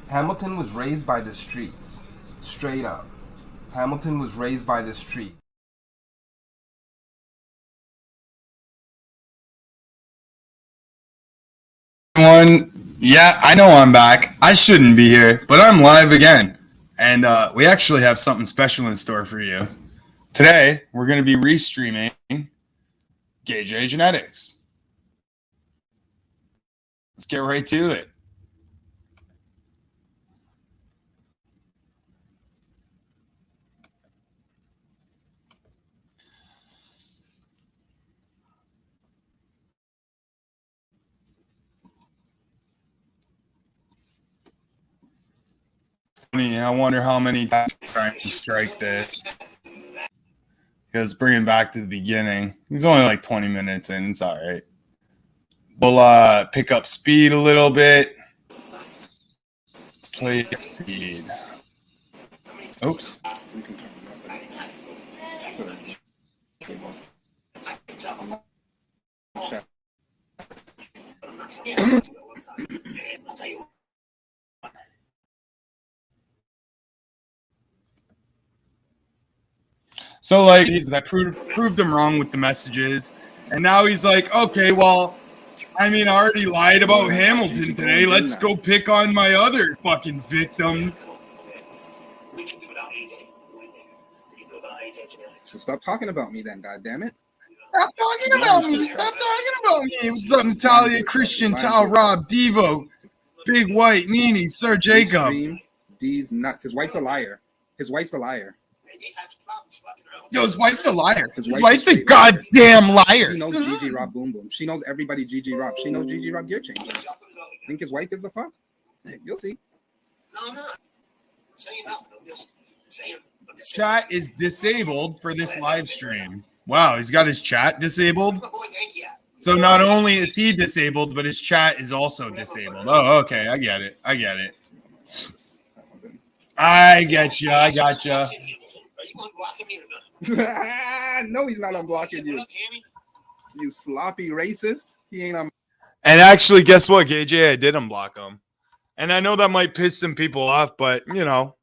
Hamilton was raised by the streets. Straight up. Hamilton was raised by the street. Yeah, I know I'm back. I shouldn't be here, but I'm live again. And we actually have something special in store for you. Today, we're going to be restreaming GayJ Genetics. Let's get right to it. I wonder how many times I'm trying to strike this. Because bringing back to the beginning, he's only like 20 minutes in. It's all right. We'll pick up speed a little bit. Play speed. Oops. So, like, I proved him wrong with the messages. And now he's like, okay, well, I mean, I already lied about Hamilton today. Let's go pick on my other fucking victim. So stop talking about me then, goddammit. Stop talking about me. Stop talking about me. What's up, Natalia, Christian, Tal, Rob, Devo, Big White, Nini, Sir Jacob. D's nuts. His wife's a liar. His wife's a liar. Yo, his wife's a liar. His wife's a goddamn liar. She knows Gigi Rob Boom Boom. She knows everybody Gigi Rob. She knows Gigi Rob Gear Change. Think his wife gives a fuck? You'll see. No, I'm not. I'm saying nothing. I'm just saying. Chat is disabled for this live stream. Wow, he's got his chat disabled. So not only is he disabled, but his chat is also disabled. Oh, okay. I get it. I get you. I gotcha. Are you unblocking me or not? No, he's not unblocking you. You sloppy racist. He ain't on. And actually, guess what, KJ? I did unblock him. And I know that might piss some people off, but, you know,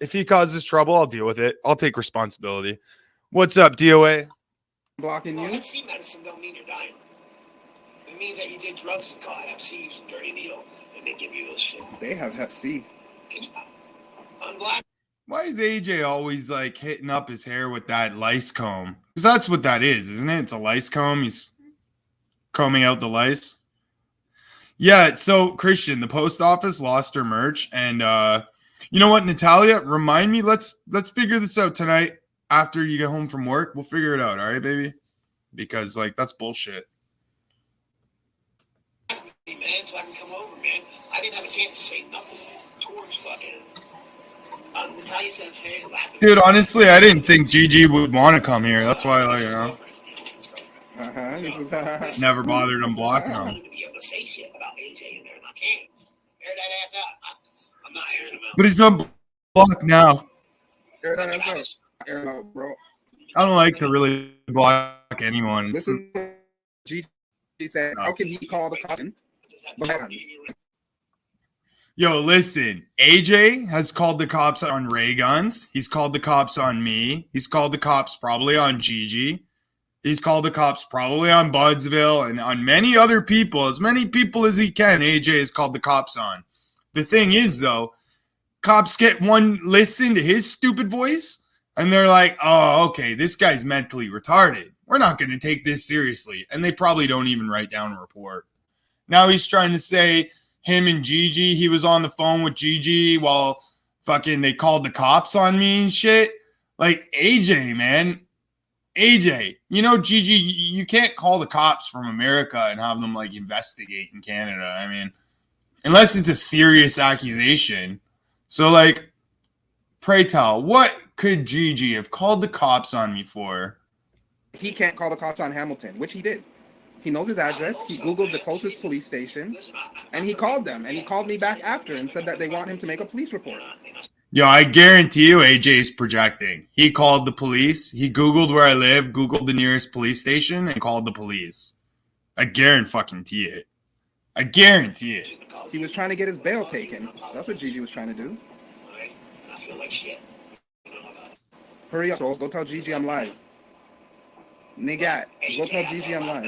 if he causes trouble, I'll deal with it. I'll take responsibility. What's up, DOA? Blocking you? Hep C medicine don't mean you're dying. It means that you did drugs called Hep C using dirty needle, and they give you this shit. They have Hep C. Unblock. Why is AJ always like hitting up his hair with that lice comb? Because that's what that is, isn't it? It's a lice comb. He's combing out the lice. Yeah, so Christian, the post office lost her merch, and you know what, Natalia, remind me. Let's figure this out tonight after you get home from work. We'll figure it out, all right, baby? Because like that's bullshit. Man, so I can come over, man. I didn't have a chance to say nothing towards fucking. Natalia says, hey, dude, honestly, I didn't think Gigi would want to come here. That's why, like, you know, never bothered him blocking him. But he's unblocked now. Bro. I don't like to really block anyone. Listen, Gigi said, how can he call the cops? Yo, listen, AJ has called the cops on Ray Guns. He's called the cops on me. He's called the cops probably on Gigi. He's called the cops probably on Budsville and on many other people. As many people as he can, AJ has called the cops on. The thing is, though, cops get one listen to his stupid voice, and they're like, oh, okay, this guy's mentally retarded. We're not going to take this seriously. And they probably don't even write down a report. Now he's trying to say him and Gigi, he was on the phone with Gigi while fucking they called the cops on me and shit. Like, AJ, man. AJ, you know, Gigi, you can't call the cops from America and have them, like, investigate in Canada. I mean, unless it's a serious accusation. So, like, pray tell, what could Gigi have called the cops on me for? He can't call the cops on Hamilton, which he did. He knows his address. He Googled the closest police station, and he called them. And he called me back after and said that they want him to make a police report. Yo, I guarantee you AJ's projecting. He called the police. He Googled where I live, Googled the nearest police station, and called the police. I guarantee it. I guarantee it. He was trying to get his bail taken. That's what Gigi was trying to do. Alright? And I feel like shit. You know about it. Hurry up, Rolls. Go tell Gigi I'm live. Nigga, go tell Gigi I'm live.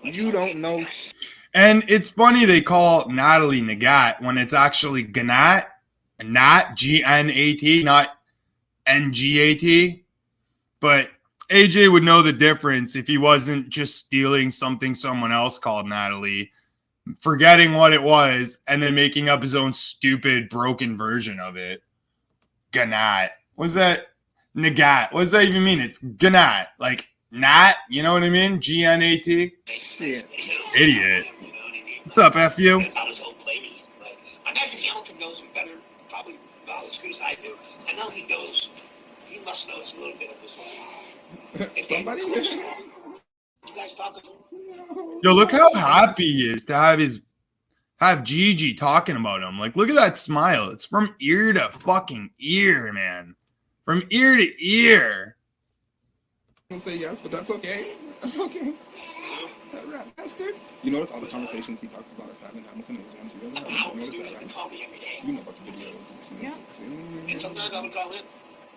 You don't know. And it's funny they call Natalie Nagat when it's actually Gnat, Nat, G-N-A-T, not N-G-A-T. But AJ would know the difference if he wasn't just stealing something someone else called Natalie, forgetting what it was, and then making up his own stupid, broken version of it. Gnat. What's that? Nagat. What does that even mean? It's Gnat. Like, Nat, you know what I mean? G-N-A-T. Idiot. What's up, F.U.? About his whole lady. Like, I imagine Hamilton knows him better, probably about as good as I do. I know he knows. He must know a little bit of his life. If Somebody. you guys talk about Yo, look how happy he is to have Gigi talking about him. Like, look at that smile. It's from ear to fucking ear, man. From ear to ear. Don't say yes, but that's okay. That's okay. That rat bastard. You notice all the conversations he talked about us having Hamilton was ones you ever had. You notice that, right? call me every day. You know about the videos. Yeah. And sometimes I would call him,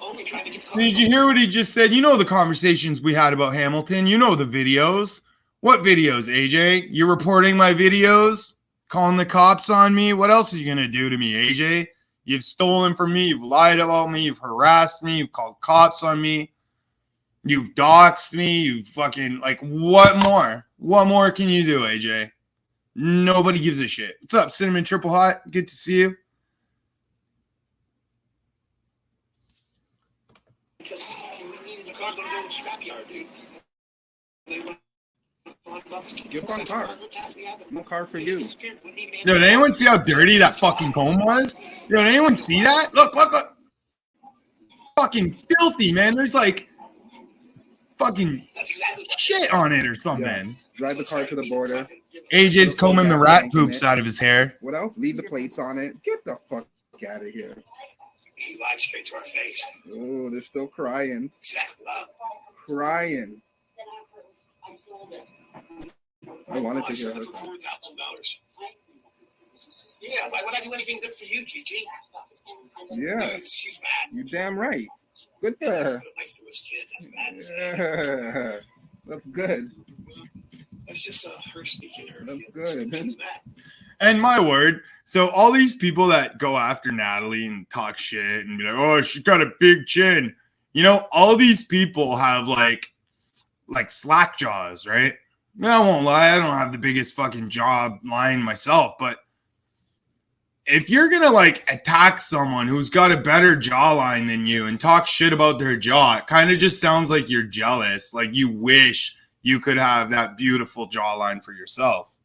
only trying to get the call. Did you hear what he just said? You know the conversations we had about Hamilton. You know the videos. What videos, AJ? You're reporting my videos? Calling the cops on me? What else are you going to do to me, AJ? You've stolen from me. You've lied about me. You've harassed me. You've called cops on me. You've doxed me. You've fucking, like, what more? What more can you do, AJ? Nobody gives a shit. What's up, Cinnamon Triple Hot? Good to see you. Because we needed a car to go to the scrapyard, dude. They went Give one car. No car for you. Yo, did anyone see how dirty that fucking comb was? Yo, did anyone see that? Look, look, look. Fucking filthy, man. There's like fucking shit on it or something. Yeah. Drive the car to the border. AJ's combing the rat poops out of his hair. What else? Leave the plates on it. Get the fuck out of here. He lied straight to our face. Oh, they're still crying. Exactly. Crying. I wanted to hear her. $4,000. Yeah, why would I do anything good for you, Gigi? Yeah, She's mad. you damn right. Good for her. That's bad. Yeah, that's good. That's just her speaking her. That's feelings. good. She's mad. And my word, so all these people that go after Natalie and talk shit and be like, oh, she's got a big chin. You know, all these people have like slack jaws, right? I won't lie, I don't have the biggest fucking jaw line myself, but if you're gonna like attack someone who's got a better jawline than you and talk shit about their jaw, it kind of just sounds like you're jealous, like you wish you could have that beautiful jawline for yourself.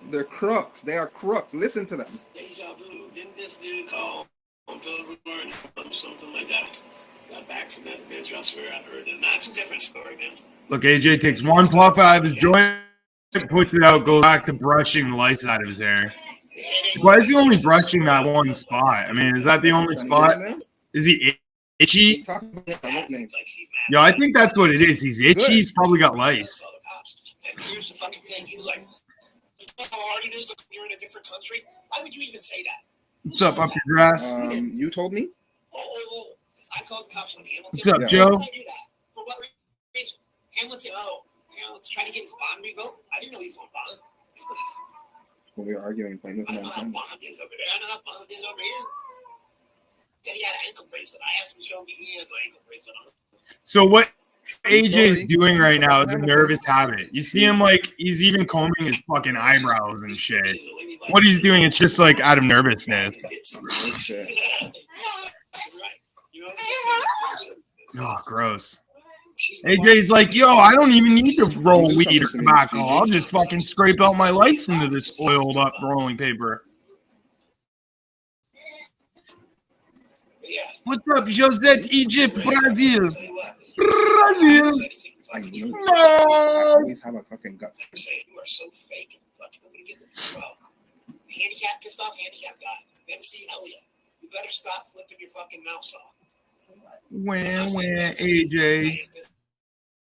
They're crooks. They are crooks. Listen to them. Deja vu. Didn't this dude call on Telegram or something like that? Got back from that adventure. I swear I heard it. That's a different story, man. Look, AJ takes one puff out of his joint, puts it out, goes back to brushing the lights out of his hair. Why is he only brushing that one spot? I mean, is that the only spot? Is he itchy? Talk about that. I won't name. Yo, I think that's what it is. He's itchy. He's probably got lice. And here's the fucking thing. He was like, how hard it is that you're in a different country? Why would you even say that? What's up your grass? You told me. Oh, I called the cops on Hamilton. What's up, Yeah. Joe? Why did I do that? For what reason? Hamilton, trying to get his bond revoked? I didn't know he was on bond. When we were arguing and playing with I him know on how Sunday. bond is over there. I know how bond is over here. Then he had an ankle bracelet. I asked him to show me he had no ankle bracelet on. So what AJ is doing right now is a nervous habit. You see him like he's even combing his fucking eyebrows and shit. What he's doing, it's just like out of nervousness. Shit. Oh, gross. AJ's like, yo, I don't even need to roll weed or tobacco. I'll just fucking scrape out my lights into this oiled up rolling paper. What's up, Josette, Egypt, Brazil? Brazil. I knew. No. Always have a fucking gut. You are so fake and fucking nobody gives a bro. Handicap pissed off handicap guy. MC Elliott. You better stop flipping your fucking mouse off. When, AJ.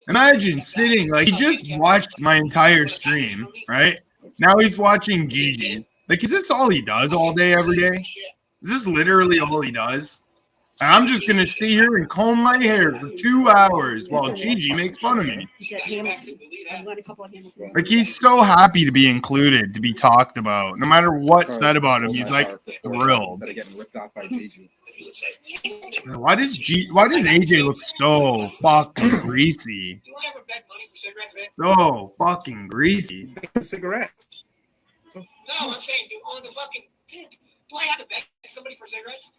Imagine sitting, like, he just watched my entire stream, right? Now he's watching Gigi. Like, is this all he does all day, every day? Is this literally all he does? And I'm just going to sit here and comb my hair for 2 hours while Gigi makes fun of me. He said Hamilton. I've got a couple of Hamilton. Like, he's so happy to be included, to be talked about. No matter what's said about him, he's like thrilled. Instead of getting ripped off by Gigi. Why does AJ look so fucking greasy? You don't ever beg money for cigarettes, man? So fucking greasy. Cigarettes. No, I'm saying, on the fucking. Do I have to beg somebody for cigarettes?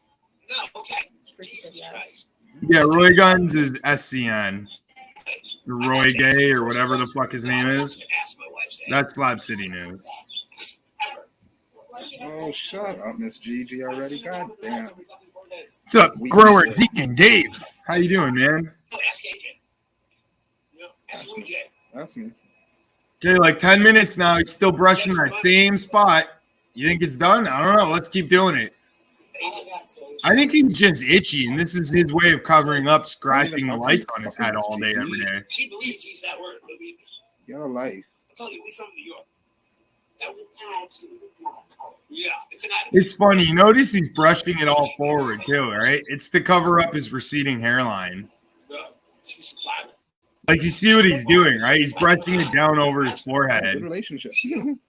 No, okay. Jesus Christ. Yeah, Roy Guns is SCN. Roy Gay or whatever the fuck his name is. That's Slab City News. Oh, shut up, Miss Gigi already. God damn. What's up, Grower Deacon Dave? How you doing, man? Ask AJ. Ask AJ. That's me. Okay, like 10 minutes now. He's still brushing that same spot. You think it's done? I don't know. Let's keep doing it. I think he's just itchy, and this is his way of covering up scratching the lice on his head all day, every day. She believes he's that word, believe me. Get a life. I told you, we from New York. That was attitude. It's not a color. Yeah, it's an attitude. It's funny. You notice he's brushing it all forward, too, right? It's to cover up his receding hairline. No, she's violent. Like, you see what he's doing, right? He's brushing it down over his Good forehead. relationship. She don't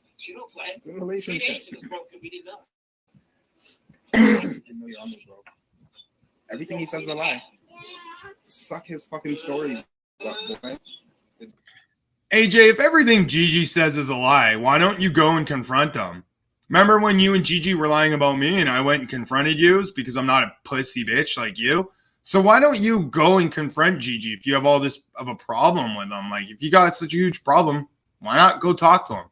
play. Good 3 relationship. days she was broken. We didn't know. Didn't know your arm was broke. Everything he says is a lie. Suck his fucking story. Boy. AJ, if everything Gigi says is a lie, why don't you go and confront him? Remember when you and Gigi were lying about me and I went and confronted you because I'm not a pussy bitch like you? So why don't you go and confront Gigi if you have all this of a problem with him? Like, if you got such a huge problem, why not go talk to him?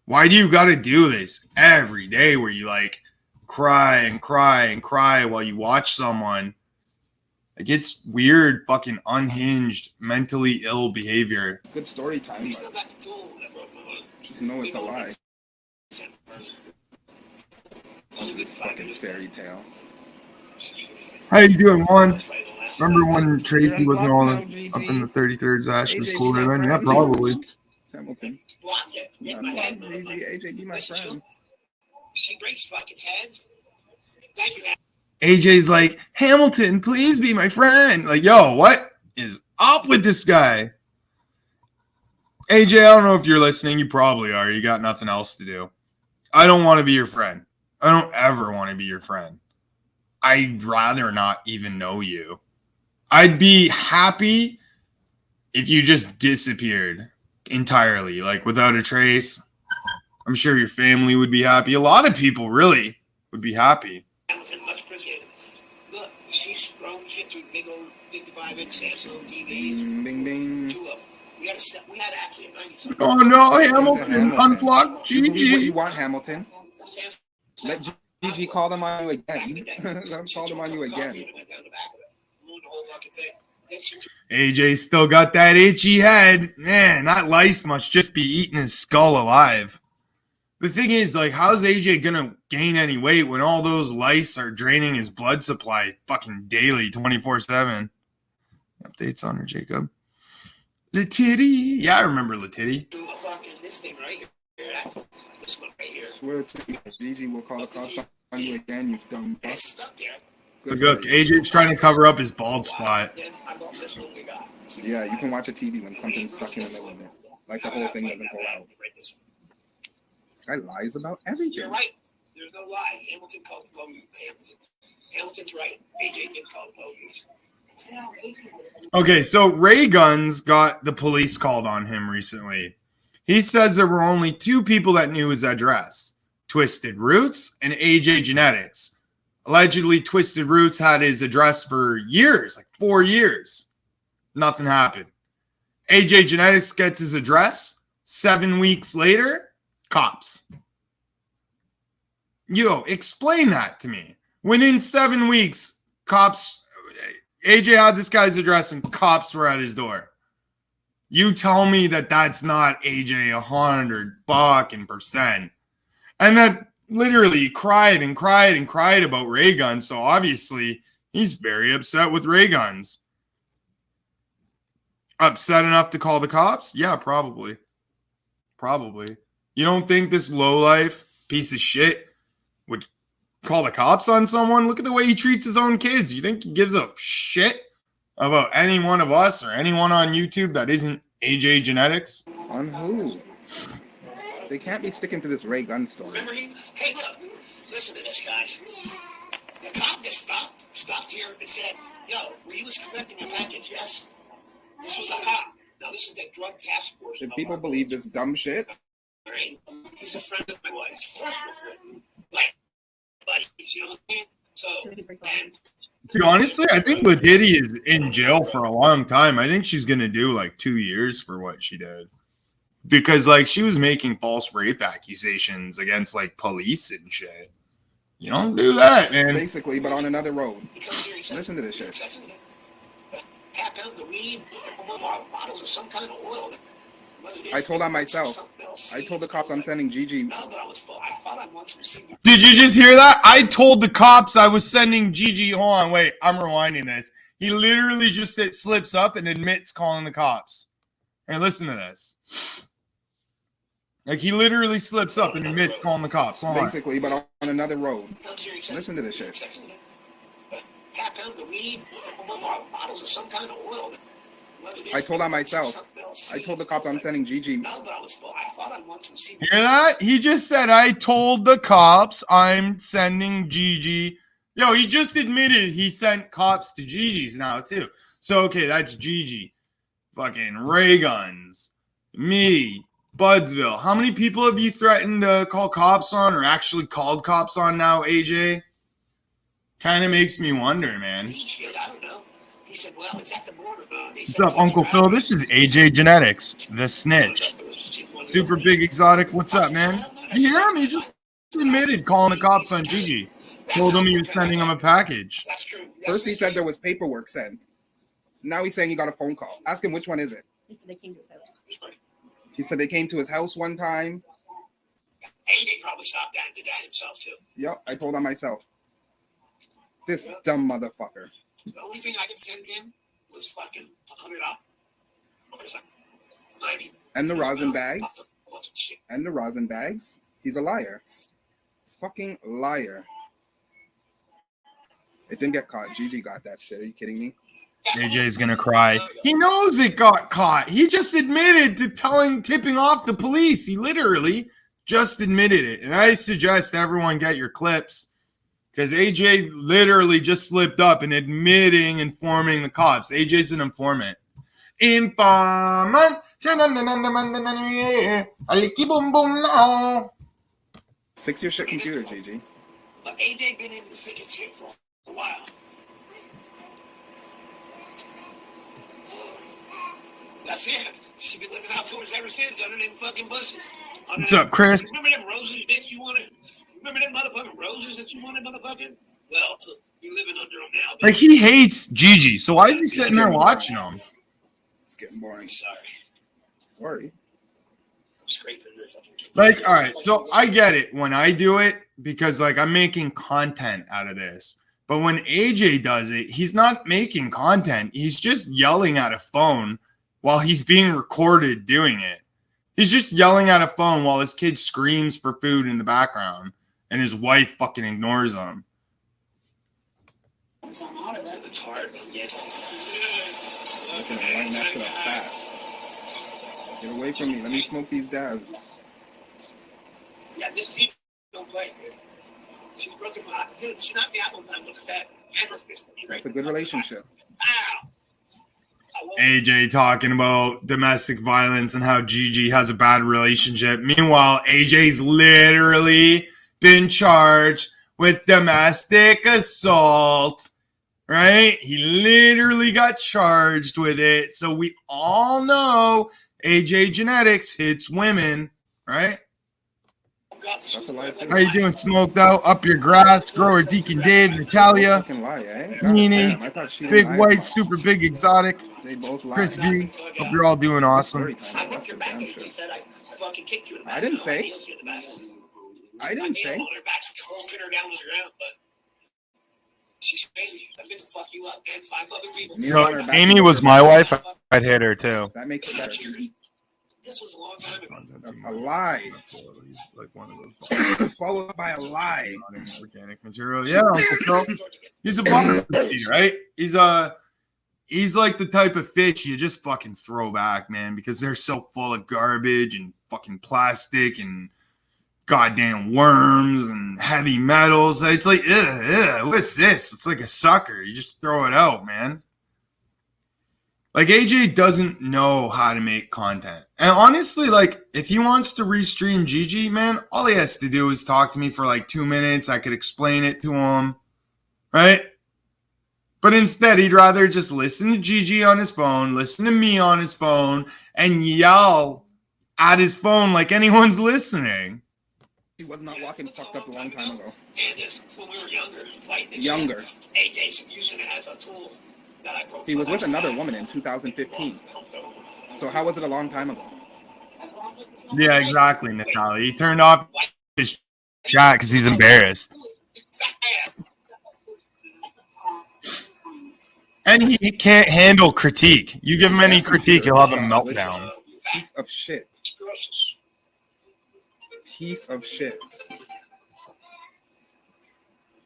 Why do you got to do this every day where you like cry and cry and cry while you watch someone? Like, it's weird, fucking unhinged, mentally ill behavior. Good story time, We still but got the tool that broke my heart. just know it's a lie. Only good Fucking fucking fairy tale. How you doing, Juan? Remember when Tracy wasn't all up in the 33rd Ashton School then? Yeah, probably. Hamilton. Blocked it. Yeah, In my head. AJ, be my friend. She breaks fucking heads. Thank you. AJ's like, Hamilton, please be my friend. Like, yo, what is up with this guy? AJ, I don't know if you're listening. You probably are. You got nothing else to do. I don't want to be your friend. I don't ever want to be your friend. I'd rather not even know you. I'd be happy if you just disappeared entirely, like without a trace. I'm sure your family would be happy. A lot of people really would be happy. Hamilton, much appreciated. Look, she's grown shit through big old 55-inch Samsung TV. Bing, bing, bing. 2 of them. We had actually a 90 something. Oh no, Hamilton, unblock You Gigi. want Hamilton? Let Gigi call them on you again. Let him call them on you again. AJ still got that itchy head. Man, that lice must just be eating his skull alive. The thing is, like, how's AJ gonna gain any weight when all those lice are draining his blood supply fucking daily, 24/7? Updates on her, Jacob. Latitty. Yeah, I remember Latitty. This thing right here. This one right here. Swear to you, Gigi will call the cops on you again, you dumb fuck. It's stuck there. Good Look, for you. AJ's trying to cover up his bald spot. Then I bought this one we got. Yeah, you can watch a TV when something's stuck in the middle of it. Like the whole thing doesn't go out. This guy lies about everything. You're right. There's no lie. Hamilton called the police. Hamilton's right. AJ did call the police. Okay, so Ray Guns got the police called on him recently. He says there were only 2 people that knew his address, Twisted Roots and AJ Genetics. Allegedly, Twisted Roots had his address for years, like 4 years. Nothing happened. AJ Genetics gets his address. 7 weeks later, cops. Yo, explain that to me. Within 7 weeks, cops... AJ had this guy's address and cops were at his door. You tell me that that's not AJ 100%. And that literally cried and cried and cried about Ray Guns. So obviously he's very upset with Ray Guns. Upset enough to call the cops? Yeah, probably. Probably. You don't think this lowlife piece of shit would call the cops on someone? Look at the way he treats his own kids. You think he gives a shit about any one of us or anyone on YouTube that isn't AJ Genetics? On who? They can't be sticking to this Ray Gun story. Remember him? Hey, look, listen to this, guys. The cop just stopped here and said, yo, were you collecting a package? Yes. This was a cop. Now, this is the drug task force. Did people believe this dumb shit? Right? He's a friend of my wife's, personal friend. Like, buddies, you know what I mean? So, and Dude, honestly, I think Ladiddy is in jail for a long time. I think she's going to do like 2 years for what she did. Because like she was making false rape accusations against like police and shit. You don't do that, man. Basically, but on another road. he comes here, he says, Listen to this shit. tap out the weed, bottles of some kind of oil. I told on myself. I told the cops I'm sending Gigi. No, but I thought I once received. Did you just hear that? I told the cops I was sending Gigi. Hold on, wait. I'm rewinding this. He literally just slips up and admits calling the cops. And listen to this. Like, he literally slips up and admits calling the cops. Hold on. Basically, but on another road. Listen to this shit. Tap out the weed, bottles of some kind of oil. I told on myself. I told the cops I'm sending Gigi. No, but I thought I once received. Hear that? He just said, I told the cops I'm sending Gigi. Yo, he just admitted he sent cops to Gigi's now, too. So, okay, that's Gigi. Fucking ray guns. Me. Budsville. How many people have you threatened to call cops on or actually called cops on now, AJ? Kind of makes me wonder, man. Shit, I don't know. He said, well, it's at the border. What's up, Uncle Phil? This is AJ Genetics, the snitch. Super big exotic. What's up, man? You hear him? He just admitted calling the cops on Gigi. Told him he was sending him a package. That's true. First he said there was paperwork sent. Now he's saying he got a phone call. Ask him which one is it. He said they came to his house. He said they came to his house one time. AJ probably stopped that and did that himself, too. Yep, I told on myself. This dumb motherfucker. The only thing I could send him was fucking $100. And the rosin bags. And the rosin bags. He's a liar. Fucking liar. It didn't get caught. Gigi got that shit. Are you kidding me? AJ's gonna cry. He knows it got caught. He just admitted to tipping off the police. He literally just admitted it. And I suggest everyone get your clips because AJ literally just slipped up and admitting informing the cops. AJ's an informant. Informant. Fix your shit computer, Gigi. But AJ been in the thick of shit for a while. That's it. She been living outdoors ever since under them fucking bushes. What's up, Chris? Remember them roses that you wanted? Remember them motherfucking roses that you wanted, motherfucker? Well, you're living under them now. Like, he hates Gigi, so why is he sitting there watching him? It's getting boring. Sorry. I'm scraping this. Like, all right, so I get it when I do it because, like, I'm making content out of this. But when AJ does it, he's not making content. He's just yelling at a phone while he's being recorded doing it. He's just yelling at a phone while his kid screams for food in the background and his wife fucking ignores him. It's hard, yes. I'm gonna line that shit up fast. Get away from me. Let me smoke these dabs. Yeah, this she don't play. She's broken my dude. She knocked me out one time with that hammer fist. It's a good relationship. Ow. AJ talking about domestic violence and how Gigi has a bad relationship. Meanwhile, AJ's literally been charged with domestic assault, right? He literally got charged with it. So we all know AJ Genetics hits women, right? That's a lie. How you doing, Smoked Out? Up your grass, Grower Deacon Dave, Natalia, Fucking lie, eh? Nene, I thought she Big lied. White, Super Big Exotic, They both lied. Chris V. Hope you're all doing awesome. Story time. I That's whipped her for back. damn He sure. said I fucking kicked you in the back. I didn't say. nailed you in the back. I didn't say. I nailed her back, choking her down to the ground, but she's crazy. I've been to fuck you up, and 5 other people. You know, If Amy was my wife, I'd hit her too. That makes it better. This was a long time ago. That's a lie. like one of those balls. Followed up by a lie. Organic material. Yeah, Uncle Phil. He's a bottom feeder, right? He's like the type of fish you just fucking throw back, man, because they're so full of garbage and fucking plastic and goddamn worms and heavy metals. It's like, what's this? It's like a sucker. You just throw it out, man. Like, AJ doesn't know how to make content. And honestly, like, if he wants to restream Gigi, man, all he has to do is talk to me for like 2 minutes. I could explain it to him, right? But instead, he'd rather just listen to Gigi on his phone, listen to me on his phone, and yell at his phone like anyone's listening. He was not walking fucked up a long time ago. And this, when we were younger, fighting. Younger. AJ's using it as a tool that I broke. He was with another woman in 2015. So how was it a long time ago? Yeah, exactly, Natalie. He turned off his chat because he's embarrassed. And he can't handle critique. You give him any critique, he'll have a meltdown. Piece of shit. Piece of shit.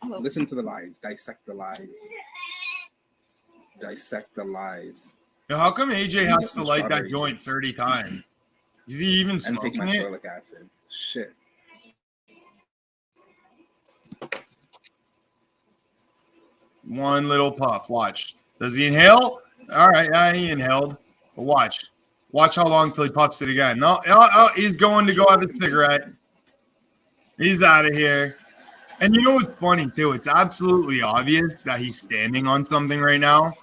Listen to the lies. Dissect the lies. Dissect the lies. Now, how come AJ has to light that joint 30 times? Is he even And take smoking my it? folic acid. Shit. One little puff. Watch. Does he inhale? All right. Yeah, he inhaled. But watch. Watch how long till he puffs it again. No, he's going to go have a cigarette. He's out of here. And you know what's funny, too? It's absolutely obvious that he's standing on something right now.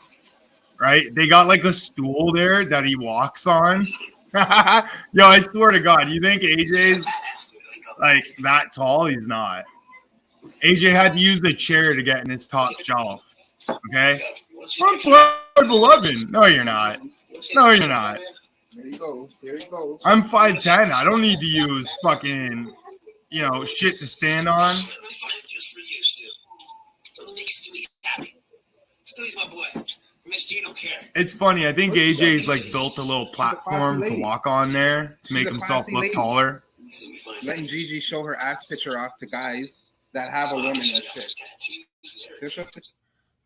Right? They got like a stool there that he walks on. Yo, I swear to God, you think AJ's like that tall? He's not. AJ had to use the chair to get in his top shelf. Okay? I'm 5'11". No, you're not. No, you're not. Here he goes. Here he goes. I'm 5'10". I don't need to use fucking, shit to stand on. Let me find it just for you, Stu. It makes Stewie happy. Stewie's my boy. Miss G don't care. It's funny. I think AJ's like built a little platform to walk on there to make himself look taller. Letting Gigi show her ass picture off to guys that have a woman that's shit.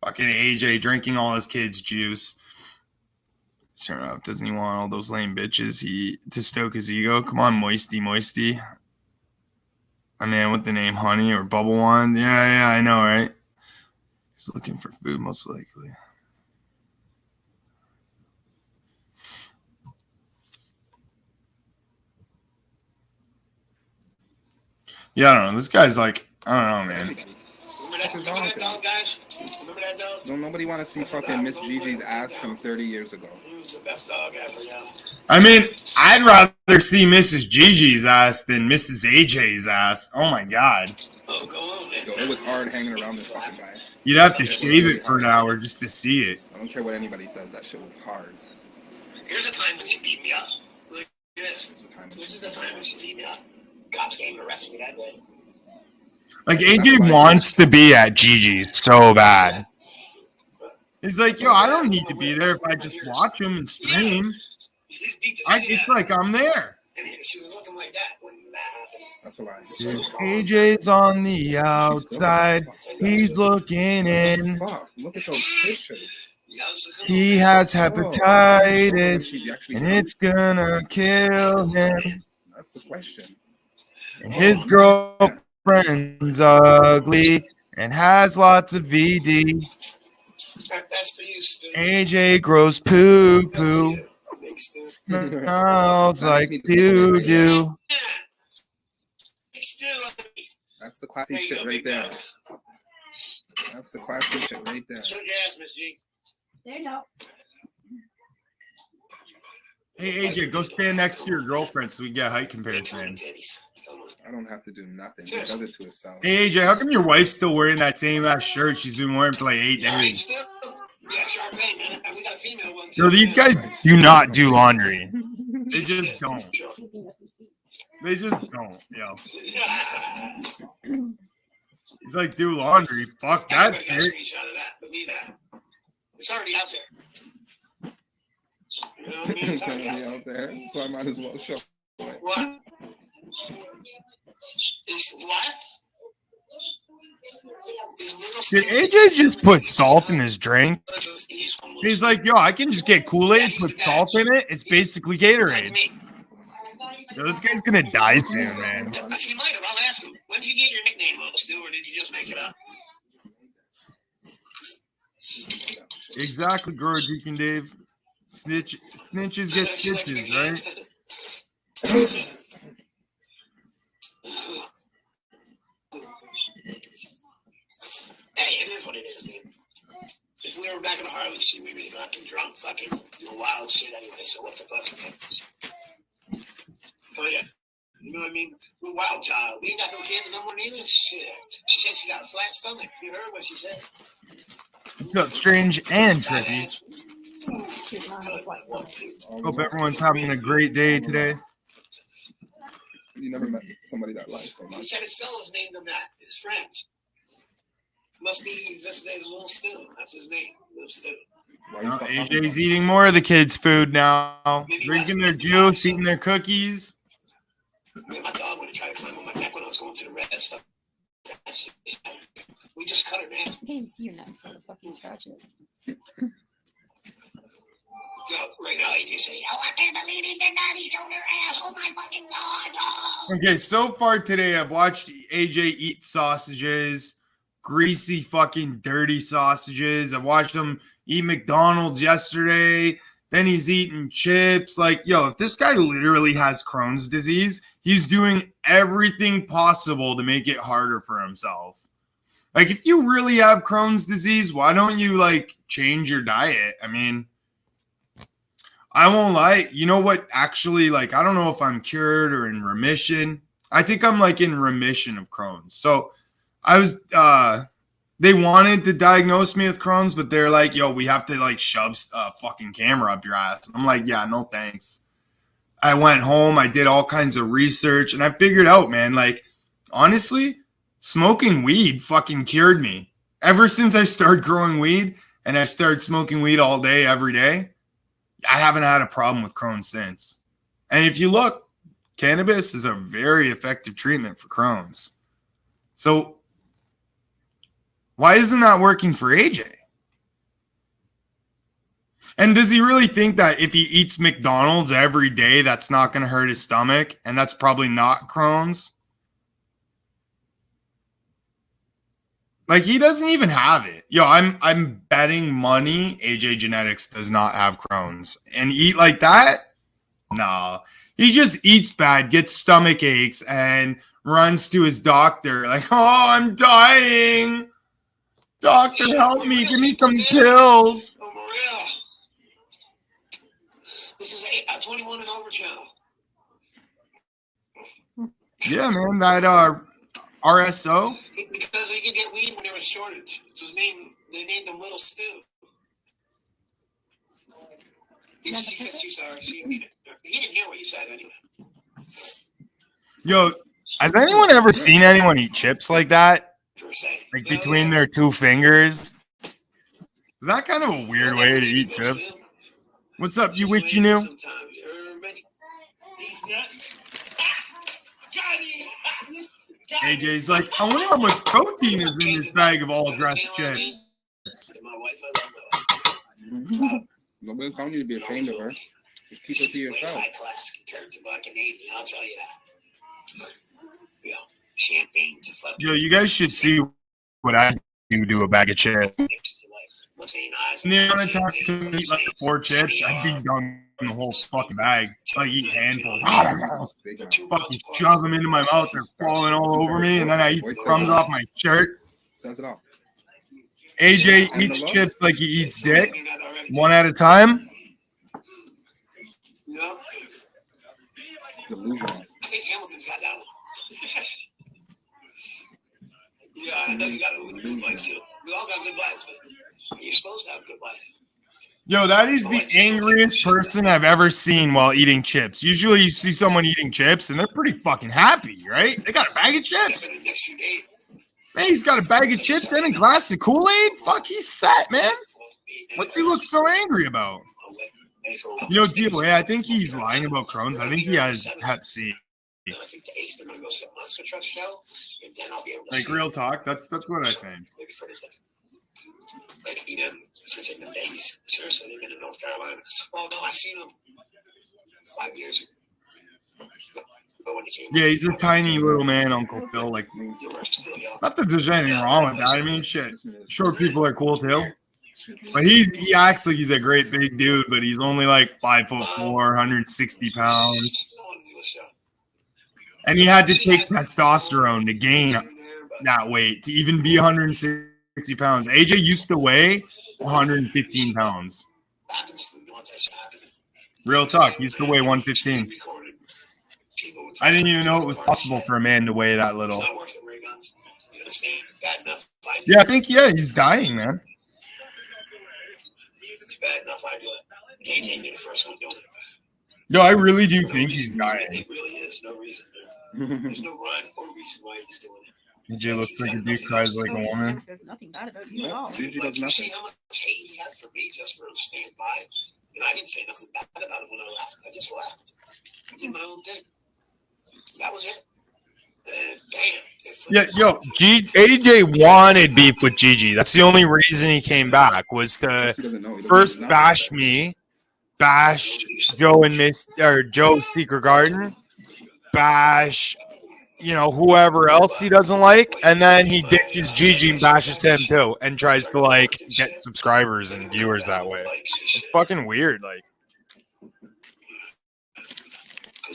Fucking AJ drinking all his kids' juice. Turn off. Doesn't he want all those lame bitches to stoke his ego? Come on, Moisty. My man with the name Honey or Bubble Wand. Yeah, I know, right? He's looking for food, most likely. Yeah, I don't know. This guy's like, I don't know, man. Remember that dog, guys? Remember that dog? Don't nobody want to see fucking Miss Gigi's ass from 30 years ago. He was the best dog ever, yeah. I mean, I'd rather see Mrs. Gigi's ass than Mrs. AJ's ass. Oh my God. Oh, go on, man. So it was hard hanging around this fucking guy. You'd have to shave it for an hour just to see it. I don't care what anybody says. That shit was hard. Here's a time when she beat me up. Look at this. This is the time when she beat me up. Cops came and arrested me that day. Like, AJ wants to be at Gigi's so bad. He's like, yo, I don't need to be there if I just watch him and stream. It's like I'm there. And she was looking like that when that happened. That's a lie. AJ's on the outside. He's looking in. Fuck, look at those pictures. He has hepatitis, and it's gonna kill him. That's the question. And his girlfriend's ugly and has lots of VD. That's for you, Stu. AJ grows poo-poo. Smells like doo-doo. That's the classy shit right there. That's the classy shit right there. Show your ass, Miss G. There you go. Hey, AJ, go stand next to your girlfriend so we can get a height comparison. I don't have to do nothing. He does it to himself. Hey, AJ, how come your wife's still wearing that same ass shirt she's been wearing for like 8 days? Yo, these guys do not do laundry. They just don't. They just don't, yo. He's like, do laundry. Fuck that shit. It's already out there. You know what I mean? It's It's already already out there, so I might as well show it. What? Did AJ just put salt in his drink? He's like, yo, I can just get Kool-Aid, put salt in it. It's basically Gatorade. Yo, this guy's gonna die soon, man. He might have. I'll ask him. When did you get your nickname, Little Stu, or did you just make it up? Exactly, Grower Deacon Dave. Snitches get stitches, right? Hey, it is what it is, man. If we were back in the Harley shit, we'd be fucking drunk, fucking doing wild shit anyway, so what the fuck? Oh, yeah. You know what I mean? We're wild child. We ain't got no kids no more neither. Shit. She said she got a flat stomach. You heard what she said? It's got strange and trippy. She's not a white woman. Hope everyone's having a great day today. You never met somebody that lies so He much. said his fellows named him that. His friends. Must be this name Little Stu. That's his name. Little Stu. Why you stop talking AJ's about eating more of the kids' food now. Drinking their juice, eating their cookies. Me and my dog would have tried to climb on my neck when I was going to the res. We just cut her down. I didn't see your neck, so the fuck you scratch it. Yo, right now, AJ say, "Oh, I can't believe he did that. He showed her ass. Oh my fucking god!" Oh. Okay, so far today, I've watched AJ eat sausages, greasy fucking dirty sausages. I watched him eat McDonald's yesterday. Then he's eating chips. Like, yo, if this guy literally has Crohn's disease, he's doing everything possible to make it harder for himself. Like, if you really have Crohn's disease, why don't you, like, change your diet? I mean, I won't lie. You know what? Actually, like, I don't know if I'm cured or in remission. I think I'm, like, in remission of Crohn's. So I was, they wanted to diagnose me with Crohn's, but they're like, yo, we have to, like, shove a fucking camera up your ass. I'm like, yeah, no thanks. I went home. I did all kinds of research, and I figured out, man, like, honestly, smoking weed fucking cured me. Ever since I started growing weed and I started smoking weed all day, every day, I haven't had a problem with Crohn's since. And if you look, cannabis is a very effective treatment for Crohn's. So why isn't that working for AJ? And does he really think that if he eats McDonald's every day, that's not going to hurt his stomach? And that's probably not Crohn's? Like, he doesn't even have it. Yo, I'm betting money AJ Genetics does not have Crohn's. And eat like that? No. He just eats bad, gets stomach aches, and runs to his doctor like, oh, I'm dying. Doctor, help me. Give me some pills. Oh, Maria. This is 21 and over channel. Yeah, man, that RSO. Because he could get weed when there was a shortage. So they named him Little Stu. She said she's sorry. He didn't hear what you said anyway. Yo, has anyone ever seen anyone eat chips like that? Per se. Like between their two fingers? Is that kind of a weird way to eat chips? What's up, you wish you knew? Sometimes, you heard me? AJ's like, I wonder how much protein is in this bag of all dressed chips. My wife, I love her. Nobody's telling you to be ashamed of her. Just keep it to yourself. High class compared to fucking Aiden, I'll tell you that. You know, champagne to fucking. Yo, you guys should see what I do to a bag of chips. And the amount of time to eat like 4 chips, I'd be done in the whole fucking bag. Like eat handfuls. Fucking shove them into my mouth, they're falling all over me, and then I eat crumbs off my shirt. Says it all. AJ eats chips like he eats dick, one at a time. You know? Delusional. I think Hamilton's got that one. Yeah, I know you got a good life too. We all got good lives, but you're supposed to have good life. Yo, that is the angriest person I've ever seen while eating chips. Usually you see someone eating chips and they're pretty fucking happy, right? They got a bag of chips. The next few days, Man, he's got a bag of chips and a glass of Kool-Aid. Fuck, he's set, man. What's he look so angry about? You know, DOA, I think he's lying about Crohn's. I think he has Hep C. And I think the 8th they're gonna go see a monster truck show, and then I'll be able to Like see real talk, that's what I think. maybe for the like since they've been Vegas. Seriously, they've been in North Carolina. Oh no, I seen them 5 years ago. But when they came Yeah, he's a tiny little man, Uncle Phil. Like, they were still young. not that there's anything wrong with that. I mean, shit, short people are cool too. But he acts like he's a great big dude, but he's only like 5'4", 160 pounds. I wanted to do a show. And he had to take testosterone to gain There, but that weight to even be 160 pounds. AJ used to weigh 115 pounds. happens when you want that shit happen. Real talk, he used to weigh 115. I didn't even know it was possible for a man to weigh that little. It's not worth it, ray guns. You understand? Bad enough. I do Yeah, I it. think, he's dying, man. It's bad enough. I do it. JJ be the first one doing it. No, I really do No think he's reason. dying. It really is. No reason. There's no rhyme or reason why he's doing it. AJ looks like a dude cries like a woman. Never says nothing bad about you at all. Gigi Like, does you nothing. see how much hate he had for me just for staying by? And I didn't say nothing bad about it when I left. I just left. I did my own thing. That was it. And bam. Yeah, AJ wanted beef with Gigi. That's the only reason he came back, was to He doesn't know. He doesn't first know. bash me, bash Joe and Joe's Secret Garden, bash, whoever else he doesn't like, and then he ditches Gigi and bashes him too, and tries to like get subscribers and viewers that way. It's fucking weird. Like,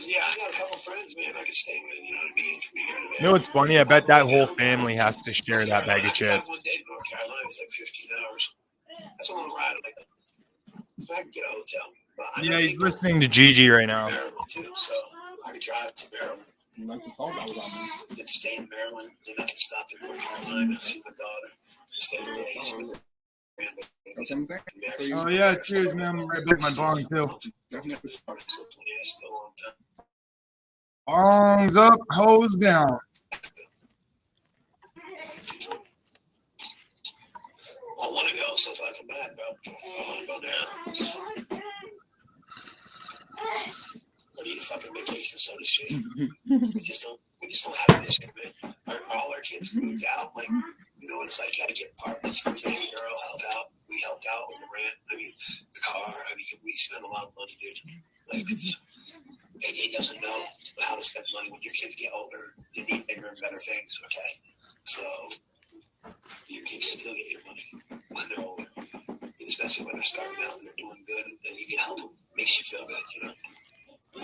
Yeah, I got a couple friends, man, I can stay with, you know what I mean? From here to there. you know what's funny? I bet that whole family has to share that bag of One chips. day in North Carolina, it's like 15 hours. That's a long ride. Like, so I can get a hotel. But I know Yeah, he's people listening to Gigi right now. in Maryland too, so I could drive to Maryland, You like the song that was on there. then stay in Maryland, then I can stop in North Carolina, see my daughter, stay a day, see my grandbaby. That's what I'm saying. So you Oh yeah, cheers, man. I'm right back my bong too. definitely Still a long time. Bongs up, hose down. I want to go so fucking bad, bro. I want to go now. I need a fucking vacation, so does she. We just don't have this shit, man. All our kids moved out. Like, you know what it's like? Got to get apartments for baby girl, help out. We helped out with the rent. I mean, the car. I mean, we spent a lot of money, dude. Like, AJ doesn't know how to spend money. When your kids get older, you need bigger and better things, okay? So, your kids still get your money when they're older. And especially when they're starting out and they're doing good, and you can help them. Makes you feel good, you know?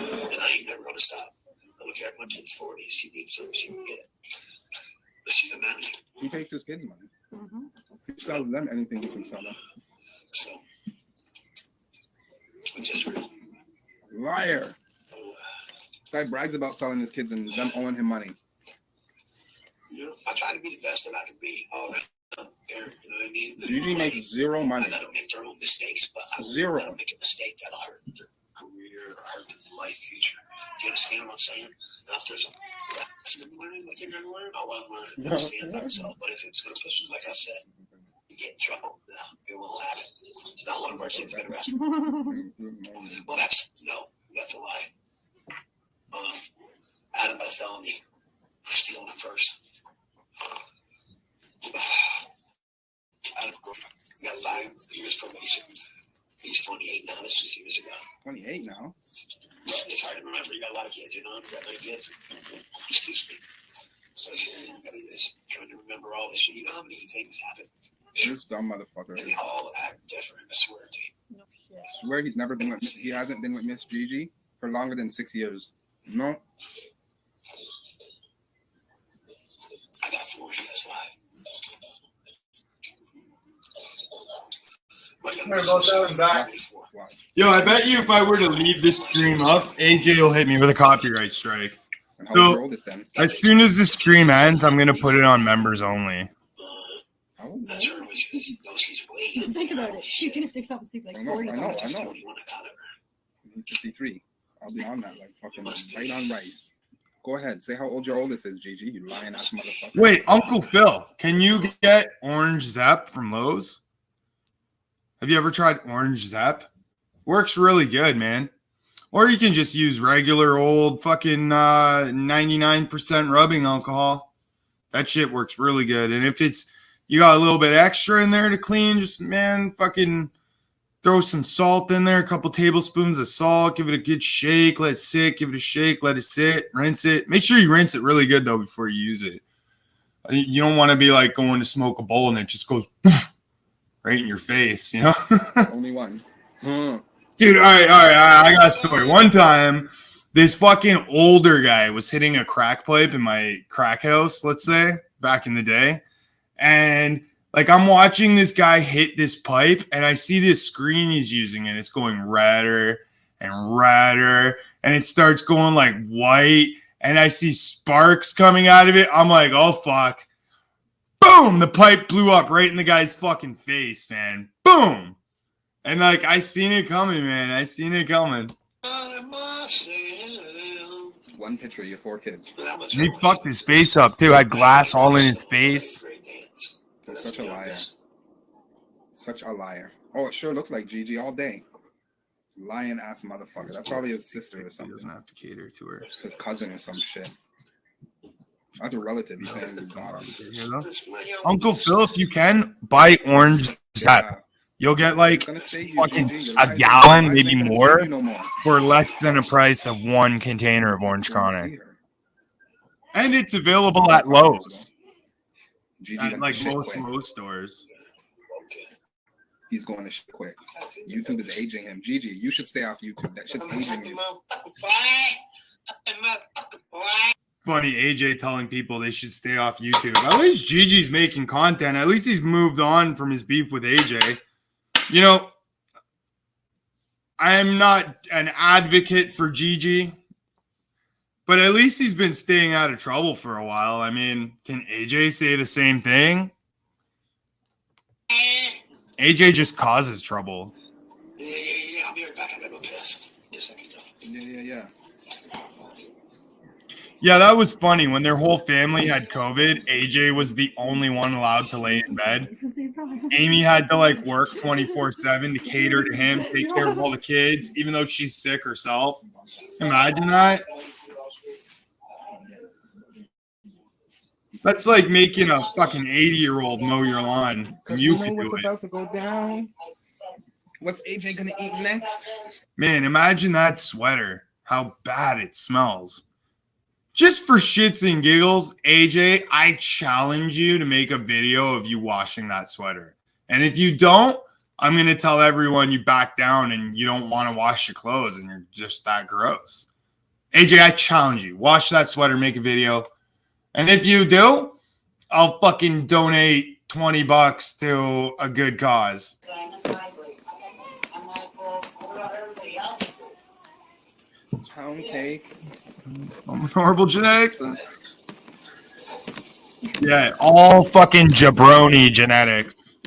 And I ain't never going to stop. I don't care if my kid's 40. She needs something, she can get it. But she's a manager. he takes his kids' money. Mhm. He sells them anything he can sell them. So, which is real. Liar. This guy brags about selling his kids and them owing him money. You know, I try to be the best that I can be all around there. You know what I mean? Gigi makes zero money. I let them make their own mistakes, but I won't Zero. let them make a mistake that'll hurt their career or hurt their life future. Do you understand what I'm saying? Now, if there's a lesson to learn, what they're going to learn, I'll let them learn and understand themselves. But if it's going to push them, like I said, you get in trouble, no, it won't happen. Not one of our kids get arrested. Well, that's a lie. Out of my felony for stealing a purse. Out of he got 5 years probation. He's 28 now. This was years ago. 28 now. But it's hard to remember. You got a lot of kids, you know. You got 9 kids. Excuse me. So you got to just trying to remember all this shit. You know how many things happen. This dumb motherfucker. And they all act different. I swear to you. No shit. I swear he hasn't been with Miss Gigi for longer than 6 years. No. I got 4. She has 5. My youngest is 24. Why? Yo, I bet you if I were to leave this stream up, AJ will hit me with a copyright strike. And how So- old your oldest then? As soon as the stream ends, I'm gonna put it on members only. How old? That's her. Which, no, she's way Just young. think about it. She's gonna stick something stupid like I know, 40 I know. something. 21 I got her. He's 53. I'll be on that like fucking right on rice. Go ahead. Say how old your oldest is, Gigi. You lying ass motherfucker. Wait, Uncle Phil, can you get Orange Zep from Lowe's? Have you ever tried Orange Zep? Works really good, man. Or you can just use regular old fucking 99% rubbing alcohol. That shit works really good. And if it's you got a little bit extra in there to clean, just man, fucking throw some salt in there, a couple tablespoons of salt, give it a good shake, let it sit, give it a shake, let it sit, rinse it. Make sure you rinse it really good though before you use it. You don't want to be like going to smoke a bowl and it just goes right in your face, you know? Only one. Dude, all right, I got a story. One time, this fucking older guy was hitting a crack pipe in my crack house, let's say, back in the day. And like I'm watching this guy hit this pipe and I see this screen he's using and it's going redder and redder and it starts going like white and I see sparks coming out of it. I'm like, oh fuck. Boom! The pipe blew up right in the guy's fucking face, man. Boom! And like I seen it coming, man. I seen it coming. One picture of your 4 kids. And he fucked his face up too. Had glass all in his face. Such a liar. Such a liar. Oh, it sure looks like Gigi all day. Lying ass motherfucker. That's probably his sister or He something. doesn't have to cater to her. His cousin or some shit. That's a relative. He's saying he's got him. You know? Uncle Phil, if you can, buy orange Zep. Yeah. You'll get like Gonna save you, fucking Gigi. Your a life- gallon, life maybe ain't gonna more, save you no more. for less than a price of one container of orange You don't chronic. see her. And it's available at Lowe's. Gigi At went like to shit most quick. Lowe's stores. He's going to shit quick. YouTube is aging him. Gigi, you should stay off YouTube. That shit's aging you. Funny, AJ telling people they should stay off YouTube. At least Gigi's making content. At least he's moved on from his beef with AJ. You know, I am not an advocate for Gigi, but at least he's been staying out of trouble for a while. I mean, can AJ say the same thing? AJ just causes trouble. Yeah, I'll be right back. I gotta go piss. Yes, I can go. Yeah. Yeah, that was funny. When their whole family had COVID, AJ was the only one allowed to lay in bed. Amy had to like work 24/7 to cater to him, take care of all the kids, even though she's sick herself. Imagine that. That's like making a fucking 80-year-old mow your lawn. Because You you know could what's do it. about to go down? What's AJ gonna eat next? Man, imagine that sweater. How bad it smells. Just for shits and giggles, AJ, I challenge you to make a video of you washing that sweater. And if you don't, I'm going to tell everyone you back down and you don't want to wash your clothes and you're just that gross. AJ, I challenge you. Wash that sweater, make a video. And if you do, I'll fucking donate $20 to a good cause. Pound cake. Horrible genetics. Yeah, all fucking jabroni genetics.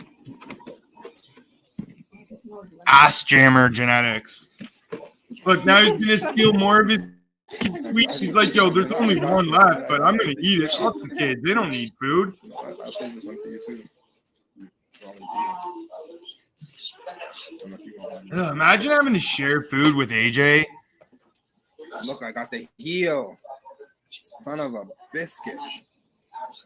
Ass jammer genetics. Look, now he's gonna steal more of his sweets. He's like, yo, there's only one left, but I'm gonna eat it. Fuck the kids. They don't need food. I'll save this one for you too. Ugh, imagine having to share food with AJ. Look, I got the heel. Son of a biscuit.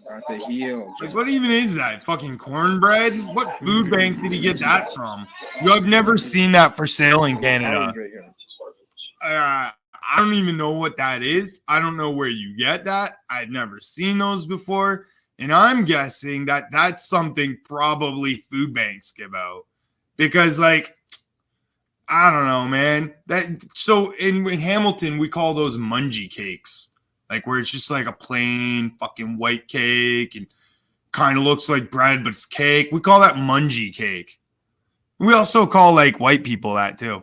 Got the heel. Like, what even is that? Fucking cornbread? What food bank did he get that from? Yo, I've never seen that for sale in Canada. I don't even know what that is. I don't know where you get that. I've never seen those before. And I'm guessing that that's something probably food banks give out. Because, like, I don't know, man. So in Hamilton, we call those mungie cakes. Like, where it's just like a plain fucking white cake and kind of looks like bread, but it's cake. We call that mungie cake. We also call, like, white people that, too.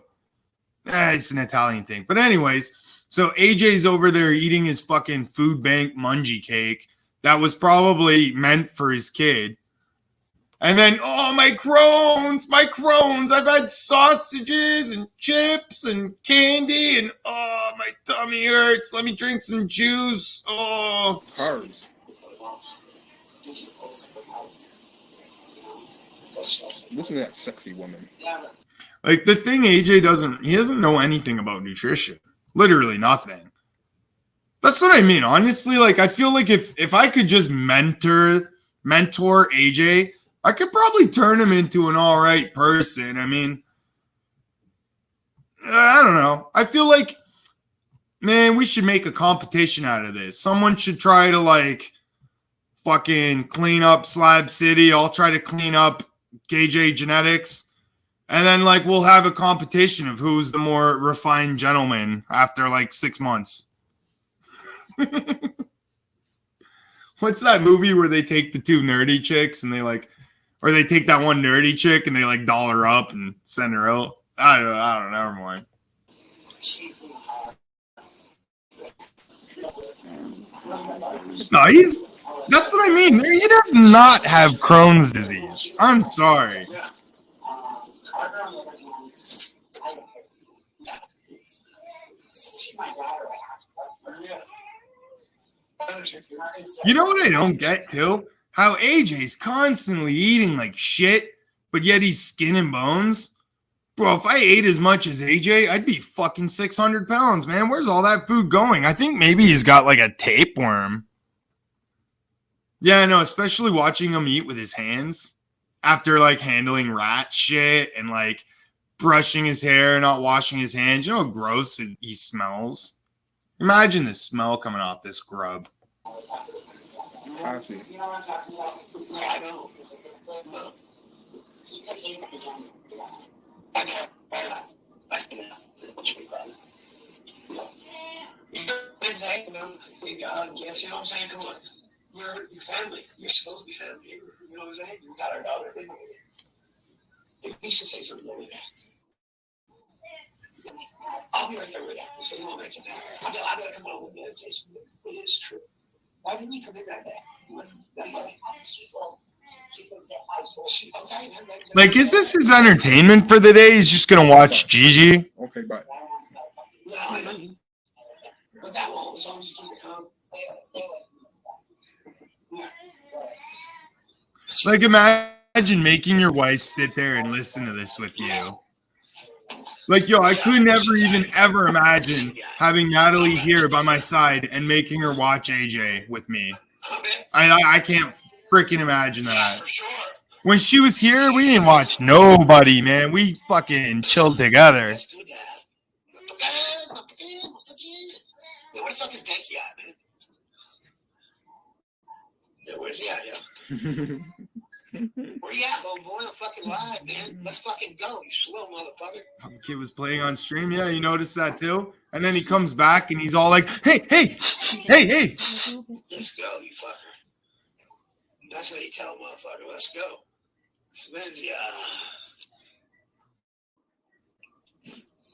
It's an Italian thing. But anyways, so AJ's over there eating his fucking food bank mungie cake that was probably meant for his kid. And then, oh, my Crohn's. I've had sausages and chips and candy and, oh, my tummy hurts. Let me drink some juice. Oh. Carbs. Listen to that sexy woman. Like the thing AJ doesn't know anything about nutrition. Literally nothing. That's what I mean. Honestly, like I feel like if I could just mentor AJ, I could probably turn him into an all right person. I mean, I don't know. I feel like, man, we should make a competition out of this. Someone should try to like fucking clean up Slab City. I'll try to clean up KJ Genetics. And then like we'll have a competition of who's the more refined gentleman after like 6 months. What's that movie where they take the two nerdy chicks and they like, or they take that one nerdy chick and they like doll her up and send her out? I don't know. Never mind. No, that's what I mean. He does not have Crohn's disease. I'm sorry. You know what I don't get too? How AJ's constantly eating like shit, but yet he's skin and bones. Bro, if I ate as much as AJ, I'd be fucking 600 pounds, man. Where's all that food going? I think maybe he's got like a tapeworm. Yeah, no, especially watching him eat with his hands after like handling rat shit and like brushing his hair, not washing his hands. You know how gross he smells? Imagine the smell coming off this grub. Classy. I know. Yes, you know what I'm saying? Come on. You're your family. You're supposed to be family. You know what I'm saying? You got our daughter. You should say something really bad. I'll be right there with you. So you won't mention that. I'll be like, come on with me. Jason. It is true. Why didn't you come in that day? That money. Like, is this his entertainment for the day? He's just gonna watch Gigi? Okay, bye. No, I know. But that won't, as long as you keep it calm. Like, imagine making your wife sit there and listen to this with you. Like, yo, I could never even ever imagine having Natalie here by my side and making her watch AJ with me. I can't freaking imagine that. When she was here, we didn't watch nobody, man. We fucking chilled together. Where the fuck is Denki at, man? Yeah, where's he at, yo? Where you at, little boy? I'm fucking live, man. Let's fucking go, you slow motherfucker. Kid was playing on stream. Yeah, you noticed that too? And then he comes back and he's all like, hey. Let's go, you fucker. That's what you tell a motherfucker. Let's go.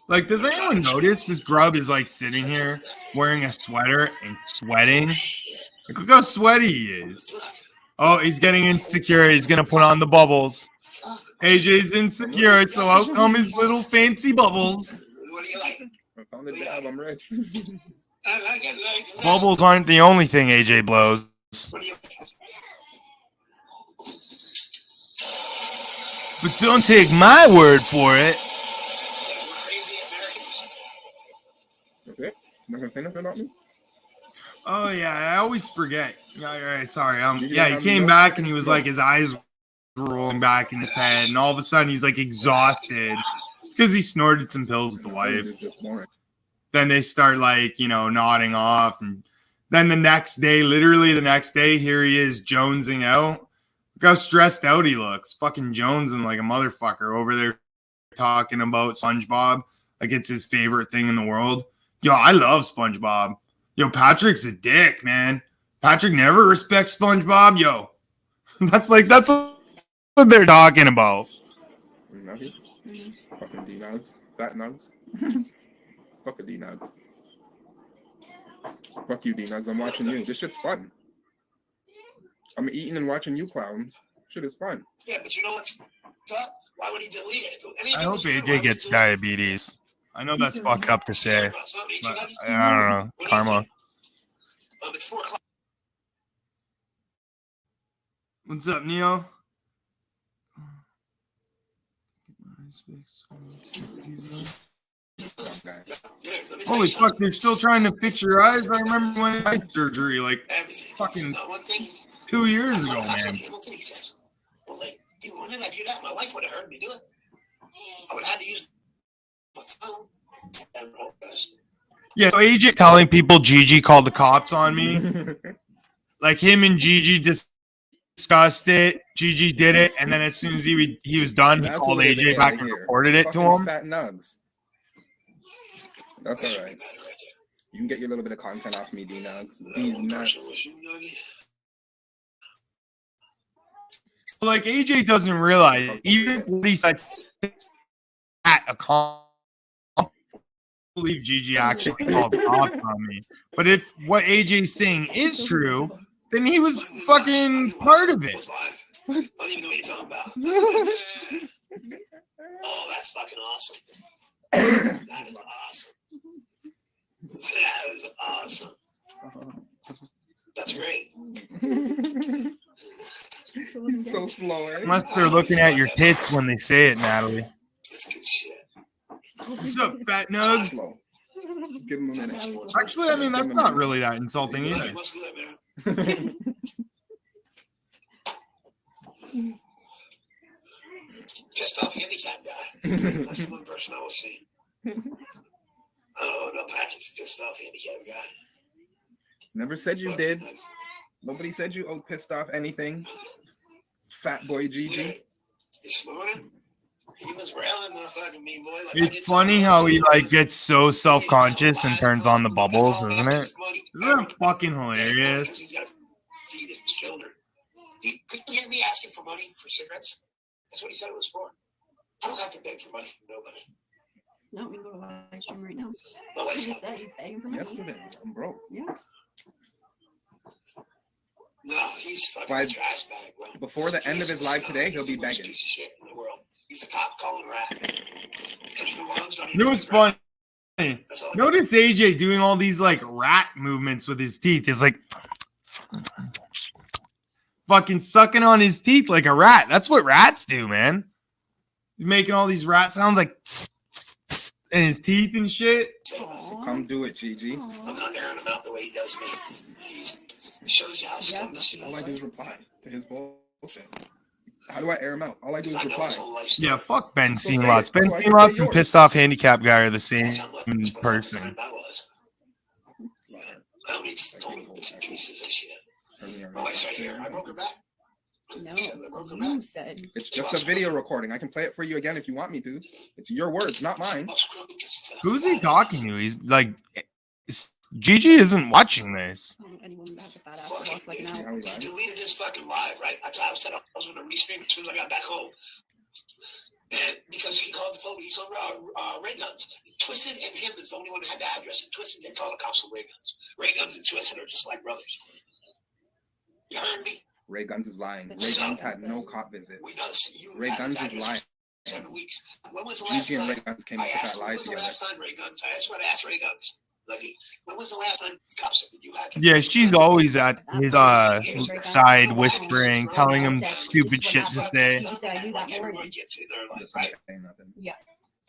Like, does anyone notice this grub is like sitting here wearing a sweater and sweating? Like, look how sweaty he is. Oh, he's getting insecure. He's going to put on the bubbles. AJ's insecure, so out come his little fancy bubbles. What do you like? I found a dab. I'm rich. I like it. Bubbles aren't the only thing AJ blows. What do you like? But don't take my word for it. Crazy Americans. Okay. Not gonna say nothing about me? Oh, yeah, I always forget. Yeah, all right, sorry. You Yeah, he have came no back and he fucking was smoke. like, his eyes were rolling back in his head, and all of a sudden he's like exhausted. It's because he snorted some pills with the wife. It's just boring. Then they start like, nodding off. And then literally the next day, here he is jonesing out. Look how stressed out he looks. Fucking jonesing like a motherfucker over there talking about SpongeBob like it's his favorite thing in the world. Yo, I love SpongeBob. Yo, Patrick's a dick, man. Patrick never respects SpongeBob. Yo, that's what they're talking about. Nothing. Fucking D-Nugs. Fat Nugs. Fuck a D-Nugs. Fuck you, D-Nugs. I'm watching you. This shit's fun. I'm eating and watching you clowns. Shit is fun. Yeah, but you know what's up? Why would he delete it? I hope AJ gets diabetes. I know that's fucked up to say, but I don't know. Karma. It's 4 o'clock. What's up, Neo? Holy fuck, they're still trying to fix your eyes? I remember when I had surgery like Everything. fucking Not one thing. 2 years I ago, thought man. Hamilton, he says, well, like, when did I do that? My wife would have heard me do it. I would have had to use my phone and roll this. Yeah, so AJ telling people Gigi called the cops on me. Like him and Gigi discussed it. Gigi did it, and then as soon as he was done, he That's called what it AJ is back right and here. reported it to Fucking him. Fat nugs. That's all right. You can get your little bit of content off me, D Nugs. These nuts. Like AJ doesn't realize, even if he said at a call, I believe Gigi actually called the cops on me. But if what AJ's saying is true, then he was fucking part of it. I don't even know what you're talking about. Oh, that's fucking awesome. That is awesome. That is awesome. That's great. So slow, eh? Unless they're looking at your tits when they say it, Natalie. That's good shit. What's up, fat nugs? Slow. Give him a minute. Actually, I mean, that's not really that insulting either. What's good, man? Pissed off handicap guy. That's the one person I will see. Oh, no, Patrick's pissed off handicap guy. Never said you did. Nobody said you pissed off anything. Fat boy Gigi. This morning, he was railing motherfucking me, boy. Like, It's funny how he like gets so self-conscious and turns on the bubbles, isn't it? Isn't that fucking hilarious? He's got to feed his children. He couldn't hear me asking for money for cigarettes. That's what he said it was for. I don't have to beg for money from nobody. No, we can go to live stream right now. My He wife's just got said he's begging for money. Yesterday, I'm broke. Yeah. No, he's fucking By- a trash bag, bro. Before the end of his life today, he'll be He's the worst begging. piece of shit in the world. He's a cop calling rat. You know what's funny? That's all. Notice AJ doing all these like rat movements with his teeth. It's like fucking sucking on his teeth like a rat. That's what rats do, man. He's making all these rat sounds like and his teeth and shit. So come do it, Gigi. I'm not airing him out the way he does me. He shows you how scum this shit All I is. do is reply to his bullshit. How do I air him out? All I do is I know reply. his whole life story. Yeah, fuck Ben So say Seamlots. it, Ben so I can say Seamlots and yours. pissed off handicap guy are the same That's how much of a person. friend I was. I only told him pieces of shit. My wife's right here. I broke her back. No, I broke her you back. said. It's just a video recording. I can play it for you again if you want me to. It's your words, not mine. Who's he talking to? He's like Gigi isn't watching this. I don't know anyone that has a fat ass that walks like an How owl. he He lied. deleted his fucking live, right? I said I was going to restream as soon as I got back home. And because he called the police on ray guns. Twisted and him is the only one that had the address. And Twisted didn't call the cops on ray guns. Ray guns and Twisted are just like brothers. You heard me? Ray Guns is lying. Ray Guns had no cop visit. We know you Ray had Guns this is address lying. for 7 weeks. When was the last Gigi and time? Ray Guns came I up with asked, that when lie was the together. last time Ray Guns? That's what I asked Ray Guns. Lucky. When was the last time the cops said that you had? Yeah, she's always at his side whispering, telling him stupid shit to say. You said I knew that Everybody morning. gets in there, like, Listen, right? saying nothing. Yeah.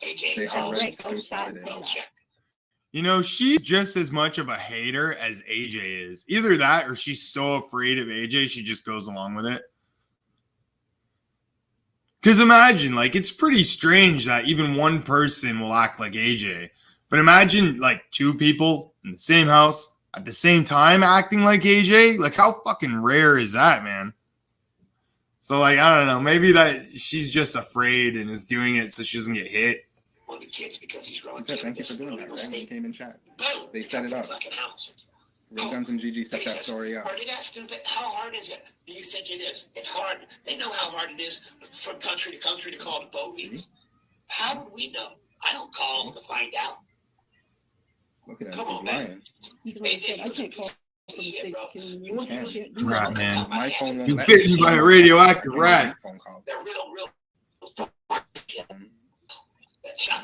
AJ They calls, already Right, go shot and started. say that. check. You know, she's just as much of a hater as AJ is. Either that or she's so afraid of AJ, she just goes along with it. Because imagine, like, it's pretty strange that even one person will act like AJ. But imagine, like, 2 people in the same house at the same time acting like AJ. Like, how fucking rare is that, man? So, like, I don't know. Maybe that she's just afraid and is doing it so she doesn't get hit. On the kids because he's growing He said, thank you for doing that, Ray. He came in chat. They set it up. Fucking house. Ray Guns and Gigi set that story up. Are they that stupid? How hard is it? Do you think it is? It's hard. They know how hard it is from country to country to call the boat meetings. How would we know? I don't call them to find out. Look at that. Come He's on, man. lying. He's the one that said I can't call from the state. You want to Shit. Right, man. My phone won't You let bit me. me by a radioactive I can't rat. make phone calls. They're real.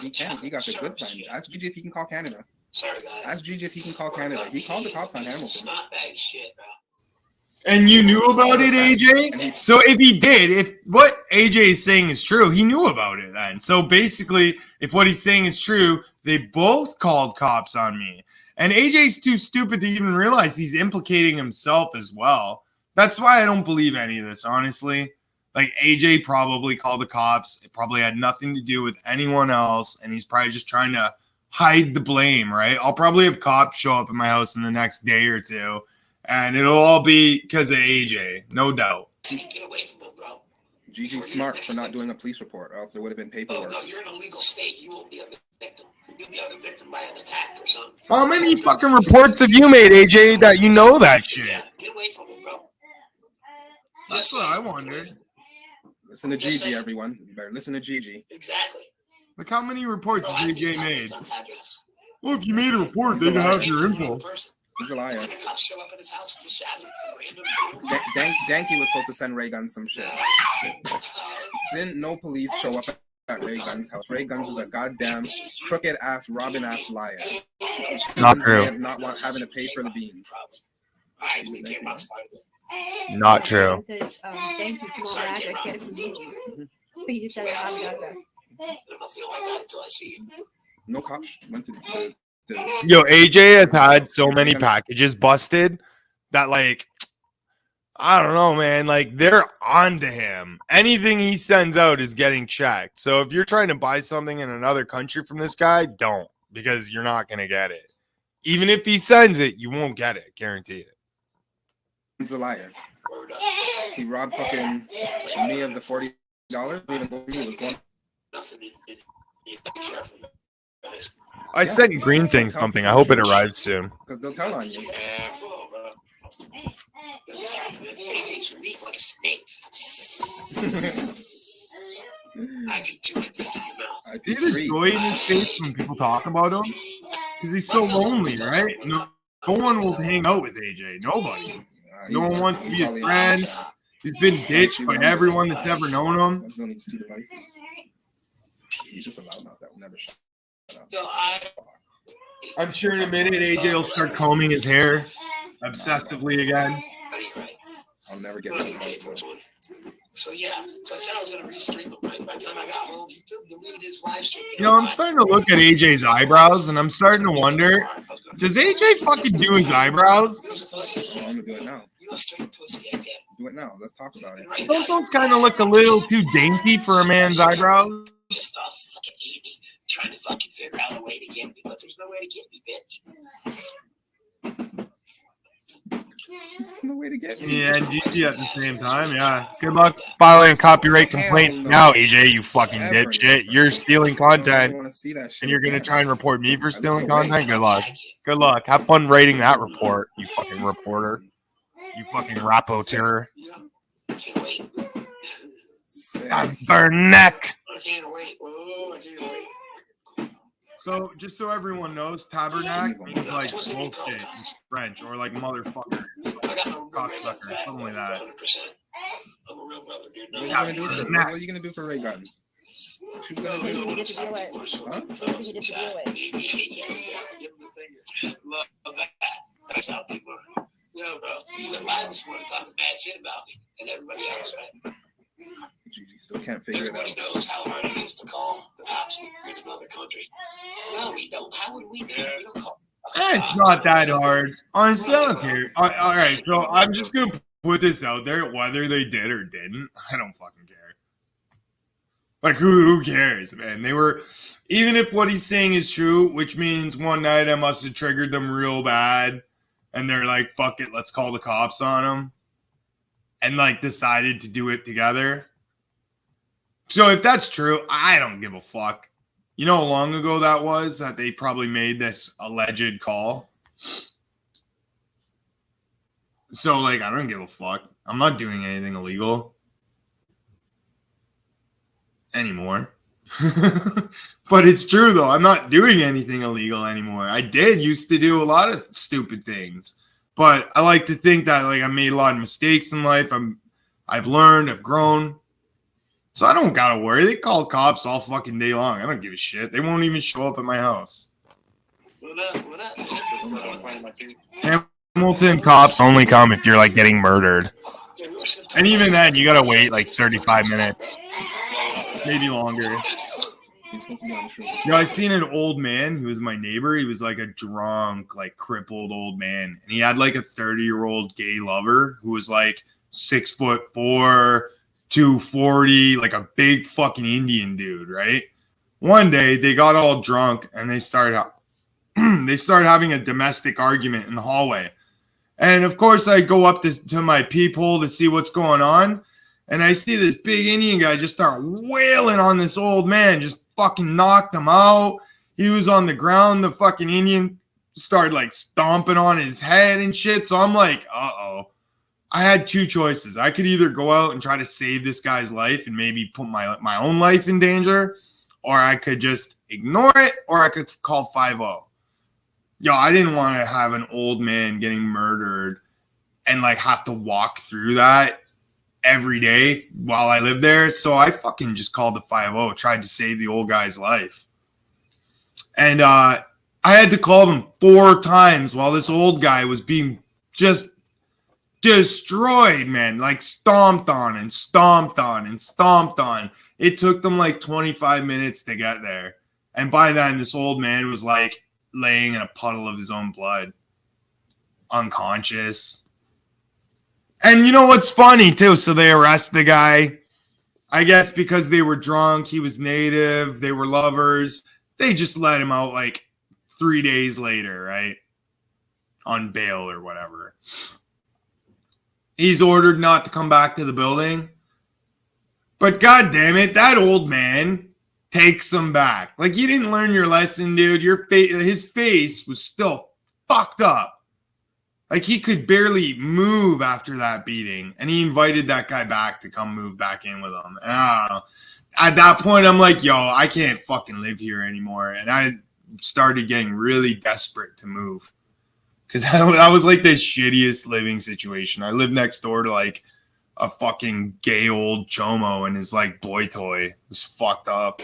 He can. He got the good plan. Ask Gigi if he can call Canada. Sorry, guys. Ask Gigi if he can call Canada. He called the cops on Hamilton. Snot bag shit, bro. And you knew about it, AJ? So if he did, if what AJ is saying is true, he knew about it then. So basically, if what he's saying is true, they both called cops on me. And AJ's too stupid to even realize he's implicating himself as well. That's why I don't believe any of this, honestly. Like, AJ probably called the cops. It probably had nothing to do with anyone else. And he's probably just trying to hide the blame, right? I'll probably have cops show up at my house in the next day or two. And it'll all be because of AJ, no doubt. Get away from him, bro. Gigi's smart for not doing a police report, or else there would have been Oh, paperwork. no, you're in a legal state. You won't be a victim. You'll be a victim by an attack or something. How many fucking reports have you made, AJ, that you know that shit? Yeah, get away from him, bro. That's what I wondered. Listen to Gigi, everyone. You better listen to Gigi. Exactly. Like, how many reports Bro, has I AJ didn't made? find his address. Well, if you made a report, they can have your info. He's a liar. And the cops show up at his house and just shot him. Random. Danky was supposed to send Ray Guns some shit. Didn't no police show up at Ray Guns' house? Ray Guns is a goddamn crooked ass, robbing ass liar. Not Guns true. may have not having to pay for the beans. I really care about Spider-Man. Not true. It says, thank you for my address. Get it from Gigi. But you just said I have the address. I'm not feeling like that until I see you. No cops went to Yo, AJ has had so many packages busted that, like, I don't know, man. Like, they're on to him. Anything he sends out is getting checked. So if you're trying to buy something in another country from this guy, don't, because you're not going to get it. Even if he sends it, you won't get it. Guarantee it. He's a liar. Word up. He robbed fucking me of the $40. Even though he was going. Nothing. You gotta be careful, guys. I sent Green Thing something. I hope it arrives soon. Because they'll tell on you. Careful, bro. AJ's relief like a snake. I can do it. I See the joy in his face when people talk about him? Because he's so lonely, right? No one will hang out with AJ. Nobody. No one wants to be his friend. He's been ditched by everyone that's ever known him. He's just a loudmouth that will never shut up. So I I'm sure in a minute AJ will start combing his hair obsessively again. I'll never get Okay, that. 420. So yeah, so I said I was gonna restream it, but by the time I got home, YouTube deleted his live stream. You know, I'm starting to look at AJ's eyebrows, and I'm starting to wonder, does AJ fucking do his eyebrows? I'm gonna do it now. You a straight pussy, AJ. Do it now. Let's talk about it. And right now, Don't those kind of look a little too dainty for a man's eyebrows? just fucking eat me, trying to fucking figure out a way to get me, but there's no way to get me, bitch. No way to get me. Yeah, and GG at the same time, yeah. Good luck filing a copyright complaint now, AJ, you fucking dipshit. You're stealing I don't content, want to see that shit. and you're gonna try and report me for stealing content? Good luck. Good luck. Have fun writing that report, you fucking reporter. You fucking rapporteur. I can't wait. God, burn neck. I can't wait. Oh, I can't wait. So, just so everyone knows, tabernacle means like bullshit in French, or like motherfucker, I got no cocksucker, something like that. 100%. I'm a real brother, dude. No, What are you gonna do for Ray Guns? What you gonna You do? get to deal it. Huh? You get to deal it. Give him the finger. Love that. That's how people are. Yeah, bro. Even Bibles want to talk bad shit about me and everybody else, right? Gigi still can't figure it Everybody out. knows how hard it is to call the cops in another country. No, we don't. How would we know? We don't call. It's not that hard. Honestly, I don't care. All right, so I'm just gonna put this out there, whether they did or didn't. I don't fucking care. Like, who cares, man? They were, even if what he's saying is true, which means one night I must have triggered them real bad, and they're like, fuck it, let's call the cops on them, and like decided to do it together. So if that's true, I don't give a fuck. You know how long ago that was that they probably made this alleged call? So, like, I don't give a fuck. I'm not doing anything illegal anymore. But it's true, though. I'm not doing anything illegal anymore. I used to do a lot of stupid things. But I like to think that, like, I made a lot of mistakes in life. I've learned, I've grown. So I don't gotta worry. They call cops all fucking day long. I don't give a shit. They won't even show up at my house. What up? What up? And Hamilton cops only come if you're like getting murdered. And even then, you gotta wait like 35 minutes, maybe longer. He's supposed to be on the street. You know, I seen an old man who was my neighbor. He was like a drunk, like crippled old man. And he had like a 30-year-old gay lover who was like 6'4", 240, like a big fucking Indian dude, right? One day they got all drunk and they started having a domestic argument in the hallway. And of course I go up to my peephole to see what's going on. And I see this big Indian guy just start wailing on this old man, just fucking knocked him out. He was on the ground. The fucking Indian started like stomping on his head and shit. So I'm like, uh-oh. I had two choices. I could either go out and try to save this guy's life and maybe put my own life in danger, or I could just ignore it, or I could call 5-0. Yo, I didn't want to have an old man getting murdered and like have to walk through that every day while I lived there. So I fucking just called the 5-0, tried to save the old guy's life. And I had to call them 4 times while this old guy was being just destroyed, man. Like stomped on and stomped on and stomped on. It took them like 25 minutes to get there. And by then, this old man was like laying in a puddle of his own blood, unconscious. And you know what's funny too? So they arrest the guy, I guess because they were drunk, he was native, they were lovers. They just let him out like 3 days later, right? On bail or whatever. He's ordered not to come back to the building. But god damn it, that old man takes him back. Like, you didn't learn your lesson, dude. His face was still fucked up. Like, he could barely move after that beating. And he invited that guy back to come move back in with him. And I don't know. At that point, I'm like, yo, I can't fucking live here anymore. And I started getting really desperate to move. Because I was like the shittiest living situation. I lived next door to like a fucking gay old chomo and his like boy toy. It was fucked up.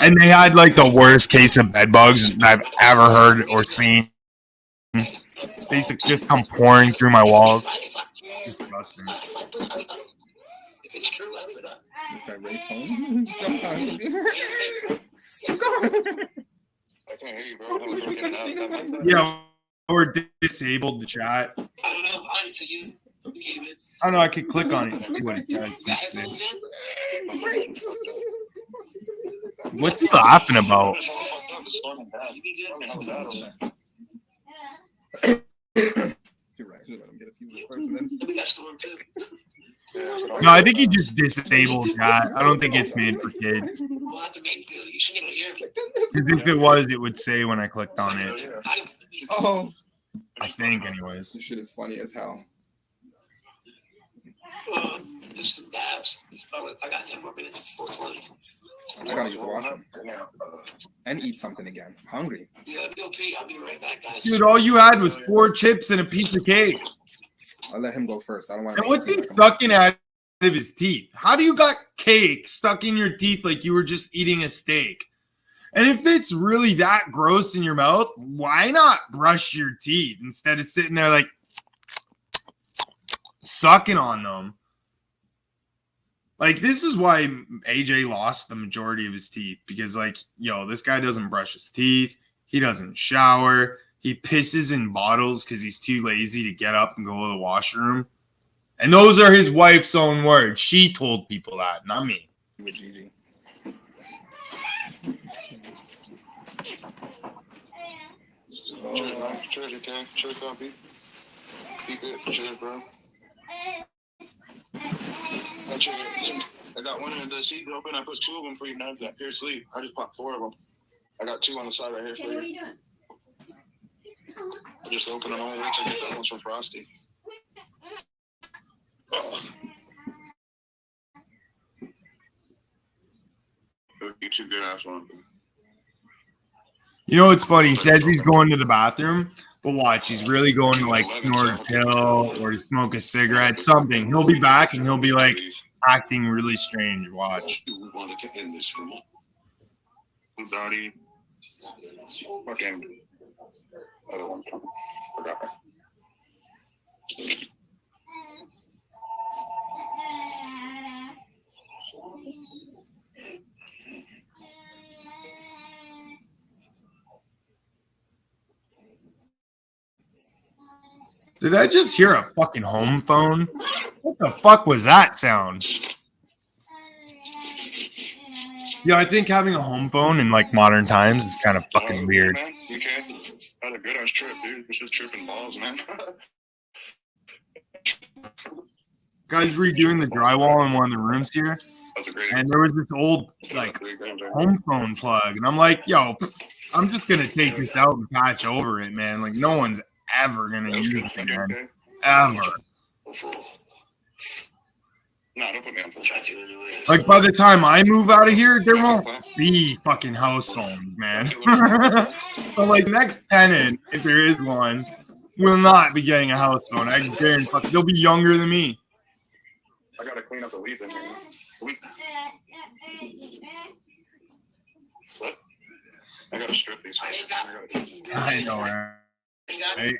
And they had like the worst case of bed bugs I've ever heard or seen. They just come pouring through my walls. Disgusting. This guy Ray's phone. I can't hear you, bro. I was working out. Yeah, we're disabled the chat. I don't know. I to you. I don't know. I could click on it and see what it says. What's he laughing about? You're right. Let him get a few first and then We got storm too. No, I think he just disabled chat. I don't think it's made for kids. We'll have to make do. You should get here. Because if it was, it would say when I clicked on it. oh, I think, anyways. this shit is funny as hell. Just the dabs. I got 10 more minutes. It's 4:20. I gotta use the washroom and eat something again. I'm hungry. Yeah, let me go pee. I'll be right back, guys. Dude, all you had was 4 chips and a piece of cake. I'll let him go first. I don't want. And what's he sucking out of his teeth? How do you got cake stuck in your teeth like you were just eating a steak? And if it's really that gross in your mouth, why not brush your teeth instead of sitting there like sucking on them? Like, this is why AJ lost the majority of his teeth. Because, like, yo, this guy doesn't brush his teeth. He doesn't shower. He pisses in bottles because he's too lazy to get up and go to the washroom. And those are his wife's own words. She told people that, not me. With Gigi. Cheers, man. Cheers, you can. Cheers, coffee. Keep it. Cheers, bro. I got one in the seat open. I put 2 of them for you now. Got your sleep. I just popped 4 of them. I got 2 on the side right here for you. What are you doing? I just opened them all. Wait till I get that one's from Frosty. Get you good ass one. You know what's funny? He says he's going to the bathroom, but watch, he's really going to like snort a pill or smoke a cigarette, something. He'll be back and he'll be like acting really strange. Watch. You wanted to end this for me. Daddy. Fucking. Other one's coming. Forgot her. Did I just hear a fucking home phone? What the fuck was that sound? Yeah, I think having a home phone in like modern times is kind of fucking weird. Man, you can't. Had a good ass trip, dude. It's just tripping balls, man. Guys redoing the drywall in one of the rooms here, That's a great. and there was this old like home phone plug, and I'm like, yo, I'm just gonna take this out and patch over it, man. Like no one's ever gonna use it, man. Ever. No, don't put me on full. Like by the time I move out of here, there won't be fucking house phones, man. But like next tenant, if there is one, will not be getting a house phone. I guarantee they'll be younger than me. I gotta clean up the leaves in here. What? I gotta strip these. I know, right?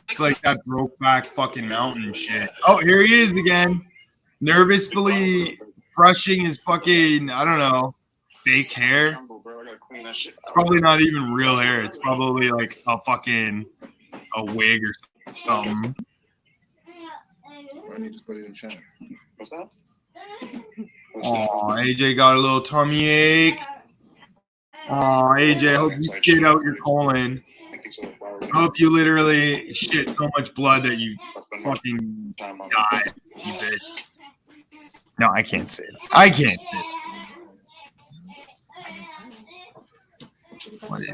It's like that Brokeback fucking mountain shit. Oh, here he is again. Nervously brushing his fucking, I don't know, fake hair. It's probably not even real hair. It's probably like a fucking wig or something. Why don't you just put it in chat? What's that? Oh, AJ got a little tummy ache. Oh, AJ, I hope you shit out your colon. I hope you literally shit so much blood that you fucking die, you bitch. No, I can't say that. I can't say that. What is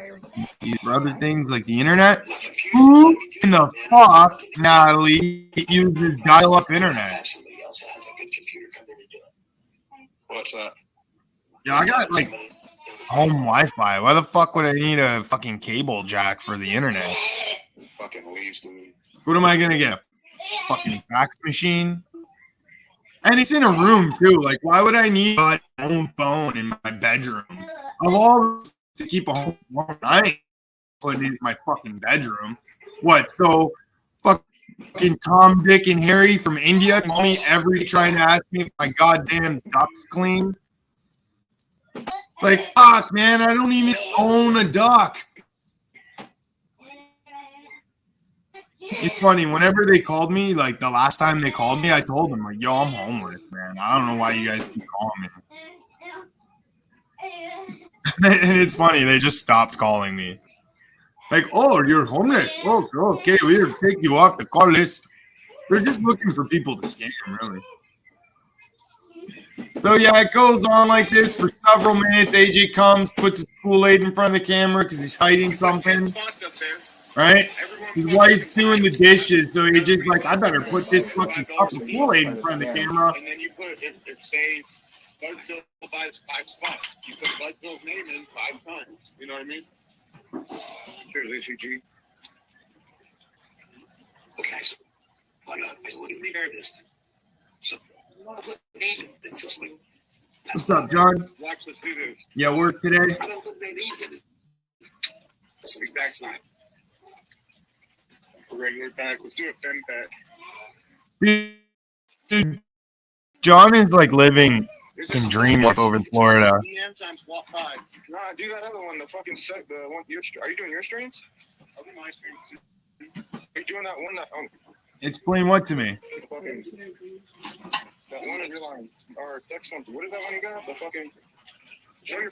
these other things like the internet? Who in the fuck, Natalie, uses dial-up internet? What's that? Yeah, I got like home Wi-Fi. Why the fuck would I need a fucking cable jack for the internet? Fucking leaves, dude. What am I gonna get? Fucking fax machine? And it's in a room too. Like, why would I need my own phone in my bedroom? Of all to keep a home phone, I ain't putting it in my fucking bedroom. What? So fucking Tom, Dick, and Harry from India call me every trying to ask me if my goddamn duck's clean. It's like, fuck, man, I don't even own a duck. It's funny, whenever they called me, like the last time they called me, I told them, like, yo, I'm homeless, man. I don't know why you guys keep calling me. And it's funny, they just stopped calling me. Like, oh, you're homeless. Oh, okay, we'll take you off the call list. They're just looking for people to scam, really. So, yeah, it goes on like this for several minutes. AJ comes, puts his Kool-Aid in front of the camera because he's hiding something. Right? His wife's doing the dishes, so AJ's like, I better put this fucking cup of Kool-Aid in front of the camera. And then you put, if say, Budsville buys 5 spots, you put Budsville's name in 5 times. You know what I mean? Cheers, ACG. Okay, so what do you mean by this? So, what name until something? What's up, John? Watch, let's do this. Yeah, work today? I don't put their names in it. That's the back side. Regular pack. Let's do a 10 pack. Dude, John is like living in dream life over in Florida. PM times walk 5. Nah, do that other one. The fucking set. The one. Are you doing your streams? I'll do my streams. Are you doing that one? Explain what to me? Fucking, that one in your line. Or text something. What is that one you got? The fucking. Show your.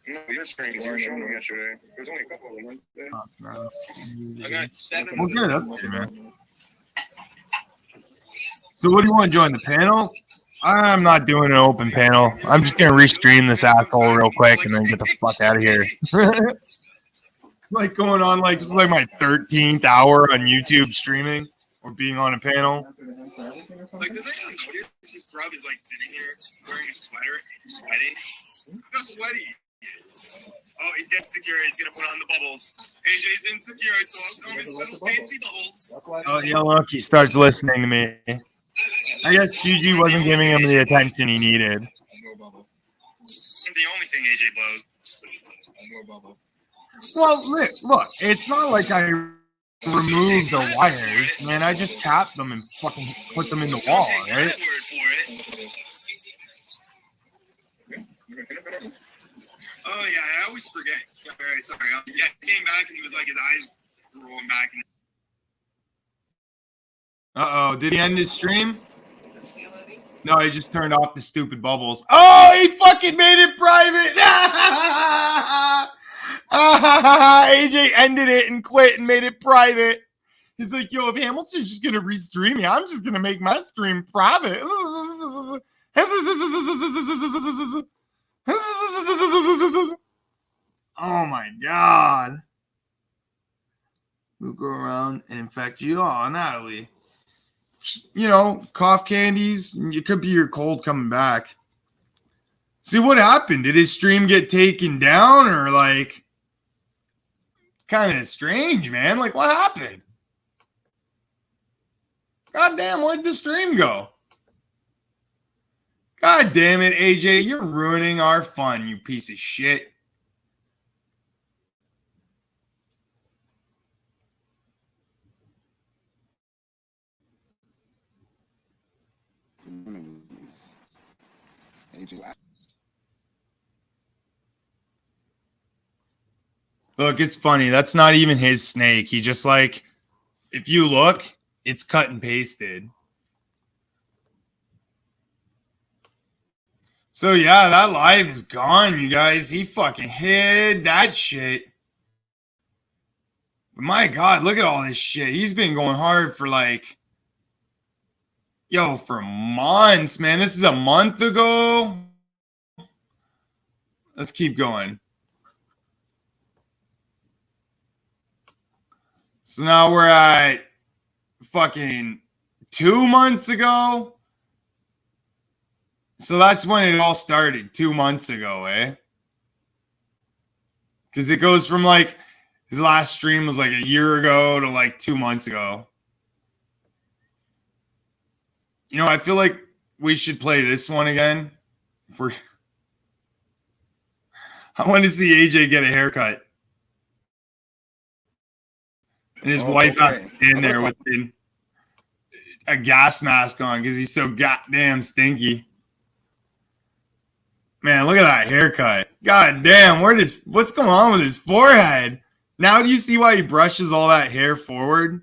No, your screens. You were showing them yesterday. There's only a couple of them. Right? I got 7. Okay, that's good, man. So what do you want to join the panel? I'm not doing an open panel. I'm just going to restream this asshole real quick and then get the fuck out of here. Like going on like, this is like my 13th hour on YouTube streaming or being on a panel. Like, does anyone notice this grub is like sitting here wearing a sweater and sweating? Look how sweaty he is. Oh, he's getting secure. He's going to put on the bubbles. AJ's insecure, so I'm going little fancy bubbles. Oh, yeah, look, he starts listening to me. I guess Gigi wasn't giving him the attention he needed. The only thing AJ blows. Well, look, it's not like I removed the wires, man. I just tapped them and fucking put them in the wall, right? Oh yeah, I always forget. Sorry. Yeah, he came back and he was like his eyes rolling back. Uh-oh, did he end his stream? No, he just turned off the stupid bubbles. Oh, he fucking made it private! AJ ended it and quit and made it private. He's like, yo, if Hamilton's just gonna restream me, I'm just gonna make my stream private. Oh my god. We'll go around and infect you. Oh, Natalie. You know, cough candies. It could be your cold coming back. See, what happened? Did his stream get taken down or like? It's kind of strange, man. Like, what happened? God damn, where'd the stream go? God damn it, AJ. You're ruining our fun, you piece of shit. Look, it's funny. That's not even his snake. He just like, if you look, it's cut and pasted. So yeah, that live is gone, you guys. He fucking hid that shit. But my God, look at all this shit. He's been going hard for like, yo, for months, man. This is a month ago. Let's keep going. So now we're at fucking 2 months ago. So that's when it all started, 2 months ago, eh? Because it goes from like, his last stream was like a year ago to like 2 months ago. You know, I feel like we should play this one again. I want to see AJ get a haircut. And his wife has to stand there with a gas mask on because he's so goddamn stinky. Man, look at that haircut. God damn, what's going on with his forehead? Now do you see why he brushes all that hair forward?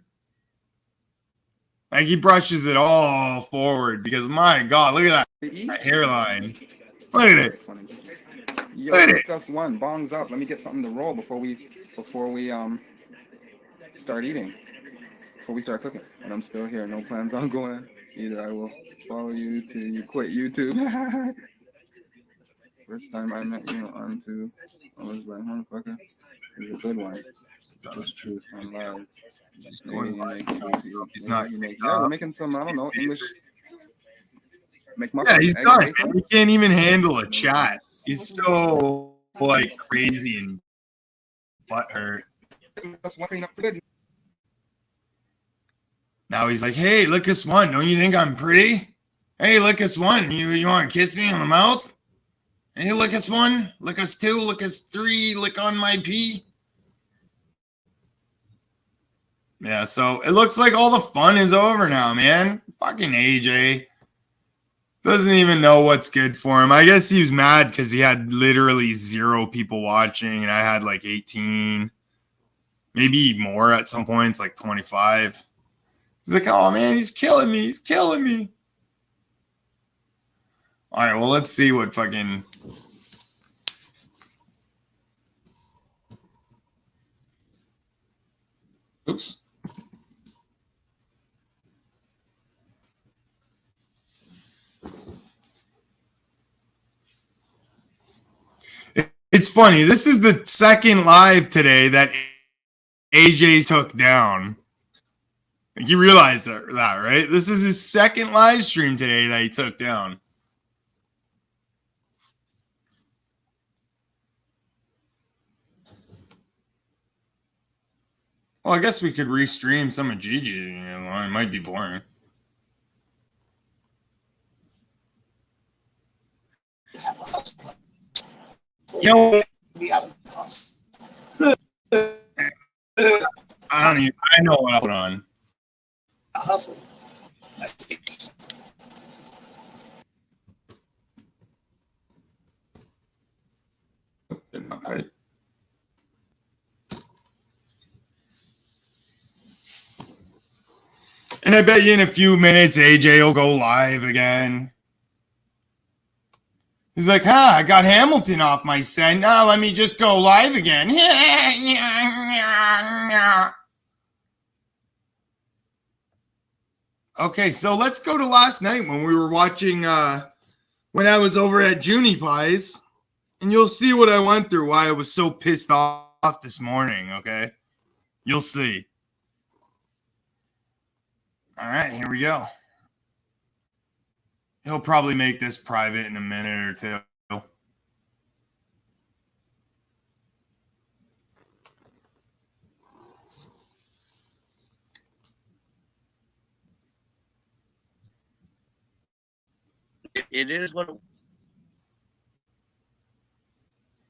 Like he brushes it all forward because my God, look at that hairline. Look at it. Yo, look us one. Bongs up. Let me get something to roll before we start eating. Before we start cooking. And I'm still here. No plans on going. Either I will follow you till you quit YouTube. First time I met you on YouTube, I was like, motherfucker, it's a good one. That's truth on lives. He's not. Yeah, we're making some, I don't know, English. Yeah, he's done. He can't even handle a chat. He's so like crazy and butthurt. Now he's like, hey, look us one. Don't you think I'm pretty? Hey, look us one. You want to kiss me on the mouth? Hey, lick us one, lick us two, lick us three, lick on my pee. Yeah, so it looks like all the fun is over now, man. Fucking AJ. Doesn't even know what's good for him. I guess he was mad because he had literally 0 people watching, and I had like 18. Maybe more at some points, like 25. He's like, oh, man, he's killing me. He's killing me. All right, well, let's see what fucking... Oops. It's funny. This is the second live today that AJ took down. You realize that, right? This is his second live stream today that he took down. Well, I guess we could restream some of Gigi. You know, it might be boring. Yo. I know what I'll put on. Hustle. And I bet you in a few minutes, AJ will go live again. He's like, I got Hamilton off my send. Now let me just go live again. Okay, so let's go to last night when we were watching, when I was over at Junie Pies. And you'll see what I went through, why I was so pissed off this morning, okay? You'll see. All right, here we go. He'll probably make this private in a minute or two. It is what it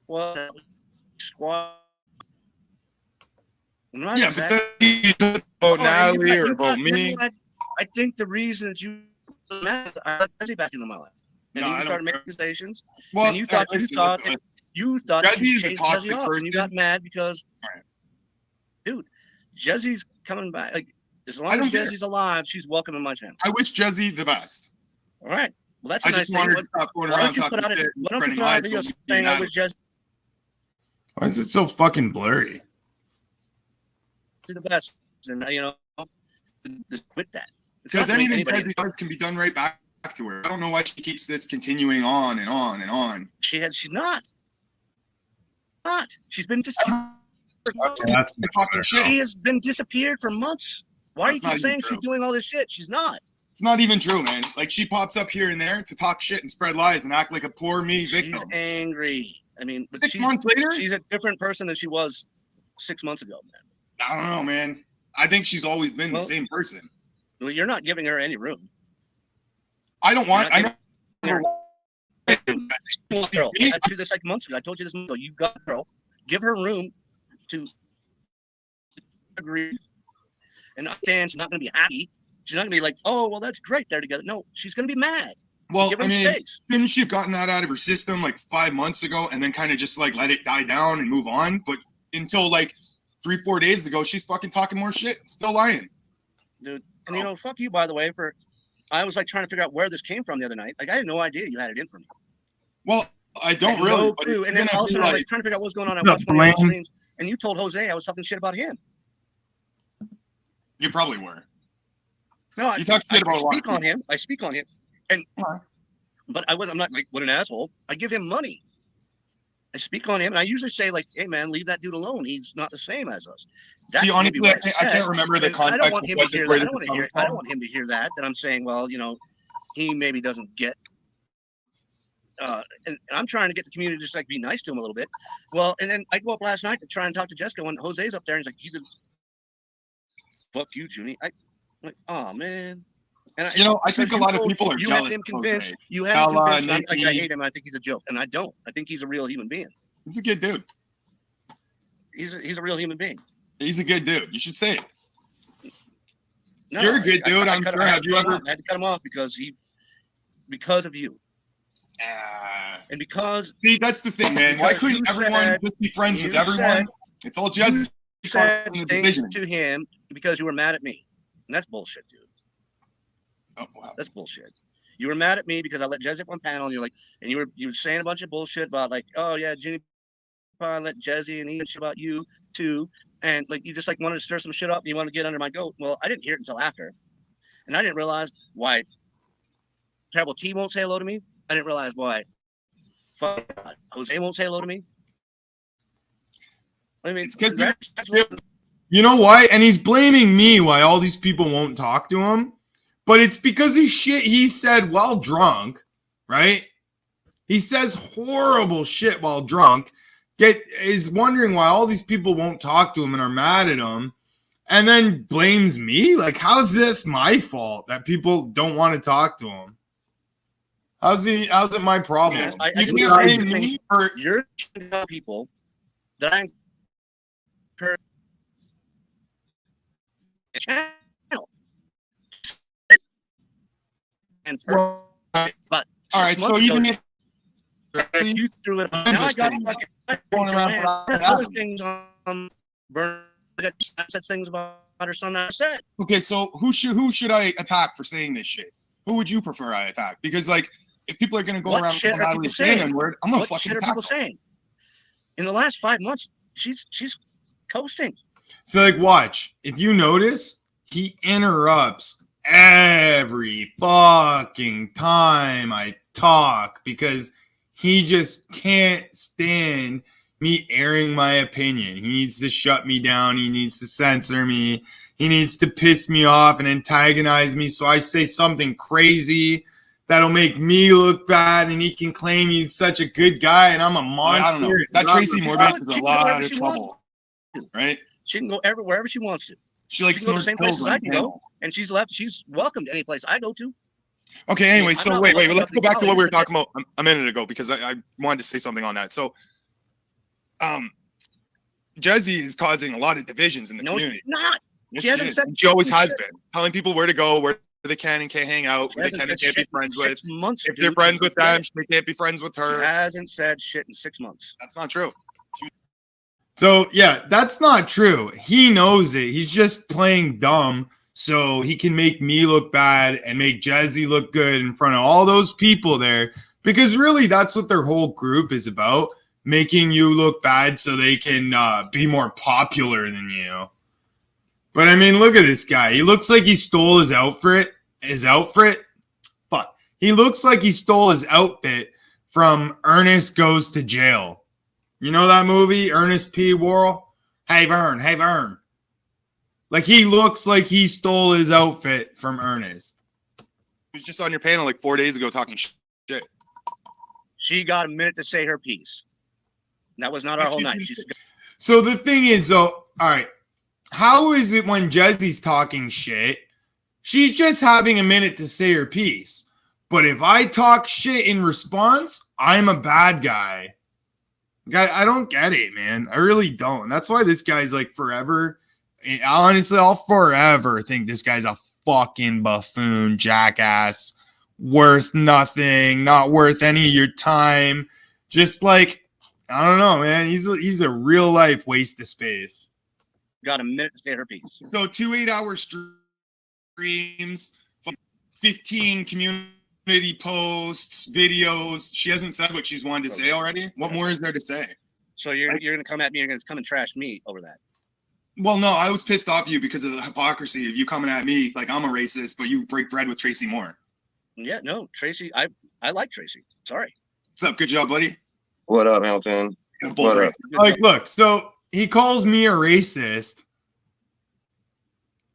was. Squad. Not Yeah, exactly. but then you talk about Natalie or you about got- you me. know what? I think the reason that you I got Jesse back into my life, and No, I you don't started care. making stations, Well, and you thought listen, that you Jesse is a chased toxic Jesse off, and you person. got mad because, Right. dude, Jesse's coming back. Like as long I as don't care. Jesse's alive, she's welcome in my channel. I wish Jesse the best. All right. Well, that's a I nice just thing. wanted to stop going Why around don't you talking put out shit a and Why don't you spreading put out a lies video about me saying and I was Jesse Why is it so fucking blurry? the best? And just quit that. It's Because not doing anything anybody- Jesse does can be done right back to her. I don't know why she keeps this continuing on and on and on. She's not. She's been That's talking shit. She has been disappeared for months. Why That's do you not keep even saying true. she's doing all this shit? She's not. It's not even true, man. Like she pops up here and there to talk shit and spread lies and act like a poor me victim. She's angry. I mean, but 6 months later, she's a different person than she was 6 months ago, man. I don't know, man. I think she's always been the same person. Well, you're not giving her any room. I don't want. I know. Girl, I told you this like months ago. I told you this months ago. You got a girl. Give her room to agree and understand. She's not going to be happy. She's not going to be like, oh, well, that's great. They're together. No, she's going to be mad. Well, Give her I mean, space. shouldn't she have gotten that out of her system like 5 months ago and then kind of just like let it die down and move on? But until like 3-4 days ago, she's fucking talking more shit, still lying. Dude, and fuck you, by the way, for I was like trying to figure out where this came from the other night. Like, I had no idea you had it in for me. Well, I don't had really. No but clue. it's And then gonna all of a be sudden, I was like- like trying to figure out what's going on. I No, watched one of your blame. streams, and you told Jose I was talking shit about him. You probably were. No, You talk shit about a lot of speak on him. I speak on him, and Alright. but I'm not like what an asshole. I give him money. I speak on him, and I usually say like, "Hey, man, leave that dude alone. He's not the same as us." That's See, maybe honestly, what I can't said. remember the And I don't context want of him what to hear where that. I this don't want is to hear. coming I don't from. want him to hear that. That I'm saying, well, he maybe doesn't get. And I'm trying to get the community to just like be nice to him a little bit. Well, and then I go up last night to try and talk to Jessica when Jose's up there, and he's like, "Fuck you, Junie." I'm like, "Oh man." And I think a lot of people are you jealous have him of convinced. Jose. You have him Stella, convinced. Like I Nikki. hate him. I think he's a joke, and I don't. I think he's a real human being. He's a good dude. He's a real human being. He's a good dude. You should say it. No, You're a good dude, I'm cut- sure. I Have you ever? I had to cut him off because of you, and because See, that's the thing, man. Why Because couldn't you everyone said- just be friends with you everyone? said- It's all just you said in the things division. to him because you were mad at me, and that's bullshit, dude. Oh, wow. That's bullshit. You were mad at me because I let Jesse up on panel, and you were saying a bunch of bullshit about like, oh yeah, Jimmy Pine let Jesse and he shit about you too, and like you just like wanted to stir some shit up, and you wanted to get under my goat. Well, I didn't hear it until after, and I didn't realize why Terrible T won't say hello to me. I didn't realize why Jose won't say hello to me. I mean, It's 'cause that's You know why? And he's blaming me why all these people won't talk to him. But it's because of shit he said while drunk, right? He says horrible shit while drunk. Is wondering why all these people won't talk to him and are mad at him, and then blames me. Like, how's this my fault that people don't want to talk to him? How's it my problem? Yeah, I you just can't blame think me for you're people that I encourage channel. And Well, but all right, so even if you threw it, now I got going around for other things on burn. I got such things about her son. I said, okay, so who should I attack for saying this shit? Who would you prefer I attack? Because like, if people are gonna go what around shit are badly people saying saying? word, I'm gonna What fucking shit are attack people them. saying? In the last 5 months, she's coasting. So like, watch. If you notice, he interrupts every fucking time I talk because he just can't stand me airing my opinion. He needs to shut me down. He needs to censor me. He needs to piss me off and antagonize me so I say something crazy that'll make me look bad, and he can claim he's such a good guy and I'm a monster. I don't know. That Tracy Morgan is a lot of trouble, right? She can go wherever she wants to. She like She can go to the snorts same pills places on I the can panel. go, and she's welcome to any place I go to. Okay, anyway, I'm so not wait, looking let's up go back to what we were these talking about a minute ago because I wanted to say something on that. So, Jesse is causing a lot of divisions in the No, she's community. not. Yes, She hasn't is. said And she always has shit. been telling people where to go, where they can and can't hang out, who they She can and hasn't can't said be friends shit in with. 6 months. If they're dude. friends with them, they can't be friends with She her. hasn't said shit in 6 months. That's not true. So yeah, that's not true. He knows it. He's just playing dumb so he can make me look bad and make Jesse look good in front of all those people there. Because really, that's what their whole group is about: making you look bad so they can be more popular than you. But I mean, look at this guy. He looks like he stole his outfit. Fuck. He looks like he stole his outfit from Ernest Goes to Jail. You know that movie, Ernest P. Worrell? Hey, Vern. Like, he looks like he stole his outfit from Ernest. He was just on your panel like 4 days ago talking shit. She got a minute to say her piece. And that was not our whole night. She's So the thing is, though, all right, how is it when Jesse's talking shit, she's just having a minute to say her piece? But if I talk shit in response, I'm a bad guy. I don't get it, man. I really don't. That's why this guy's like forever. Honestly, I'll forever think this guy's a fucking buffoon, jackass, worth nothing, not worth any of your time. Just like, I don't know, man. He's a real life waste of space. got a minute to say her piece. So 2 8-hour streams, 15 community posts, videos. She hasn't said what she's wanted to say already. What more is there to say? So you're gonna come at me. You're gonna come and trash me over that. Well, no, I was pissed off at you because of the hypocrisy of you coming at me like I'm a racist, but you break bread with Tracy Moore. Yeah, no, Tracy. I like Tracy. Sorry. What's up? Good job, buddy. What up, Hamilton? Got a bull What break. up? Like, look, so he calls me a racist,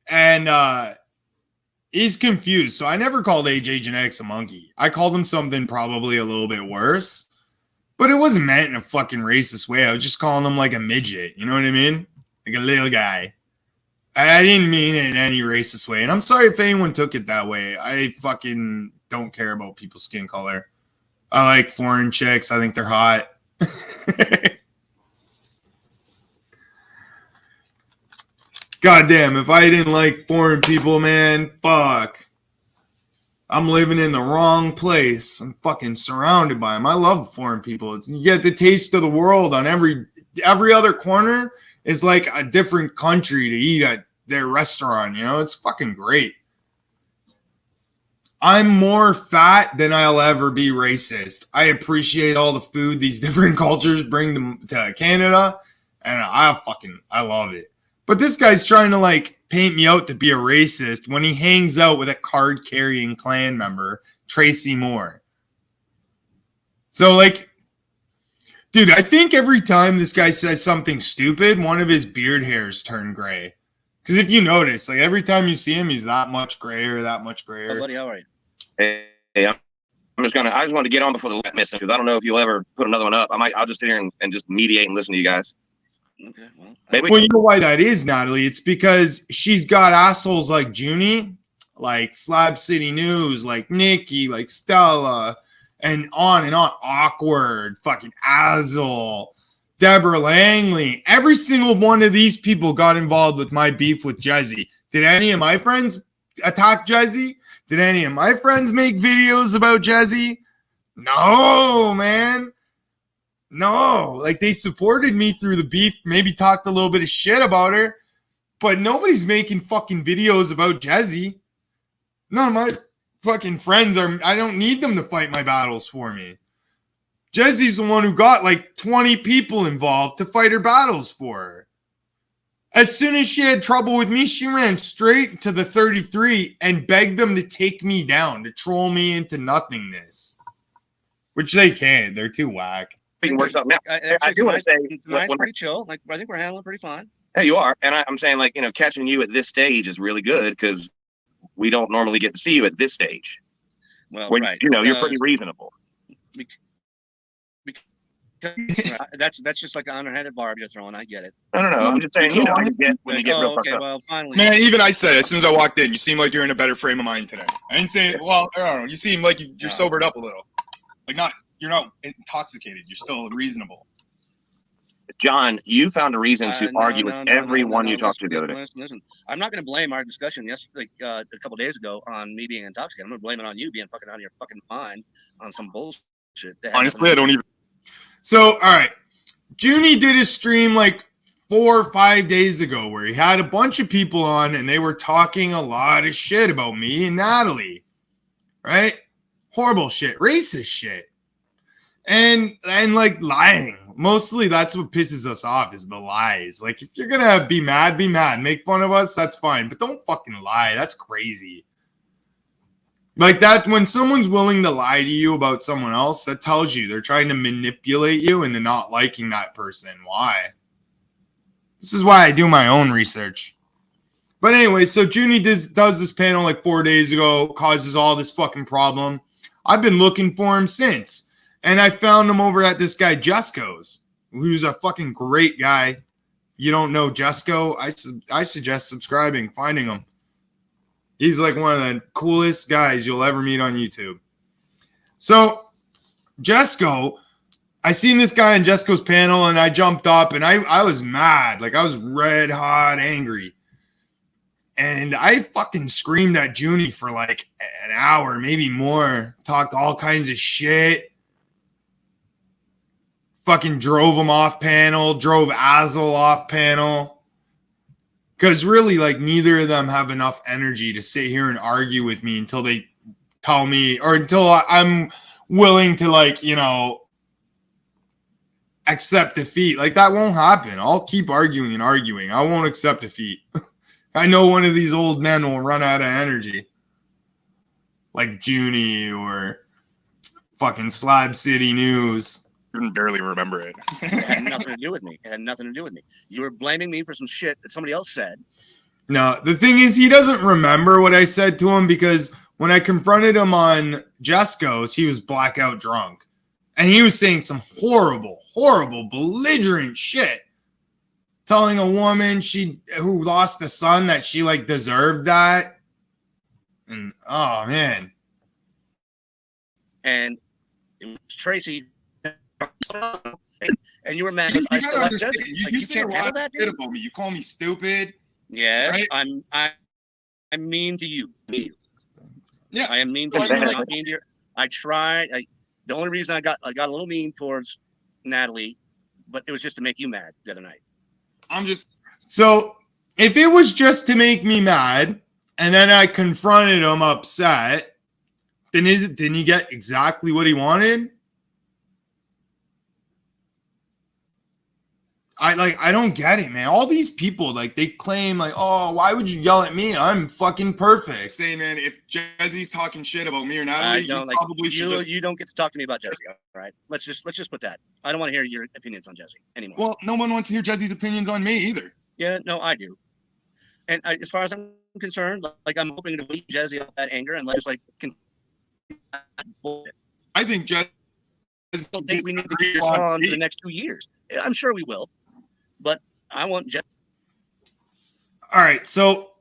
and he's confused. So I never called AJ Genetics a monkey. I called him something probably a little bit worse, but it wasn't meant in a fucking racist way. I was just calling him like a midget. You know what I mean? Like a little guy. I didn't mean it in any racist way. And I'm sorry if anyone took it that way. I fucking don't care about people's skin color. I like foreign chicks. I think they're hot. Goddamn, if I didn't like foreign people, man, fuck. I'm living in the wrong place. I'm fucking surrounded by them. I love foreign people. You get the taste of the world on every other corner is like a different country to eat at their restaurant, you know? It's fucking great. I'm more fat than I'll ever be racist. I appreciate all the food these different cultures bring to Canada, and I love it. But this guy's trying to like paint me out to be a racist when he hangs out with a card-carrying Klan member, Tracy Moore. So like, dude, I think every time this guy says something stupid, one of his beard hairs turn gray. Because if you notice, like every time you see him, he's that much grayer, that much grayer. Oh, buddy, how are you? Hey, I just wanted to get on before the let missing because I don't know if you'll ever put another one up. I'll just sit here and just mediate and listen to you guys. Okay, well, Maybe. Well, you know why that is, Natalie? It's because she's got assholes like Junie, like Slab City News, like Nikki, like Stella, and on, awkward, fucking Azel, Deborah Langley. Every single one of these people got involved with my beef with Jezzy. Did any of my friends attack Jezzy? Did any of my friends make videos about Jezzy? No, man. No. Like, they supported me through the beef, maybe talked a little bit of shit about her, but nobody's making fucking videos about Jezzy. None of my fucking friends are, I don't need them to fight my battles for me. Jezzy's the one who got like 20 people involved to fight her battles for her. As soon as she had trouble with me, she ran straight to the 33 and begged them to take me down, to troll me into nothingness. Which they can't. They're too whack. We can work something out. I do want to say, Tonight's pretty chill. Like, I think we're handling pretty fine. hey, you are. And I'm saying, like, catching you at this stage is really good because we don't normally get to see you at this stage. Well, When, right. you're pretty reasonable. That's just like an underhanded barb you're throwing. I get it. No. I'm just saying, when you get real fucked okay. up. Well, finally. Man, even I said as soon as I walked in, you seem like you're in a better frame of mind today. I didn't say, well, I don't know. You seem like you're sobered up a little. Like you're not intoxicated. You're still reasonable. John, you found a reason to argue with everyone you talked to the other day. Listen. I'm not going to blame our discussion yesterday, a couple days ago, on me being intoxicated. I'm going to blame it on you being fucking out of your fucking mind on some bullshit. Honestly, I don't even. So, all right. Junie did a stream like 4 or 5 days ago where he had a bunch of people on and they were talking a lot of shit about me and Natalie. Right? Horrible shit. Racist shit. And like lying. Mostly that's what pisses us off is the lies. Like, if you're gonna be mad, make fun of us, that's fine. But don't fucking lie. That's crazy. Like that, when someone's willing to lie to you about someone else, that tells you they're trying to manipulate you into not liking that person. Why? This is why I do my own research. But anyway, so Junie does this panel like 4 days ago, causes all this fucking problem. I've been looking for him since. And I found him over at this guy, Jesco's, who's a fucking great guy. You don't know Jesco? I suggest subscribing, finding him. He's like one of the coolest guys you'll ever meet on YouTube. So, Jesco, I seen this guy in Jesco's panel, and I jumped up, and I was mad. Like, I was red hot angry. And I fucking screamed at Junie for like an hour, maybe more. Talked all kinds of shit. Fucking drove him off panel, drove Azel off panel. Because really, like, neither of them have enough energy to sit here and argue with me until they tell me, or until I'm willing to, like, accept defeat. Like, that won't happen. I'll keep arguing and arguing. I won't accept defeat. I know one of these old men will run out of energy. Like Junie or fucking Slab City News. You can barely remember it. It had nothing to do with me. It had nothing to do with me. You were blaming me for some shit that somebody else said. No, the thing is, he doesn't remember what I said to him because when I confronted him on Jesco's, he was blackout drunk. And he was saying some horrible, belligerent shit. Telling a woman who lost a son that she, like, deserved that. And, oh, man. And it was Tracy. And you were mad. You I gotta still like understand. Jesse. You Like, you say a can't handle lot that, of shit dude? about me. You call me stupid. Yes, right? I'm mean to you. Yeah. I am mean to you. I'm mean to you. I tried. The only reason I got a little mean towards Natalie, but it was just to make you mad the other night. So if it was just to make me mad and then I confronted him upset, then didn't he get exactly what he wanted? I don't get it, man. All these people, like, they claim, like, oh, why would you yell at me? I'm fucking perfect. Say, man, if Jezzy's talking shit about me or Natalie, you like, probably should just. You don't get to talk to me about Jesse. All right, let's just put that. I don't want to hear your opinions on Jesse anymore. Well, no one wants to hear Jezzy's opinions on me either. Yeah, no, I do. And as far as I'm concerned, like, I'm hoping to weed Jesse off that anger and let's, like, I think Jezzy. I think we need to get this on for the next 2 years. I'm sure we will, but I want Jesse. All right, so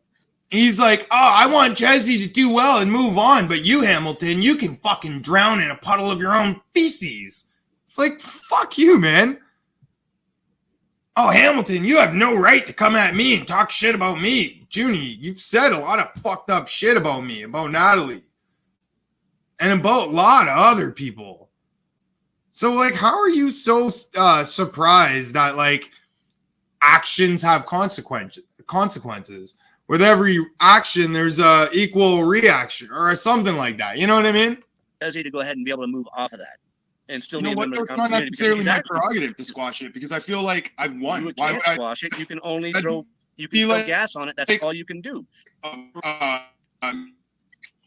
he's like, oh, I want Jesse to do well and move on, but you, Hamilton, you can fucking drown in a puddle of your own feces. It's like, fuck you, man. Oh, Hamilton, you have no right to come at me and talk shit about me. Junie, you've said a lot of fucked up shit about me, about Natalie, and about a lot of other people. So, like, how are you so surprised that, like, actions have consequences? With every action, there's a equal reaction or something like that. You know what I mean? Jesse to go ahead and be able to move off of that and still You be know a what? member of Though? the It's not community. necessarily Because my he's actually- prerogative to squash it because I feel like I've won. You Why can't would I? squash it. You can only That'd throw. You be can throw like- gas on it. That's like- all you can do.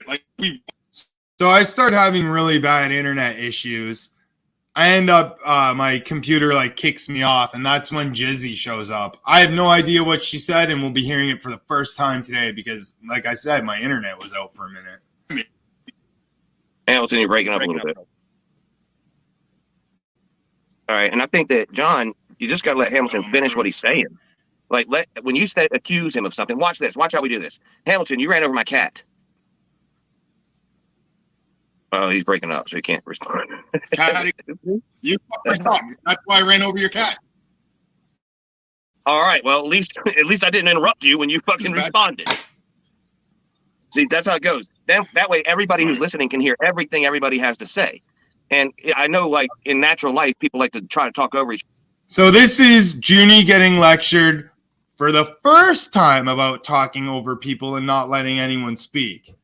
Like we. So I start having really bad internet issues. I end up, my computer like kicks me off, and that's when Jizzy shows up. I have no idea what she said, and we'll be hearing it for the first time today because, like I said, my internet was out for a minute. Hamilton, you're breaking up a little bit. All right, and I think that John, you just got to let Hamilton finish what he's saying. Like, when you say accuse him of something, watch this. Watch how we do this. Hamilton, you ran over my cat. Oh, he's breaking up, so he can't respond. Cat, you fucked my dog. That's why I ran over your cat. All right, well, at least I didn't interrupt you when you fucking responded. See, that's how it goes. That way, everybody who's listening can hear everything everybody has to say. And I know, like, in natural life, people like to try to talk over each So this is Junie getting lectured for the first time about talking over people and not letting anyone speak.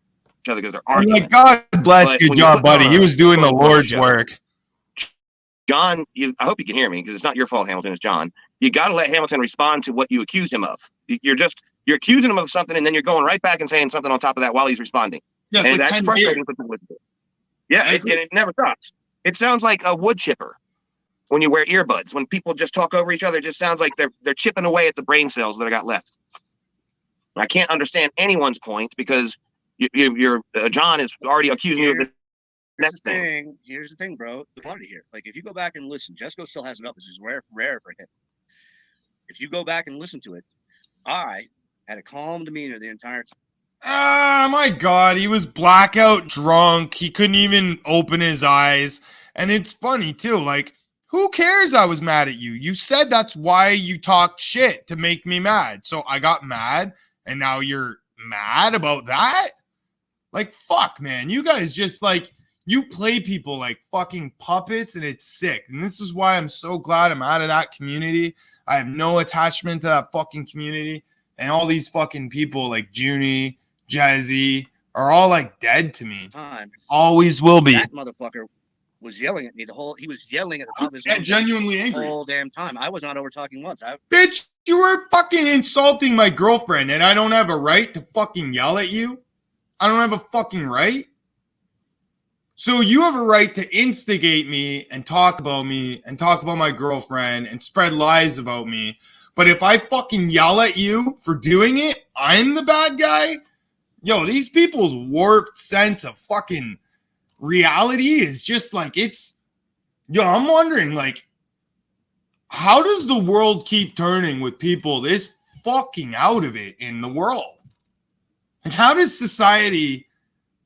other because they're I'm arguing. like, God bless But you, when you John, put buddy. on He a was doing the quote-unquote Lord's show, work. John, I hope you can hear me because it's not your fault, Hamilton. It's John. You got to let Hamilton respond to what you accuse him of. You're accusing him of something, and then you're going right back and saying something on top of that while he's responding. Yeah, it's And like that's 10 frustrating years. for people to listen to. Yeah, I and agree. it never stops. It sounds like a wood chipper when you wear earbuds. When people just talk over each other, it just sounds like they're chipping away at the brain cells that I got left. I can't understand anyone's point because you're John is already accusing you of the next thing. Here's the thing, bro. The quantity here. Like, if you go back and listen, Jesco still has it up. This is rare for him. If you go back and listen to it, I had a calm demeanor the entire time. Ah, my God. He was blackout drunk. He couldn't even open his eyes. And it's funny, too. Like, who cares I was mad at you? You said that's why you talked shit, to make me mad. So I got mad, and now you're mad about that? Like, fuck, man. You guys just, like, you play people like fucking puppets, and it's sick. And this is why I'm so glad I'm out of that community. I have no attachment to that fucking community. And all these fucking people like Junie, Jazzy are all like dead to me. Time. Always will be. That motherfucker was yelling at me he was yelling at the top of his Yeah, lungs genuinely the angry. whole damn time. I was not over talking once. Bitch, you were fucking insulting my girlfriend, and I don't have a right to fucking yell at you? I don't have a fucking right? So you have a right to instigate me and talk about my girlfriend and spread lies about me. But if I fucking yell at you for doing it, I'm the bad guy? Yo, these people's warped sense of fucking reality is just like, I'm wondering, like, how does the world keep turning with people this fucking out of it in the world? Like, how does society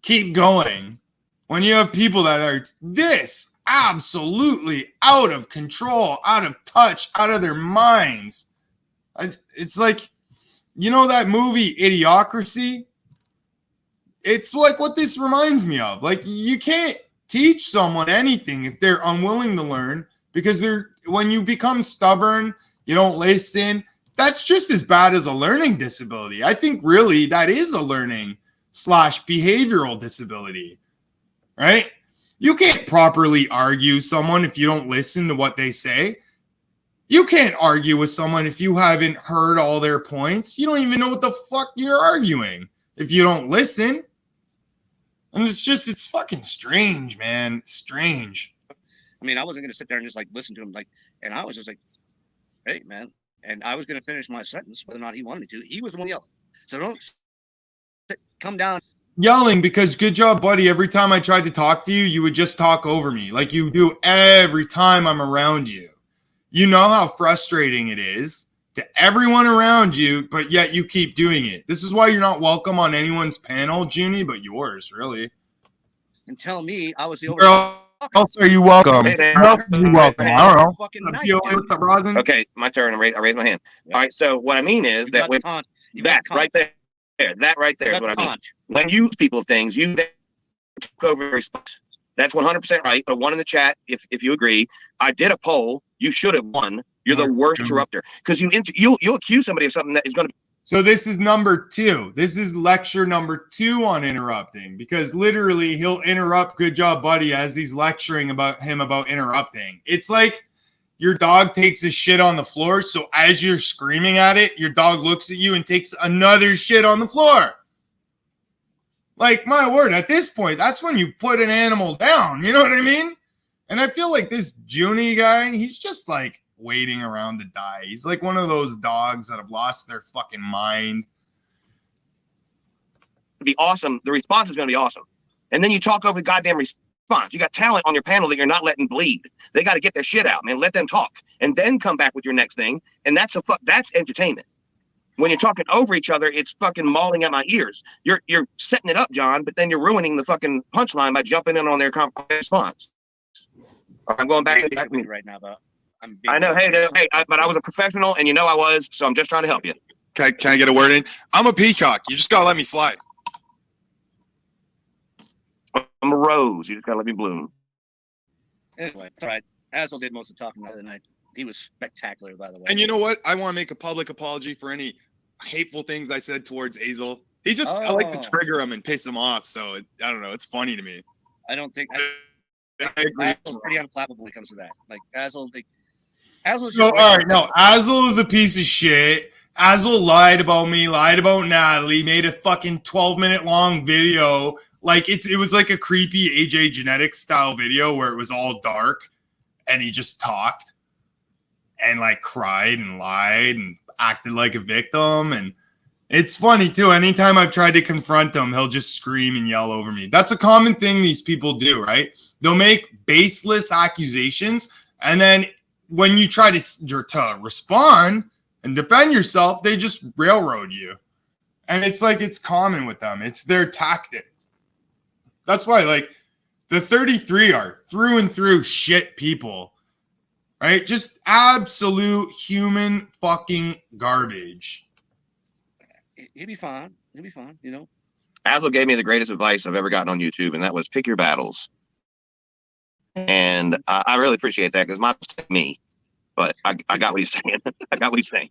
keep going when you have people that are this absolutely out of control, out of touch, out of their minds? It's like, you know that movie Idiocracy? It's like what this reminds me of. Like, you can't teach someone anything if they're unwilling to learn, because when you become stubborn, you don't listen. That's just as bad as a learning disability. I think really that is a learning / behavioral disability, right? You can't properly argue someone if you don't listen to what they say. You can't argue with someone if you haven't heard all their points. You don't even know what the fuck you're arguing if you don't listen. And it's fucking strange, man. Strange. I mean, I wasn't going to sit there and just like listen to him, and I was just like, hey, man. And I was going to finish my sentence, whether or not he wanted me to. He was the one yelling. So don't come down. Yelling because good job, buddy. Every time I tried to talk to you, you would just talk over me like you do every time I'm around you. You know how frustrating it is to everyone around you, but yet you keep doing it. This is why you're not welcome on anyone's panel, Junie, but yours, really. And tell me I was the You're else are you welcome? Hey, man. What else are you welcome? I don't know. Fucking What's up, night, Gilly? dude. What's up, Rosin? Okay, my turn. I raise my hand. All right. So what I mean is You that got when the conch. You got that the conch. right there, that right there You is got what the I mean. conch. When you people things, you then took over the response. That's 100% right. But one in the chat, if you agree, I did a poll. You should have won. You're the worst interrupter because you'll accuse somebody of something that is going to. So this is number 2. This is lecture number 2 on interrupting, because literally he'll interrupt Good Job Buddy as he's lecturing about interrupting. It's like your dog takes a shit on the floor, so as you're screaming at it, your dog looks at you and takes another shit on the floor. Like, my word, at this point, that's when you put an animal down. You know what I mean? And I feel like this Junie guy, he's just like waiting around to die. He's like one of those dogs that have lost their fucking mind. Be awesome. The response is going to be awesome. And then you talk over the goddamn response. You got talent on your panel that you're not letting bleed. They got to get their shit out, man. Let them talk and then come back with your next thing. And that's entertainment. When you're talking over each other, it's fucking mauling at my ears. You're setting it up, John, but then you're ruining the fucking punchline by jumping in on their response. I'm going back to me right now, but I know. Hey, but I was a professional, and you know I was, so I'm just trying to help you. Can I get a word in? I'm a peacock. You just gotta let me fly. I'm a rose. You just gotta let me bloom. Anyway, that's right. Azel did most of the talking the other night. He was spectacular, by the way. And you know what? I want to make a public apology for any hateful things I said towards Azel. I like to trigger him and piss him off. So I don't know. It's funny to me. I don't think I agree. Azel's pretty unflappable when it comes to that. Like Azel's So, all right, no, Azel is a piece of shit. Azel lied about me, lied about Natalie, made a fucking 12-minute long video. Like it was like a creepy AJ Genetics style video where it was all dark and he just talked and like cried and lied and acted like a victim. And it's funny too. Anytime I've tried to confront him, he'll just scream and yell over me. That's a common thing these people do, right? They'll make baseless accusations, and then when you try to respond and defend yourself, they just railroad you. And it's like, it's common with them. It's their tactics. That's why, like, the 33 are through and through shit people, right? Just absolute human fucking garbage. he'll be fine. He'll be fine, you know. Azel gave me the greatest advice I've ever gotten on YouTube, and that was pick your battles. And I really appreciate that because mine's me. But I got what he's saying. I got what he's saying.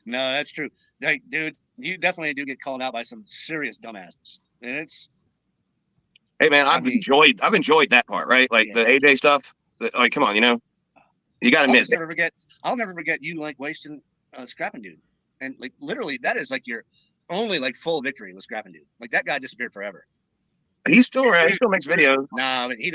No, that's true. Like, dude, you definitely do get called out by some serious dumbasses. And it's Hey man, I've enjoyed that part, right? Like the AJ stuff. Like, come on, you know, you got to miss it. I'll never forget you like wasting Scrapping Dude, and like literally that is like your only like full victory with Scrapping Dude. Like that guy disappeared forever. He's still around. He still makes videos. Nah, but he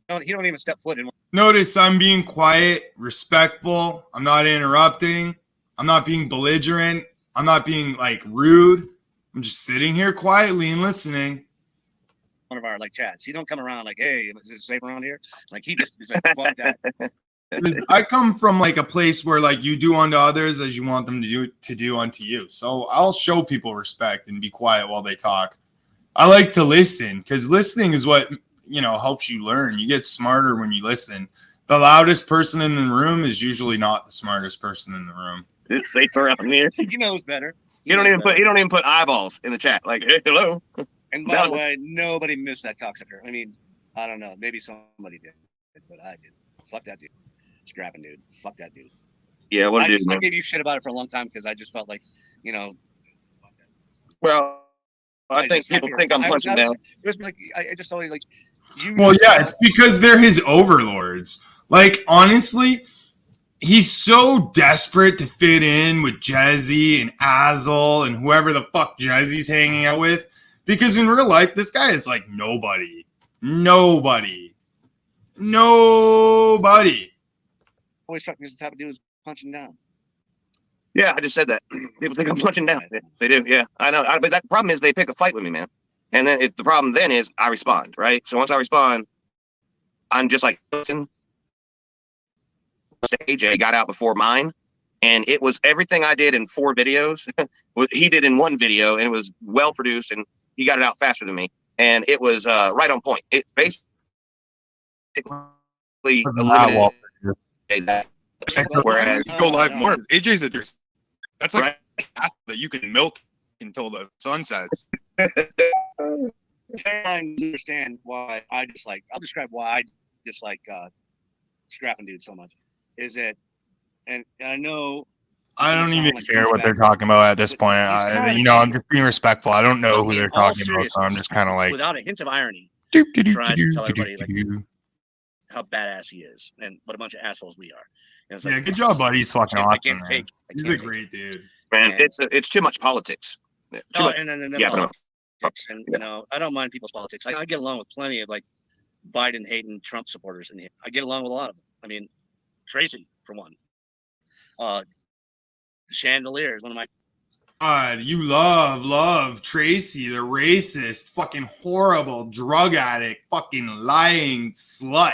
don't even step foot in. Notice I'm being quiet, respectful. I'm not interrupting. I'm not being belligerent. I'm not being like rude. I'm just sitting here quietly and listening. One of our like chats. He don't come around like, hey, is it safe around here? Like he just is like, fuck that. I come from like a place where like you do unto others as you want them to do unto you. So I'll show people respect and be quiet while they talk. I like to listen because listening is what, you know, helps you learn. You get smarter when you listen. The loudest person in the room is usually not the smartest person in the room. It's safer up in here. He knows better. He don't even put eyeballs in the chat. Like, hey, hello. And by the way, nobody missed that cocksucker. I mean, I don't know. Maybe somebody did, but I did. Fuck that dude. Scrapping Dude. Fuck that dude. Yeah, what a dude, I man. gave you shit about it for a long time because I just felt like, you know. Well, I think people think I'm punching down. It was like I just told you like you. Well, yeah, it's because they're his overlords. Like, honestly, he's so desperate to fit in with Jezzy and Azel and whoever the fuck Jezzy's hanging out with. Because in real life, this guy is like nobody. Nobody. Always struck me as the type of dude who's punching down. Yeah, I just said that. People think I'm punching down. They do, yeah. I know. But that problem is they pick a fight with me, man. And then the problem then is I respond, right? So once I respond, I'm just like, listen. AJ got out before mine, and it was everything I did in 4 videos. He did in 1 video, and it was well produced, and he got it out faster than me. And it was right on point. It basically basically That wall. eliminate that. Whereas Whereas you go live more. AJ's a that's like a path that you can milk until the sun sets. trying to understand why I dislike. I'll describe why I dislike Scrapping Dude so much. Is that, and I know I don't sound even like care what they're disrespectful, talking about at this but point. he's kind of You know, I'm just being respectful. I don't know who in they're all talking about, so I'm seriousness, just kind of like. without a hint of irony, tries to tell everybody like how badass he is and what a bunch of assholes we are. And it's Yeah, like, good job, buddy. He's fucking I awesome. can't man. take. I He's can't a take great dude. man, And- it's too much politics. Too Oh, much, and then the yeah, but politics, and you know, I don't mind people's politics. I get along with plenty of like Biden hating Trump supporters in here. I get along with a lot of them. I mean, Tracy for one. Chandelier is one of my. God, you love Tracy, the racist, fucking horrible drug addict, fucking lying slut.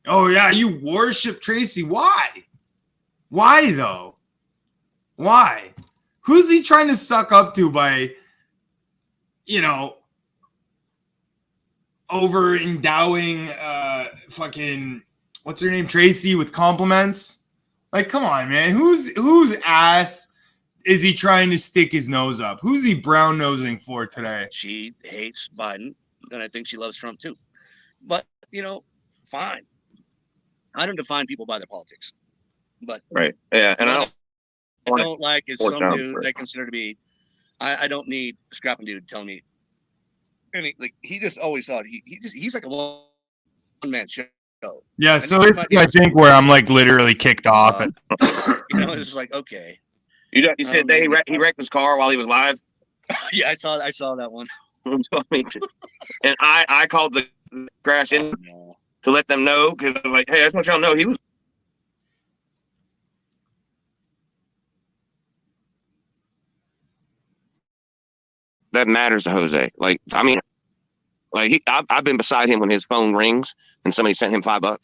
Oh yeah, you worship Tracy. Why? Why though? Why? Who's he trying to suck up to by, you know, over endowing fucking what's her name, Tracy, with compliments? Like, come on, man. Whose ass is he trying to stick his nose up? Who's he brown nosing for today? She hates Biden, and I think she loves Trump too. But you know, fine. I don't define people by their politics, but right. Yeah, and I don't like is force some down dude for it. they consider to be. I don't need Scrapping Dude telling me. And he just always thought he's like a one man show. Yeah, And so he it's might be I think where I'm like literally kicked off. At, You know, it's just like okay. You said that he wrecked his car while he was live. Yeah, I saw that one. And I called the crash in No. to let them know because I was like, hey, I just want y'all to know he was. That matters to Jose. Like, I mean, like I've been beside him when his phone rings and somebody sent him $5,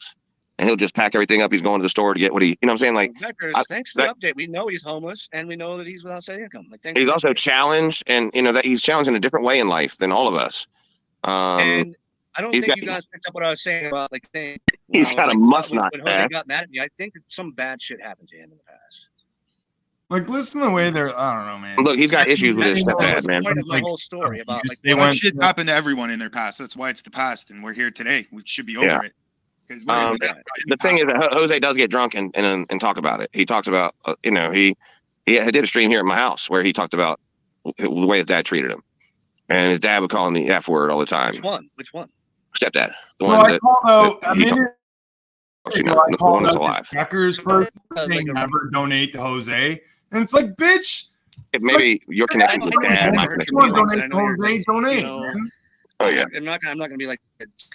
and he'll just pack everything up. He's going to the store to get what he, you know what I'm saying? Like, Beckers, I- thanks for the update. We know he's homeless, and we know that he's without steady income. Like, thanks he's for the also update. challenged, and you know that he's challenged in a different way in life than all of us. And I don't he's think got- you guys picked up what I was saying about like saying He's got a must not when Jose pass. got mad at me. I think that some bad shit happened to him in the past. like, listen to the way they're. I don't know, man. Look, he's got issues with his That was stepdad, the man. point of my Like, whole story about like they That went- shit happened to everyone in their past. That's why it's the past, and we're here today. We should be over Yeah. it. Because The thing is that Jose does get drunk and talk about it. He talks about, you know, he did a stream here at my house where he talked about the way his dad treated him, and his dad would call him the F word all the time. which one? Which one? Stepdad, the So one I that called out. that I he mean, you know, I the called one that's out alive. the Checkers person Like saying a- never donate to Jose, and it's like, bitch. Maybe your connection with dad might hurt make your it feelings. wrong. I know you're Donate, donate, you know, man. Oh yeah, I'm not gonna be like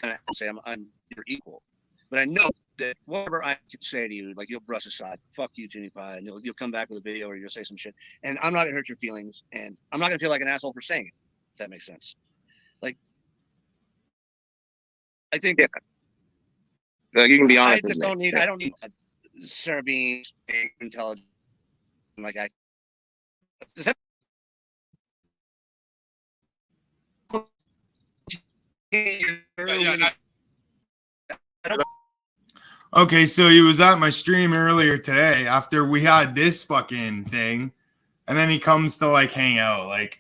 kind of say I'm you're equal, but I know that whatever I can say to you, like you'll brush aside, fuck you, Jimmy Pie, and you'll come back with a video or you'll say some shit, and I'm not gonna hurt your feelings, and I'm not gonna feel like an asshole for saying it. If that makes sense. Like, I think Yeah. Like, you can be honest. I with just me. don't need. Yeah. I don't need Sarah being intelligent. Like I. Does that? Okay, so he was at my stream earlier today after we had this fucking thing, and then he comes to like hang out. Like,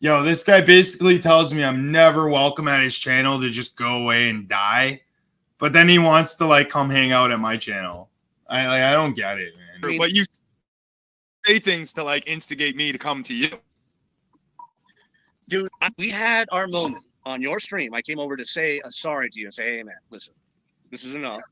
yo, this guy basically tells me I'm never welcome at his channel to just go away and die, but then he wants to like come hang out at my channel. I don't get it, man. But you say things to like instigate me to come to you. Dude, we had our moment on your stream. I came over to say sorry to you and say, hey man, listen, this is enough.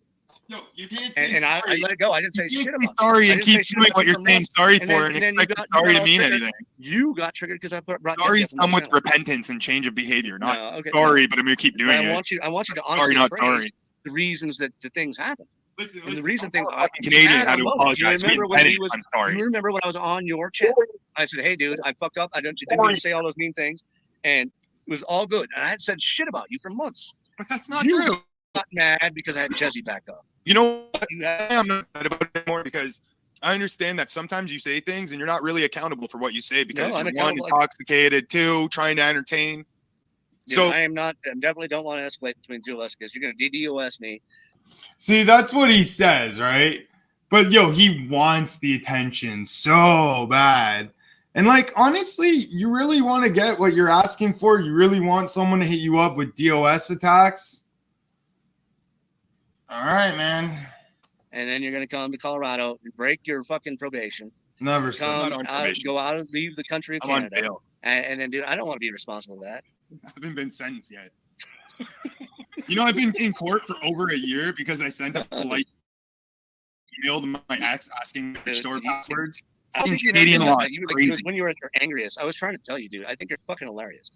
No, you can't And I let it go. I didn't say You shit can't say about sorry you. I and didn't keep say shit doing about what you you're for saying months. sorry And for, then and you expect got sorry to all mean triggered. anything. You got triggered because I brought Sorries Jeff on come my with channel. repentance and change of behavior. Not No, okay, sorry, no. but I'm gonna keep But doing I it. want you to Sorry, honestly not praise sorry. the reasons that the things happen. Listen, And the reason thing I'm Canadian had had a to moment. apologize. You We remember when admit he it. was? I'm sorry. You remember when I was on your channel? I said, "Hey, dude, I fucked up. I didn't mean to say all those mean things, and it was all good." And I had said shit about you for months. But that's not You true. got mad because I had Jesse back up. You know what? You had, I'm not mad about it anymore because I understand that sometimes you say things and you're not really accountable for what you say because No, I'm you're one, accountable. intoxicated, two, trying to entertain. So I am not. I definitely don't want to escalate between two of us because you're going to DDoS me. See, that's what he says, right? But yo, he wants the attention so bad. And like, honestly, you really want to get what you're asking for? You really want someone to hit you up with DOS attacks? All right, man. And then you're going to come to Colorado and break your fucking probation. Never said I'm Come not on out, probation. go out and leave the country of I'm on Canada. bail. And then, dude, I don't want to be responsible for that. I haven't been sentenced yet. You know, I've been in court for over a year because I sent a polite email to my ex asking for store passwords. I think you Canadian law. it was when you were at your angriest. I was trying to tell you, dude. I think you're fucking hilarious.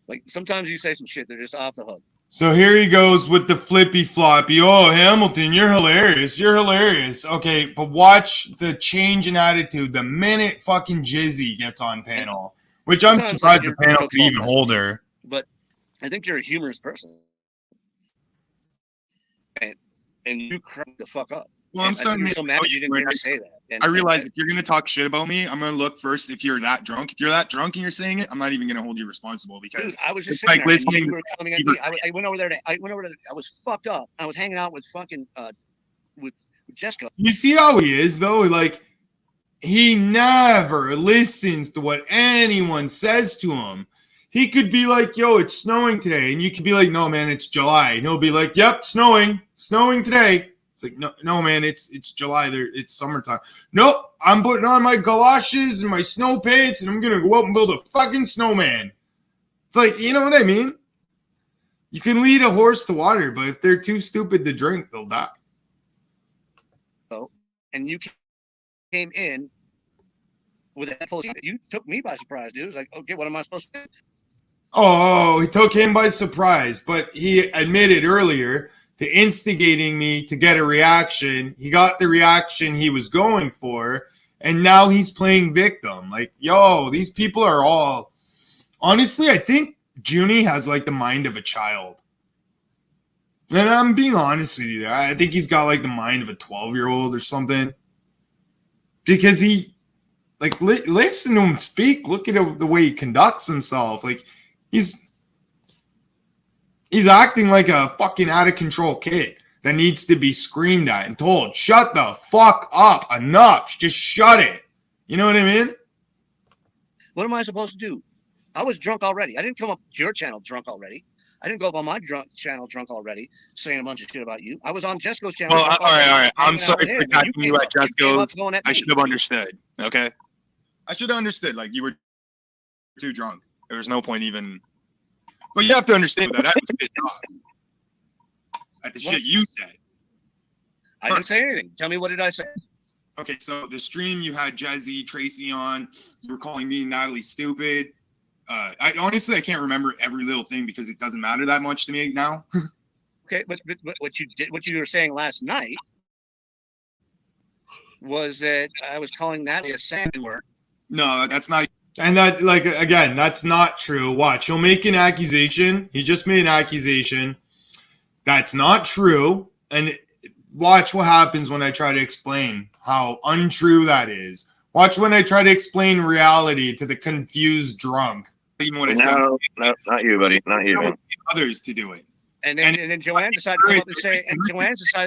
Like sometimes you say some shit, they're just off the hook. So here he goes with the flippy floppy. Oh, Hamilton, you're hilarious. You're hilarious. Okay, but watch the change in attitude the minute fucking Jizzy gets on panel, which I'm Sometimes, surprised like, the your panel could even hold her. But I think you're a humorous person, and you crack the fuck up. Well, I'm And I think starting you're to so mad that you didn't get to say that. And, I realize if you're going to talk shit about me, I'm going to look first if you're that drunk. If you're that drunk and you're saying it, I'm not even going to hold you responsible because I was just it's like sitting there, and listening you to were coming at me. I went over there. I was fucked up. I was hanging out with fucking with Jessica. You see how he is, though? Like, he never listens to what anyone says to him. He could be like, yo, it's snowing today. And you could be like, no, man, it's July. And he'll be like, yep, snowing today. It's like, no, man, it's July. It's summertime. Nope, I'm putting on my galoshes and my snow pants, and I'm going to go out and build a fucking snowman. It's like, you know what I mean? You can lead a horse to water, but if they're too stupid to drink, they'll die. Oh, and you came in with a head full of shit. You took me by surprise, dude. It was like, okay, what am I supposed to do? Oh, he took him by surprise, but he admitted earlier to instigating me to get a reaction. He got the reaction he was going for, and now he's playing victim. Like, yo, these people are all... Honestly, I think Junie has, like, the mind of a child. And I'm being honest with you. I think he's got, like, the mind of a 12-year-old or something. Because he... Like, listen to him speak. Look at the way he conducts himself. Like, he's acting like a fucking out of control kid that needs to be screamed at and told, shut the fuck up, enough, just shut it. You know what I mean? What am I supposed to do? I was drunk already. I didn't come up to your channel drunk already. I didn't go up on my channel drunk already, saying a bunch of shit about you. I was on Jesco's channel. Well, all right. I'm sorry for attacking you at Jesco's. Going at I me. should have understood. Okay, I should have understood. Like, you were too drunk. There was no point even. But you have to understand that I was pissed off at the shit you said. I didn't say anything. Tell me, what did I say? Okay, so the stream you had Jezzy, Tracy on. You were calling me and Natalie stupid. I honestly can't remember every little thing because it doesn't matter that much to me now. Okay, but what you did, what you were saying last night, was that I was calling Natalie a salmon word. No, that's not. And that, like, again, that's not true. Watch, he'll make an accusation. He just made an accusation. That's not true. And watch what happens when I try to explain how untrue that is. Watch when I try to explain reality to the confused drunk. Even what I said. No, not you, buddy. Not you, man. Others to do it. And then Joanne decided to come up and say,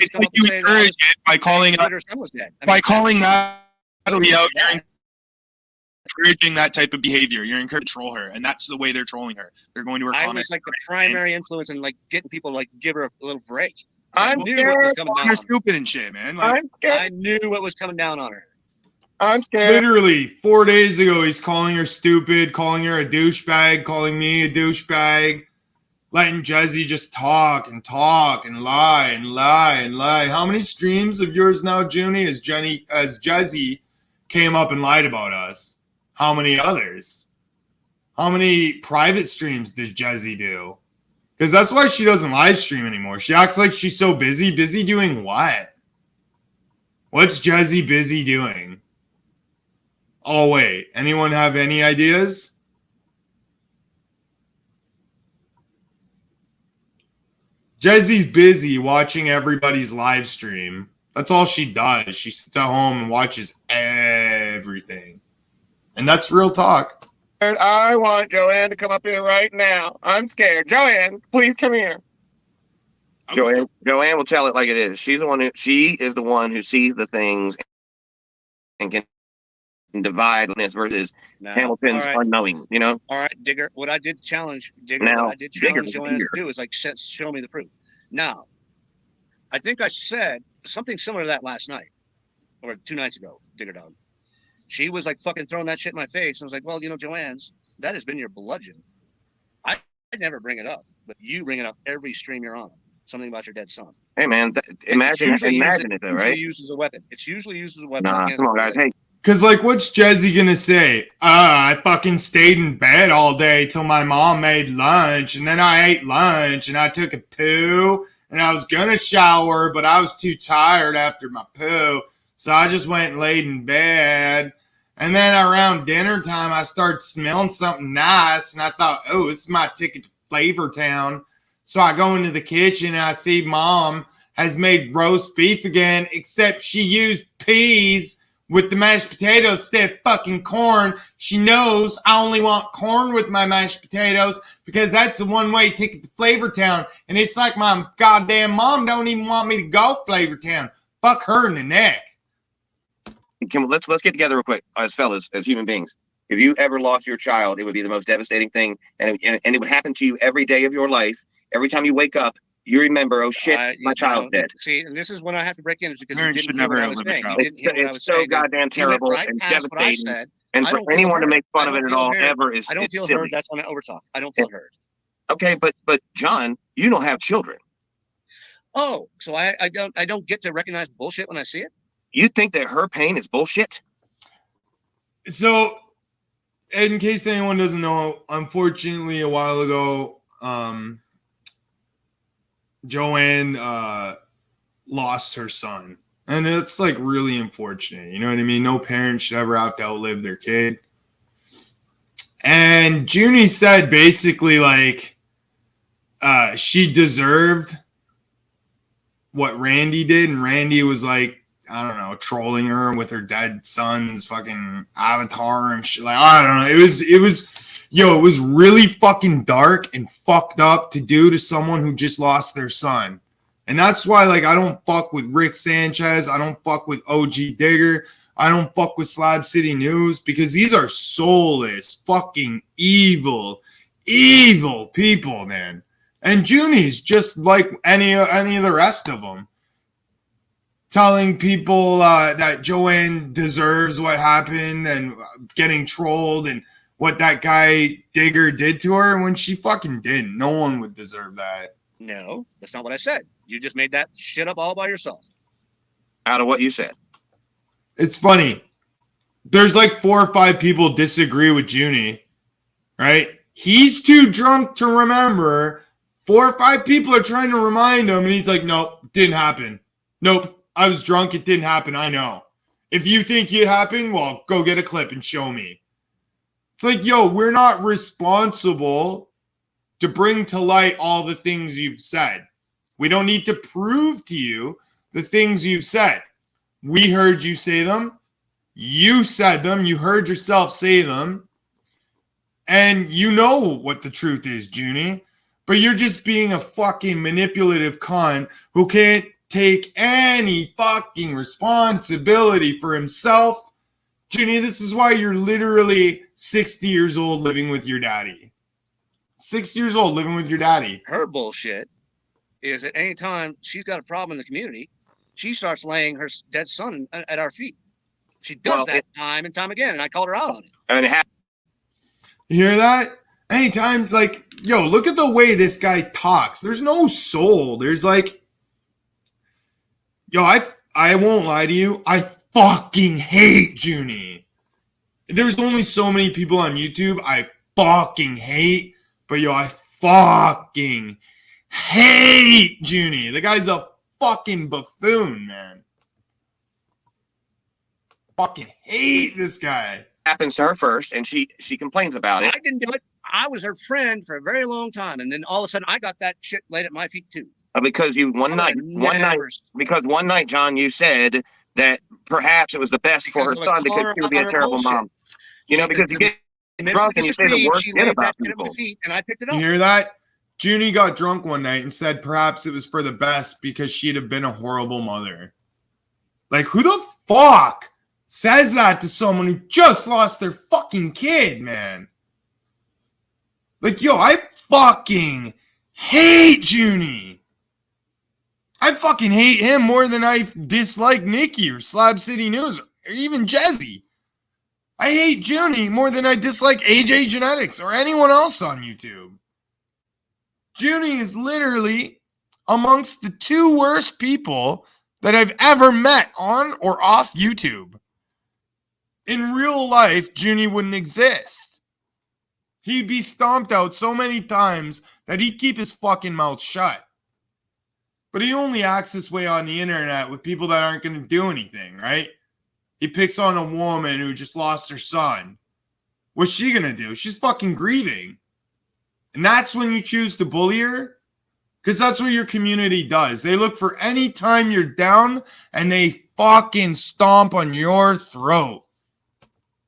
It's like you encourage it by calling out, her son was dead. calling Natalie out. You're encouraging that type of behavior. You're encouraging to troll her, and that's the way they're trolling her. They're going to her I comments. was like the primary influence in like getting people to, like, give her a little break. I knew what was coming down. You're stupid and shit, man. Like, I knew what was coming down on her. I'm scared. Literally 4 days ago, he's calling her stupid, calling her a douchebag, calling me a douchebag, letting Jezzy just talk and lie and lie and lie. How many streams of yours now, Junie, as Jezzy came up and lied about us? How many others? How many private streams does Jezzy do? Because that's why she doesn't live stream anymore. She acts like she's so busy. Busy doing what? What's Jezzy busy doing? Oh, wait. Anyone have any ideas? Jezzy's busy watching everybody's live stream. That's all she does. She sits at home and watches everything. And that's real talk. I want Joanne to come up here right now. I'm scared. Joanne, please come here. Joanne will tell it like it is. She is the one who sees the things and can divide this versus Now, Hamilton's all right, unknowing, you know? all right, Digger. What I did challenge Now, Digger's Joanne to here. do is like show me the proof. Now, I think I said something similar to that last night or 2 nights ago, Digger Dog. She was like fucking throwing that shit in my face. I was like, well, you know, Joanne's, that has been your bludgeon. I'd never bring it up, but you bring it up every stream you're on. Something about your dead son. Hey, man, imagine it though, right? It's used as a weapon. It's usually used as a weapon. Nah, come on, guys. Hey, Cause like, what's Jesse gonna say? I fucking stayed in bed all day till my mom made lunch, and then I ate lunch, and I took a poo, and I was gonna shower, but I was too tired after my poo, so I just went and laid in bed. And then around dinner time, I started smelling something nice, and I thought, oh, it's my ticket to Flavor Town. So I go into the kitchen, and I see Mom has made roast beef again, except she used peas with the mashed potatoes instead of fucking corn. She knows I only want corn with my mashed potatoes because that's a one-way ticket to Flavor Town. And it's like my goddamn mom don't even want me to go Flavor Town. Fuck her in the neck. let's get together real quick as fellas, as human beings. If you ever lost your child, it would be the most devastating thing, and it would happen to you every day of your life. Every time you wake up, you remember, oh shit, my child's dead. See, and this is when I have to break in because Parents you should didn't hear never what I was outlive a saying. child. You didn't hear what I was It's so saying. goddamn You went terrible right and past what I devastating. said. And I for don't feel anyone to heard. make I fun of don't it at feel all heard. ever is I don't it's feel silly. heard. That's on overtalk. I don't feel heard. Okay, but John, you don't have children. Oh, so I don't get to recognize bullshit when I see it? You think that her pain is bullshit? So, in case anyone doesn't know, unfortunately, a while ago, Joanne lost her son. And it's like really unfortunate. You know what I mean? No parent should ever have to outlive their kid. And Junie said basically like she deserved what Randy did. And Randy was like, I don't know, trolling her with her dead son's fucking avatar and shit. Like, I don't know. It was really fucking dark and fucked up to do to someone who just lost their son. And that's why, like, I don't fuck with Rick Sanchez. I don't fuck with OG Digger. I don't fuck with Slab City News because these are soulless, fucking evil people, man. And Junie's just like any of the rest of them. Telling people that Joanne deserves what happened and getting trolled and what that guy Digger did to her when she fucking didn't. No one would deserve that. No, that's not what I said. You just made that shit up all by yourself. Out of what you said. It's funny. There's like 4 or 5 people disagree with Junie, right? He's too drunk to remember. 4 or 5 people are trying to remind him, and he's like, nope, didn't happen. Nope, I was drunk. It didn't happen. I know. If you think it happened, well, go get a clip and show me. It's like, yo, we're not responsible to bring to light all the things you've said. We don't need to prove to you the things you've said. We heard you say them. You said them. You heard yourself say them. And you know what the truth is, Junie. But you're just being a fucking manipulative cunt who can't take any fucking responsibility for himself. Junie, this is why you're literally 60 years old living with your daddy. 6 years old living with your daddy. Her bullshit is at any time she's got a problem in the community, she starts laying her dead son at our feet. She does that time and time again, and I called her out on it. And it happened. You hear that? Anytime, like, yo, look at the way this guy talks. There's no soul. There's like, yo, I won't lie to you. I fucking hate Junie. There's only so many people on YouTube I fucking hate, but yo, I fucking hate Junie. The guy's a fucking buffoon, man. Fucking hate this guy. Happens to her first, and she complains about it. I didn't do it. I was her friend for a very long time, and then all of a sudden I got that shit laid at my feet too. Because you one night, John, you said that perhaps it was the best for her son because she would be a terrible mom. You know, because you get drunk and you say the worst she shit laid about that shit at my people. feet, and I picked it You up. hear that? Junie got drunk one night and said perhaps it was for the best because she'd have been a horrible mother. Like, who the fuck says that to someone who just lost their fucking kid, man? Like, yo, I fucking hate Junie. I fucking hate him more than I dislike Nikki or Slab City News or even Jezzy. I hate Junie more than I dislike AJ Genetics or anyone else on YouTube. Junie is literally amongst the 2 worst people that I've ever met on or off YouTube. In real life, Junie wouldn't exist. He'd be stomped out so many times that he'd keep his fucking mouth shut. But he only acts this way on the internet with people that aren't going to do anything, right? He picks on a woman who just lost her son. What's she going to do? She's fucking grieving. And that's when you choose to bully her? Because that's what your community does. They look for any time you're down and they fucking stomp on your throat.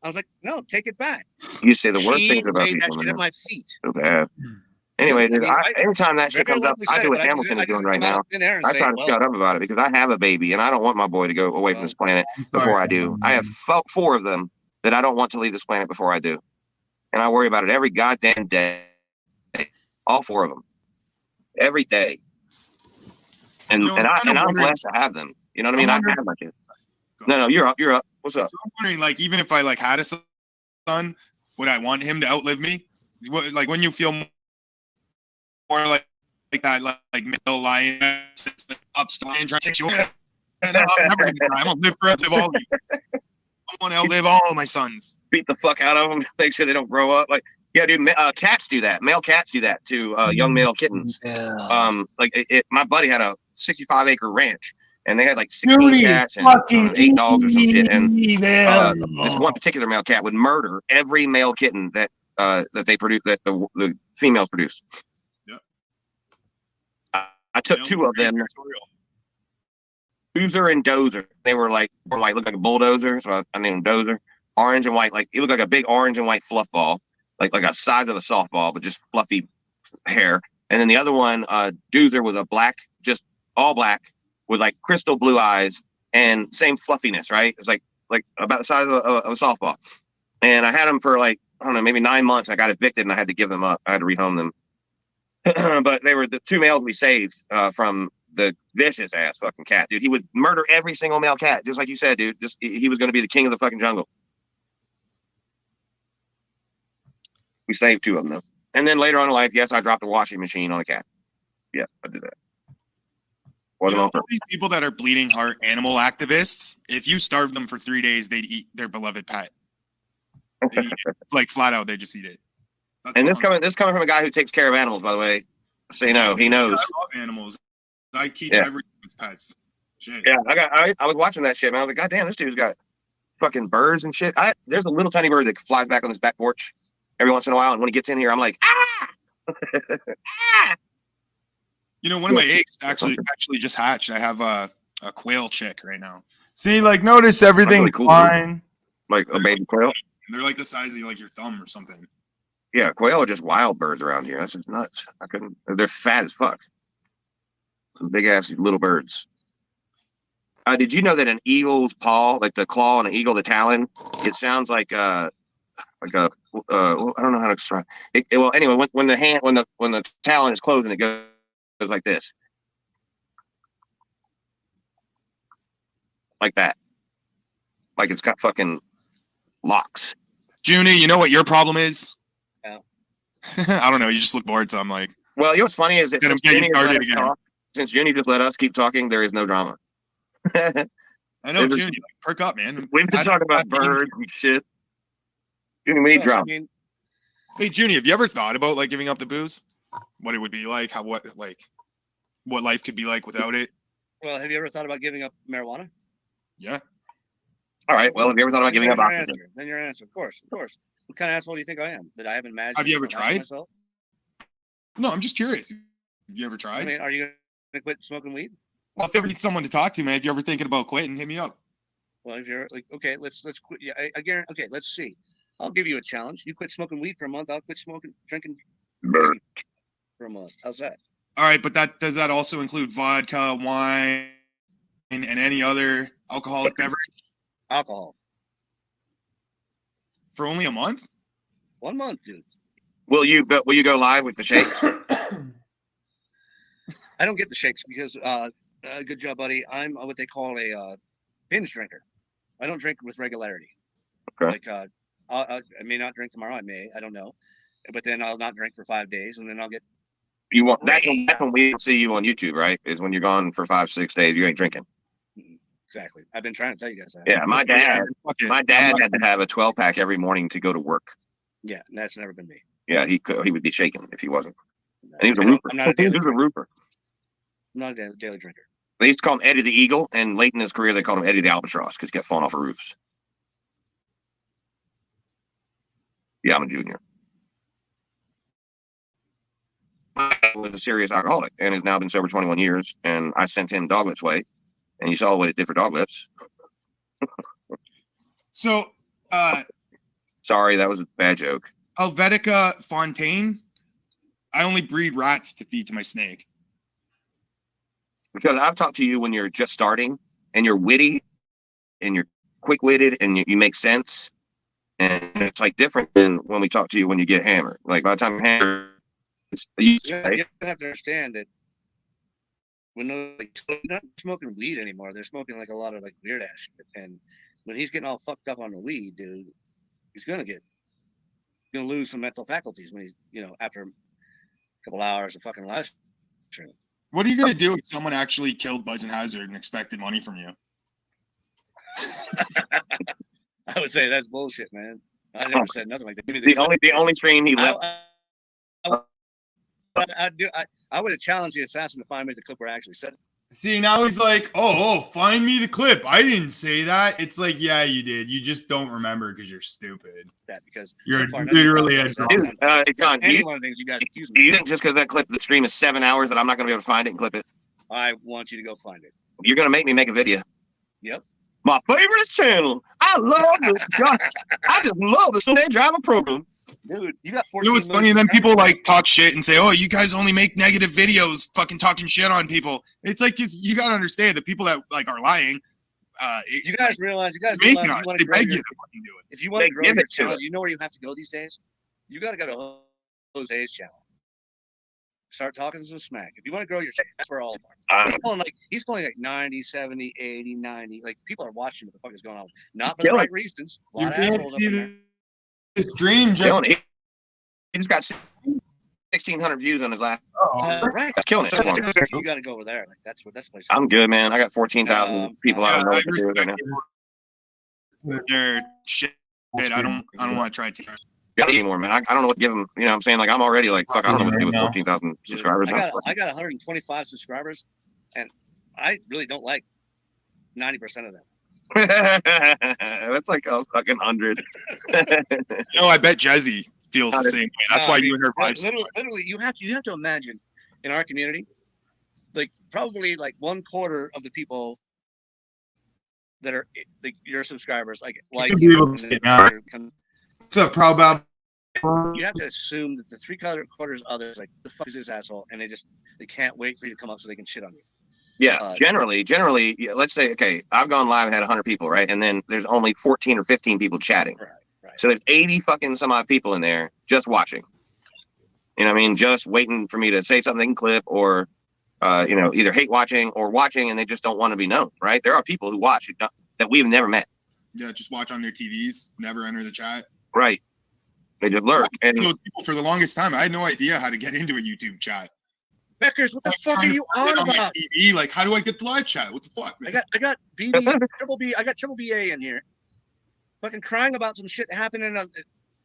I was like, no, take it back. You say the worst She things about laid that people. shit at Man. my feet. So bad. Anyway, dude, I mean, anytime that shit Very comes up, lovely I said do it, what but Hamilton is doing right come out now. of thin air and I say, try to well, shut up about it because I have a baby and I don't want my boy to go away from this planet before I do. I have 4 of them that I don't want to leave this planet before I do. And I worry about it every goddamn day. All 4 of them. Every day. And, You know, and I'm I'm wondering- blessed to have them. You know what I mean? I'm I wondering- have my kids. No, you're up. You're up. What's up? So I'm wondering, like, even if I like had a son, would I want him to outlive me? What, like, when you feel more like that, like middle lion, upstanding, trying to take you away. I'm never gonna die. I'm gonna live forever. Live all of you. I want to outlive all of my sons. Beat the fuck out of them. Make sure they don't grow up. Like, yeah, dude. Cats do that. Male cats do that to young male kittens. My buddy had a 65-acre ranch, and they had like 16 cats and 8 dogs or some shit. And this one particular male cat would murder every male kitten that they produce, that the females produce. Yep. I took 2 of them, Doozer and Dozer. They were like looked like a bulldozer, so I named them Dozer. Orange and white, like he looked like a big orange and white fluff ball, like a size of a softball, but just fluffy hair. And then the other one, Doozer, was a black, just all black with like crystal blue eyes and same fluffiness, right? It's like about the size of a softball. And I had them for like, I don't know, maybe 9 months. I got evicted and I had to give them up. I had to rehome them. But they were the 2 males we saved from the vicious ass fucking cat, dude. He would murder every single male cat, just like you said, dude. Just he was going to be the king of the fucking jungle. We saved 2 of them though. And then later on in life, yes, I dropped a washing machine on a cat. Yeah, I did that. You know, all these people that are bleeding heart animal activists, if you starve them for 3 days, they'd eat their beloved pet. They eat it. Like flat out, they just eat it. That's And this coming from a guy who takes care of animals, by the way. So you know, he knows. I love animals. I keep Yeah. everything as pets. Shit. Yeah, I was watching that shit, man. I was like, God damn, this dude's got fucking birds and shit. There's a little tiny bird that flies back on this back porch every once in a while, and when he gets in here, I'm like, ah! Ah! You know, one of my eggs actually just hatched. I have a quail chick right now. See, like, notice everything's really cool, fine. Like a baby quail. They're like the size of like your thumb or something. Yeah, quail are just wild birds around here. That's just nuts. I couldn't. They're fat as fuck. Some big ass little birds. Did you know that an eagle's paw, like the claw on an eagle, the talon, it sounds like a I don't know how to describe it. Well, anyway, when the talon is closing, it goes like this, like that, like it's got fucking locks. Junie, you know what your problem is? No. I don't know. You just look bored, so I'm like, Well, you know what's funny is that Get 'em since getting Jenny has let started us again. talk, since Jenny just let us keep talking, there is no drama. I know, It was- Junie, like, perk up, man. We've been talking about birds and shit. Jenny, we need I drama. mean, Hey, Junie, have you ever thought about like giving up the booze? What it would be like? What life could be like without it? well, have you ever thought about giving up marijuana? Yeah. All right. Well, have you ever thought about giving up Then your oxygen? answer. Then your answer. Of course. What kind of asshole do you think I am? That I haven't managed. Have to you ever keep my life tried? Myself? No, I'm just curious. Have you ever I tried? mean, are you gonna quit smoking weed? Well, if you ever need someone to talk to, man, if you're ever thinking about quitting, hit me up. Well, if you're like, okay, let's quit. Yeah, again, okay, let's see. I'll give you a challenge. You quit smoking weed for a month. I'll quit drinking Brr. for a month. How's that? All right, but does that also include vodka, wine, and any other alcoholic beverage Alcohol. for only a month? 1 month, dude. Will you go live with the shakes? I don't get the shakes because good job, buddy. I'm what they call a binge drinker. I don't drink with regularity. Okay. Like I may not drink tomorrow. I don't know, but then I'll not drink for 5 days, and then I'll get. You want that's when we see you on YouTube, right? Is when you're gone for 5-6 days, you ain't drinking. Exactly. I've been trying to tell you guys that. Yeah, my dad had to have a 12-pack every morning to go to work. Yeah, and that's never been me. Yeah, he would be shaking if he wasn't. No, And he was a I don't- roofer. I'm not a He daily was a roofer. I'm not a daily drinker. They used to call him Eddie the Eagle, and late in his career, they called him Eddie the Albatross because he kept falling off of roofs. Yeah, I'm a junior. I was a serious alcoholic and has now been sober 21 years, and I sent him Doglips way, and you saw what it did for Doglips. So, Sorry, that was a bad joke. Helvetica Fontaine, I only breed rats to feed to my snake. Because I've talked to you when you're just starting, and you're witty, and you're quick-witted, and you make sense, and it's like different than when we talk to you when you get hammered. Like by the time you're hammered, you You have to understand that when they're not smoking weed anymore, they're smoking like a lot of like weird ass shit. And when he's getting all fucked up on the weed, dude, he's gonna lose some mental faculties when he's after a couple hours of fucking live stream. What are you gonna do if someone actually killed Budzenhauser and expected money from you? I would say that's bullshit, man. I never said nothing like that. Give me the only stream he left. I would have challenged the assassin to find me the clip where I actually said it. See, now he's like, oh, find me the clip. I didn't say that. It's like, yeah, you did. You just don't remember because you're stupid. That because You're so far, literally a Dude, John, any one of the things you guys accuse do me you of. think just because that clip, the stream is 7 hours, that I'm not going to be able to find it and clip it? I want you to go find it. You're going to make me make a video. Yep. My favorite channel. I love I just love the Sunday Driver program. Dude, you got 14 You know what's funny? And then people like talk shit and say, oh, you guys only make negative videos fucking talking shit on people. It's like, you got to understand the people that like are lying. You guys realize make you not. want They to grow beg you your, to fucking do it. if you want They to grow give your it to channel, it. you know where you have to go these days? You got to go to Jose's channel. Start talking some smack. If you want to grow your channel, that's where all of them are. He's pulling like 90, 70, 80, 90. Like people are watching what the fuck is going on. Not for the right reasons. A You lot of can't assholes up see in there. the stream, Jeff. Killing it. He's got 1,600 views on his last. Right. That's killing it. You got to go over there. Like that's the place. I'm good, man. I got 14,000 people. I don't know what to do right now. Their shit. I don't want to try to. Anymore, man. I don't know what to give them. You know what I'm saying? Like, I'm already like, fuck, I don't know what to do with 14,000 subscribers. I got 125 subscribers, and I really don't like 90% of them. That's like a fucking 100. No, I bet Jezzy feels the same way. That's why you and her vibes. Literally, you have to imagine in our community, like probably like 1/4 of the people that are like your subscribers, like you. What's up, Proud Bob? You have to assume that the 3/4 others like the fuck is this asshole, and they can't wait for you to come up so they can shit on you. Yeah, generally, yeah, let's say, okay, I've gone live and had 100 people, right? And then there's only 14 or 15 people chatting. Right. So there's 80 fucking some odd people in there just watching. You know what I mean? Just waiting for me to say something, clip, or, either hate watching or watching and they just don't want to be known, right? There are people who watch that we've never met. Yeah, just watch on their TVs, never enter the chat. Right. They just lurk. And those people for the longest time, I had no idea how to get into a YouTube chat. Beckers, what the fuck are you on about? TV, like, how do I get the live chat? What the fuck, man? I got BB, triple B. I got triple BA in here, fucking crying about some shit happening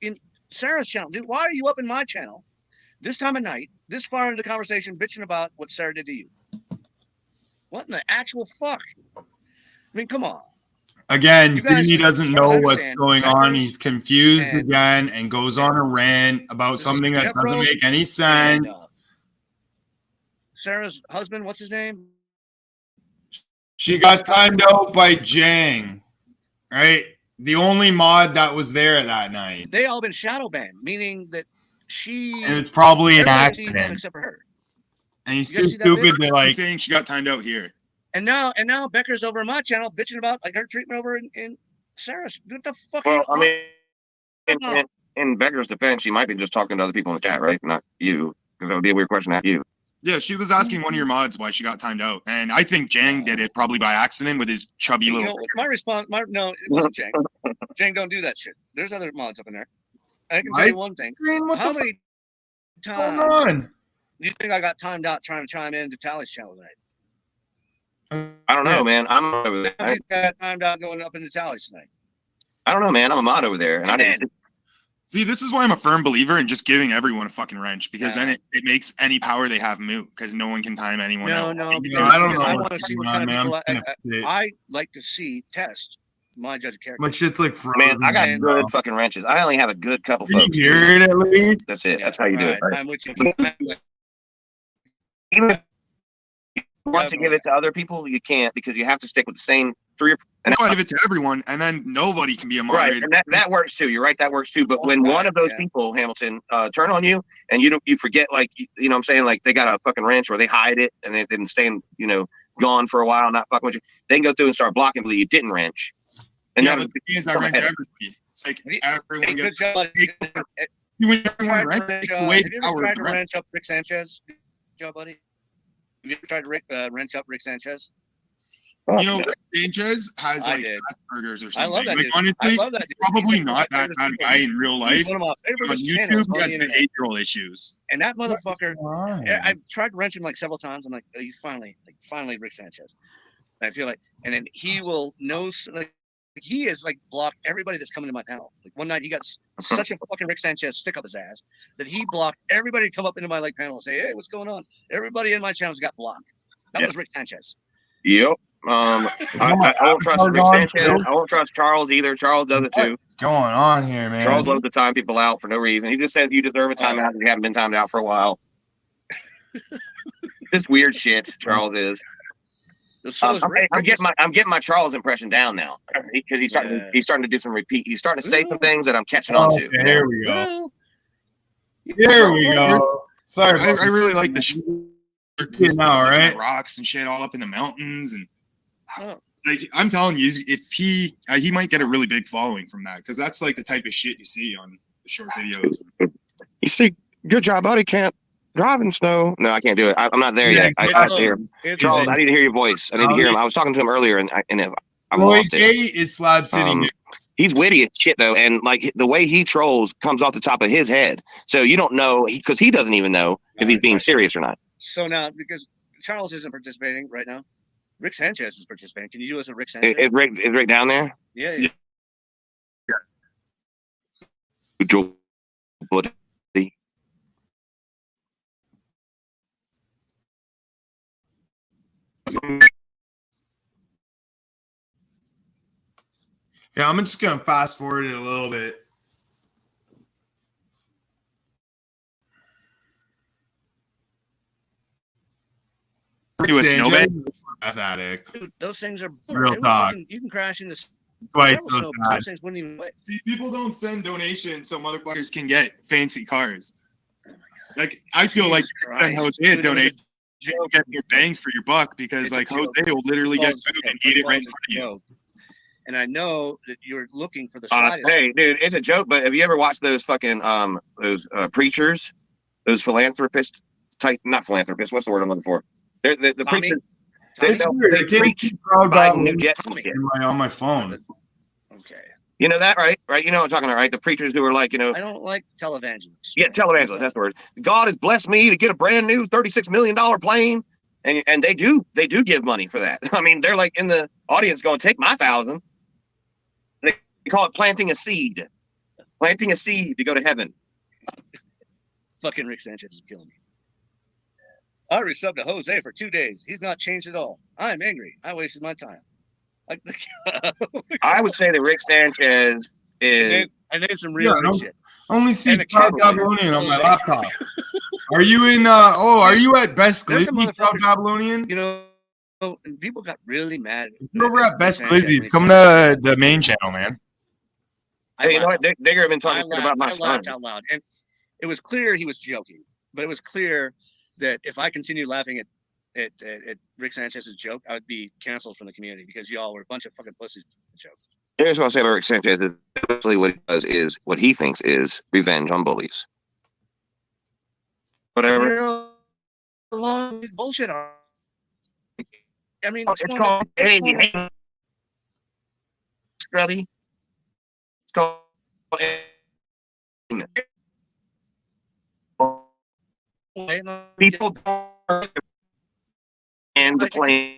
in Sarah's channel, dude. Why are you up in my channel this time of night, this far into the conversation, bitching about what Sarah did to you? What in the actual fuck? I mean, come on. Again, he doesn't know what's understand, going on. He's confused and- again and goes on a rant about something that Jeff doesn't Rose make any and, sense. Sarah's husband, what's his name? She got timed out by Jang, right? The only mod that was there that night. They all been shadow banned, meaning that It was probably an everybody's seen them accident. except for her. And he's You guys too see that stupid video? to Like like. saying she got timed out here. And now Becker's over on my channel bitching about like her treatment over in Sarah's. What the fuck? Well, are I you mean, in Becker's defense, she might be just talking to other people in the chat, right? Not you, because that would be a weird question to ask you. Yeah, she was asking one of your mods why she got timed out, and I think Jang did it probably by accident with his chubby You little. know, my response, no, it wasn't Jang. Jang, don't do that shit. There's other mods up in there. I can tell you one thing. What How the many fuck going times on? do you think I got timed out trying to chime into Tally's channel tonight? I don't know, man. I'm over there. How many got timed out going up into Tally's tonight? I don't know, man. I'm a mod over there, and I didn't. See, this is why I'm a firm believer in just giving everyone a fucking wrench, because then it makes any power they have moot, because no one can time anyone No, out. no, No, because, I don't because know I what's want to see what going kind on, of man. people I'm gonna sit. I like to see test my judge of character. My shit's like frozen. Man, I got And- good fucking wrenches. I only have a good couple Can folks. you hear it at least? That's it. Yeah, That's how you do it. right, Right? I'm with you. Even if you want to give it to other people, you can't, because you have to stick with the same three or And I give it to everyone, and then nobody can be a right, moderator. and that works too. You're right, that works too. But when one of those Yeah. people, Hamilton, turn on you, and you forget, like you know what I'm saying, like they got a fucking wrench or they hide it and they didn't stay gone for a while, not fucking with you, they can go through and start blocking people that you didn't wrench. And Yeah, now but the thing is, I go wrench ahead. everybody. It's like Hey, everyone good gets job, buddy. when Tried everyone to wrench, wrench, take have away you the ever power of tried the to wrench. wrench up Rick Sanchez? Good job, buddy. Have you ever tried to wrench up Rick Sanchez? You know, Rick Sanchez has I like did. Asperger's or I something. love that Like dude. I honestly, love that he's dude. probably He's not my that favorite bad people. guy in real He's life. one of my On favorite channels YouTube, on he the has internet. behavioral issues. And that motherfucker, Yeah. I've tried to wrench him like several times. I'm like, oh, he's finally Rick Sanchez. And I feel like, and then he will know, like, he has like blocked everybody that's coming to my panel. Like one night he got such a fucking Rick Sanchez stick up his ass that he blocked everybody to come up into my like panel and say, hey, what's going on? Everybody in my channels got blocked. That Yeah. was Rick Sanchez. Yep. I won't trust Rick Sanchez. I won't trust Charles either. Charles does it too. What's going on here, man? Charles loves to time people out for no reason. He just says you deserve a timeout if you haven't been timed out for a while. This weird shit, Charles is. So is Rick. I'm getting my Charles impression down now, because he's starting to do some repeat. He's starting to say some things that I'm catching on to. Okay, here we go. Well, Here we go. Sorry, I really like the shit. now, right? Rocks and shit all up in the mountains, and Oh. like I'm telling you, if he might get a really big following from that, because that's like the type of shit you see on the short videos. You see, good job, buddy. Can't drive in snow. No, I can't do it. I'm not there yet. I have to hear him. It's Charles, I need to hear your voice. I need to hear him. I was talking to him earlier, and I've lost Roy it. Gay is Slab City News. He's witty as shit though, and like the way he trolls comes off the top of his head. So you don't know, because he doesn't even know if he's being serious or not. So now, because Charles isn't participating right now, Rick Sanchez is participating. Can you do us a Rick Sanchez? Is Rick down there? Yeah. Joe Buddy. Yeah, I'm just gonna fast forward it a little bit. Do a snowbank. Meth addict. Dude, those things are Real talk. You can crash into That's why it's so those sad. things wouldn't even wait. See, people don't send donations so motherfuckers can get fancy cars. Like I feel like Jesus send Christ. Jose a Dude, it was donation, a you'll get your bang for your buck, because It's a like joke. Jose will literally get food and eat it right in It's a front of you. joke. And I know that you're looking for the slightest. Hey, dude, it's a joke, but have you ever watched those fucking preachers, those philanthropists type? Not philanthropists. What's the word I'm looking for? They're the Tommy? preachers. Tommy? They preach buying new jets and shit. on my phone. Okay. You know that, right? Right. You know what I'm talking about, right? The preachers who are like, I don't like televangelists. yeah, televangelists. That's the word. God has blessed me to get a brand new $36 million plane, and they do give money for that. I mean, they're like in the audience going, "Take my $1,000." They call it planting a seed to go to heaven. Fucking Rick Sanchez is killing me. I resubbed to Jose for 2 days. He's not changed at all. I'm angry. I wasted my time. Like I would say that Rick Sanchez is. I named some real good shit. Only see And the Proud cat- Babylonian on my laptop. Are you in? Are you at Best There's some Glizzy, Proud motherfuckers- Babylonian? You know, and people got really mad. You're over at Best Sanchez when Glizzy. he Come said- to the main channel, man. Hey, you know what? laughed Digger have been I talking shit about my I son. laughed out loud, and it was clear he was joking. But it was clear that if I continued laughing at Rick Sanchez's joke, I would be canceled from the community because y'all were a bunch of fucking pussies. Joke. Here's what I'll say about Rick Sanchez. Basically, what he does is what he thinks is revenge on bullies. Whatever. You're a long bullshit. I mean, It's called hey, Scrubby. It's called people and the plane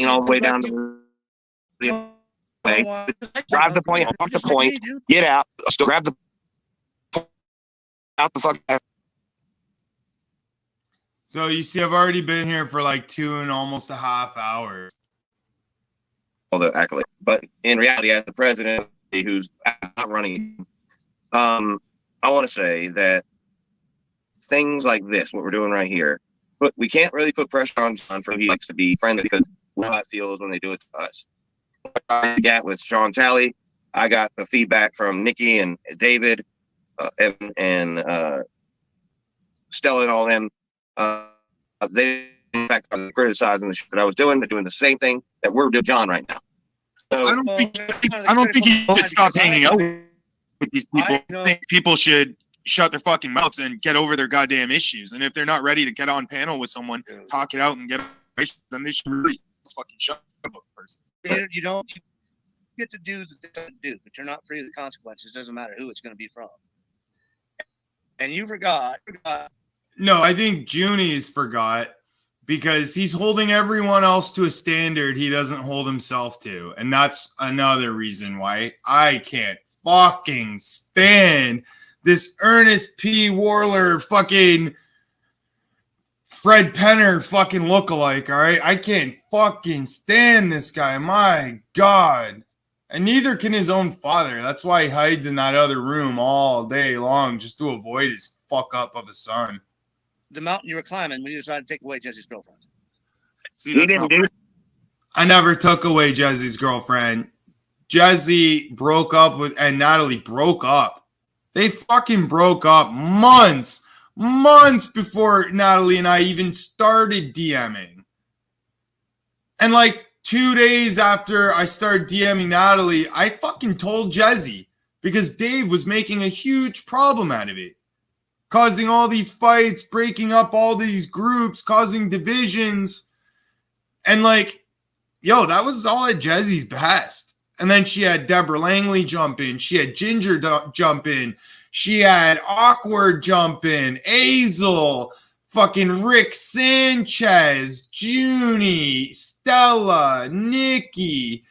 all the way down to the way. Drive the plane, park the point, get out, still grab the out the fuck. So you see, I've already been here for like 2 and almost a half hours. All the accolades, but in reality, as the president who's not running, I want to say that things like this, what we're doing right here, but we can't really put pressure on John for he likes to be friendly because we know how it feels when they do it to us. I got with Sean Talley, I got the feedback from Nikki and David, Evan and Stella and all them. They in fact are criticizing the shit that I was doing. They're doing the same thing that we're doing, John, right now. So, I don't think you should stop hanging out with these people. I think people should shut their fucking mouths and get over their goddamn issues. And if they're not ready to get on panel with someone, talk it out and get issues, then they should really fucking shut up the person. You don't get to do the thing to do, but you're not free of the consequences. It doesn't matter who it's going to be from. And you forgot. No, I think Juni's forgot because he's holding everyone else to a standard he doesn't hold himself to. And that's another reason why I can't fucking stand this Ernest P. Warler fucking Fred Penner fucking lookalike, all right? I can't fucking stand this guy. My God. And neither can his own father. That's why he hides in that other room all day long just to avoid his fuck up of a son. The mountain you were climbing when you decided to take away Jesse's girlfriend. See, that's not I never took away Jesse's girlfriend. Jesse broke up with, and Natalie broke up. They fucking broke up months before Natalie and I even started DMing. And like 2 days after I started DMing Natalie, I fucking told Jesse because Dave was making a huge problem out of it. Causing all these fights, breaking up all these groups, causing divisions. And like, yo, that was all at Jesse's best. And then she had Deborah Langley jump in. She had Ginger jump in. She had Awkward jump in. Azel, fucking Rick Sanchez, Junie, Stella, Nikki,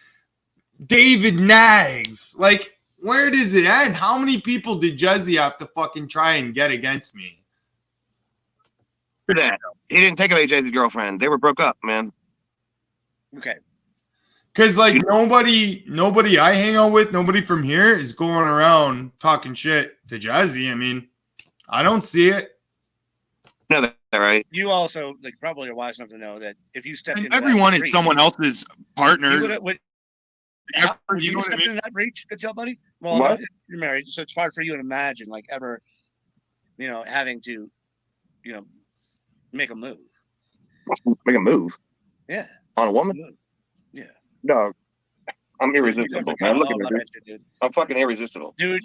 David Nags. Like, where does it end? How many people did Jesse have to fucking try and get against me? For that, he didn't take away Jay's girlfriend. They were broke up, man. Okay. Because like nobody I hang out with, nobody from here is going around talking shit to Jesse. I mean, I don't see it. No, that's right. You also like probably are wise enough to know that if you stepped in, Everyone is someone else's partner. You would You know what I stepped mean? in that breach. Good job, buddy. Well, What? You're married, so it's hard for you to imagine like ever, having to, make a move. Make a move Yeah. on a woman. Yeah. No, I'm You irresistible, definitely man. got Look all at me, about dude. that shit, dude. I'm fucking irresistible. Dude,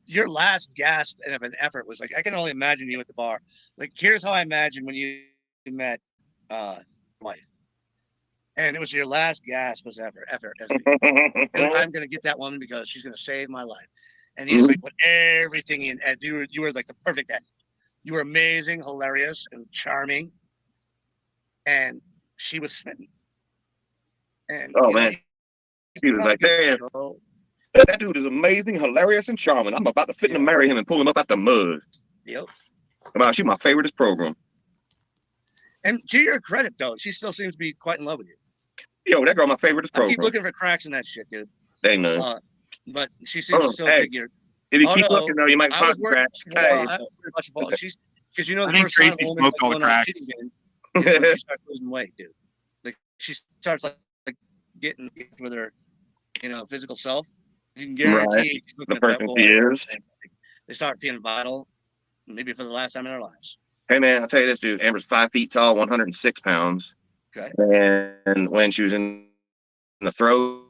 your last gasp of an effort was like, I can only imagine you at the bar. Like, here's how I imagine when you met wife. And it was your last gasp was effort. I'm gonna get that woman because she's gonna save my life. And you just like put everything in, and you were like the perfect actor. You were amazing, hilarious, and charming. And she was smitten. And Oh, man. He was like, damn, that dude is amazing, hilarious, and charming. I'm about to fit to marry him and pull him up out the mud. Yep. Wow, she's my favoriteest program. And to your credit, though, she still seems to be quite in love with you. Yo, that girl, my favoriteest I keep program. looking for cracks in that shit, dude. There ain't none. But she seems to still think you're. If you keep looking, though, you might I find was working. cracks. Well, I was pretty much involved. She's because the I think first time Tracy a woman smoked all the going on a cracks. cheating game is when she starts losing weight, dude. Like she starts like getting with her, physical self, You can guarantee Right. she's looking The at person Brett she Boy, is. and they start feeling vital, maybe for the last time in their lives. Hey man, I'll tell you this, dude. Amber's 5 feet tall, 106 pounds. Okay. And when she was in the throes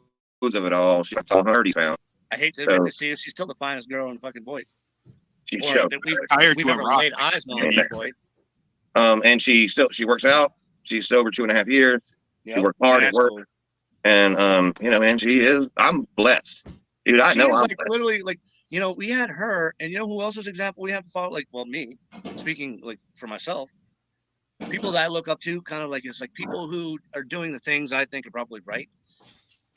of it all, she was 30 pounds. I hate to So- admit this to you, she's still the finest girl in fucking Boyd. She's Or choked. that we've Tired to a ever rock. laid eyes on Yeah. in Boyd. And she works out. She's sober 2.5 years. Yep. She worked hard Yeah, at work. so And you know, man, I'm blessed. Dude, I she know is I'm like blessed. literally like, you know, we had her, and you know who else's example we have to follow? Like, well, me, speaking like for myself, people that I look up to, kind of like it's like people who are doing the things I think are probably right.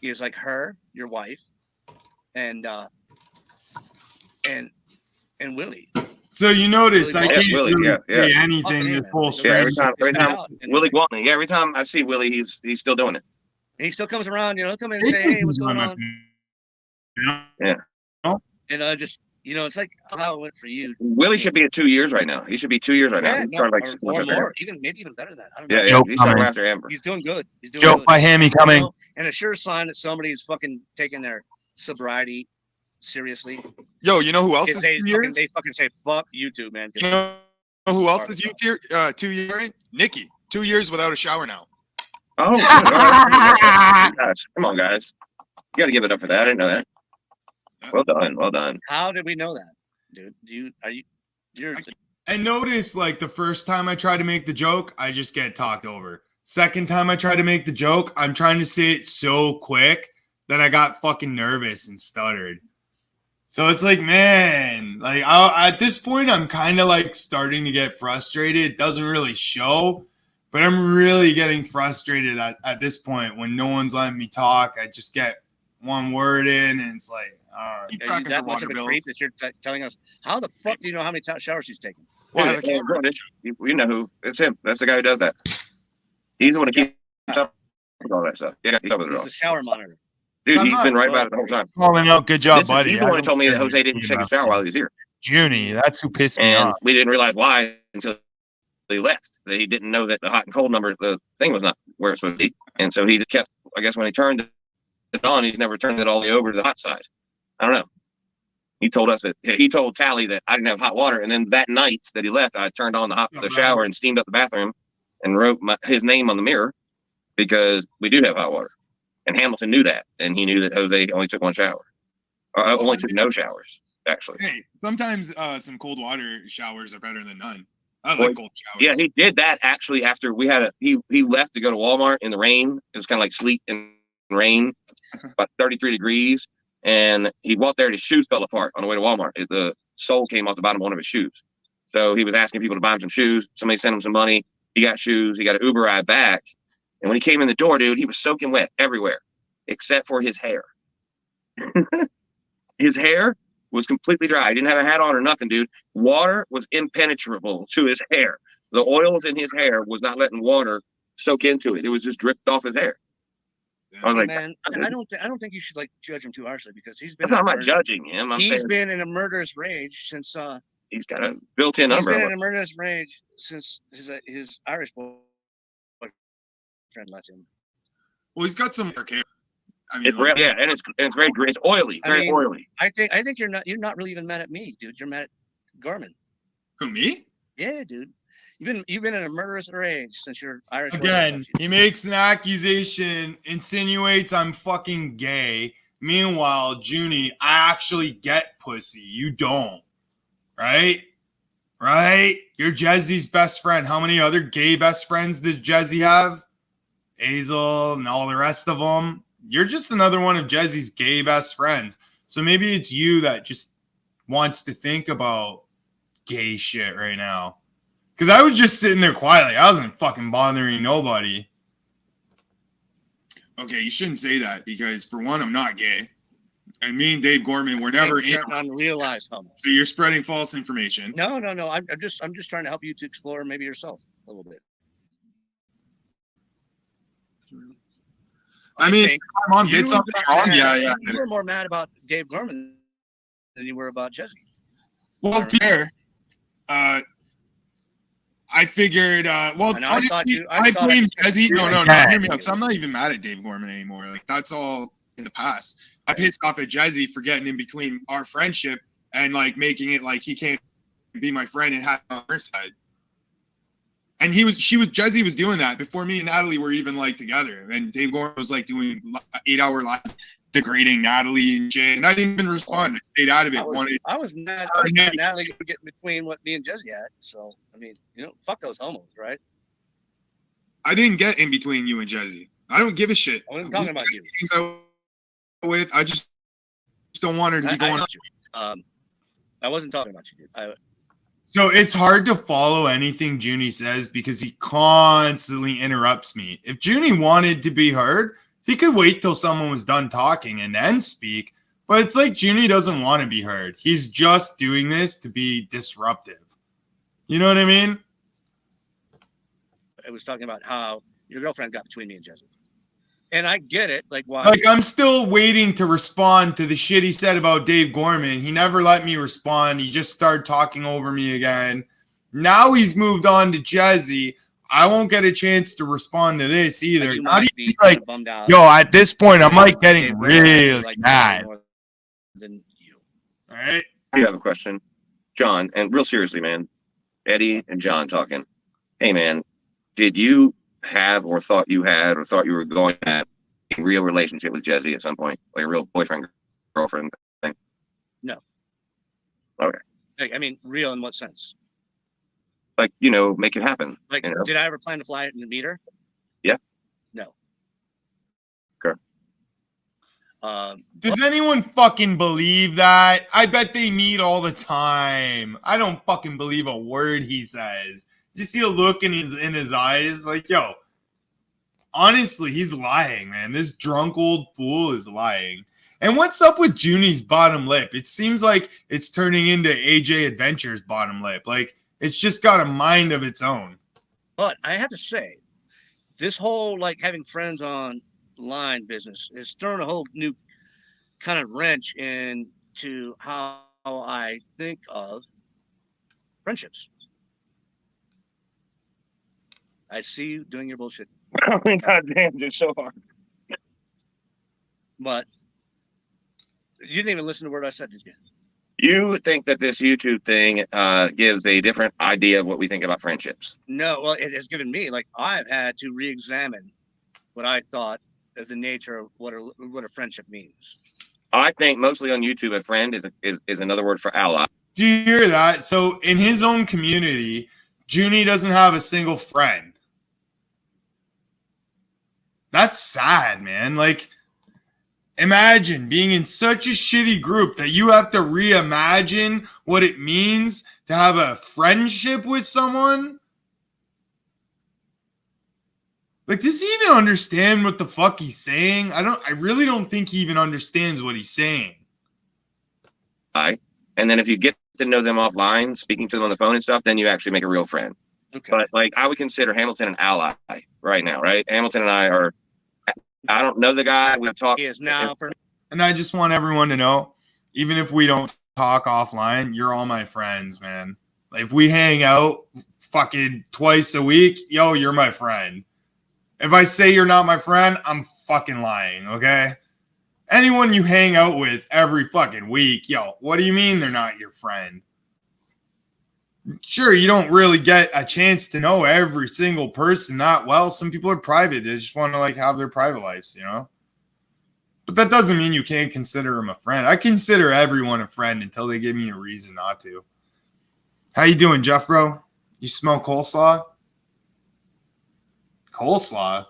Is like her, your wife, and Willie. So you notice I Yeah, can't Willie, really yeah. say anything Yeah, to man. full Yeah, every stranger. time Willie Gwaltney, every time I see Willie, he's still doing it. And he still comes around, you know, come in and say, hey, what's going on? And just, you know, it's like how it went for you. Willie should be at 2 years right now. He should be 2 years right now. Yeah, He's no, trying to like or squash after more, Amber. even maybe even better than that. I don't Yeah, know. yeah. Joke He's trying to go coming. after Amber. He's doing good. He's doing Joke good. by Hammy You coming. know, and a sure sign that somebody's fucking taking their sobriety seriously. Yo, you know who else If is they 2 fucking, years? they fucking say fuck you two, man. You know who else is 2 years? Nikki. 2 years without a shower now. Oh, good. All right. Guys, come on, guys. You got to give it up for that. I didn't know that. Well done. Well done. How did we know that, dude? You're I noticed like the first time I try to make the joke, I just get talked over. Second time I try to make the joke, I'm trying to say it so quick that I got fucking nervous and stuttered. So it's like, man, like at this point, I'm kind of like starting to get frustrated. It doesn't really show, but I'm really getting frustrated at this point when no one's letting me talk. I just get one word in and it's like, all right. Keep Are track you of that your much water of a bills. creep that you're telling us? How the fuck do you know how many showers she's taking? Well, I Dude, have a camera. you know who? It's him. That's the guy who does that. He's the one who keeps up with all that stuff. Yeah, he's up with it He's all. the shower monitor. Dude, I'm he's not- been right about it the whole time. Calling out, good job, This is- buddy. he's the I one who don't told me that care Jose didn't take a shower while he was here. Junie, that's who pissed me And off. we didn't realize why until he left. That he didn't know that the hot and cold number, the thing was not where it's supposed to be. And so he just kept, I guess when he turned it on, he's never turned it all the way over to the hot side. I don't know. He told us that he told Tally that I didn't have hot water. And then that night that he left, I turned on the shower and steamed up the bathroom and wrote his name on the mirror because we do have hot water. And Hamilton knew that. And he knew that Jose only took one shower. Only took no showers, actually. Hey, sometimes some cold water showers are better than none. I Well, like cold showers. Yeah, he did that actually after we had he left to go to Walmart in the rain. It was kind of like sleet and rain, about 33 degrees. And he walked there and his shoes fell apart on the way to Walmart. The sole came off the bottom of one of his shoes. So he was asking people to buy him some shoes. Somebody sent him some money. He got shoes. He got an Uber ride back. And when he came in the door, dude, he was soaking wet everywhere except for his hair. His hair was completely dry. He didn't have a hat on or nothing, dude. Water was impenetrable to his hair. The oils in his hair was not letting water soak into it. It was just dripped off his hair. I was Hey, like, man, I don't think you should like judge him too harshly because he's been. I'm in a not murder- judging him. I'm He's saying been in a murderous rage since. he's got a built-in He's umbrella. been in a murderous rage since his Irish boyfriend left him. Well, he's got some hair. I mean, It's like, yeah, and it's very it's oily, I very mean, oily. I think you're not really even mad at me, dude. You're mad at Gorman. who, me? Yeah, dude. You've been in a murderous rage since your Irish boyfriend Again, left you. he makes an accusation, insinuates I'm fucking gay. Meanwhile, Junie, I actually get pussy. You don't. Right? Right? You're Jezzy's best friend. How many other gay best friends does Jezzy have? Hazel and all the rest of them. You're just another one of Jezzy's gay best friends. So maybe it's you that just wants to think about gay shit right now. Because I was just sitting there quietly. I wasn't fucking bothering nobody. Okay, you shouldn't say that because, for one, I'm not gay. And me and Dave Gorman were never in. Starting on realized homo. So you're spreading false information. No. I'm just trying to help you to explore maybe yourself a little bit. I mean, think my mom you did something got wrong. mad- Yeah. You were more mad about Dave Gorman than you were about Jesse. Well, Pierre, I figured, well, I know, I thought honestly, you- I I thought blame I- Jesse. No, Yeah. hear me out. So I'm not even mad at Dave Gorman anymore. Like, that's all in the past. I pissed off at Jesse for getting in between our friendship and like making it like he can't be my friend and have on her side. And Jesse was doing that before me and Natalie were even like together. And Dave Gorman was like doing 8-hour lives degrading Natalie and shit. And I didn't even respond. I stayed out of it. I was mad Natalie could get between what me and Jesse had. So, I mean, fuck those homos, right? I didn't get in between you and Jesse. I don't give a shit. I wasn't talking about you. I just don't want her to be going on. I wasn't talking about you, dude. So it's hard to follow anything Junie says because he constantly interrupts me. If Junie wanted to be heard, he could wait till someone was done talking and then speak. But it's like Junie doesn't want to be heard. He's just doing this to be disruptive. You know what I mean? I was talking about how your girlfriend got between me and Jesse. And I get it. Like, why? Like, I'm still waiting to respond to the shit he said about Dave Gorman. He never let me respond. He just started talking over me again. Now he's moved on to Jesse. I won't get a chance to respond to this either. You How do might you be feel like, bummed out. yo, at this point, I'm like getting Dave really like mad. more than you. All right. I have a question, John, and real seriously, man. Eddie and John talking. Hey, man, did you have or thought you had or thought you were going to have a real relationship with Jesse at some point, like a real boyfriend girlfriend thing? No. Okay. Like, I mean, real in what sense? Like, make it happen. Like, did I ever plan to fly it and meet her? Yeah. No. Okay. Does anyone fucking believe that? I bet they meet all the time. I don't fucking believe a word he says. Just see a look in his eyes, like, yo, honestly, he's lying, man. This drunk old fool is lying. And what's up with Junie's bottom lip? It seems like it's turning into AJ Adventure's bottom lip. Like, it's just got a mind of its own. But I have to say, this whole like having friends online business is throwing a whole new kind of wrench into how I think of friendships. I see you doing your bullshit. Oh my God damn, it's so hard. But you didn't even listen to a word I said, did you? You think that this YouTube thing gives a different idea of what we think about friendships? No, well, it has given me, like, I've had to re-examine what I thought of the nature of what a friendship means. I think mostly on YouTube, a friend is another word for ally. Do you hear that? So in his own community, Junie doesn't have a single friend. That's sad, man. Like, imagine being in such a shitty group that you have to reimagine what it means to have a friendship with someone. Like, does he even understand what the fuck he's saying? I really don't think he even understands what he's saying. And then if you get to know them offline, speaking to them on the phone and stuff, then you actually make a real friend. Okay. But like, I would consider Hamilton an ally right now, right? Hamilton and I don't know the guy. We've talked. He is now for. And I just want everyone to know, even if we don't talk offline, you're all my friends, man. Like, if we hang out fucking twice a week, yo, you're my friend. If I say you're not my friend, I'm fucking lying, okay? Anyone you hang out with every fucking week, yo, what do you mean they're not your friend? Sure, you don't really get a chance to know every single person that well. Some people are private. They just want to like have their private lives, you know? But that doesn't mean you can't consider them a friend. I consider everyone a friend until they give me a reason not to. How you doing, Jeffro? You smell coleslaw? Coleslaw?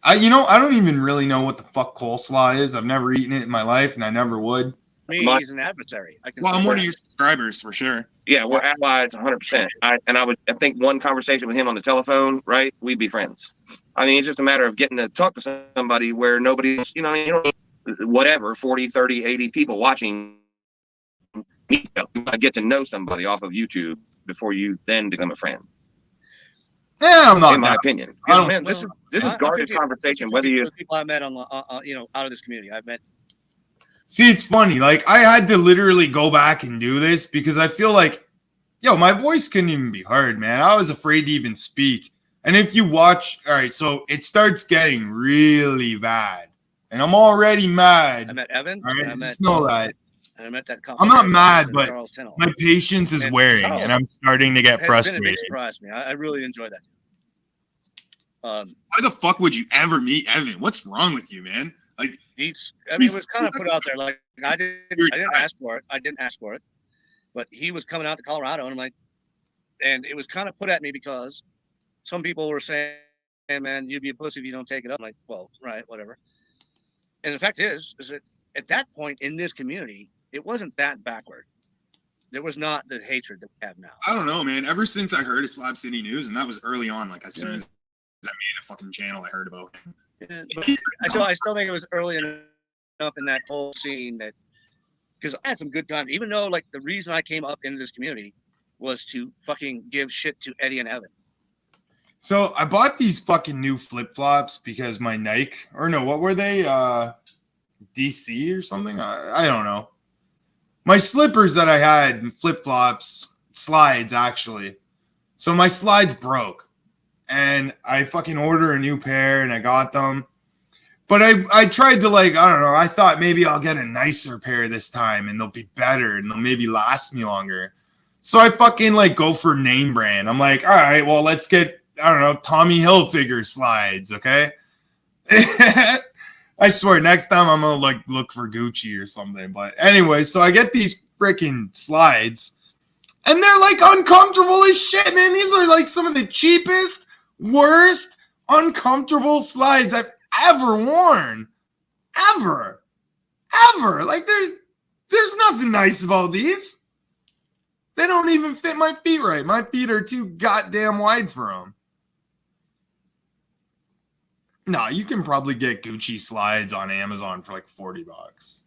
I don't even really know what the fuck coleslaw is. I've never eaten it in my life, and I never would. Me, he's an adversary. Well, I'm one of your subscribers for sure. Yeah, we're allies 100%. I think one conversation with him on the telephone, right? We'd be friends. I mean, it's just a matter of getting to talk to somebody where nobody's, whatever, 40, 30, 80 people watching. I get to know somebody off of YouTube before you then become a friend. Yeah, I'm not. In my opinion. Man, this is garbage conversation. Whether you people I met on out of this community, I've met. See, it's funny. Like, I had to literally go back and do this because I feel like, my voice couldn't even be heard, man. I was afraid to even speak. And if you watch, all right, so it starts getting really bad. and I'm already mad. I met Evan. All right, I met, just know that. and I met that I'm not mad, and but Charles Tennell. my patience is And wearing, Charles and I'm starting to get has been a big frustrated. surprise to me. I really enjoy that. Why the fuck would you ever meet Evan? What's wrong with you, man? Like, He's, I mean, it was kind of put out there. Like I didn't ask for it. I didn't ask for it, but he was coming out to Colorado, and I'm like, and it was kind of put at me because some people were saying, "Hey, man, you'd be a pussy if you don't take it up." I'm like, well, right, whatever. And the fact is that at that point in this community, it wasn't that backward. There was not the hatred that we have now. I don't know, man. Ever since I heard of Slab City News, and that was early on, like as soon as I made a fucking channel, I heard about him. Yeah, but I still think it was early enough in that whole scene that because I had some good time, even though like the reason I came up into this community was to fucking give shit to Eddie and Evan. So I bought these fucking new flip flops because my Nike, or no, what were they? DC or something? I don't know. My slippers that I had, flip flops, slides actually. So my slides broke. And I fucking ordered a new pair and I got them. But I tried to I don't know, I thought maybe I'll get a nicer pair this time and they'll be better and they'll maybe last me longer. So I fucking go for name brand. I'm like, all right, well, let's get, I don't know, Tommy Hilfiger slides, okay? I swear, next time I'm gonna look for Gucci or something. But anyway, so I get these freaking slides and they're uncomfortable as shit, man. These are some of the cheapest, worst, uncomfortable slides I've ever worn. Ever. There's nothing nice about these. They don't even fit my feet right. My feet are too goddamn wide for them. No, you can probably get Gucci slides on Amazon for $40.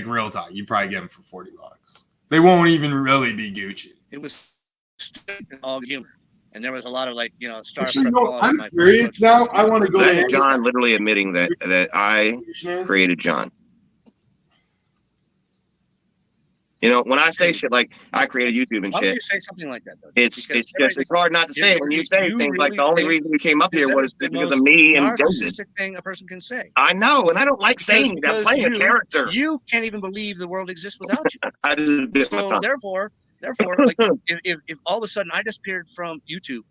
Real talk, you probably get them for $40. They won't even really be Gucci. It was all humor. And there was a lot of Star Actually, Trek. no, I'm curious now. I want to go That's to John literally admitting that I created John. When I say shit like I created YouTube and Why would shit, you say something like that though? it's hard not to say it when you say things like the only reason you came up here was because of me and David. Narcissistic thing a person can say. I know, and I don't like saying that. I'm playing a character. You can't even believe the world exists without you. I just bit my So tongue. therefore, if all of a sudden I disappeared from YouTube,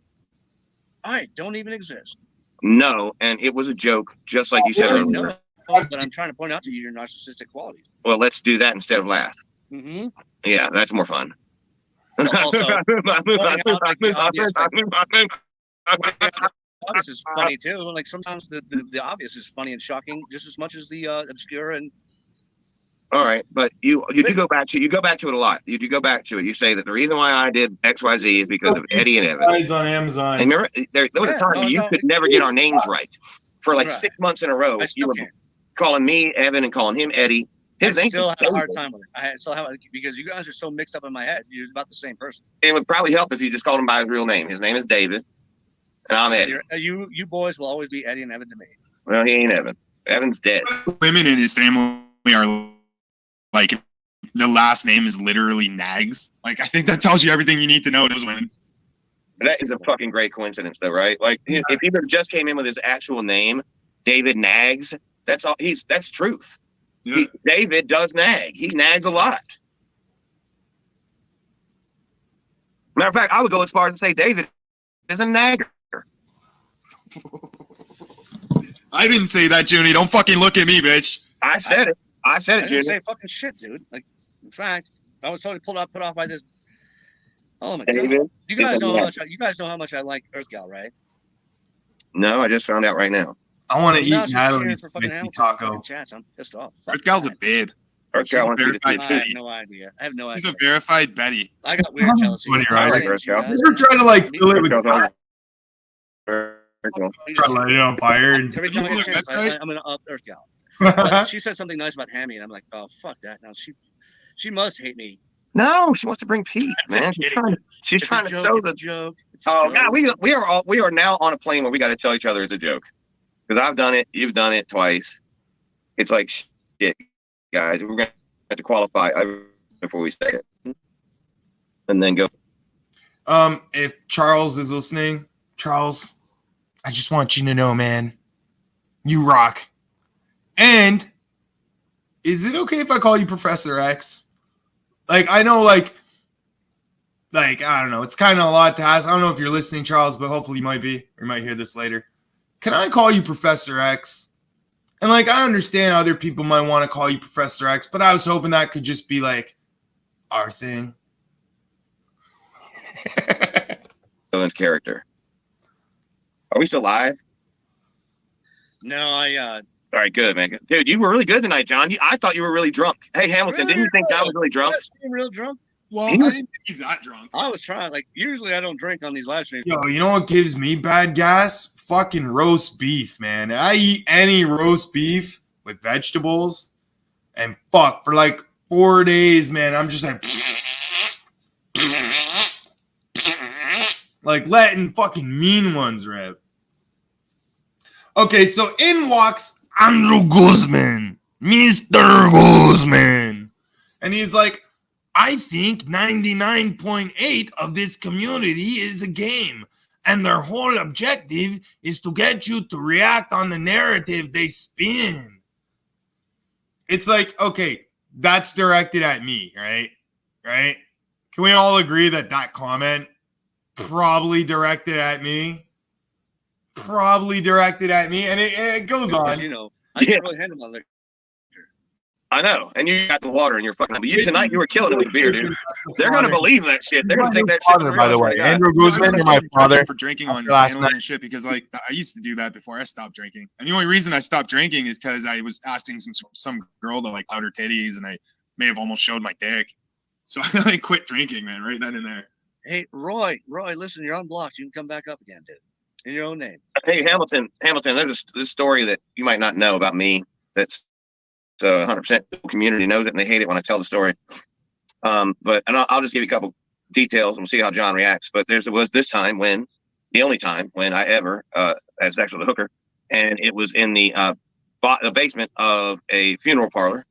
I don't even exist. No, and it was a joke, just like you said I earlier. know, but I'm trying to point out to you your narcissistic qualities. Well, let's do that instead of laugh. Mm-hmm. Yeah, that's more fun. Also, pointing out the obvious is funny too. Sometimes the obvious is funny and shocking just as much as the obscure and. All right, but you do go back to it a lot. You do go back to it. You say that the reason why I did XYZ is because of Eddie and Evan. Slides on Amazon. And remember, there was a time when you could never get our names right for 6 months in a row. You were calling me Evan and calling him Eddie. I still have a hard time with it. I still have because you guys are so mixed up in my head. You're about the same person. It would probably help if you just called him by his real name. His name is David, and I'm Eddie. You boys will always be Eddie and Evan to me. Well, he ain't Evan. Evan's dead. Women in his family are the last name is literally Nags. I think that tells you everything you need to know. Those women. That is a fucking great coincidence, though, right? If he just came in with his actual name, David Nags, that's all. That's truth. Yeah. David does nag. He nags a lot. Matter of fact, I would go as far as to say David is a nagger. I didn't say that, Junie. Don't fucking look at me, bitch. I said it. I said it, I didn't Junior. say fucking shit, dude. In fact, I was totally put off by this. Oh my David, god! You guys know how much I like Earth Gal, right? No, I just found out right now. I want to Now eat she's Natalie's cheering for fucking Smithy Hamilton taco. fucking chats. I'm pissed off. Fuck Earth Gal's a that. bid. Earth Gal wants you to verified see I have Betty. no idea. I have no She's idea. a verified Betty. I got weird jealousy. Funny, I'm right? saying Earth you Gal. guys- You're trying to fill it with Earth try Gal's to light it on fire and Every time I get a chance, That's right. I'm gonna up Earth Gal. But she said something nice about Hammy, and I'm like, oh fuck that. Now she must hate me. No, she wants to bring peace, man. She's It's trying a to joke, show it's a the. joke. It's a Oh joke. God, we are now on a plane where we got to tell each other it's a joke. Because I've done it, you've done it twice. It's like shit, guys. We're gonna have to qualify before we say it, and then go. If Charles is listening, Charles, I just want you to know, man, you rock. And is it okay if I call you Professor X? Like, I know, like, I don't know. It's kind of a lot to ask. I don't know if you're listening, Charles, but hopefully you might be, or you might hear this later. Can I call you Professor X? And, like, I understand other people might want to call you Professor X, but I was hoping that could just be, like, our thing. Villain character. Are we still live? No, All right, good, man. Dude, you were really good tonight, John. I thought you were really drunk. Hey, Hamilton, didn't you think John was really drunk? Real drunk. Well, He I was- didn't think he's that drunk. I was trying. Like, usually I don't drink on these live streams. Yo, you know what gives me bad gas? Fucking roast beef, man. I eat any roast beef with vegetables, and fuck, for like 4 days, man, I'm just like letting fucking mean ones rip. Okay, so in walks Andrew Guzman, Mr. Guzman, and he's like, I think 99.8 of this community is a game, and their whole objective is to get you to react on the narrative they spin. It's like, okay, that's directed at me, right? Right? Can we all agree that that comment probably directed at me? Probably directed at me, and it goes on. You know, I can't really handle my liquor. I know. And you got the water in your fucking. But you tonight, you were killing it with beer, dude. They're gonna believe that shit. They're gonna think that shit. Father, by the way, Andrew I Guzman, was or my father. for drinking on last panels and shit because like I used to do that before I stopped drinking. And the only reason I stopped drinking is because I was asking some girl to like out her titties, and I may have almost showed my dick. So I like quit drinking, man, right then and there. Hey, Roy, listen, you're unblocked. You can come back up again, dude. In your own name. Hey, Hamilton, there's this story that you might not know about me. That's 100% community knows it, and they hate it when I tell the story. But I'll just give you a couple details, and we'll see how John reacts. But there was this time when, the only time when I ever had sex with a hooker, and it was in the basement of a funeral parlor,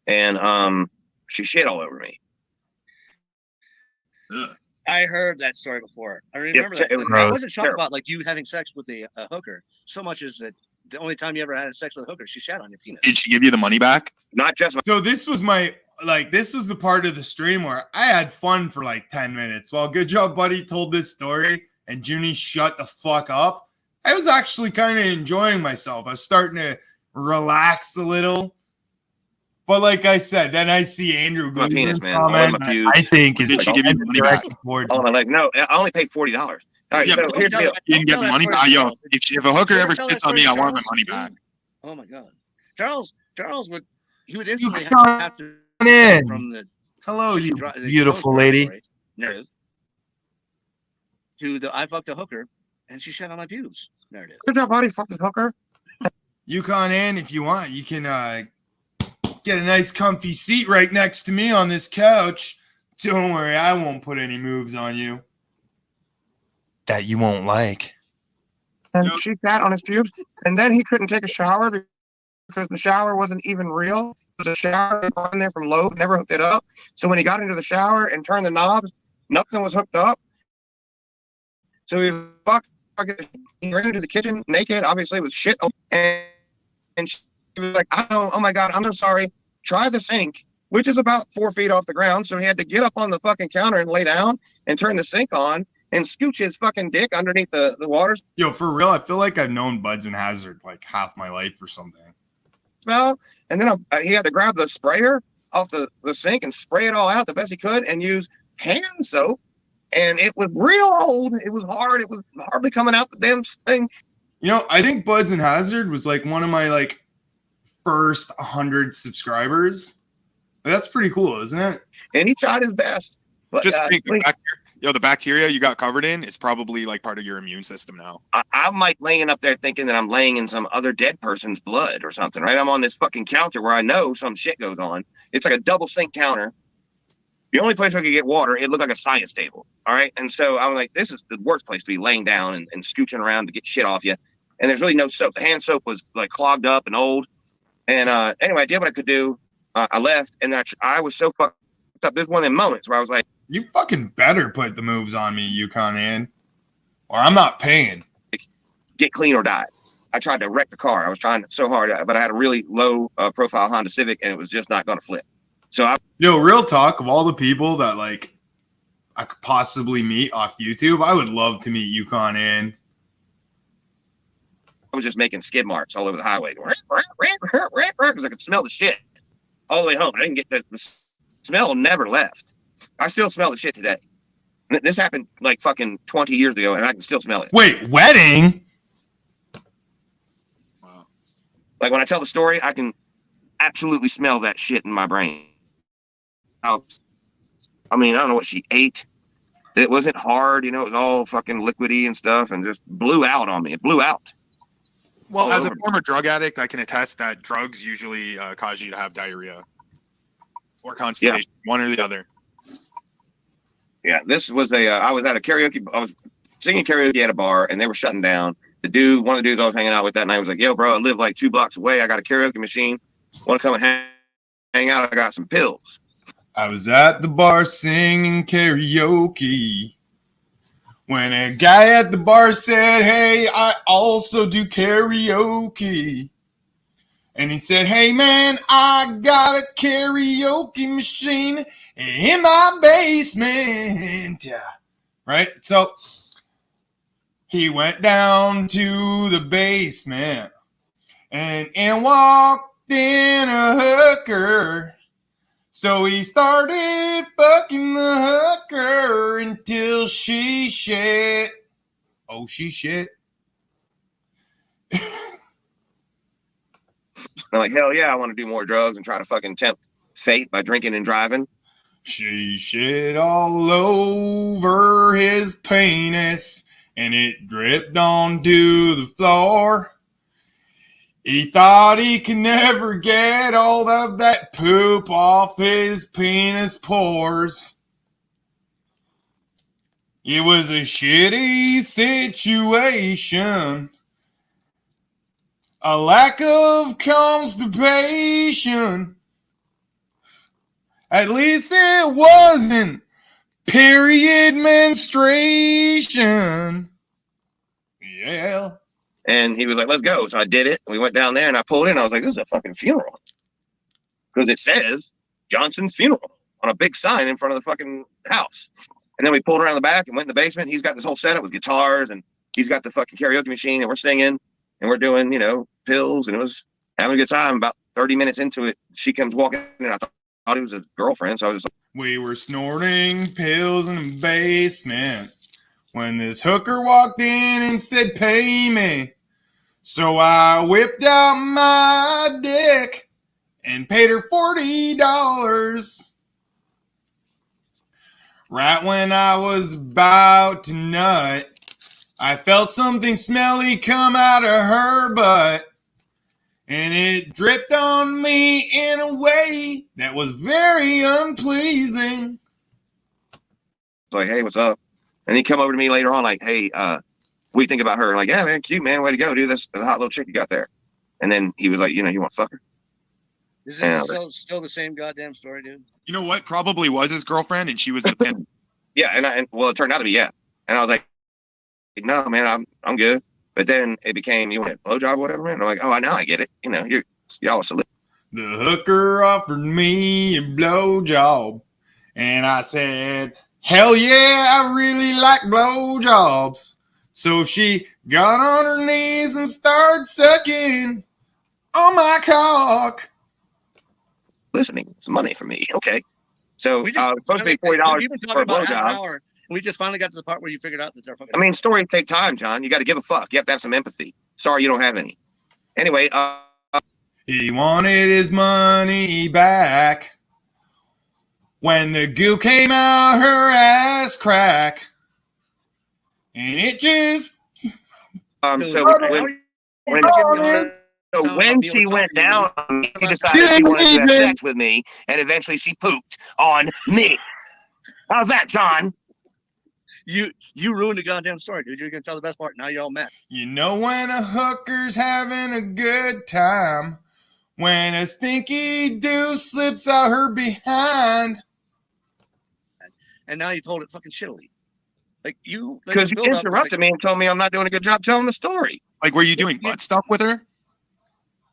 and she shit all over me. Ugh. I heard that story before. I remember Yeah, that. it was I wasn't shocked terrible. about like you having sex with a hooker so much as that the only time you ever had sex with a hooker, she shat on your penis. Did she give you the money back? Not just my So this was this was the part of the stream where I had fun for like 10 minutes. Well, Good Job Buddy told this story and Junie shut the fuck up. I was actually kind of enjoying myself. I was starting to relax a little. But like I said, then I see Andrew My penis, Guzman man. All comment my that pubes. I think is Did she give you the money back? all of my legs. No, I only paid $40. All right, Yeah, so but here's the deal. You didn't get the money back. Yo, if a hooker ever sits on me, I want my money back. Oh my god, Charles would instantly come have to in. from the Hello, you the beautiful Jones lady. story narrative to the I fucked a hooker and she shat on my pubes narrative. Good job, buddy. Fuck this hooker. Yukon in, if you want, you can get a nice comfy seat right next to me on this couch. Don't worry, I won't put any moves on you that you won't like. And she sat on his pubes, and then he couldn't take a shower because the shower wasn't even real. It was a shower they brought in there from Lowe's, never hooked it up. So when he got into the shower and turned the knobs, nothing was hooked up. So he was he ran into the kitchen naked, obviously with shit, and she was like, "Oh my god, I'm so sorry. Try the sink," which is about 4 feet off the ground. So he had to get up on the fucking counter and lay down and turn the sink on and scooch his fucking dick underneath the water Yo, for real, I feel like I've known Buds and Hazard like half my life or something. smell. And then he had to grab the sprayer off the sink and spray it all out the best he could and use hand soap. And it was real old. It was hard. It was hardly coming out the damn thing. You know, I think Buds and Hazard was like one of my like first 100 subscribers. That's pretty cool, isn't it? And he tried his best. But Just think, the bacteria you got covered in is probably like part of your immune system now. I'm like laying up there thinking that I'm laying in some other dead person's blood or something, right? I'm on this fucking counter where I know some shit goes on. It's like a double sink counter. The only place I could get water, it looked like a science table. All right. And so I'm like, this is the worst place to be laying down and scooching around to get shit off you. And there's really no soap. The hand soap was like clogged up and old. And anyway, I did what I could do. I left, and I was so fucked up. This is one of them moments where I was like, You fucking better put the moves on me, Yukon in, or I'm not paying. get clean or die. I tried to wreck the car. I was trying so hard, but I had a really low profile Honda Civic, and it was just not going to flip. So real talk, of all the people that like I could possibly meet off YouTube, I would love to meet Yukon and I was just making skid marks all over the highway because I could smell the shit all the way home. I didn't get the smell never left. I still smell the shit today. This happened like fucking 20 years ago, and I can still smell it. Wait, wedding? Wow. Like when I tell the story, I can absolutely smell that shit in my brain. I mean, I don't know what she ate. It wasn't hard, you know, it was all fucking liquidy and stuff and just blew out on me. It blew out. Well, as a former drug addict, I can attest that drugs usually cause you to have diarrhea or constipation, one or the other. Yeah, this was I was at a karaoke, I was singing karaoke at a bar and they were shutting down. One of the dudes I was hanging out with that night was like, yo, bro, I live like 2 blocks away. I got a karaoke machine. Want to come and hang out? I got some pills. I was at the bar singing karaoke when a guy at the bar said, hey, I also do karaoke. And he said, hey, man, I got a karaoke machine in my basement. Yeah. Right? So he went down to the basement and walked in a hooker. So he started fucking the hooker until she shit. Oh, she shit. I'm like, hell yeah, I want to do more drugs and try to fucking tempt fate by drinking and driving. She shit all over his penis and it dripped onto the floor. He thought he could never get all of that poop off his penis pores. It was a shitty situation. A lack of constipation. At least it wasn't period menstruation. Yeah. And he was like, let's go. So I did it. We went down there and I pulled in. I was like, this is a fucking funeral. Because it says Johnson's funeral on a big sign in front of the fucking house. And then we pulled around the back and went in the basement. He's got this whole setup with guitars and he's got the fucking karaoke machine and we're singing and we're doing, you know, pills and it was having a good time. About 30 minutes into it, she comes walking in and I thought he was a girlfriend. So I was just like, we were snorting pills in the basement when this hooker walked in and said, pay me. So I whipped out my dick and paid her $40. Right when I was about to nut, I felt something smelly come out of her butt. And it dripped on me in a way that was very unpleasing. like, hey, what's up? And he come over to me later on like, hey, what do you think about her? Like, yeah, man, cute, man. Way to go, dude. That's a hot little chick you got there. And then he was like, you know, you want to fuck her? Is this still the same goddamn story, dude? You know what? Probably was his girlfriend, and she was a pimp. Yeah, and well, it turned out to be yeah. And I was like, no, man, I'm good. But then it became, you want a blowjob or whatever, man? And I'm like, oh, now I get it. You know, y'all are salute. The hooker offered me a blowjob, and I said, hell yeah, I really like blowjobs. So she got on her knees and started sucking on my cock. Listening, it's money for me. Okay. So We just it's supposed to be $40 We've been for talking a about half an blowjob. hour, and we just finally got to the part where you figured out that they're fucking. I mean, stories take time, John. You got to give a fuck. You have to have some empathy. Sorry, you don't have any. Anyway, He wanted his money back when the goo came out her ass crack. And it just... so when she went down, she decided she wanted to have sex with me, and eventually she pooped on me. How's that, John? You ruined the goddamn story, dude. You're gonna tell the best part. Now you're all mad. You know when a hooker's having a good time, when a stinky deuce slips out her behind. And now you told it fucking shittily. Like you, Because you interrupted me and told me I'm not doing a good job telling the story. Like, were you doing butt stuff with her?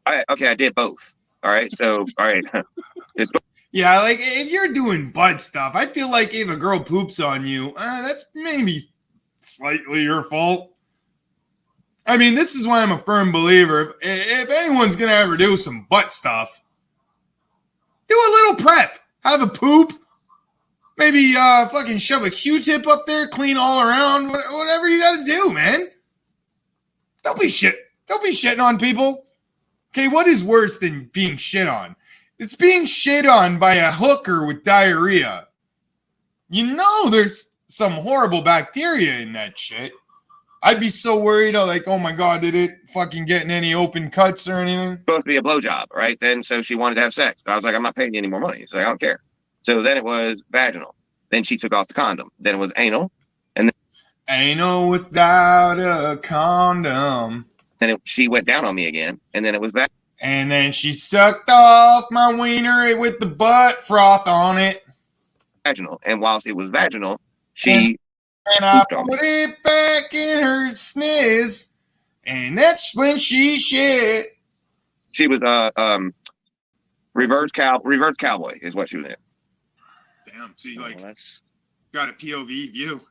I did both. All right. So, all right. It's Yeah, like if you're doing butt stuff, I feel like if a girl poops on you, that's maybe slightly your fault. I mean, this is why I'm a firm believer. If anyone's gonna ever do some butt stuff, do a little prep. Have a poop. Maybe fucking shove a Q-tip up there, clean all around. Whatever you gotta do, man. Don't be shitting on people. Okay, what is worse than being shit on? It's being shit on by a hooker with diarrhea. You know there's some horrible bacteria in that shit. I'd be so worried. Like, oh my God, did it fucking get in any open cuts or anything? supposed to be a blowjob, right? Then, so she wanted to have sex. I was like, I'm not paying you any more money. She's like, I don't care. So then it was vaginal. Then she took off the condom. Then it was anal. And then Anal without a condom. She went down on me again. And then it was vaginal. And then she sucked off my wiener with the butt froth on it. And whilst it was vaginal, she And I pooped on put me. it back in her sniz. And that's when she shit. She was reverse cowboy is what she was in. Damn. See, like, that's got a POV view.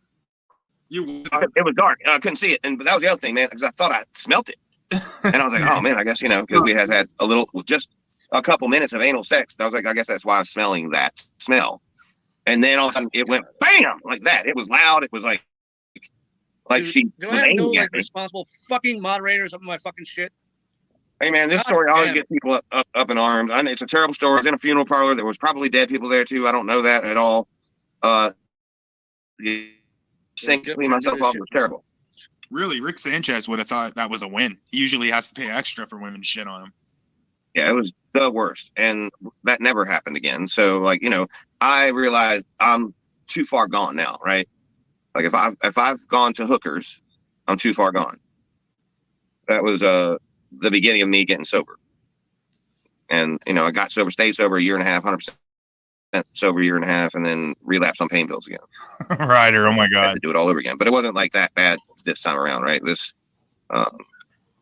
It was dark. I couldn't see it. But that was the other thing, man, because I thought I smelt it. And I was like, oh man, I guess, because we had just a couple minutes of anal sex. I was like, I guess that's why I'm smelling that smell. And then all of a sudden it went bam like that. It was loud. It was like Dude, she do was I have no angry like at me. responsible fucking moderators of my fucking shit? Hey man, this God story always damn gets people up in arms. I know it's a terrible story. I was in a funeral parlor. There was probably dead people there too. I don't know that at all. Saying to clean myself off was terrible. Really, Rick Sanchez would have thought that was a win. He usually has to pay extra for women to shit on him. Yeah, it was the worst. And that never happened again. So like, I realized I'm too far gone now, right? Like if I've gone to hookers, I'm too far gone. That was the beginning of me getting sober. And I got sober, stayed sober a year and a half, 100% sober a year and a half, and then relapsed on pain pills again. Ryder, oh my I had God. to do it all over again. But it wasn't like that bad this time around, right? This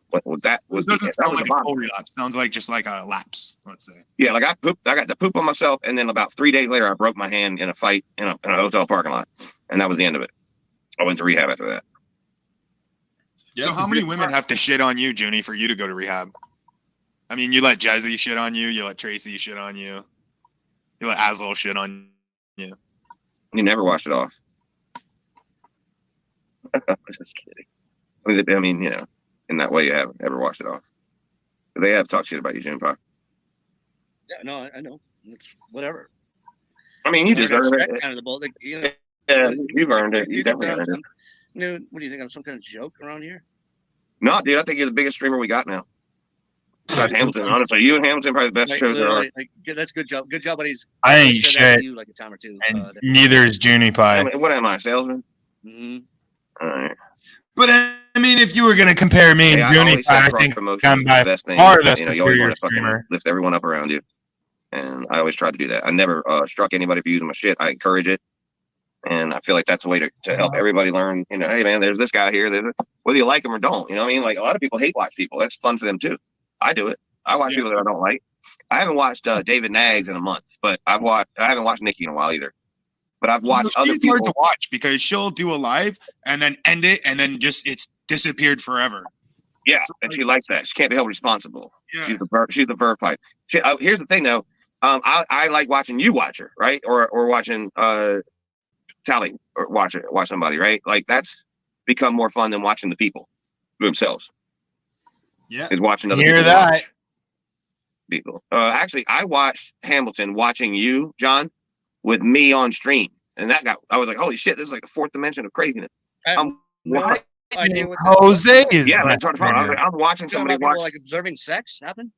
what was that was It doesn't that sound was like the a bottom. full relapse. Sounds like just like a lapse, let's say. Yeah, like I got to poop on myself, and then about 3 days later I broke my hand in a fight in a hotel parking lot. And that was the end of it. I went to rehab after that. So how many women have to shit on you, Junie, for you to go to rehab? I mean, you let Jesse shit on you, you let Tracy shit on you, you let Aslo shit on you. You never washed it off. I'm just kidding. I mean, in that way you haven't ever washed it off. They have talked shit about you, Jim Pop. Yeah, no, I know. It's whatever. I mean, you deserve it. Kind of the bull. Yeah, you've earned it. You definitely earned it. Dude, what do you think? I'm some kind of joke around here? No, dude, I think you're the biggest streamer we got now. Besides Hamilton, honestly, you and Hamilton probably the best shows there are. That's good job. Good job, buddies. I ain't said that to shit. you like a time or two. And neither is Junie Pie. What am I, salesman? Mm-hmm. All right. But I mean, if you were going to compare me and Hey, I Junie always Pie, said I think cross-promotion I'm is by the best thing. far the You always superior want to fucking streamer. lift everyone up around you. And I always try to do that. I never struck anybody for using my shit. I encourage it. And I feel like that's a way to help everybody learn, hey man, there's this guy here. Whether you like him or don't, you know what I mean? Like a lot of people hate watch people. That's fun for them too. I do it. I watch people that I don't like. I haven't watched David Nags in a month, but I haven't watched Nikki in a while either. But I've watched other She's people. hard to watch because she'll do a live and then end it and then just it's disappeared forever. Yeah, and she likes that. She can't be held responsible. Yeah. She's the verb pipe. Here's the thing though. I like watching you watch her, right? Or watching Tally or watch somebody, right? Like that's become more fun than watching the people themselves. Yeah. Is watching other Hear people that? watch people. Actually, I watched Hamilton watching you, John, with me on stream, and I was like, holy shit, this is like the fourth dimension of craziness. I'm idea what Jose is yeah, that like, I'm watching somebody watch. Like observing sex happen.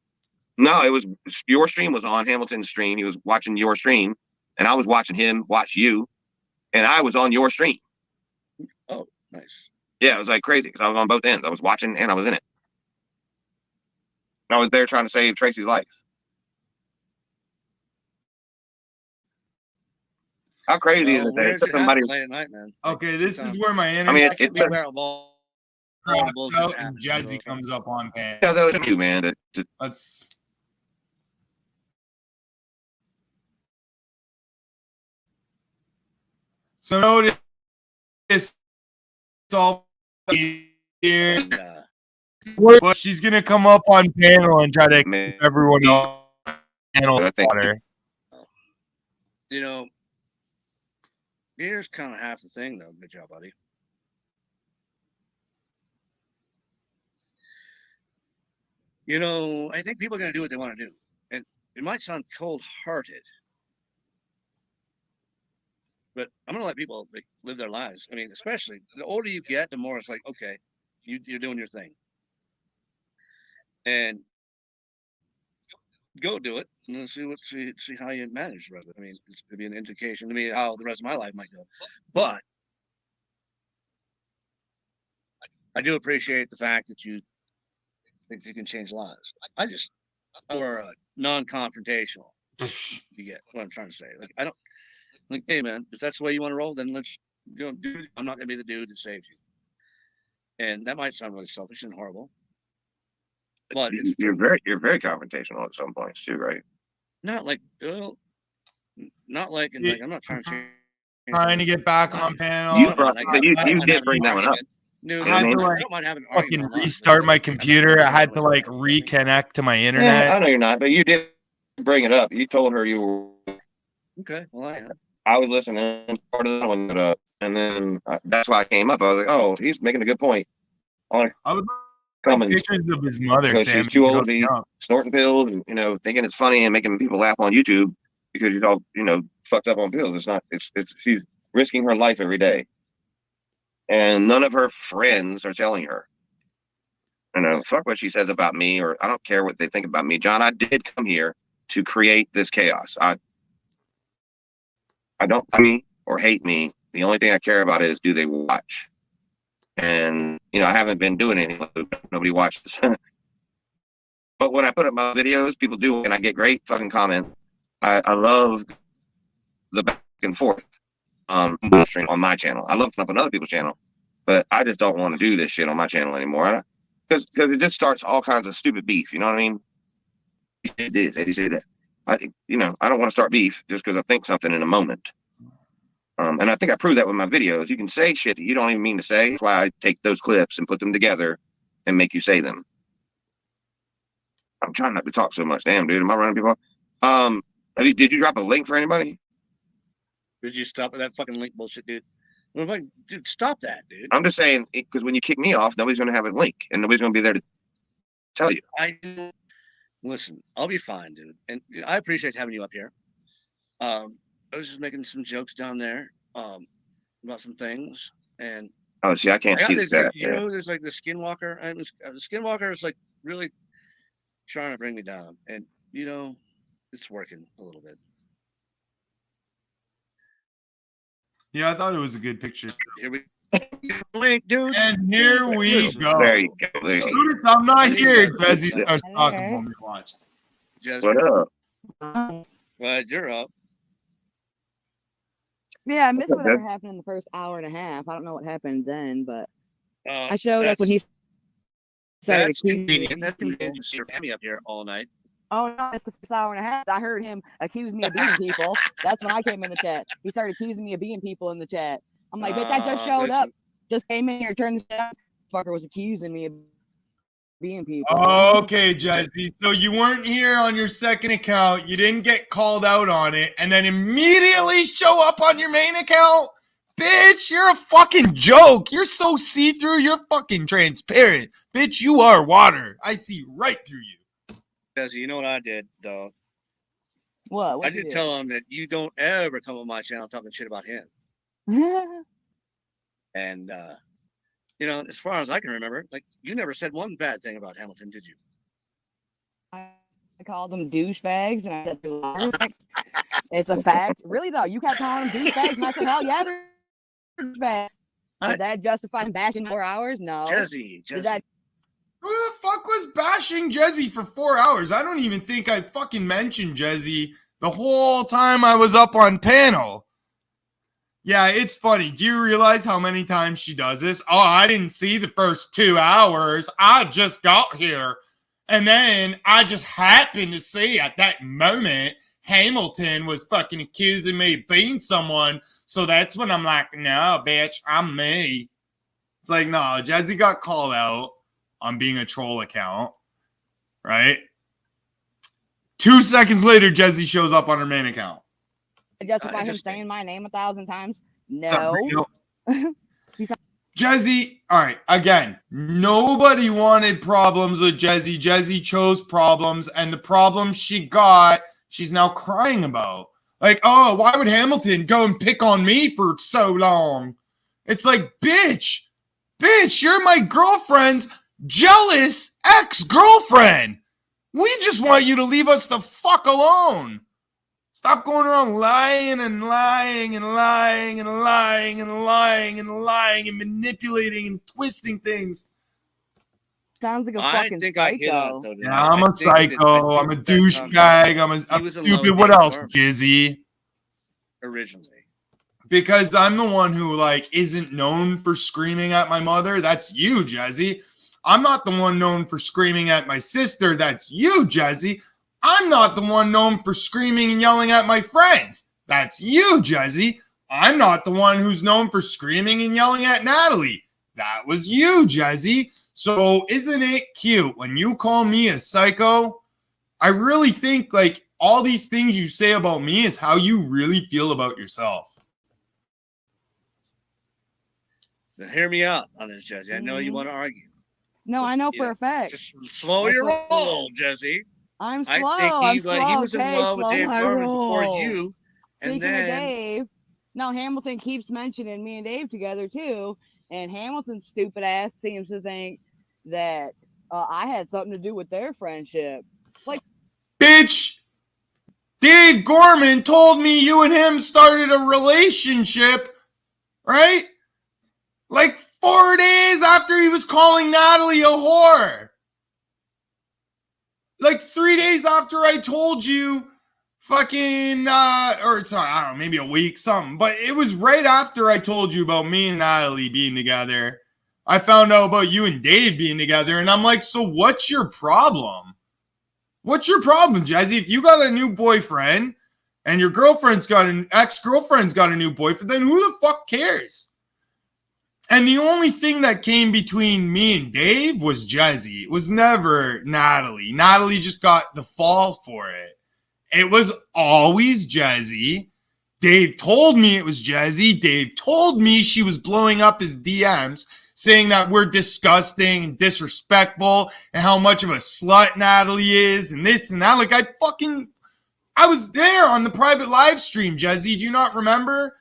No, it was your stream was on Hamilton's stream. He was watching your stream, and I was watching him watch you, and I was on your stream. Oh, nice. Yeah, it was like crazy because I was on both ends. I was watching and I was in it. I was there trying to save Tracy's life. How crazy is it that it took somebody? Late at night, man. Okay, this is where my I internet. mean, I can't be aware of all all the cracks bullshit out that and happens, Jesse bro. comes up on panel. Yeah, that was you, man. Let's. So notice it's all here. And, But she's gonna come up on panel and try to keep everyone on panel I think- water. you know, here's kind of half the thing, though. Good job, buddy. You know, I think people are going to do what they want to do. And it might sound cold-hearted, but I'm going to let people like, live their lives. I mean, especially the older you get, the more it's like, okay, you're doing your thing. And go do it and then see how you manage the rest of it. I mean, it's going to be an indication to me how the rest of my life might go. But I do appreciate the fact that you think you can change lives. I just or non-confrontational. You get what I'm trying to say. Like I don't like, hey man, if that's the way you want to roll, then let's do. I'm not gonna be the dude that saves you. And that might sound really selfish and horrible, but it's You're very confrontational at some points too, right? not like not like, and like I'm not trying to change. Trying to get back on panel. You did bring that one up. No, I had to I like don't mind having an fucking argument. restart my computer. I had to like reconnect to my Yeah, internet. I know you're not, but you did bring it up. You told her you were. Okay, well I was listening. Part of that one got up, and then that's why I came up. I was like, "Oh, he's making a good point." I would Coming pictures of his mother, because Sam. she's too old to be snorting pills and thinking it's funny and making people laugh on YouTube because she's all fucked up on pills. It's not. It's she's risking her life every day, and none of her friends are telling her. Fuck what she says about me, or I don't care what they think about me. John, I did come here to create this chaos. I don't like me or hate me. The only thing I care about is do they watch? And I haven't been doing anything. Nobody watches. But when I put up my videos, people do, and I get great fucking comments. I love the back and forth on my channel. I love putting up on other people's channel, but I just don't want to do this shit on my channel anymore. Because it just starts all kinds of stupid beef. You know what I mean? He said this, he said that. I don't want to start beef just because I think something in a moment. And I think I proved that with my videos. You can say shit that you don't even mean to say. That's why I take those clips and put them together and make you say them. I'm trying not to talk so much. Damn, dude, am I running people off? Did you drop a link for anybody? Did you stop with that fucking link bullshit, dude? I'm like, dude, stop that, dude. I'm just saying, because when you kick me off, nobody's going to have a link and nobody's going to be there to tell you. Listen, I'll be fine, dude. And I appreciate having you up here. I was just making some jokes down there about some things. And oh, see, I can't see that. There's like the Skinwalker. The Skinwalker is like really trying to bring me down. And, it's working a little bit. Yeah, I thought it was a good picture. Here we link, dude. And here we go. There you go. There you go. Notice I'm not here. Jesse starts talking when we watch. What up? Glad you're up. Yeah, I missed whatever happened in the first hour and a half. I don't know what happened then, but I showed up when he started. That's convenient. That's convenient. You see your family up here all night. Oh no, it's the first hour and a half. I heard him accuse me of being people. That's when I came in the chat. He started accusing me of being people in the chat. I'm like, bitch, I just showed up. Just came in here, turned the chat. Fucker was accusing me of being people. Okay, Jesse. So you weren't here on your second account. You didn't get called out on it, and then immediately show up on your main account? Bitch, you're a fucking joke. You're so see-through. You're fucking transparent. Bitch, you are water. I see right through you. Jesse, you know what I did, dog? What? I did tell him that you don't ever come on my channel talking shit about him. And, as far as I can remember, like, you never said one bad thing about Hamilton, did you? I called them douchebags, and I said they're liars. It's a fact. Really, though, you kept calling them douchebags, and I said, hell yeah, they're douchebags. Did that justify bashing 4 hours? No. Jesse. Did that? Who the fuck was bashing Jesse for 4 hours? I don't even think I fucking mentioned Jesse the whole time I was up on panel. Yeah, it's funny. Do you realize how many times she does this? Oh, I didn't see the first 2 hours. I just got here. And then I just happened to see at that moment Hamilton was fucking accusing me of being someone. So that's when I'm like, no, bitch, I'm me. It's like, no, Jezzy got called out on being a troll account, right? 2 seconds later, Jezzy shows up on her main account. Justify him saying my name 1,000 times? No. Jezzy, all right, again, nobody wanted problems with Jezzy. Jezzy chose problems, and the problems she got, she's now crying about. Like, oh, why would Hamilton go and pick on me for so long? It's like, bitch, you're my girlfriend's jealous ex-girlfriend. We just want you to leave us the fuck alone. Stop going around lying and lying and lying and lying and lying and lying and manipulating and twisting things. Sounds like a I fucking think I hit on psycho. it, though, dude. Yeah, I'm I a think psycho. I'm a douchebag. I'm He was a in love stupid. with What David else, Harbour. Jizzy? Originally. Because I'm the one who, like, isn't known for screaming at my mother. That's you, Jezzy. I'm not the one known for screaming at my sister. That's you, Jezzy. I'm not the one known for screaming and yelling at my friends. That's you, Jezzy. I'm not the one who's known for screaming and yelling at Natalie. That was you, Jezzy. So isn't it cute when you call me a psycho? I really think, like, all these things you say about me is how you really feel about yourself. Now, hear me out on this, Jesse. I know you want to argue. No, I know for Yeah. a fact. Just slow That's your what- roll, Jesse. I'm slow. I think I'm he, slow. he was in okay, love with slow Dave my Garvin before roll. you. And Speaking then of Dave, no, Hamilton keeps mentioning me and Dave together too, and Hamilton's stupid ass seems to think that I had something to do with their friendship. Like, Bitch, Dave Gorman told me you and him started a relationship, right? Like 4 days after he was calling Natalie a whore. Like 3 days after I told you fucking, or sorry, I don't know, maybe a week, something. But it was right after I told you about me and Natalie being together. I found out about you and Dave being together, and I'm like, so what's your problem? What's your problem, Jazzy? If you got a new boyfriend and your girlfriend's got an ex-girlfriend's got a new boyfriend, then who the fuck cares? And the only thing that came between me and Dave was Jazzy. It was never Natalie. Natalie just got the fall for it. It was always Jazzy. Dave told me it was Jazzy. Dave told me she was blowing up his DMs, saying that we're disgusting and disrespectful and how much of a slut Natalie is and this and that. Like, I was there on the private live stream, Jazzy. Do you not remember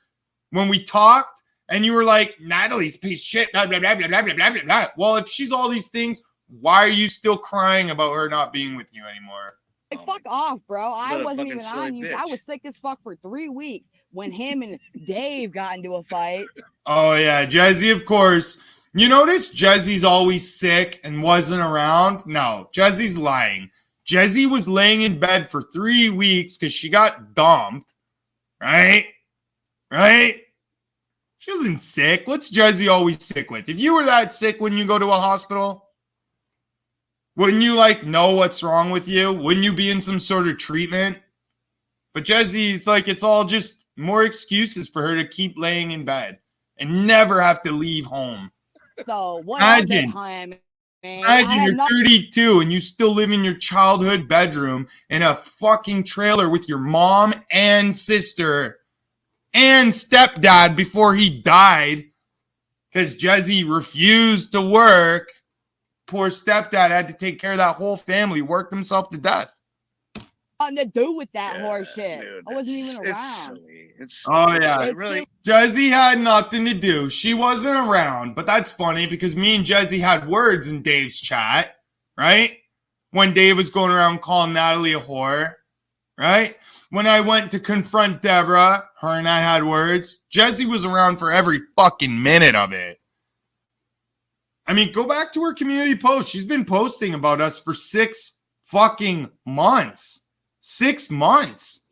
when we talked? And you were like, Natalie's a piece of shit, blah, blah, blah, blah, blah, blah, blah, blah. Well, if she's all these things, why are you still crying about her not being with you anymore? Like, fuck off, bro. I What a wasn't fucking even silly on you. I bitch. was sick as fuck for 3 weeks when him and Dave got into a fight. Oh, yeah, Jazzy, of course. You notice Jazzy's always sick and wasn't around? No, Jazzy's lying. Jazzy was laying in bed for 3 weeks because she got dumped, right? Right? She wasn't sick. What's Jazzy always sick with? If you were that sick when you go to a hospital, wouldn't you, like, know what's wrong with you? Wouldn't you be in some sort of treatment? But Jazzy, it's like it's all just more excuses for her to keep laying in bed and never have to leave home. So what Imagine. man? Imagine you're 32 and you still live in your childhood bedroom in a fucking trailer with your mom and sister and stepdad before he died because Jazzy refused to work. Poor stepdad had to take care of that whole family, worked himself to death. Nothing to do with that horse shit. Dude, I wasn't even it's around. silly. It's Oh, yeah. It's really. Jazzy had nothing to do. She wasn't around, but that's funny because me and Jazzy had words in Dave's chat, right? When Dave was going around calling Natalie a whore, right? When I went to confront Deborah, her and I had words. Jazzy was around for every fucking minute of it. I mean, go back to her community post. She's been posting about us for 6 fucking months. 6 months.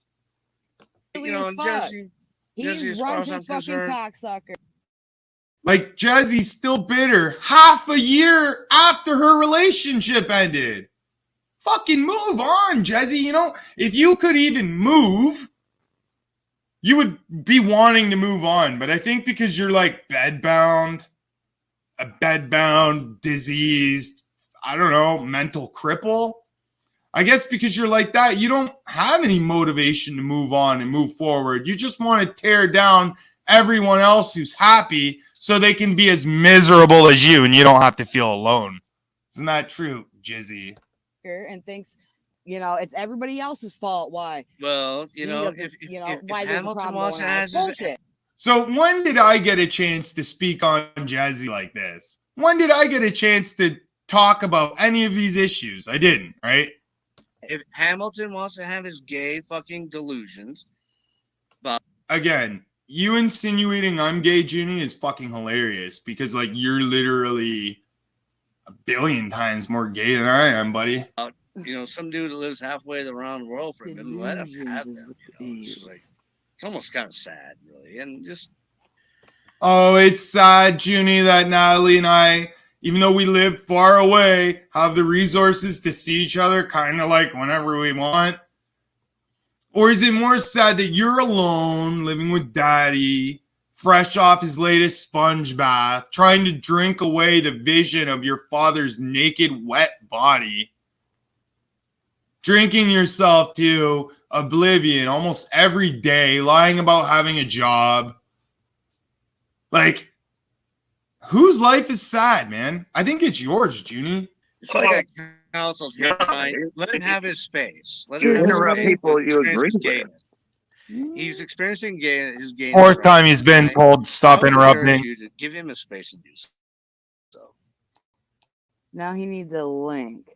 You know, and Fuck. Jesse, Jesse, He as far runs as I'm his fucking concerned, cocksucker. Like, Jezzy's still bitter half a year after her relationship ended. Fucking move on, Jezzy. You know, if you could even move, you would be wanting to move on. But I think because you're like bedbound, diseased, I don't know, mental cripple. I guess because you're like that, you don't have any motivation to move on and move forward. You just want to tear down everyone else who's happy so they can be as miserable as you and you don't have to feel alone. Isn't that true, Jizzy? And thinks, you know, it's everybody else's fault. Why? well, He doesn't- if why there's a Hamilton problem wants going to on. have It's his, bullshit. So when did I get a chance to speak on Jazzy like this? When did I get a chance to talk about any of these issues? I didn't, right? if Hamilton wants to have his gay fucking delusions, Again, you insinuating I'm gay, Junie, is fucking hilarious because, like, you're literally a billion times more gay than I am, buddy. some dude that lives halfway around the world for him, let him have Delusions is them. with It's just like, it's almost kind of sad, really, and just Oh, it's sad, Junie, that Natalie and I, even though we live far away, have the resources to see each other kind of like whenever we want. Or is it more sad that you're alone, living with daddy, fresh off his latest sponge bath, trying to drink away the vision of your father's naked, wet body, drinking yourself to oblivion almost every day, lying about having a job? Like, whose life is sad, man? I think it's yours, Junie. it's like I counseled him. Right? Let him have his space. Let You him have his interrupt space people to you experience agree his with. gayness. He's experiencing his gayness. Fourth right time he's been now, right? told, stop I would encourage interrupting. you to give him a space to do so. Now he needs a link.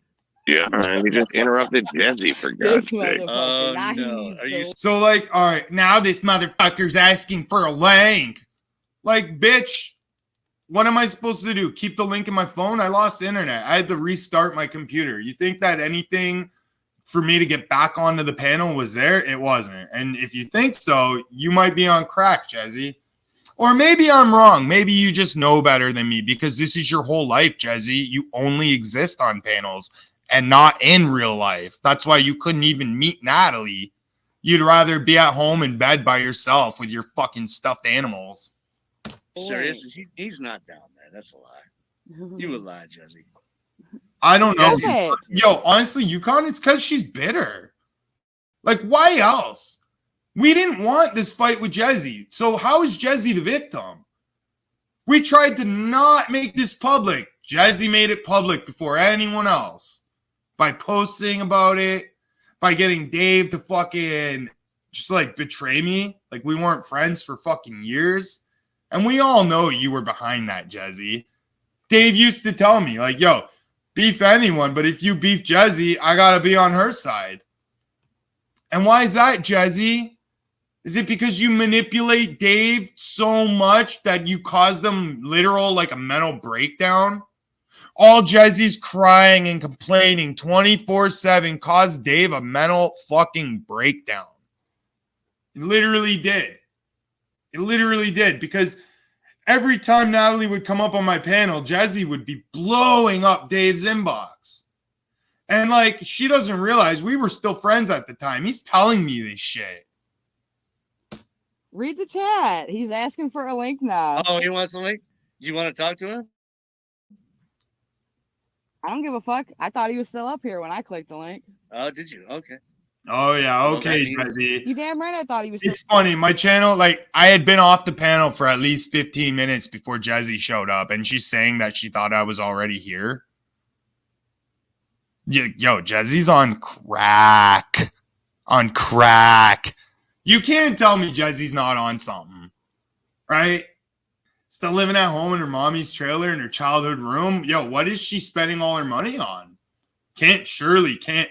Yeah, and we just interrupted Jesse for This God's sake. motherfucker. Now he no. needs Are you the- So, like, all right, now this motherfucker's asking for a link. Like, bitch, what am I supposed to do? Keep the link in my phone? I lost internet. I had to restart my computer. You think that anything for me to get back onto the panel was there? It wasn't. And if you think so, you might be on crack, Jezzy. Or maybe I'm wrong. Maybe you just know better than me because this is your whole life, Jezzy. You only exist on panels and not in real life. That's why you couldn't even meet Natalie. You'd rather be at home in bed by yourself with your fucking stuffed animals. serious? He's not down there. That's a lie. You would lie, Jesse. I don't know. Okay. Yo, honestly, UConn, it's because she's bitter. Like, why else? We didn't want this fight with Jesse. So how is Jesse the victim? We tried to not make this public. Jesse made it public before anyone else by posting about it, by getting Dave to fucking just like betray me. Like we weren't friends for fucking years. And we all know you were behind that, Jesse. Dave used to tell me, like, yo, beef anyone, but if you beef Jesse, I gotta be on her side. And why is that, Jesse? Is it because you manipulate Dave so much that you cause them literal, like a mental breakdown? All Jesse's crying and complaining 24/7 caused Dave a mental fucking breakdown. It literally did. It literally did, because every time Natalie would come up on my panel, Jesse would be blowing up Dave's inbox. And like, she doesn't realize we were still friends at the time. He's telling me this shit. Read the chat. He's asking for a link now. Oh, he wants a link? Do you want to talk to him? I don't give a fuck. I thought he was still up here when I clicked the link. Oh, did you? Okay. Oh, yeah. Well, Okay, that means- Jesse. You damn right I thought he was It's funny. My channel, like, I had been off the panel for at least 15 minutes before Jesse showed up, and she's saying that she thought I was already here. Yo, Jesse's on crack. On crack. You can't tell me Jesse's not on something, right? Still living at home in her mommy's trailer in her childhood room. Yo, what is she spending all her money on? Can't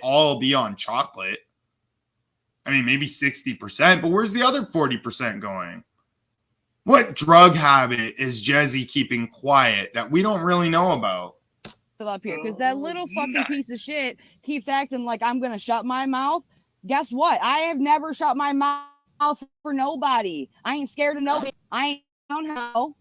all be on chocolate. I mean, maybe 60%, but where's the other 40% going? What drug habit is Jesse keeping quiet that we don't really know about? still up here because that little fucking piece of shit keeps acting like I'm gonna shut my mouth. Guess what? I have never shut my mouth mouth for nobody. I ain't scared of nobody. I don't know.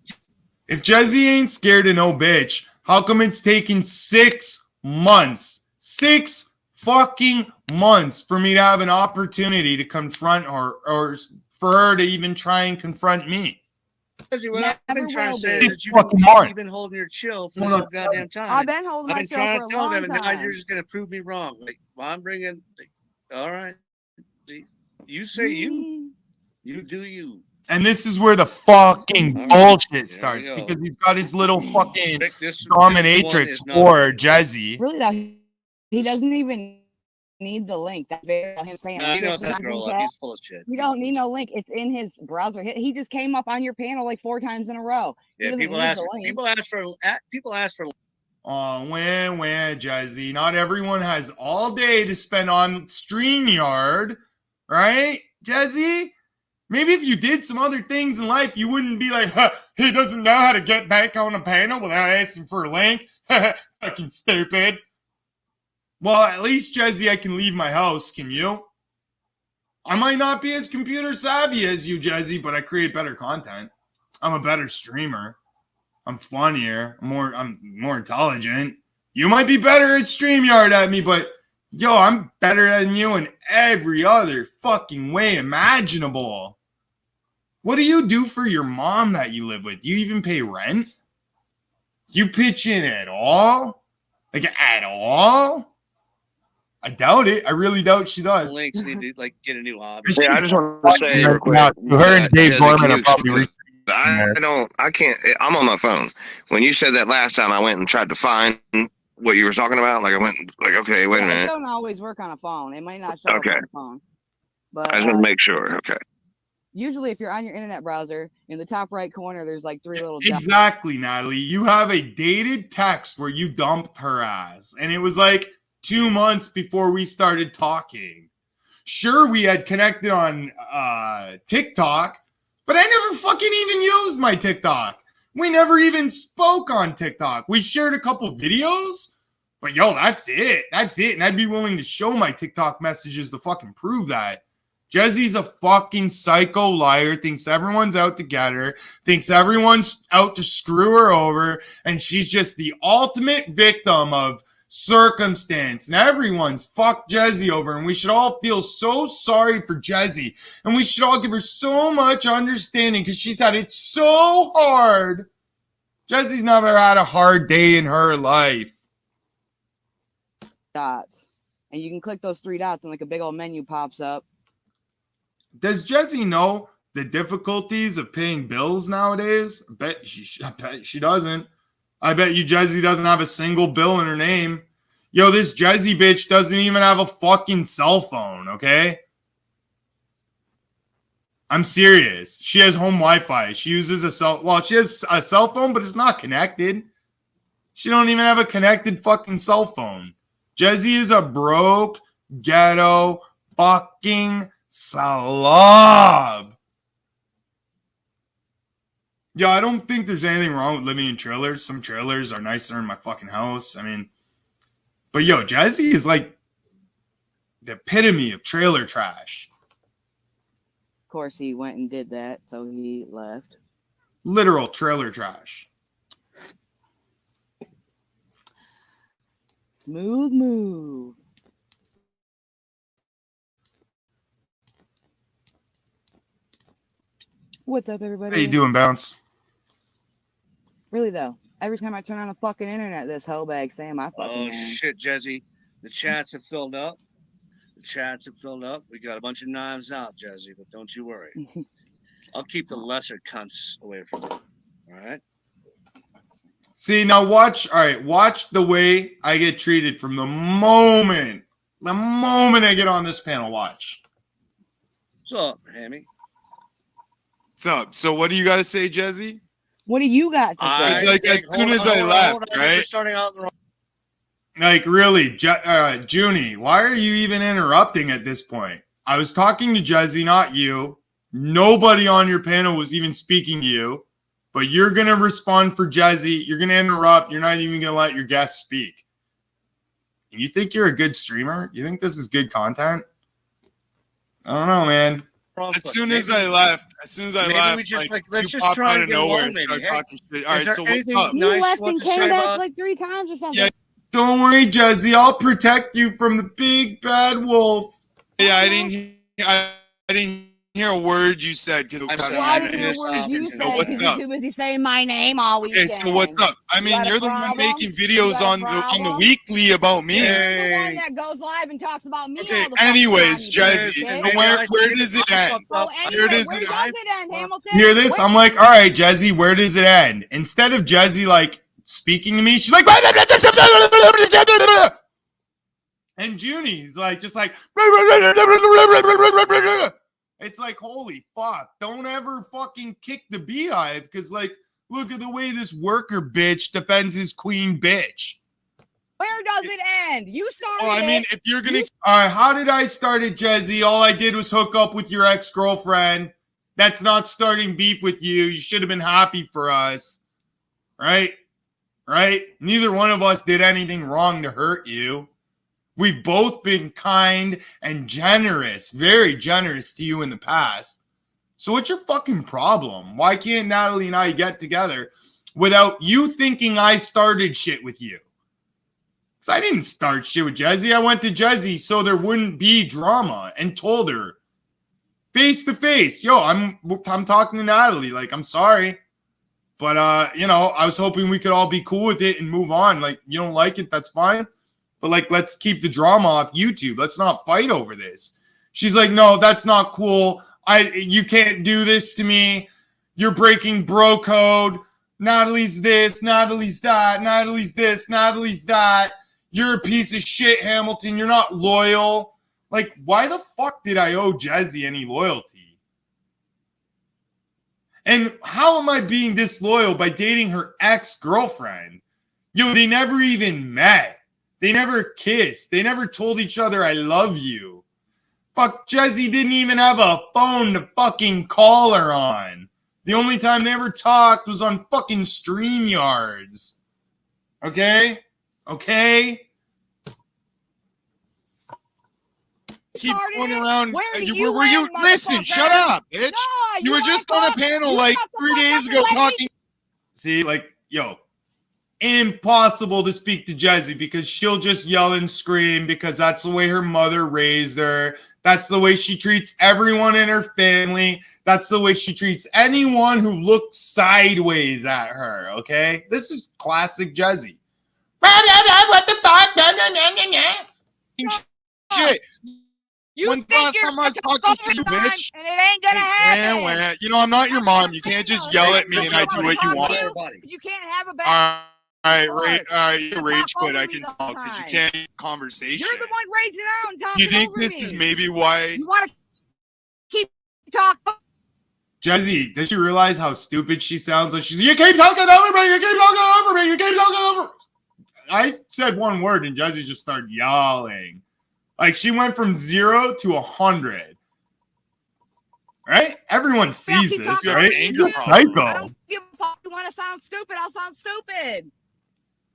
If Jesse ain't scared of no bitch, how come it's taken 6 months? 6 fucking months for me to have an opportunity to confront her, or for her to even try and confront me. Jesse, what I've been trying to say be. is that Fucking you've months. been holding your chill for Hold this on, whole goddamn time. I've been holding I've my been show trying for a to tell long them, and now time. you're just gonna prove me wrong. Like, well, I'm bringing. Like, all right, you say you do you. And this is where the fucking All right, bullshit there we starts, go. because he's got his little fucking Rick, this dominatrix one is not for okay. Jesse. Really, though, he doesn't even need the link. That's very him saying. Nah, he knows this that is girl in up. chat. He's full of shit. You don't need no link. It's in his browser. He just came up on your panel like 4 times in a row. He Yeah, doesn't people need ask. the link. People ask for. Oh, when, Jesse. Not everyone has all day to spend on StreamYard, right, Jesse? Maybe if you did some other things in life, you wouldn't be like, huh, he doesn't know how to get back on a panel without asking for a link. Fucking stupid. Well, at least, Jesse, I can leave my house. Can you? I might not be as computer savvy as you, Jesse, but I create better content. I'm a better streamer. I'm funnier. I'm more intelligent. You might be better at StreamYard at me, but yo, I'm better than you in every other fucking way imaginable. What do you do for your mom that you live with? Do you even pay rent? Do you pitch in at all? Like, at all? I doubt it. I really doubt she does. Links need to like get a new hobby. Yeah, I just want to say real quick. Her and Dave Jesse, Gorman can are you probably excuse- I can't. I'm on my phone. When you said that last time, I went and tried to find what you were talking about. Like I went, like, okay, wait a It minute. don't always work on a phone. It might not show up Okay. on the phone. But I just want to make sure. Okay. usually, if you're on your internet browser, in the top right corner, there's like 3 little dots. Exactly, Natalie. You have a dated text where you dumped her ass, and it was like 2 months before we started talking. Sure, we had connected on TikTok, but I never fucking even used my TikTok. We never even spoke on TikTok. We shared a couple videos, but yo, that's it. That's it. And I'd be willing to show my TikTok messages to fucking prove that. Jesse's a fucking psycho liar, thinks everyone's out to get her, thinks everyone's out to screw her over, and she's just the ultimate victim of circumstance. And everyone's fucked Jesse over, and we should all feel so sorry for Jesse, and we should all give her so much understanding because she's had it so hard. Jesse's never had a hard day in her life. dots. And you can click those 3 dots, and like a big old menu pops up. Does Jesse know the difficulties of paying bills nowadays? I bet she doesn't. I bet you Jesse doesn't have a single bill in her name. Yo, this Jesse bitch doesn't even have a fucking cell phone, okay? I'm serious. She has home Wi-Fi. She uses she has a cell phone, but it's not connected. She don't even have a connected fucking cell phone. Jesse is a broke, ghetto, fucking slob. Yeah, I don't think there's anything wrong with living in trailers. Some trailers are nicer in my fucking house. I mean, but yo, Jesse is like the epitome of trailer trash. Of course, he went and did that, so he left. Literal trailer trash. Smooth move. What's up, everybody? How you doing, Bounce? Really, though, every time I turn on the fucking internet, this hoe bag saying my fucking Oh name. shit, Jesse. The chats have filled up. The chats have filled up. We got a bunch of knives out, Jesse, but don't you worry. I'll keep the lesser cunts away from you. All right? See, now watch the way I get treated from the moment I get on this panel. Watch. What's up, Hammy? What's up? So what do you got to say, Jesse? What do you got to say? It's like as soon as I left, We're right? starting out the wrong. Like, really, Junie, why are you even interrupting at this point? I was talking to Jesse, not you. Nobody on your panel was even speaking to you. But you're going to respond for Jesse. You're going to interrupt. You're not even going to let your guest speak. You think you're a good streamer? You think this is good content? I don't know, man. As soon as I left, maybe we just like, let's you just popped try out and of get along, nowhere and maybe. started Hey, talking shit. All is right, there so what's anything up? You nice left you want and to came say back about? like 3 times or something. Yeah, don't worry, Jesse. I'll protect you from the big bad wolf. Yeah, I didn't hear a word you said because I'm sorry, Well, I I didn't hear just, words you continue. said what's because you're up? too busy saying my name all Okay, weekend. so what's up? I You mean, got a you're the one problem? making You videos got a on the problem? weekly about me. You're the one Hey. that goes live and talks about me Okay, all the fucking anyways, time, you Jesse, piece of Listen, shit. maybe where does it end? So Where anyway, does where it does end? it end, Hamilton? Hear this? I'm like, all right, Jesse, where does it end? Instead of Jesse like speaking to me, she's like, and Junie's like, just like, it's like, holy fuck, don't ever fucking kick the beehive because, like, look at the way this worker bitch defends his queen bitch. Where does it end? You started Well, I mean, it. if you're gonna, all right, how did I start it, Jesse? All I did was hook up with your ex-girlfriend. That's not starting beef with you. You should have been happy for us, right? Right? Neither one of us did anything wrong to hurt you. We've both been kind and generous, very generous to you in the past. So what's your fucking problem? Why can't Natalie and I get together without you thinking I started shit with you? Because I didn't start shit with Jesse. I went to Jesse so there wouldn't be drama and told her face to face, yo, I'm talking to Natalie. Like, I'm sorry. But, you know, I was hoping we could all be cool with it and move on. Like, you don't like it, that's fine. But, like, let's keep the drama off YouTube. Let's not fight over this. She's like, no, that's not cool. You can't do this to me. You're breaking bro code. Natalie's this, Natalie's that, Natalie's this, Natalie's that. You're a piece of shit, Hamilton. You're not loyal. Like, why the fuck did I owe Jesse any loyalty? And how am I being disloyal by dating her ex-girlfriend? Yo, they never even met. They never kissed. They never told each other, I love you. Fuck, Jesse didn't even have a phone to fucking call her on. The only time they ever talked was on fucking StreamYards. Okay? Okay? Keep going around. Where Were you listen, shut up, bitch. No, You were just on a panel like 3 days ago talking. See, like, yo, impossible to speak to Jesse because she'll just yell and scream because that's the way her mother raised her. That's the way she treats everyone in her family. That's the way she treats anyone who looks sideways at her, okay? This is classic Jesse. What the fuck? Shit. When's the last time I was talking to you, bitch? And it ain't gonna happen. You know, I'm not your mom. You can't just yell at me and I do what you want. You can't have a bad. All right, you rage quit. I can talk because you can't have a conversation. You're the one raging out and talking. You think over this me. is maybe why? You want to keep talking? Jesse, does she realize how stupid she sounds? Like she's, you keep talking over me. You keep talking over me. You keep talking over. I said one word and Jesse just started yelling. Like she went from 0 to 100. Right? Everyone sees this, right? Anger Psycho. I don't give a fuck. You want to sound stupid? I'll sound stupid.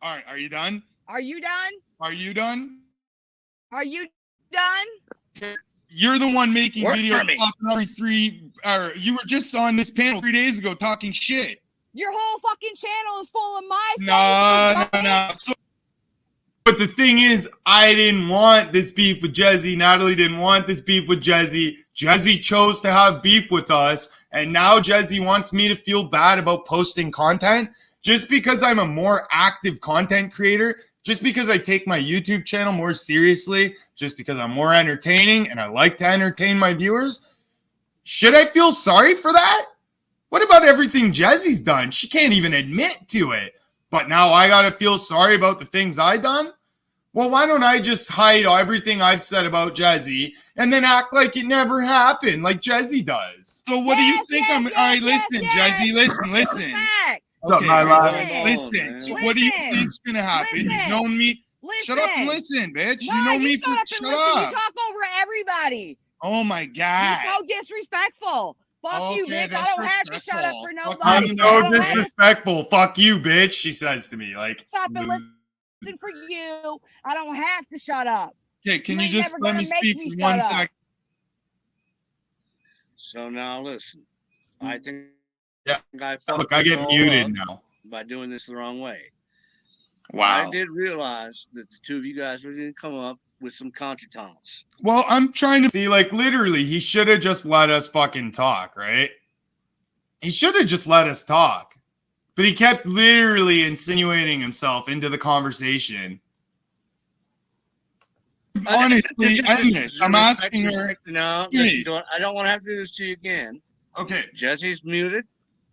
All right, are you done? Are you done? Are you done? Are you done? You're the one making Work videos for me. talking every 3 or you were just on this panel 3 days ago talking shit. Your whole fucking channel is full of my No. So, but the thing is, I didn't want this beef with Jesse. Natalie didn't want this beef with Jesse. Jesse chose to have beef with us. And now Jesse wants me to feel bad about posting content. Just because I'm a more active content creator, just because I take my YouTube channel more seriously, just because I'm more entertaining and I like to entertain my viewers, should I feel sorry for that? What about everything Jesse's done? She can't even admit to it. But now I got to feel sorry about the things I done? Well, why don't I just hide everything I've said about Jesse and then act like it never happened, like Jesse does? So what do you think all right, listen, Jesse, listen. Okay, listen. So what do you think's going to happen? You've known me. Shut up and listen, bitch. No, you know me. Shut Shut up. up. You talk over everybody. Oh, my God. You're so disrespectful. Fuck you, bitch. I don't have to shut up for nobody. I'm so disrespectful. Fuck you, bitch, she says to me. Like, stop and listen for you. I don't have to shut up. Okay, can you just let me speak for 1 second? So now listen, I think Yeah. I Look, I get muted now. by doing this the wrong way. Wow. I did realize that the two of you guys were going to come up with some contretemps. Well, I'm trying to see, like, literally, he should have just let us fucking talk, right? He should have just let us talk. But he kept literally insinuating himself into the conversation. Honestly, I'm asking her. No, I don't want to have to do this to you again. Okay. Jesse's muted,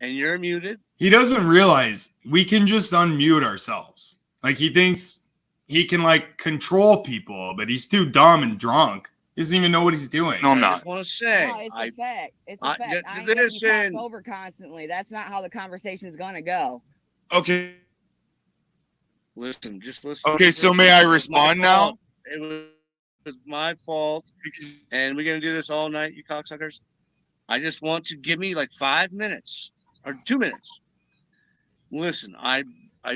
and you're muted. He doesn't realize we can just unmute ourselves. Like, he thinks he can, like, control people, but he's too dumb and drunk. He doesn't even know what he's doing. No, I'm I not. just want to say, No, it's a fact. It's a fact. I ain't gonna be listen. talked over constantly. That's not how the conversation is gonna go. Okay. Listen, just listen. Okay, so may I respond now? It was my fault, and we're gonna do this all night, you cocksuckers. I just want to give me like 5 minutes or 2 minutes. Listen, I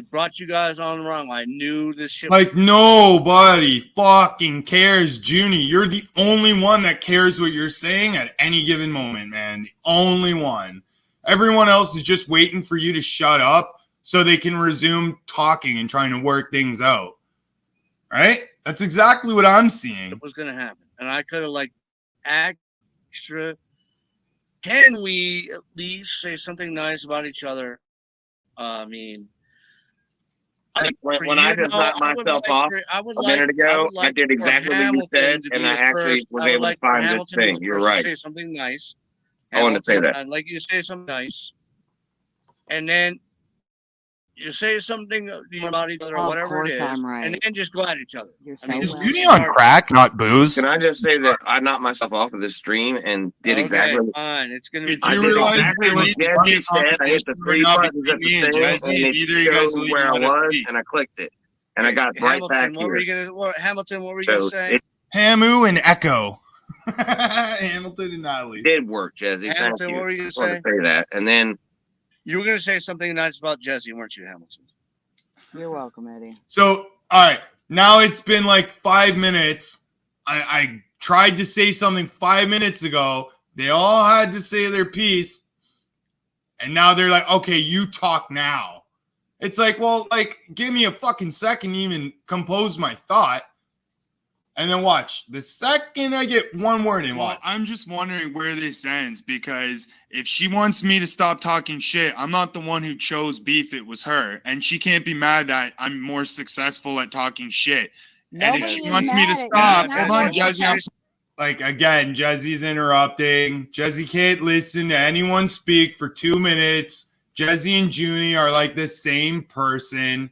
brought you guys on wrong. I knew this shit. Like, nobody fucking cares, Junie. You're the only one that cares what you're saying at any given moment, man. The only one. Everyone else is just waiting for you to shut up so they can resume talking and trying to work things out. Right? That's exactly what I'm seeing. It was gonna happen, and I could have like extra. Can we at least say something nice about each other? I mean, When I just knocked myself off a minute ago, I did exactly what you said, and I actually was able to find this thing. You're right. Say something nice. I wanted to say that. I'd like you to say something nice, and then you say something about each other, or Of whatever it course is, I'm right. and then just go at each other. You're so I mean, Is right. Junie on crack, not booze? Can I just say that I knocked myself off of this stream and did exactly. Fine. It's gonna be. Did I you did realize exactly you what need to Jesse be a said. I hit the conversation three right now buttons at between me the and same, Jesse, and and it neither of you guys showed will where I even let us was, speak. and I clicked it, and I got right Hamilton, back what were here. you gonna? Hamilton, what were you gonna So say? it Hamu and Echo. Hamilton and Natalie. did work, Jesse. Thank Hamilton, you. what were you gonna Just wanted say? to say that, and then You were gonna say something nice about Jesse, weren't you, Hamilton? You're welcome, Eddie. So, all right. Now it's been like 5 minutes. I tried to say something 5 minutes ago. They all had to say their piece. And now they're like, okay, you talk now. It's like, well, like, give me a fucking second to even compose my thought. And then watch. The second I get one word in, Well, watch. I'm just wondering where this ends, because if she wants me to stop talking shit, I'm not the one who chose beef. It was her. And she can't be mad that I'm more successful at talking shit. And if Nobody she is wants me to mad at you. stop, It's hold not on, like Jesse. that. Like, again, Jesse's interrupting. Jesse can't listen to anyone speak for 2 minutes. Jesse and Junie are like the same person.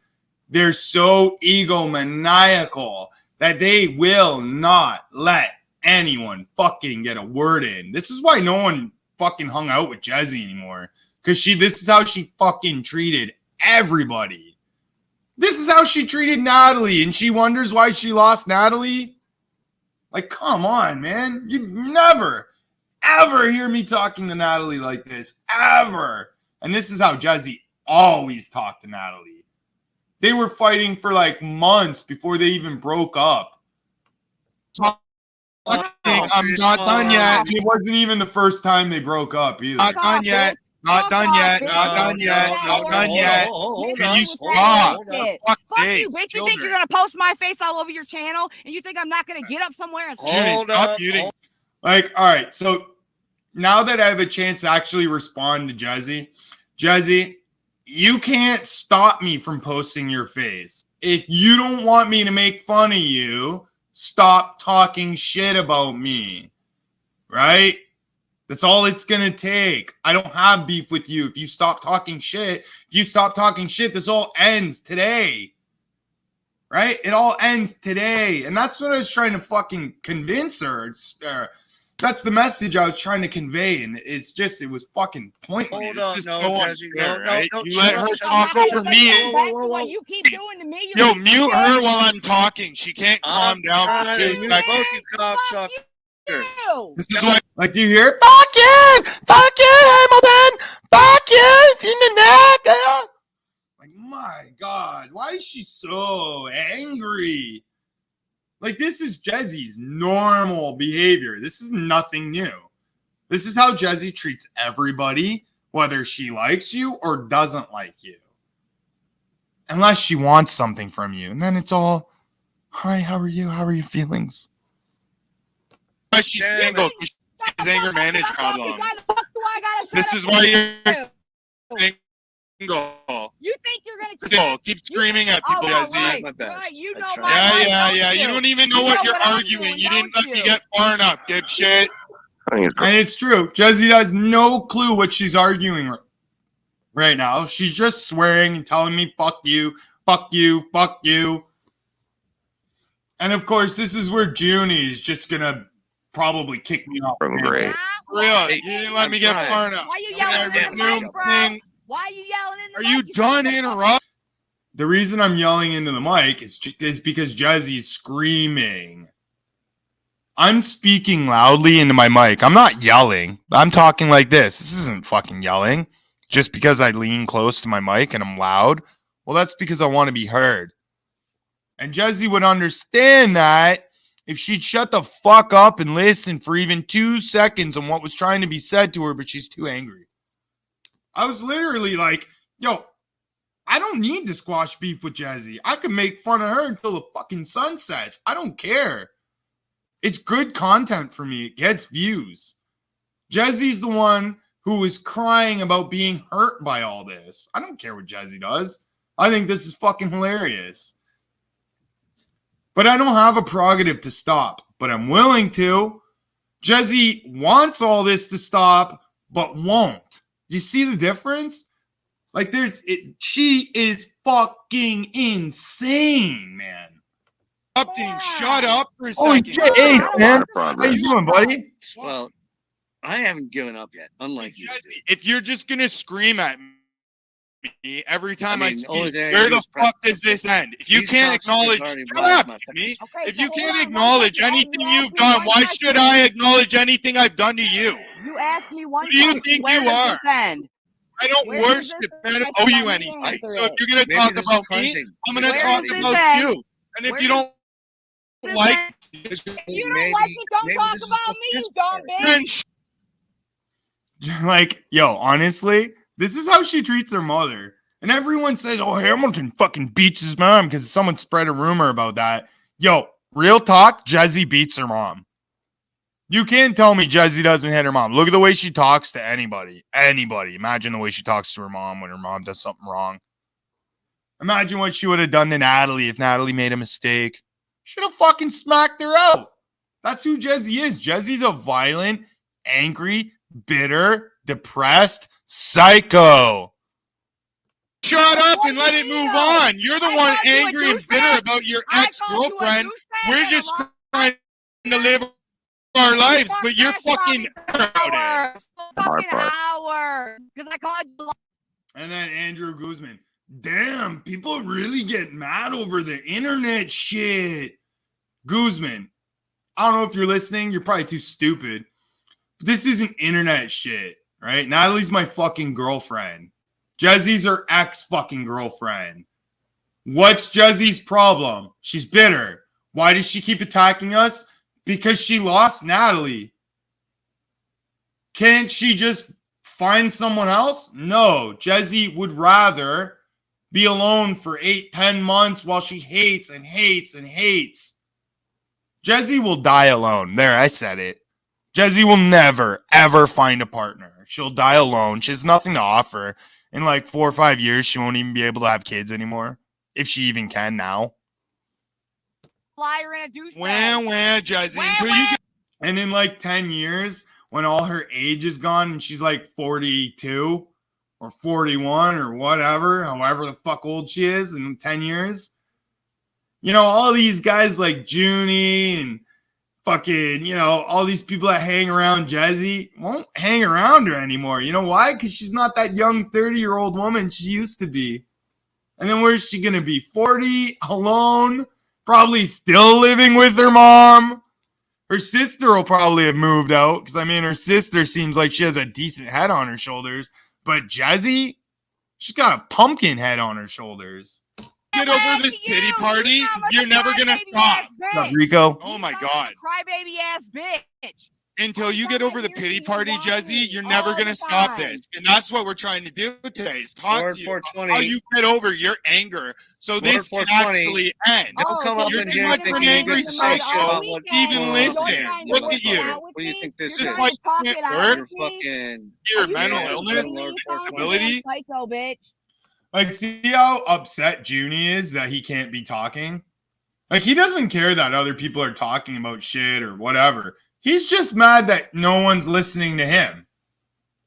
They're so egomaniacal that they will not let anyone fucking get a word in. This is why no one fucking hung out with Jesse anymore. Because this is how she fucking treated everybody. This is how she treated Natalie, and she wonders why she lost Natalie. Like, come on, man. You'd never, ever hear me talking to Natalie like this. Ever. And this is how Jesse always talked to Natalie. They were fighting for like months before they even broke up. I'm not done yet. It wasn't even the first time they broke up either. Not done yet. Not done yet. Not done yet. Not done yet. Can you stop? Fuck Fuck Dave. you, bitch. You think Children. you're gonna post my face all over your channel, and you think I'm not gonna get up somewhere and Junie, Hold stop up. muting. Like, all right, so now that I have a chance to actually respond to Jesse, you can't stop me from posting your face. If you don't want me to make fun of you, stop talking shit about me, right? That's all it's going to take. I don't have beef with you. If you stop talking shit, this all ends today, right? It all ends today. And that's what I was trying to fucking convince her. That's the message I was trying to convey, and it was fucking pointless. Hold on, just no, go on Jesse, there, no, right? no, You let her I'm talk not over gonna me. say back to what you keep doing to me. Yo, mute her while I'm talking. She can't calm down for trying 2 to mute seconds. both you cocksuckers. You. This is what Like, do you hear? Fuck you, Hamilton. Fuck you, in the neck. Like, my God, why is she so angry? Like, this is Jesse's normal behavior. This is nothing new. This is how Jesse treats everybody, whether she likes you or doesn't like you. Unless she wants something from you. And then it's all, hi, how are you? How are your feelings? But she's single. She has anger management problem. Why the fuck do I gotta This shut is up? why you're single. You think you're gonna Single. Keep screaming at people, Jesse. right, my best. right, you I know tried. my Yeah, life, yeah, yeah. You don't even know You what know you're what I'm arguing. doing, You didn't don't let me you? get far enough, dipshit. I think it's And it's true. Jesse has no clue what she's arguing right now. She's just swearing and telling me, fuck you, fuck you, fuck you. And of course, this is where Junie is just going to probably kick me off. from great. For real, you didn't let me get trying. far enough. Why you And yelling I in the resumed mic, bro? thing. Why are you yelling in the Are mic? you done interrupting? The reason I'm yelling into the mic is because Jesse's screaming. I'm speaking loudly into my mic. I'm not yelling. I'm talking like this. This isn't fucking yelling. Just because I lean close to my mic and I'm loud. Well, that's because I want to be heard. And Jesse would understand that if she'd shut the fuck up and listen for even 2 seconds on what was trying to be said to her, but she's too angry. I was literally like, yo, I don't need to squash beef with Jesse. I can make fun of her until the fucking sun sets. I don't care. It's good content for me. It gets views. Jesse's the one who is crying about being hurt by all this. I don't care what Jesse does. I think this is fucking hilarious. But I don't have a prerogative to stop. But I'm willing to. Jesse wants all this to stop, but won't. Do you see the difference? Like she is fucking insane, man. Shut up for a Holy second. shit, Ace, man. How Progress. you doing, buddy? Well, I haven't given up yet, unlike you. Jesse, if you're just gonna scream at me every time I, mean, only speak, thing I where do the is press fuck does this end? If you These can't cocksuckers acknowledge, already shut blocked up, my Jimmy. Okay, If so you hold can't on, one acknowledge second. anything You you've asked me done, one why question. should I acknowledge anything I've done to you? You asked me one Who do you question. think Where you does are? this end? I don't Where does worship this and I don't question owe you let me anything. answer So if it? you're gonna Maybe talk this is about me, cleansing. I'm gonna Where talk does this about end? you. And if Where you does don't this like end? this, If you don't like it, don't maybe talk this is about the me, you first dumb part. bitch. then sh- Like, yo, honestly, this is how she treats her mother. And everyone says, oh, Hamilton fucking beats his mom because someone spread a rumor about that. Yo, real talk, Jesse beats her mom. You can't tell me Jesse doesn't hit her mom. Look at the way she talks to anybody. Anybody. Imagine the way she talks to her mom when her mom does something wrong. Imagine what she would have done to Natalie if Natalie made a mistake. Should have fucking smacked her out. That's who Jesse is. Jesse's a violent, angry, bitter, depressed psycho. shut up and let it move on. You're the I one called you a angry and douchebag. bitter about your I ex-girlfriend. called you a douchebag We're and just a trying to live our lives, Fuck but you're that fucking shit about it. hours. Fucking part. hours. Because I called you. And then Andrew Guzman. Damn, people really get mad over the internet shit. Guzman, I don't know if you're listening. You're probably too stupid. But this isn't internet shit, right? Natalie's my fucking girlfriend. Jesse's her ex-fucking girlfriend. What's Jesse's problem? She's bitter. Why does she keep attacking us? Because she lost Natalie. Can't she just find someone else? No. Jesse would rather be alone for 8-10 months while she hates and hates and hates. Jesse will die alone. There, I said it. Jesse will never, ever find a partner. She'll die alone. She has nothing to offer. In like 4 or 5 years, she won't even be able to have kids anymore. If she even can now. Liar and a douchebag. Wah, Jesse. Wah, Until you wah. get And in like 10 years, when all her age is gone and she's like 42 or 41 or whatever, however the fuck old she is in 10 years, you know, all these guys like Junie and fucking, you know, all these people that hang around Jesse won't hang around her anymore. You know why? Because she's not that young 30-year-old woman she used to be. And then where's she going to be? 40, alone, probably still living with her mom. Her sister will probably have moved out because, I mean, her sister seems like she has a decent head on her shoulders. But Jesse, she's got a pumpkin head on her shoulders. over this pity party, you're never gonna stop. What's up, Rico? Oh my god. Crybaby ass bitch. until you get over the pity party, Jesse, you're never gonna stop this. And that's what we're trying to do today is talk Lord to you 420. how you get over your anger so Lord this can 420. actually end. Don't come up You're in too here much of thinking an you angry get to say shit psycho. about what Even people listen. want. Look at you. What do you think this This is? is why you can't work. You're fucking Your You mental trying to illness, kill me? You sound like a ability. damn psycho, bitch. Like, see how upset Junie is that he can't be talking? Like, he doesn't care that other people are talking about shit or whatever. He's just mad that no one's listening to him.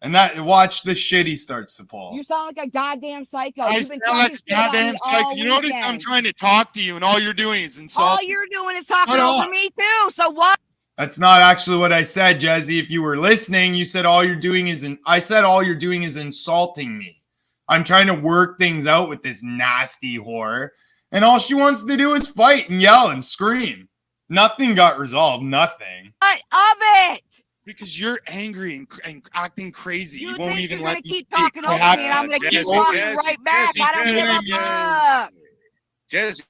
And that, watch the shit he starts to pull. You sound like a goddamn psycho. I You've been sound like talking a shit about goddamn me psycho. all You notice I'm weekend. trying to talk to you, and all you're doing is All insulting. you're doing is talking Shut over up. me too. So what? That's not actually what I said, Jesse. If you were listening, you said all you're doing is I said all you're doing is insulting me. I'm trying to work things out with this nasty whore, and all she wants to do is fight and yell and scream. Nothing got resolved. Nothing. What of it? Because you're angry and acting crazy. You, You won't think even you're let gonna me keep speak. talking I over have me, and I'm gonna to. keep Jesse, talking Jesse, right back. Jesse, I don't give a Jesse, fuck. Jesse,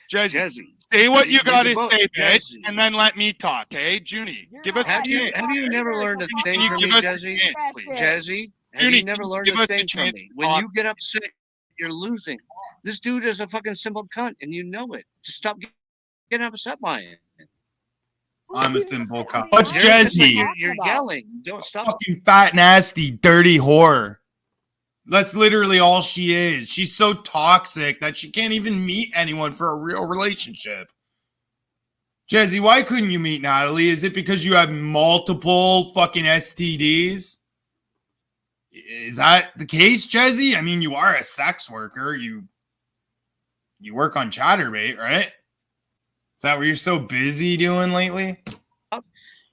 Jesse, Jesse. say what you Read gotta the book, say, bitch, Jesse. and then let me talk, hey? Junie, You're give not us a letting me chance. Have you talk never either, learned so a fuck thing Can you from give me, us a Jesse? chance, that please? shit. Jesse, have Junie, you never learned give a us a thing from chance me? to When talk. you get upset, you're losing. This dude is a fucking simple cunt, and you know it. Just stop getting upset by it. I'm a Who's simple upset cop. with me? What's I don't know what Jesse? you're talking You're about. yelling. Don't stop. Fucking fat, nasty, dirty whore. That's literally all she is. She's so toxic that she can't even meet anyone for a real relationship. Jesse, why couldn't you meet Natalie? Is it because you have multiple fucking STDs? Is that the case, Jesse? I mean, you are a sex worker. You work on Chatterbait, right? Is that what you're so busy doing lately?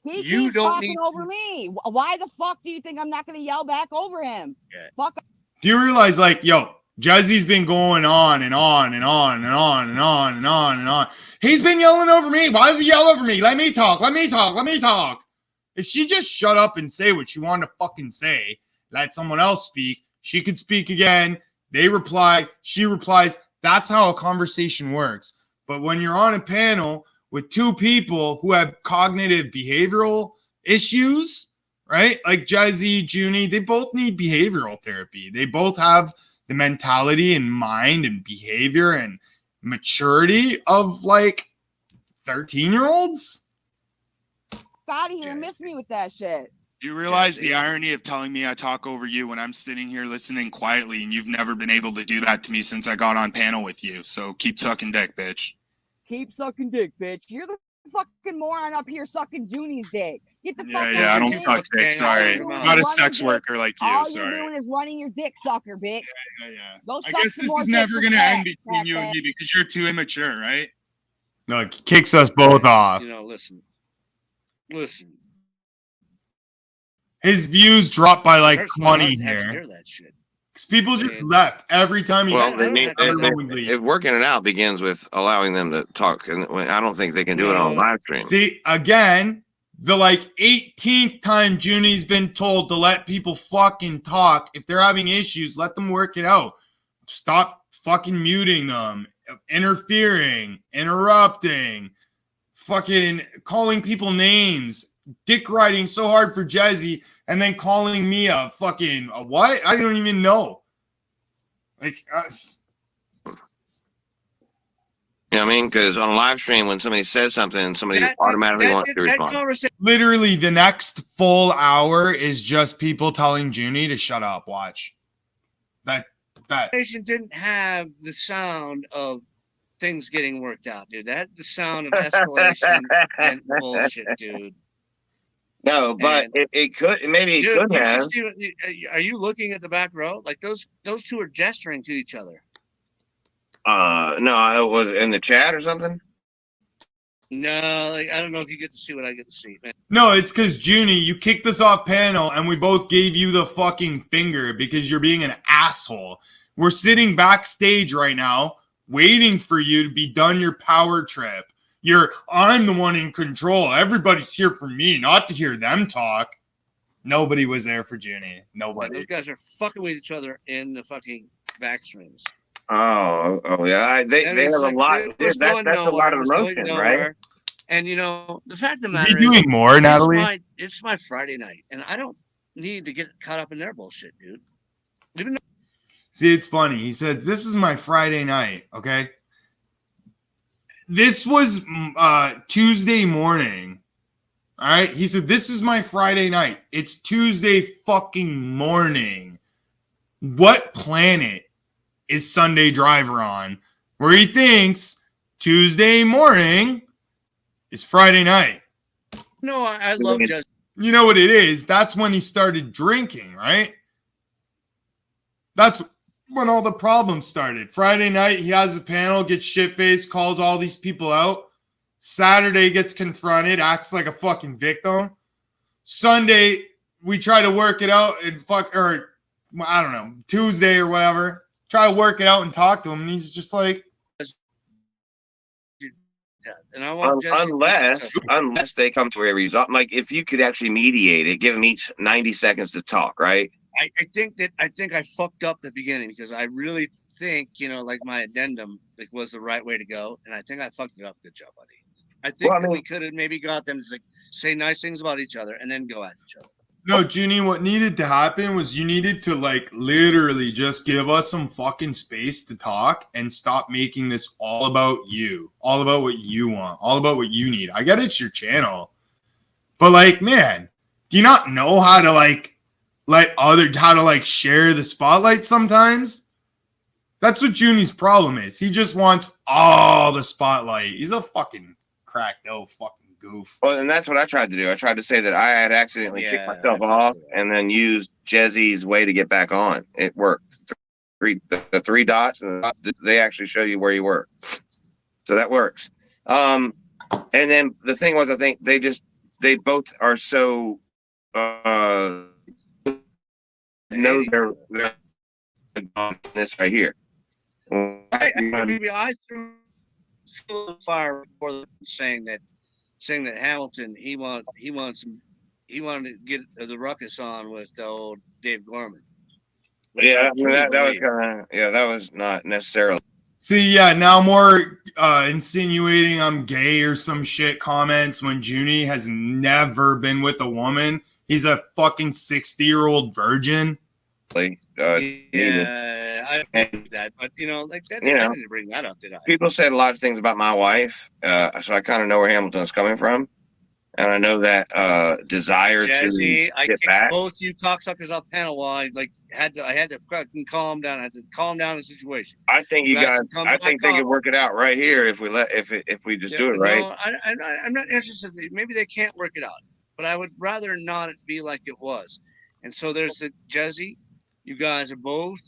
He You keeps don't talking need over me. Why the fuck do you think I'm not gonna yell back over him? Yeah. Fuck. Do you realize, like, yo, Jesse's been going on and on and on and on and on and on and on. He's been yelling over me. Why does he yell over me? Let me talk. Let me talk. Let me talk. If she just shut up and say what she wanted to fucking say, let someone else speak, she could speak again. They reply. She replies. That's how a conversation works. But when you're on a panel with two people who have cognitive behavioral issues, right? Like Jesse, Junie, they both need behavioral therapy. They both have the mentality and mind and behavior and maturity of like 13-year-olds. Out of here, miss me with that shit. Do you realize the irony of telling me I talk over you when I'm sitting here listening quietly, and you've never been able to do that to me since I got on panel with you? So keep sucking dick, bitch. Keep sucking dick, bitch. You're the fucking moron up here sucking Junie's dick. Get the fuck out Yeah, I of don't here. suck dick. Sorry, All I'm not a you're sex doing- worker like you. All you're Sorry. doing is running your dick sucker, bitch. Yeah. Go I suck guess some this more is dick never with gonna that, end between you and me because you're too immature, right? No, it kicks us both off. You know, listen. His views dropped by like Hurts my heart 20 to have to here. hear that shit. Because people just Man. left every time he Well, they need, everyone would leave. if working it out begins with allowing them to talk, and I don't think they can do it on a live stream. See, again, the like 18th time Junie's been told to let people fucking talk. If they're having issues, let them work it out. Stop fucking muting them, interfering, interrupting, fucking calling people names, dick riding so hard for Jesse, and then calling me a fucking a what? I don't even know. Like, You know what I mean? Because on a live stream, when somebody says something, somebody automatically wants to respond. literally the next full hour is just people telling Junie to shut up. Watch. That Conversation didn't have the sound of things getting worked out, dude. That had the sound of escalation and bullshit, dude. No, but it could, maybe it Dude, could have. are you looking at the back row? Like those two are gesturing to each other. No, it was in the chat or something. No, like, I don't know if you get to see what I get to see, man. no, it's because Junie, you kicked us off panel and we both gave you the fucking finger because you're being an asshole. We're sitting backstage right now waiting for you to be done your power trip. I'm the one in control. Everybody's here for me, not to hear them talk. Nobody was there for Junie. Nobody. Those guys are fucking with each other in the fucking back streams. Oh yeah. They have a lot. That's a lot of emotion, right? And the fact of the Is matter he is, doing more, Natalie? it's my Friday night, and I don't need to get caught up in their bullshit, dude. Even See, it's funny. He said, "This is my Friday night." Okay. This was Tuesday morning. All right. He said, "This is my Friday night." It's Tuesday fucking morning. What planet is Sunday Driver on where he thinks Tuesday morning is Friday night? no, I love just You know what it is? That's when he started drinking, right? That's when all the problems started. Friday night, he has a panel, gets shit-faced, calls all these people out. Saturday, gets confronted, acts like a fucking victim. Sunday, we try to work it out and I don't know, Tuesday or whatever. Try to work it out and talk to him, and he's just like, and I want unless they come to a result. Like if you could actually mediate it, give them each 90 seconds to talk, right? I think I fucked up the beginning because I really think like my addendum was the right way to go, and I think I fucked it up. Good job, buddy. I think we could have maybe got them to say nice things about each other and then go at each other. no, Junie, what needed to happen was you needed to literally just give us some fucking space to talk and stop making this all about you, all about what you want, all about what you need. I get it's your channel, but man, do you not know how to share the spotlight sometimes? That's what Junie's problem is. He just wants all the spotlight. He's a fucking cracked out fucking goof. Well, and that's what I tried to do. I tried to say that I had accidentally kicked myself off and then used Jezzy's way to get back on. It worked. The three dots, and they actually show you where you were. So that works. And then the thing was, I think they both are so know they're this right here. I threw the fire before saying that Hamilton he wanted to get the ruckus on with the old Dave Gorman. Yeah, that was not necessarily. See, yeah, now more insinuating I'm gay or some shit comments when Junie has never been with a woman. He's a fucking 60-year-old virgin. I agree with that, but I didn't bring that up, did I? People said a lot of things about my wife, so I kind of know where Hamilton's coming from, and I know that desire Jesse, to get back. Both you cocksuckers off panel while I had to fucking calm down. I had to calm down the situation. I think I think they could work it out right here if we just do it right. No, I'm not interested. Maybe they can't work it out, but I would rather not it be like it was. And so there's the Jesse. You guys are both.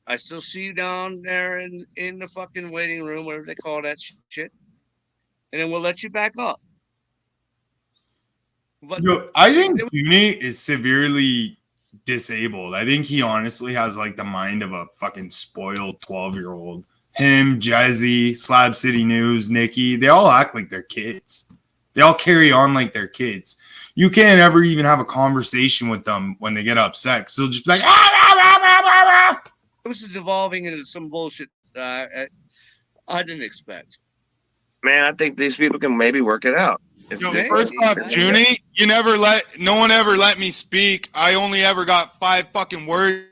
I still see you down there in the fucking waiting room, whatever they call that shit. And then we'll let you back up. But I think Junie is severely disabled. I think he honestly has the mind of a fucking spoiled 12-year-old. Him, Jesse, Slab City News, Nikki, they all act like they're kids. They all carry on like they're kids. You can't ever even have a conversation with them when they get upset. So they'll just be like, This is evolving into some bullshit I didn't expect. Man, I think these people can maybe work it out. First off, Junie, no one ever let me speak. I only ever got 5 fucking words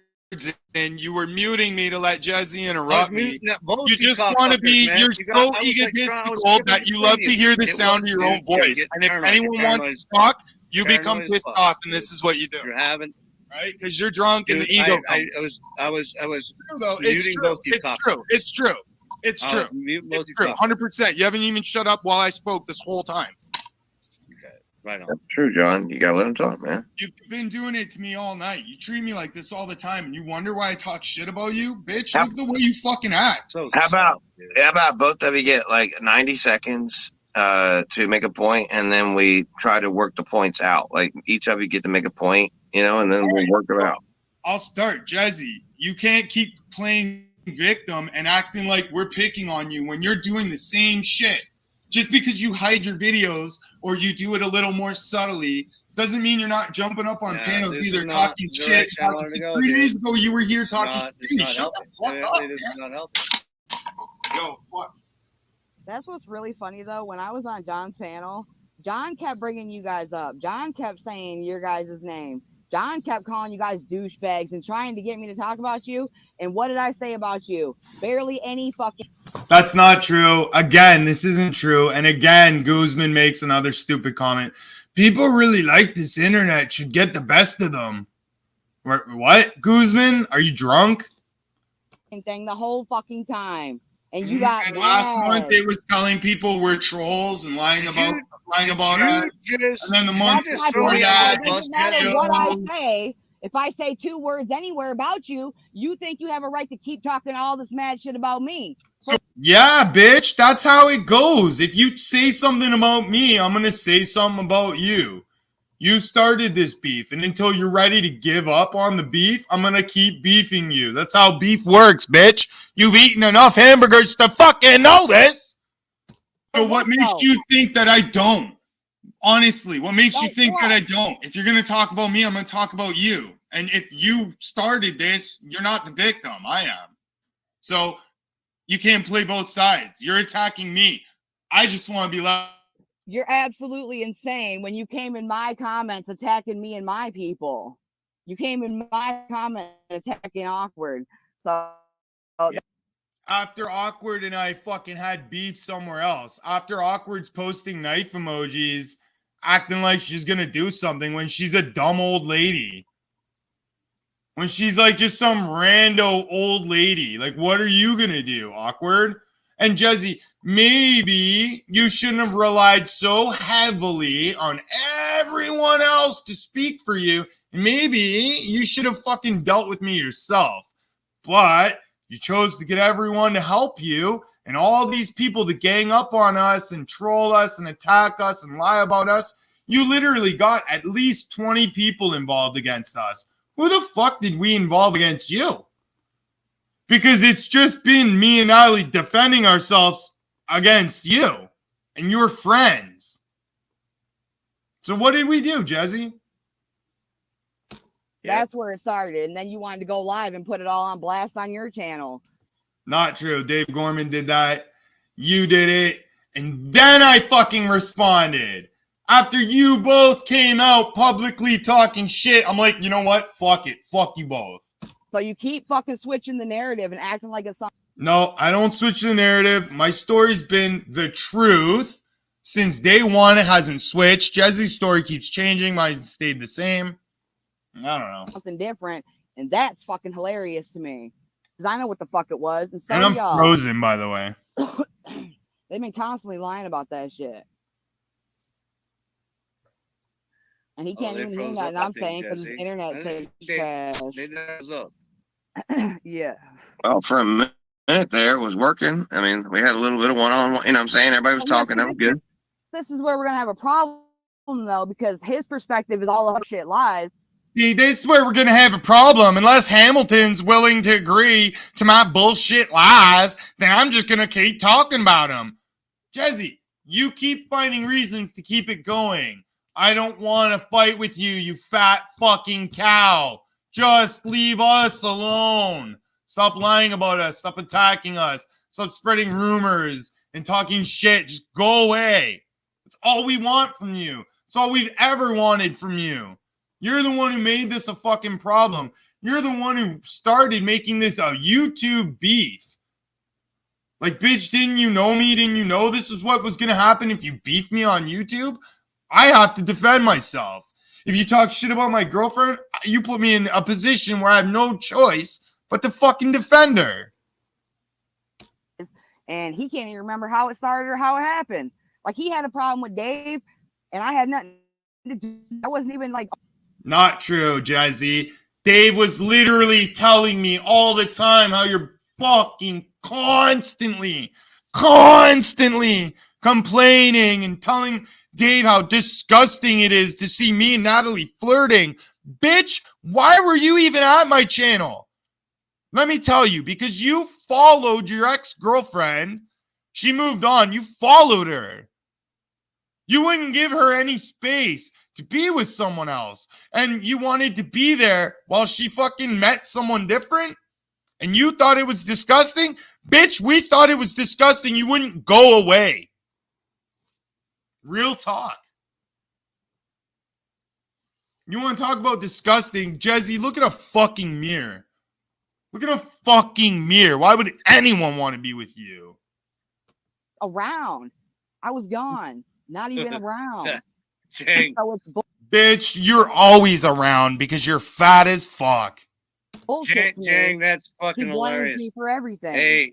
and you were muting me to let Jesse interrupt me. You just want to be, you're so egotistical that you love to hear the sound of your own voice. And if anyone wants to talk, you become pissed off, and this is what you do. You're having, right? Because you're drunk and the ego. I was. It's true. It's true. It's true. It's true. 100%. You haven't even shut up while I spoke this whole time. Right on. That's true, John. You gotta let him talk, man. You've been doing it to me all night. You treat me like this all the time, and you wonder why I talk shit about you, bitch. Look at the way you fucking act. How about both of you get 90 seconds to make a point, and then we try to work the points out. Each of you get to make a point, and then we'll work it out. I'll start, Jesse. You can't keep playing victim and acting like we're picking on you when you're doing the same shit. Just because you hide your videos or you do it a little more subtly doesn't mean you're not jumping up on panels either talking shit. 3 days ago, you were here talking shit. Shut the fuck up. This is not helping. Yo, fuck. That's what's really funny though. When I was on John's panel, John kept bringing you guys up. John kept saying your guys' name. John kept calling you guys douchebags and trying to get me to talk about you. And what did I say about you? Barely any fucking. That's not true. Again, this isn't true. And again, Guzman makes another stupid comment. People really like this internet, should get the best of them. What, Guzman? Are you drunk? Thing the whole fucking time. And you got and last month they was telling people we're trolls and lying about us. And then the month before that, it doesn't matter what I say. If I say 2 words anywhere about you, you think you have a right to keep talking all this mad shit about me. Yeah, bitch, that's how it goes. If you say something about me, I'm gonna say something about you. You started this beef, and until you're ready to give up on the beef, I'm gonna keep beefing you. That's how beef works, bitch. You've eaten enough hamburgers to fucking know this. So what makes you think that I don't? Honestly, what makes you think that I don't? If you're gonna talk about me, I'm gonna talk about you. And if you started this, you're not the victim. I am. So you can't play both sides. You're attacking me. I just want to be left. You're absolutely insane when you came in my comments attacking me and my people. You came in my comments attacking Awkward. So after Awkward and I fucking had beef somewhere else. After Awkward's posting knife emojis, acting like she's gonna do something when she's a dumb old lady. When she's like just some rando old lady. Like, what are you gonna do, Awkward? And Jesse, maybe you shouldn't have relied so heavily on everyone else to speak for you. Maybe you should have fucking dealt with me yourself. But you chose to get everyone to help you and all these people to gang up on us and troll us and attack us and lie about us. You literally got at least 20 people involved against us. Who the fuck did we involve against you? Because it's just been me and Natalie defending ourselves against you and your friends. So what did we do, Jesse? that's where it started. And then you wanted to go live and put it all on blast on your channel. Not true. Dave Gorman did that. You did it. And then I fucking responded. After you both came out publicly talking shit, I'm like, you know what? Fuck it. Fuck you both. So you keep fucking switching the narrative and acting like it's something. No, I don't switch the narrative. My story's been the truth since day one. It hasn't switched. Jesse's story keeps changing. Mine stayed the same. I don't know. Something different. And that's fucking hilarious to me. Because I know what the fuck it was. And, so And I'm y'all, frozen, by the way. they've been constantly lying about that shit. And he can't even hear nothing I'm saying because his internet says trash. Yeah. Well, for a minute there, it was working. I mean, we had a little bit of one-on-one. You know what I'm saying? Everybody was talking. That was good. This is where we're going to have a problem, though, because his perspective is all of shit lies. See, this is where we're going to have a problem. Unless Hamilton's willing to agree to my bullshit lies, then I'm just going to keep talking about them. Jesse, you keep finding reasons to keep it going. I don't want to fight with you, you fat fucking cow. Just leave us alone. Stop lying about us. Stop attacking us. Stop spreading rumors and talking shit. Just go away. That's all we want from you. That's all we've ever wanted from you. You're the one who made this a fucking problem. You're the one who started making this a YouTube beef. Like, bitch, didn't you know me? Didn't you know this is what was going to happen if you beef me on YouTube? I have to defend myself. If you talk shit about my girlfriend, you put me in a position where I have no choice but to fucking defend her. And he can't even remember how it started or how it happened. Like, he had a problem with Dave, and I had nothing to do. I wasn't even like... Not true, Jazzy. Dave was literally telling me all the time how you're fucking constantly complaining and telling Dave how disgusting it is to see me and Natalie flirting. Bitch, why were you even at my channel? Let me tell you, because you followed your ex-girlfriend. She moved on. You followed her. You wouldn't give her any space to be with someone else. And you wanted to be there while she fucking met someone different? And you thought it was disgusting? Bitch, we thought it was disgusting. You wouldn't go away. Real talk. You want to talk about disgusting? Jezzy, look at a fucking mirror. Look at a fucking mirror. Why would anyone want to be with you? Around. I was gone. Not even around. Jang. So it's Bitch, you're always around because you're fat as fuck. bullshit. Jang, that's He fucking blames hilarious. me for everything. Hey,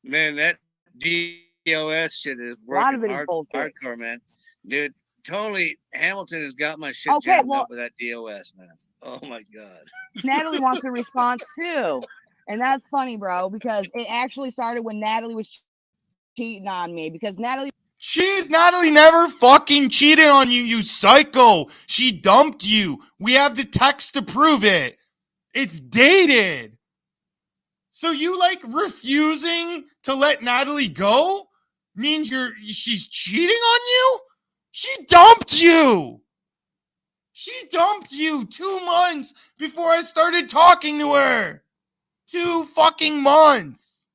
man, that DOS shit is A lot of working it is bullshit. hardcore, man. Dude, totally, Hamilton has got my shit Okay, jammed well- up with that DOS, man. Oh my god. Natalie wants a response too. And that's funny, bro, because it actually started when Natalie was cheating on me. Because Natalie Natalie never fucking cheated on you, you psycho. She dumped you. We have the text to prove it. It's dated. So you like refusing to let Natalie go means she's cheating on you? She dumped you. She dumped you 2 months before I started talking to her. 2 fucking months.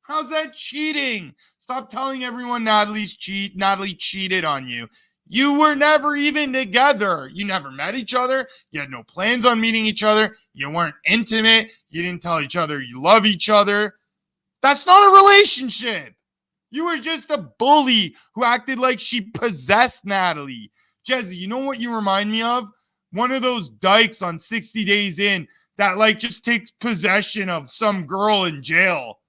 How's that cheating? Stop telling everyone Natalie cheated on you. You were never even together. You never met each other. You had no plans on meeting each other. You weren't intimate. You didn't tell each other you love each other. That's not a relationship. You were just a bully who acted like she possessed Natalie. Jezzy, you know what you remind me of? One of those dykes on 60 Days In that like just takes possession of some girl in jail.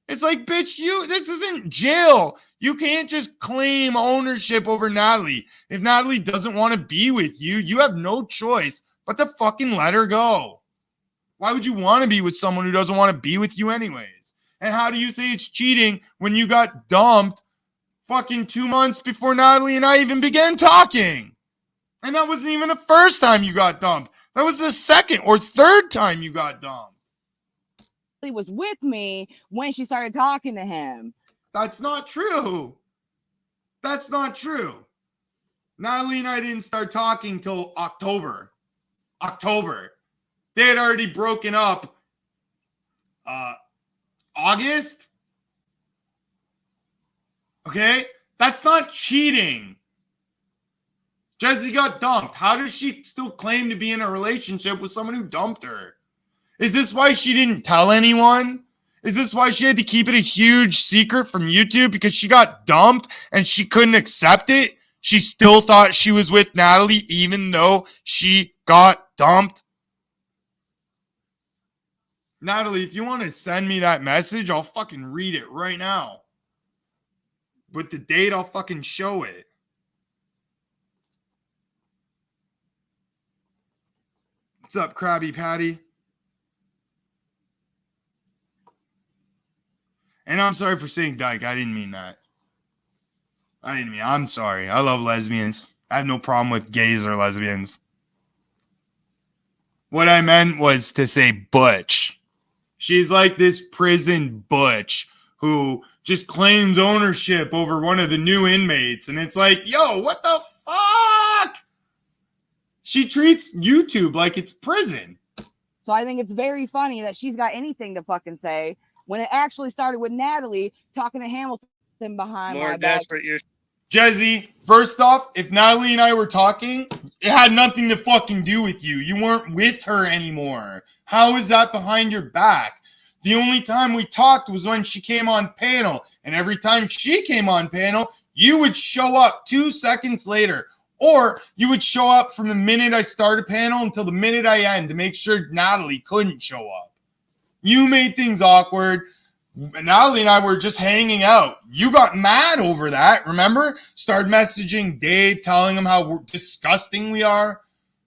It's like, bitch, this isn't jail. You can't just claim ownership over Natalie. If Natalie doesn't want to be with you, you have no choice but to fucking let her go. Why would you want to be with someone who doesn't want to be with you anyways? And how do you say it's cheating when you got dumped fucking 2 months before Natalie and I even began talking? And that wasn't even the first time you got dumped. That was the second or third time you got dumped. was with me when she started talking to him. That's not true. That's not true. Natalie and I didn't start talking till October. They had already broken up August. Okay? That's not cheating. Jezzy got dumped. How does she still claim to be in a relationship with someone who dumped her? Is this why she didn't tell anyone? Is this why she had to keep it a huge secret from YouTube because she got dumped and she couldn't accept it? She still thought she was with Natalie even though she got dumped? Natalie, if you want to send me that message, I'll fucking read it right now. With the date, I'll fucking show it. What's up, Krabby Patty? And I'm sorry for saying dyke. I didn't mean that. I'm sorry. I love lesbians. I have no problem with gays or lesbians. What I meant was to say butch. She's like this prison butch who just claims ownership over one of the new inmates. And it's like, yo, what the fuck? She treats YouTube like it's prison. So I think it's very funny that she's got anything to fucking say when it actually started with Natalie talking to Hamilton behind More my back. desperate you're. Jezzy, first off, if Natalie and I were talking, it had nothing to fucking do with you. You weren't with her anymore. How is that behind your back? The only time we talked was when she came on panel. And every time she came on panel, you would show up 2 seconds later. Or you would show up from the minute I start a panel until the minute I end to make sure Natalie couldn't show up. You made things awkward. Natalie and I were just hanging out. You got mad over that, remember? Started messaging Dave, telling him how disgusting we are.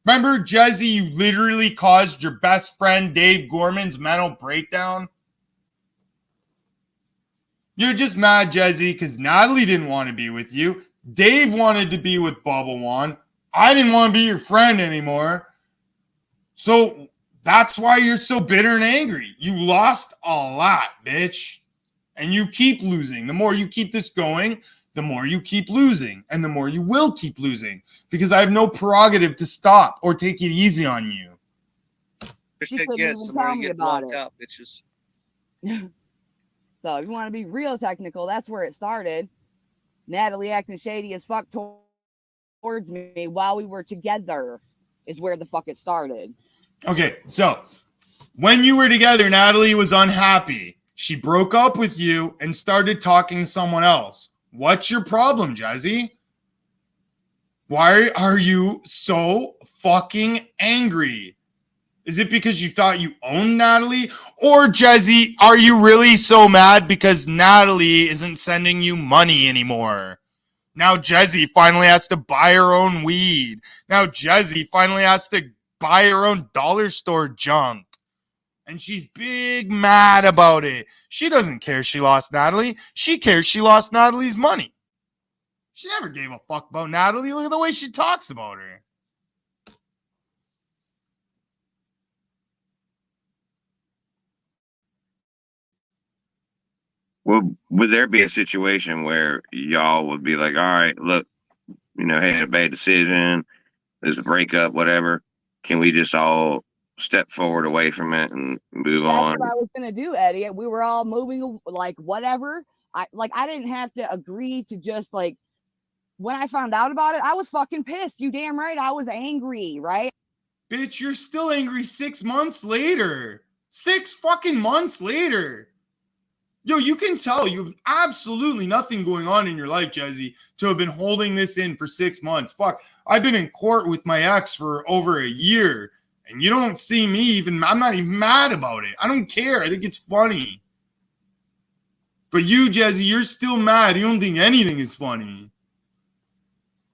Remember, Jezzy, you literally caused your best friend Dave Gorman's mental breakdown? You're just mad, Jezzy, because Natalie didn't want to be with you. Dave wanted to be with Bubble One. I didn't want to be your friend anymore. So that's why you're so bitter and angry. You lost a lot, bitch. And you keep losing. The more you keep this going, the more you keep losing. And the more you will keep losing. Because I have no prerogative to stop or take it easy on you. Your She shit couldn't gets, even the more tell you me get about blocked it. out, bitches. So if you want to be real technical, that's where it started. Natalie acting shady as fuck towards me while we were together is where the fuck it started. Okay, so when you were together, Natalie was unhappy. She broke up with you and started talking to someone else. What's your problem, Jesse? Why are you so fucking angry? Is it because you thought you owned Natalie? Or, Jesse, are you really so mad because Natalie isn't sending you money anymore? Now Jesse finally has to buy her own weed. Now Jesse finally has to buy her own dollar store junk. And she's big mad about it. She doesn't care she lost Natalie. She cares she lost Natalie's money. She never gave a fuck about Natalie. Look at the way she talks about her. Well, would there be a situation where y'all would be like, all right, look, hey, a bad decision, there's a breakup, whatever. Can we just all step forward away from it and move on? That's what I was gonna do, Eddie. We were all moving like whatever. I didn't have to agree to just like when I found out about it, I was fucking pissed. You damn right. I was angry, right? Bitch, you're still angry 6 months later. 6 fucking months later. Yo, you can tell you have absolutely nothing going on in your life, Jesse, to have been holding this in for 6 months. Fuck, I've been in court with my ex for over a year, and you don't see me even, I'm not even mad about it. I don't care. I think it's funny. But you, Jesse, you're still mad. You don't think anything is funny.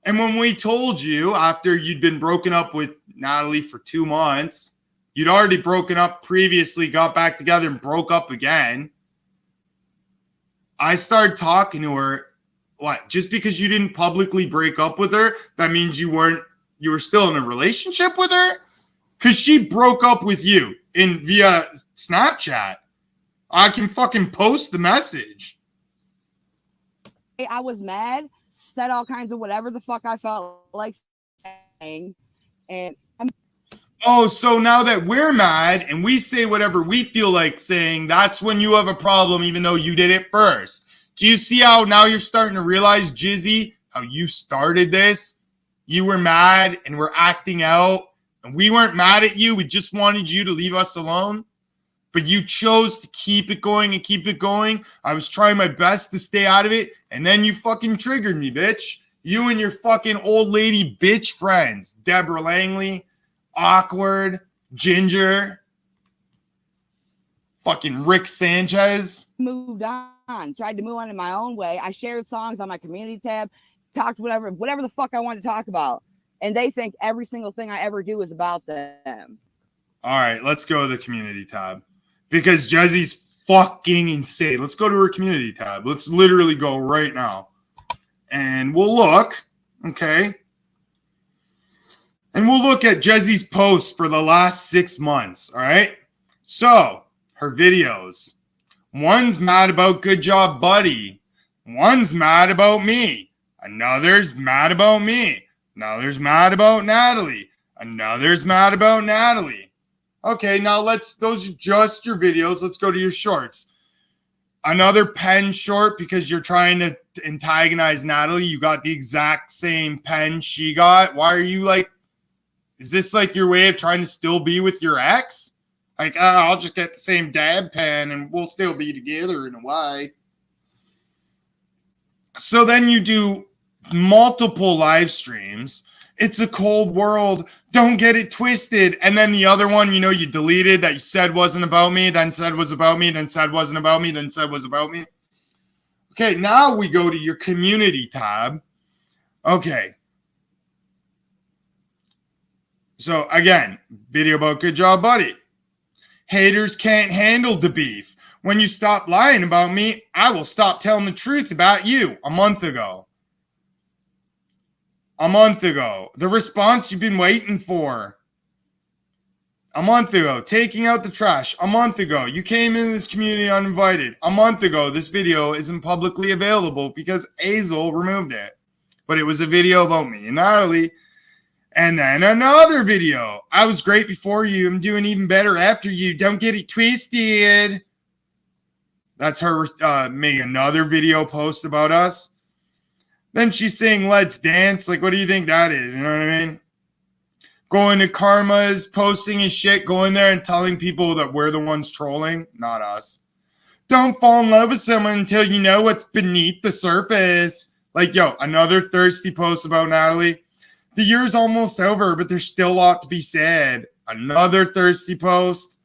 And when we told you after you'd been broken up with Natalie for 2 months, you'd already broken up previously, got back together and broke up again. I started talking to her. What? Just because you didn't publicly break up with her, that means you were still in a relationship with her? Because she broke up with you via Snapchat. I can fucking post the message. I was mad, said all kinds of whatever the fuck I felt like saying. And oh, so now that we're mad and we say whatever we feel like saying, that's when you have a problem, even though you did it first. Do you see how now you're starting to realize, Jizzy, how you started this? You were mad and we're acting out, and we weren't mad at you. We just wanted you to leave us alone. But you chose to keep it going and keep it going. I was trying my best to stay out of it, and then you fucking triggered me, bitch. You and your fucking old lady bitch friends, Deborah Langley, Awkward, Ginger, fucking Rick Sanchez. Moved on, tried to move on in my own way. I shared songs on my community tab, talked whatever the fuck I wanted to talk about. And they think every single thing I ever do is about them. All right, let's go to the community tab. Because Jesse's fucking insane. Let's go to her community tab. Let's literally go right now. And we'll look, okay? And we'll look at Jesse's posts for the last 6 months, all right? So, her videos. One's mad about Good Job Buddy. One's mad about me. Another's mad about me. Another's mad about Natalie. Another's mad about Natalie. Okay, now those are just your videos. Let's go to your shorts. Another pen short because you're trying to antagonize Natalie. You got the exact same pen she got. Why are you like, is this like your way of trying to still be with your ex? Like, I'll just get the same dab pen and we'll still be together in a way. So then you do multiple live streams. It's a cold world. Don't get it twisted. And then the other one, you deleted that you said wasn't about me, then said was about me, then said wasn't about me, then said was about me. Okay, now we go to your community tab. Okay. So again, video about Good Job Buddy. Haters can't handle the beef. When you stop lying about me, I will stop telling the truth about you. A month ago. The response you've been waiting for. A month ago. Taking out the trash. A month ago. You came into this community uninvited. A month ago. This video isn't publicly available because Azel removed it. But it was a video about me and Natalie. And then another video. I was great before you. I'm doing even better after you. Don't get it twisted. That's her making another video post about us. Then she's saying, let's dance. Like, what do you think that is? You know what I mean? Going to Karma's, posting his shit, going there and telling people that we're the ones trolling, not us. Don't fall in love with someone until you know what's beneath the surface. Like, yo, another thirsty post about Natalie. The year's almost over, but there's still a lot to be said. Another thirsty post.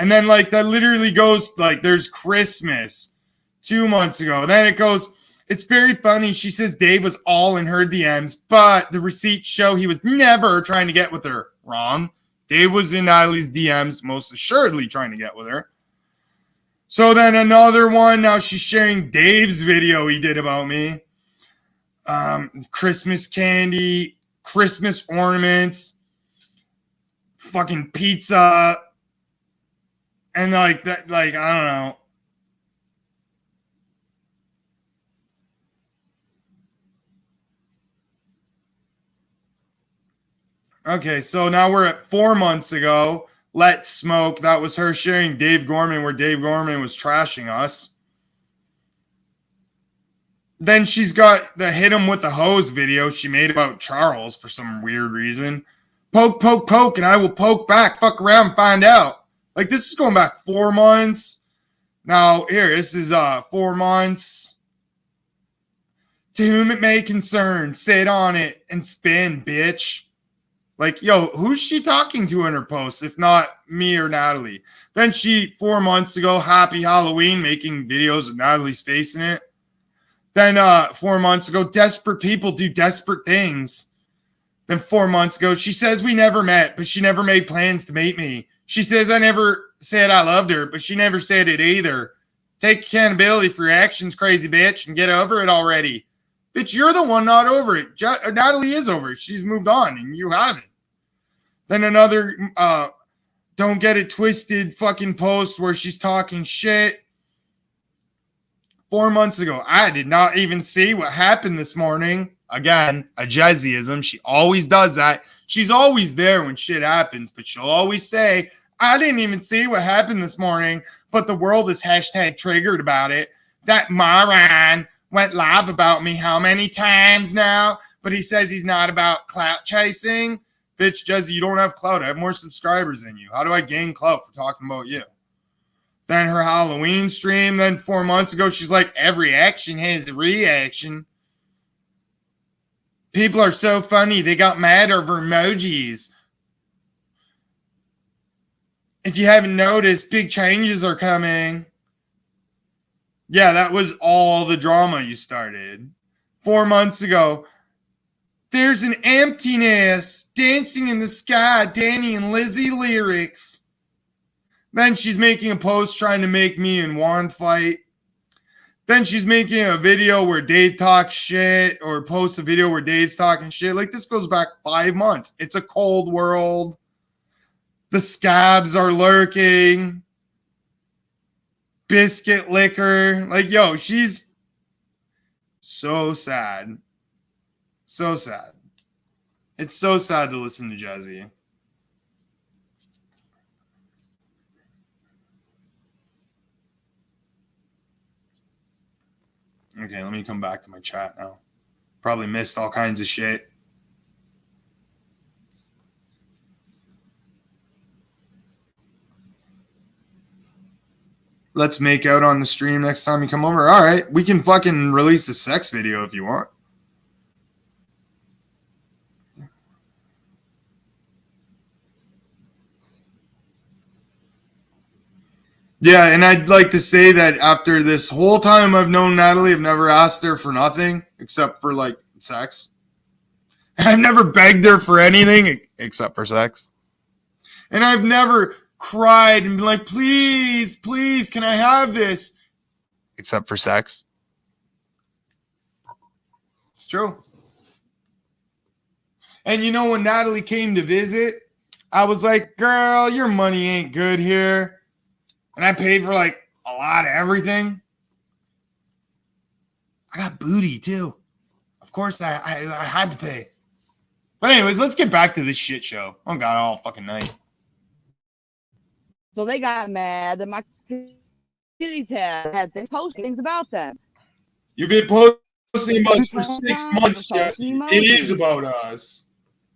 And then, like, that literally goes, like, there's Christmas 2 months ago. Then it goes, it's very funny. She says Dave was all in her DMs, but the receipts show he was never trying to get with her. Wrong. Dave was in Natalie's DMs, most assuredly trying to get with her. So then another one. Now she's sharing Dave's video he did about me. Christmas candy, Christmas ornaments, fucking pizza. And like that, like, I don't know. Okay, so now we're at 4 months ago. Let's Smoke. That was her sharing Dave Gorman, where Dave Gorman was trashing us. Then she's got the hit him with the hose video she made about Charles for some weird reason. Poke, poke, poke, and I will poke back. Fuck around and find out. Like, this is going back 4 months. Now, here, this is 4 months. To whom it may concern, sit on it and spin, bitch. Like, yo, who's she talking to in her posts, if not me or Natalie? Then she, 4 months ago, Happy Halloween, making videos with Natalie's face in it. Then 4 months ago, desperate people do desperate things. Then 4 months ago, she says we never met, but she never made plans to meet me. She says I never said I loved her, but she never said it either. Take accountability for your actions, crazy bitch, and get over it already. Bitch, you're the one not over it. Natalie is over it. She's moved on, and you haven't. Then another don't get it twisted fucking post where she's talking shit. 4 months ago, I did not even see what happened this morning. Again, a Jezzyism. She always does that. She's always there when shit happens, but she'll always say, I didn't even see what happened this morning, but the world is hashtag triggered about it. That moron went live about me how many times now? But he says he's not about clout chasing. Bitch, Jezzy, you don't have clout. I have more subscribers than you. How do I gain clout for talking about you? Then her Halloween stream. Then 4 months ago, she's like, every action has a reaction. People are so funny. They got mad over emojis. If you haven't noticed, big changes are coming. Yeah, that was all the drama you started. 4 months ago, there's an emptiness, dancing in the sky, Danny and Lizzie lyrics. Then she's making a post trying to make me and Juan fight. Then she's making a video where Dave talks shit, or posts a video where Dave's talking shit. Like, this goes back 5 months. It's a cold world. The scabs are lurking. Biscuit liquor. Like, yo, she's so sad. So sad. It's so sad to listen to Jezzy. Okay, let me come back to my chat now. Probably missed all kinds of shit. Let's make out on the stream next time you come over. All right, we can fucking release a sex video if you want. Yeah, and I'd like to say that after this whole time I've known Natalie, I've never asked her for nothing except for, like, sex. I've never begged her for anything except for sex. And I've never cried and been like, please, please, can I have this? Except for sex. It's true. And you know, when Natalie came to visit, I was like, girl, your money ain't good here. And I paid for, like, a lot of everything. I got booty, too. Of course, I had to pay. But anyways, let's get back to this shit show. Oh, God, all fucking night. So they got mad that my community tab had they post things about them. You've been posting about us for Sometimes 6 I'm months, posting Jesse. It is emojis. about us.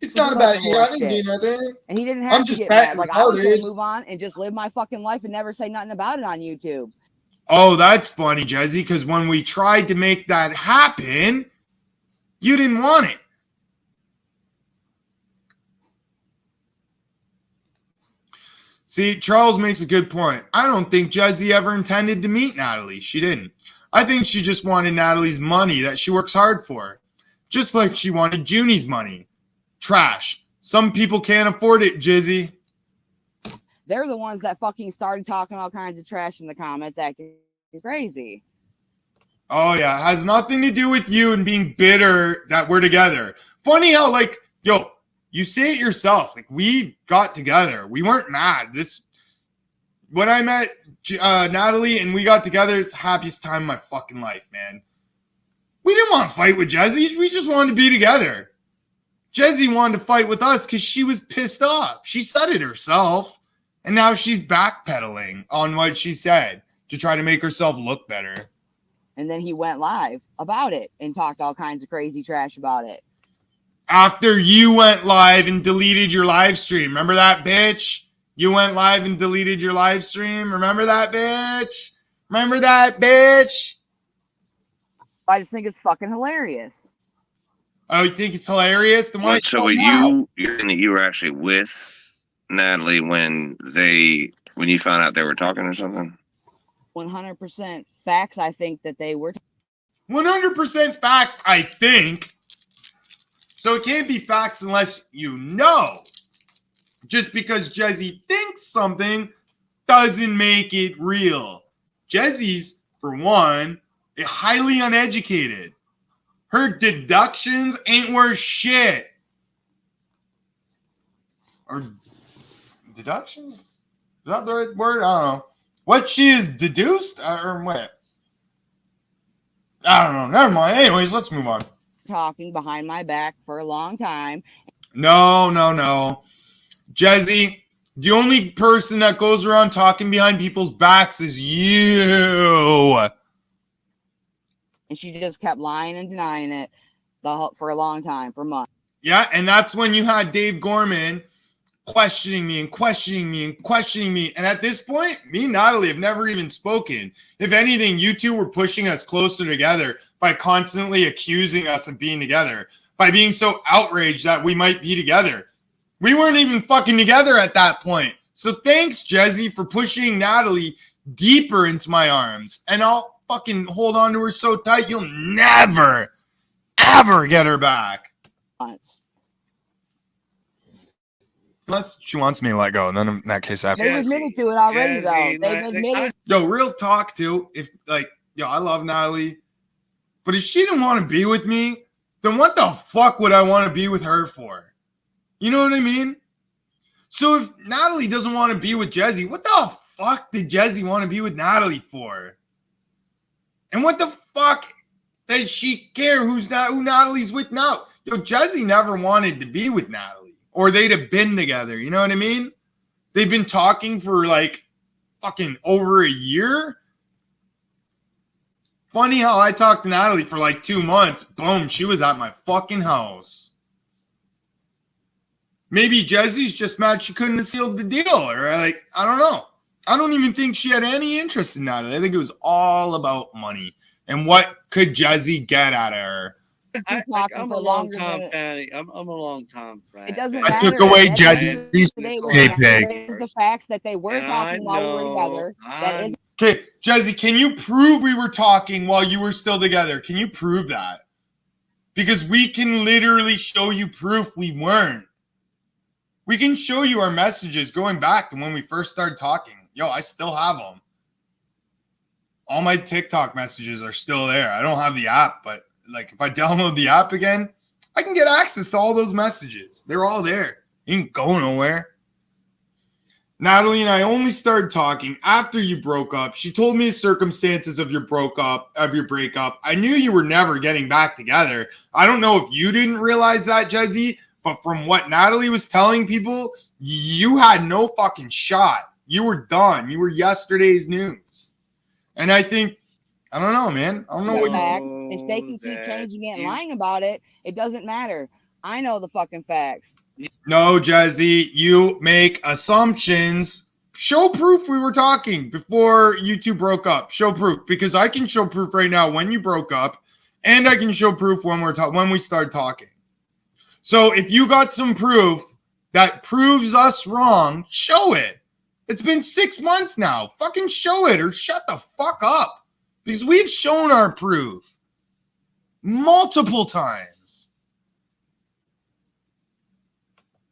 It's It's not about about the you. I didn't horseshit. do nothing. And he didn't I'm have to just get fat mad. Like and I was gonna retarded. move on and just live my fucking life and never say nothing about it on YouTube. Oh, that's funny, Jesse, because when we tried to make that happen, you didn't want it. See, Charles makes a good point. I don't think Jesse ever intended to meet Natalie. She didn't. I think she just wanted Natalie's money that she works hard for. Just like she wanted Junie's money. Trash. Some people can't afford it, Jizzy. They're the ones that fucking started talking all kinds of trash in the comments, acting crazy. Oh, yeah. It has nothing to do with you and being bitter that we're together. Funny how, like, yo, you say it yourself. Like, we got together. We weren't mad. When I met Natalie and we got together, it's the happiest time of my fucking life, man. We didn't want to fight with Jesse. We just wanted to be together. Jesse wanted to fight with us because she was pissed off. She said it herself. And now she's backpedaling on what she said to try to make herself look better. And then he went live about it and talked all kinds of crazy trash about it. After you went live and deleted your live stream. Remember that, bitch? You went live and deleted your live stream. Remember that, bitch? Remember that, bitch? I just think it's fucking hilarious. Oh, you think it's hilarious? The one Wait, so were you're saying that you were actually with Natalie when you found out they were talking or something? 100% facts. I think that they were 100% facts, I think. So it can't be facts unless you know. Just because Jesse thinks something doesn't make it real. Jesse's, for one, highly uneducated. Her deductions ain't worth shit. Or deductions? Is that the right word? I don't know. What she is deduced? Or what? I don't know. Never mind. Anyways, let's move on. talking behind my back for a long time. No. Jesse, the only person that goes around talking behind people's backs is you. And she just kept lying and denying it for a long time, for months. Yeah, and that's when you had Dave Gorman questioning me. And at this point, me and Natalie have never even spoken. If anything, you two were pushing us closer together by constantly accusing us of being together, by being so outraged that we might be together. We weren't even fucking together at that point. So thanks, Jesse, for pushing Natalie deeper into my arms. And I'll fucking hold on to her so tight, you'll never, ever get her back. Unless she wants me to let go, and then in that case, I have to. They've admitted to it already, though. They've admitted. Yo, real talk, too. If, I love Natalie. But if she didn't want to be with me, then what the fuck would I want to be with her for? You know what I mean? So if Natalie doesn't want to be with Jesse, what the fuck did Jesse want to be with Natalie for? And what the fuck does she care who Natalie's with now? Yo, Jesse never wanted to be with Natalie. Or they'd have been together. You know what I mean? They've been talking for fucking over a year. Funny how I talked to Natalie for 2 months. Boom, she was at my fucking house. Maybe Jesse's just mad she couldn't have sealed the deal. Or I don't know. I don't even think she had any interest in Natalie. I think it was all about money. And what could Jesse get out of her? I'm a long time fan. I'm a long time fan. It doesn't I matter. took away At Jesse's the end of the pay day, pig. it's the facts that they were talking while we were together. That is. Okay, Jesse, can you prove we were talking while you were still together? Can you prove that? Because we can literally show you proof we weren't. We can show you our messages going back to when we first started talking. Yo, I still have them. All my TikTok messages are still there. I don't have the app, but if I download the app again, I can get access to all those messages. They're all there. You ain't go nowhere. Natalie and I only started talking after you broke up. She told me the circumstances of your breakup. I knew you were never getting back together. I don't know if you didn't realize that, Jesse, but from what Natalie was telling people, you had no fucking shot. You were done. You were yesterday's news. And I think, I don't know, man. I don't know The what fact, if they can keep changing it and lying about it, it doesn't matter. I know the fucking facts. No, Jazzy, you make assumptions. Show proof we were talking before you two broke up. Show proof, because I can show proof right now when you broke up, and I can show proof when when we start talking. So if you got some proof that proves us wrong, show it. It's been 6 months now. Fucking show it or shut the fuck up, because we've shown our proof multiple times.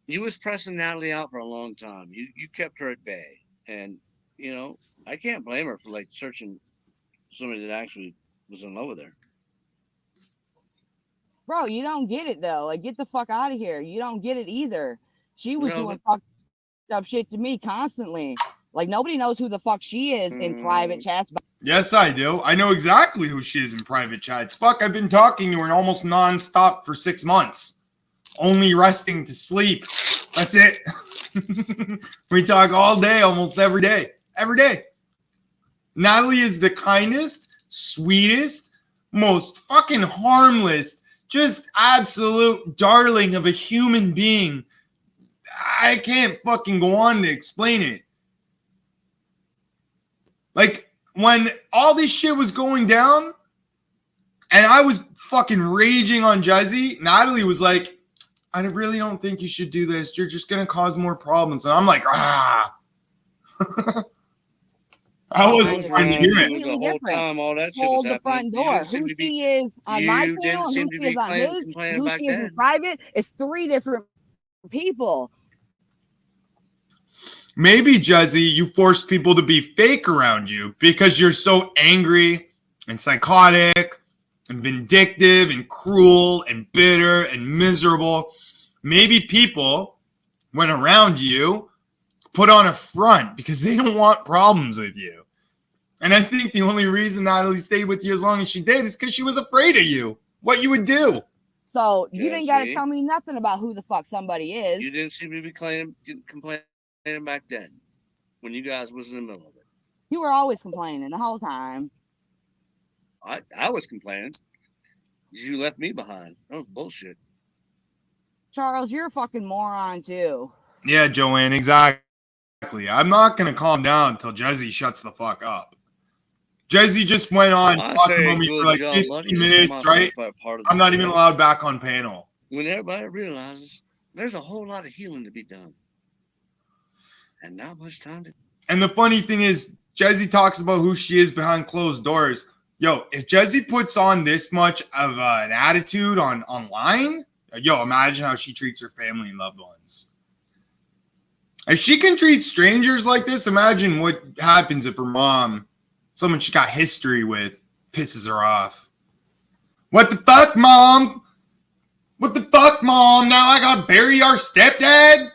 You was pressing Natalie out for a long time. You kept her at bay, and you know I can't blame her for like searching somebody that actually was in love with her. Bro, you don't get it though. Like, get the fuck out of here. You don't get it either. She was No, doing fucked up shit to me constantly. Like, nobody knows who the fuck she is in private chats. Yes, I do. I know exactly who she is in private chats. Fuck, I've been talking to her almost nonstop for 6 months. Only resting to sleep. That's it. We talk all day, almost every day. Every day. Natalie is the kindest, sweetest, most fucking harmless, just absolute darling of a human being. I can't fucking go on to explain it. Like, when all this shit was going down and I was fucking raging on Jazzy, Natalie was like, I really don't think you should do this. You're just going to cause more problems. And I'm like, ah. I wasn't trying to hear it. Completely The whole different. time, all that shit Hold was the front happening. door. You didn't seem Who to be- she is on my you channel didn't and seem who to she be is on complaining- his, complaining who back she is in then. private, it's 3 different people. Maybe, Jazzy, you force people to be fake around you because you're so angry and psychotic and vindictive and cruel and bitter and miserable. Maybe people, when around you, put on a front because they don't want problems with you. And I think the only reason Natalie stayed with you as long as she did is because she was afraid of you, what you would do. So you Yeah, didn't got to see? tell me nothing about who the fuck somebody is. You didn't seem to be complaining back then when you guys was in the middle of it. You were always complaining the whole time. I was complaining. You left me behind. That was bullshit. Charles, you're a fucking moron too. Yeah, Joanne, exactly. I'm not going to calm down until Jazzy shuts the fuck up. Jazzy just went on I talking say about me good for like job, 15 buddy. This is minutes, my right? favorite part of I'm the not even show. allowed back on panel. When everybody realizes there's a whole lot of healing to be done. And not much time to. And the funny thing is, Jazzy talks about who she is behind closed doors. Yo, if Jazzy puts on this much of an attitude online, yo, imagine how she treats her family and loved ones. If she can treat strangers like this, imagine what happens if her mom, someone she got history with, pisses her off. What the fuck, mom? What the fuck, mom? Now I gotta bury our stepdad?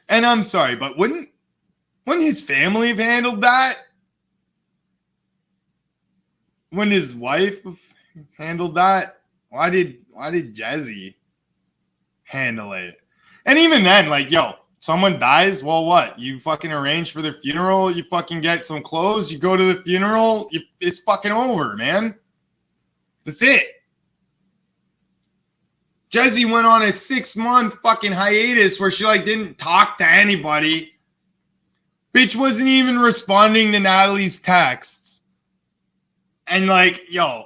And I'm sorry, but wouldn't his family have handled that? Wouldn't his wife have handled that? Why did Jazzy handle it? And even then, like, yo, someone dies, well, what? You fucking arrange for their funeral, you fucking get some clothes, you go to the funeral, it's fucking over, man. That's it. Jazzy went on a 6-month fucking hiatus where she like didn't talk to anybody. Bitch wasn't even responding to Natalie's texts. And like, yo.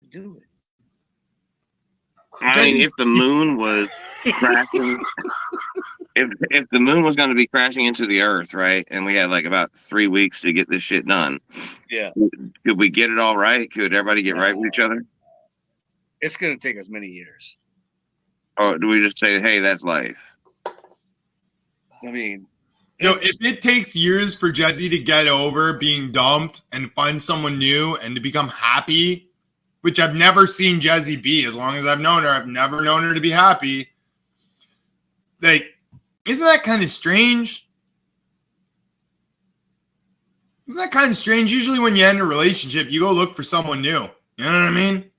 Do it. I mean, if the moon was crashing, if the moon was going to be crashing into the earth, right, and we had like about 3 weeks to get this shit done, Yeah. could we get it all right? Could everybody get right with each other? It's going to take us many years. Or do we just say, hey, that's life? I mean, Yo, if it takes years for Jazzy to get over being dumped and find someone new and to become happy, which I've never seen Jazzy be, as long as I've known her, I've never known her to be happy. Like, isn't that kind of strange? Isn't that kind of strange? Usually when you end a relationship, you go look for someone new. You know what I mean?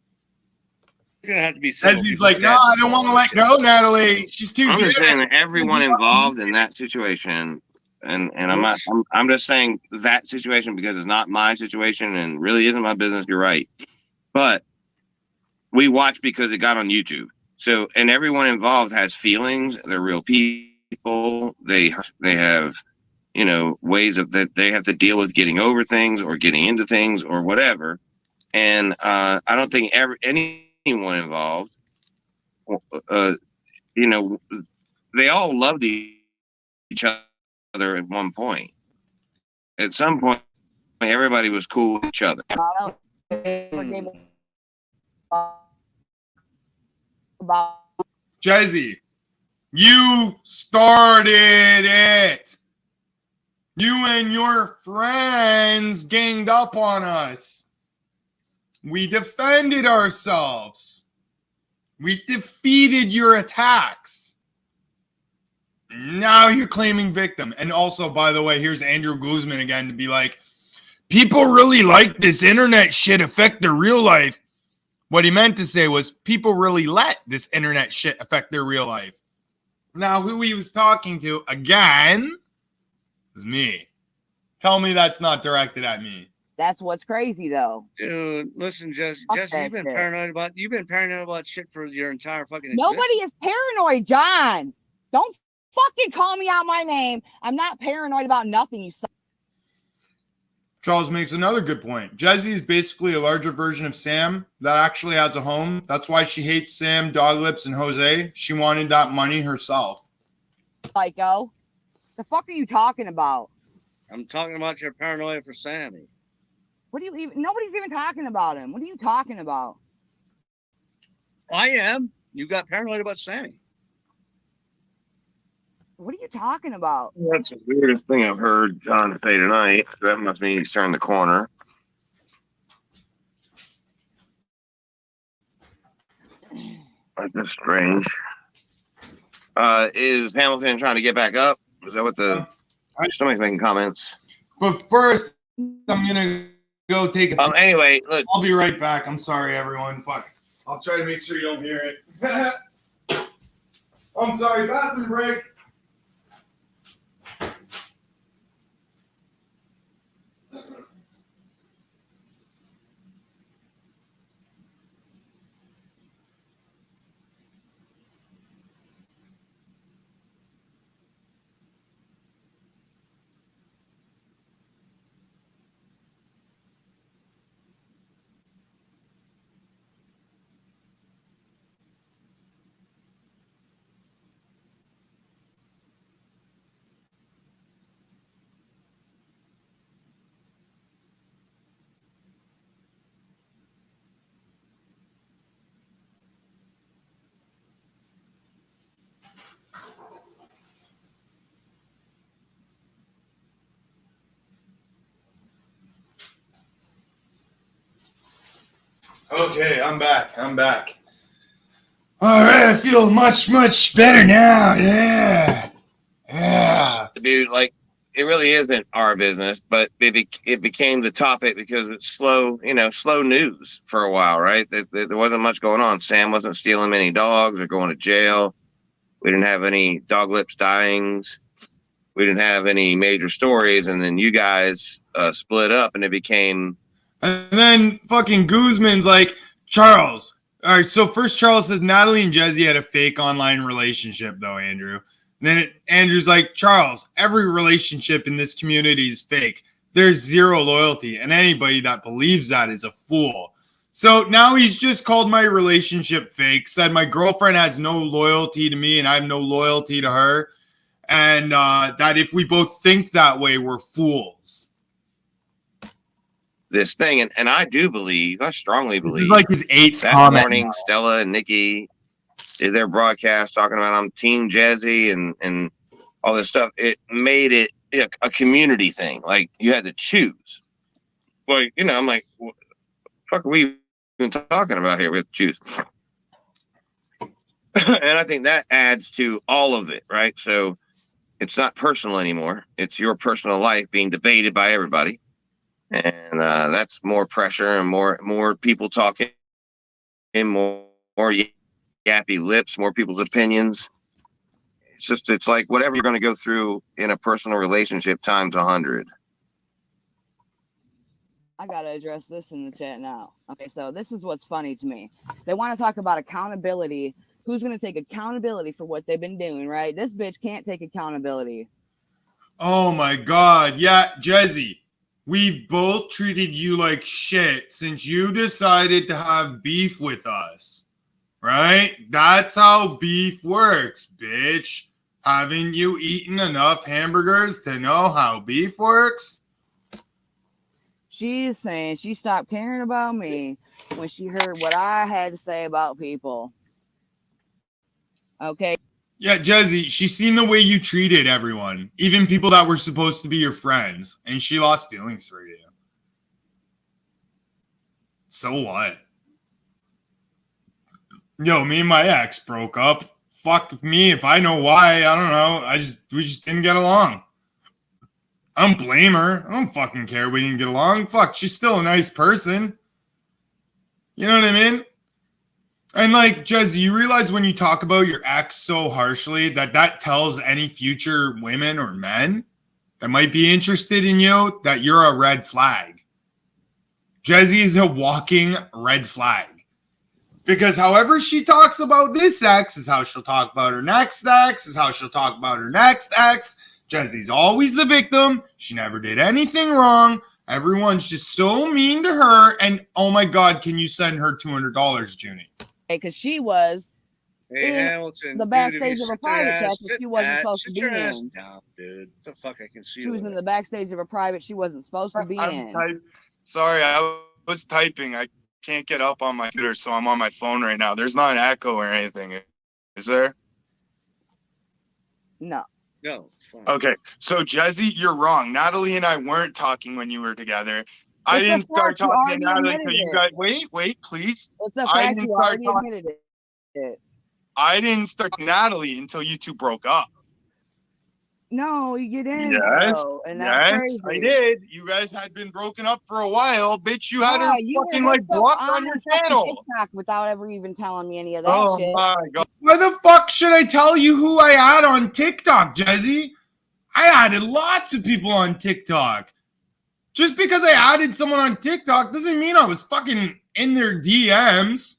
you're going to have to be Jazzy's like, no, I don't want to let go, Natalie. She's too I'm good. just saying that everyone involved in that situation And I'm just saying that situation because it's not my situation and really isn't my business. You're right. But we watch because it got on YouTube. So, and everyone involved has feelings. They're real people. They have, you know, ways of that they have to deal with getting over things or getting into things or whatever. And I don't think anyone involved, you know, they all loved each other at one point. At some point, everybody was cool with each other. Jezzy, you started it. You and your friends ganged up on us. We defended ourselves. We defeated your attacks. Now you're claiming victim. And also, by the way, here's Andrew Guzman again to be like, people really like this internet shit affect their real life. What he meant to say was people really let this internet shit affect their real life. Now, who he was talking to, again, is me. Tell me that's not directed at me. That's what's crazy, though. Dude, listen, Jesse, you've been paranoid about shit for your entire fucking Nobody existence. is paranoid, John. Don't fucking call me out my name. I'm not paranoid about nothing, you son. Charles makes another good point. Jezzy is basically a larger version of Sam that actually has a home. That's why she hates Sam, Doglips, and Jose. She wanted that money herself. Psycho. The fuck are you talking about? I'm talking about your paranoia for Sammy. What do you even? Nobody's even talking about him. What are you talking about? I am. You got paranoid about Sammy. What are you talking about? That's the weirdest thing I've heard John say tonight. That must mean he's turned the corner. That's just strange. Is Hamilton trying to get back up? Is that what the... Somebody's making comments. But first, I'm going to go take a... Anyway, look. I'll be right back. I'm sorry, everyone. Fuck. I'll try to make sure you don't hear it. I'm sorry. Bathroom break. Okay, I'm back. All right, I feel much, much better now. Yeah. Dude, like, it really isn't our business, but it became the topic because it's slow news for a while, right? There wasn't much going on. Sam wasn't stealing many dogs or going to jail. We didn't have any Doglips dyings. We didn't have any major stories. And then you guys split up and it became... And then fucking Guzman's like, Charles. All right, so first Charles says Natalie and Jezzy had a fake online relationship, though, Andrew. And then Andrew's like, Charles, every relationship in this community is fake. There's zero loyalty, and anybody that believes that is a fool. So now he's just called my relationship fake, said my girlfriend has no loyalty to me and I have no loyalty to her, and that if we both think that way, we're fools. This thing, and I strongly believe, This is like his 8th that comment. morning, Stella and Nikki did their broadcast talking about I'm Team Jezzy and all this stuff. It made it a community thing. Like you had to choose. Well, I'm like, what the fuck are we even talking about here? We have to choose. And I think that adds to all of it, right? So it's not personal anymore. It's your personal life being debated by everybody. And that's more pressure and more people talking, and more yappy lips, more people's opinions. it's like whatever you're going to go through in a personal relationship times 100. I gotta address this in the chat now. Okay, so this is what's funny to me. They want to talk about accountability. Who's gonna take accountability for what they've been doing, right? This bitch can't take accountability. Oh my God. Yeah, Jezzy, we both treated you like shit since you decided to have beef with us, right? That's how beef works, bitch. Haven't you eaten enough hamburgers to know how beef works? She's saying she stopped caring about me when she heard what I had to say about people. Okay. Yeah, Jezzy, she's seen the way you treated everyone, even people that were supposed to be your friends, and she lost feelings for you. So what? Yo, me and my ex broke up. Fuck me if I know why. I don't know. We just didn't get along. I don't blame her. I don't fucking care we didn't get along. Fuck, she's still a nice person. You know what I mean? And like, Jezzy, you realize when you talk about your ex so harshly that tells any future women or men that might be interested in you that you're a red flag. Jezzy is a walking red flag. Because however she talks about this ex is how she'll talk about her next ex, is how she'll talk about her next ex. Jezzy's always the victim. She never did anything wrong. Everyone's just so mean to her. And oh my God, can you send her $200, Junie? Because she was Hey, in Hamilton, the dude, backstage if you of a sit your private ass- chat that sit she wasn't ass- supposed to sit be your ass in. down, dude. The fuck I can see She was you in the backstage of a private she wasn't supposed to be in. Sorry, I was typing. I can't get up on my computer, so I'm on my phone right now. There's not an echo or anything, is there? No. No, it's fine. Okay, so Jezzy, you're wrong. Natalie and I weren't talking when you were together. I It's a didn't start fact, you talking to already Natalie admitted until you it. guys. Wait, please. It's a I fact, didn't you start already talking. admitted it. I didn't start to Natalie until you two broke up. No, you didn't. Yes, Though, and that's yes, crazy. I did. You guys had been broken up for a while, bitch. You had her Yeah, you fucking were like hooked up blocked on on your fucking channel. TikTok without ever even telling me any of that Oh shit. my God. Why the fuck should I tell you who I had on TikTok, Jezzy? I added lots of people on TikTok. Just because I added someone on TikTok doesn't mean I was fucking in their DMs.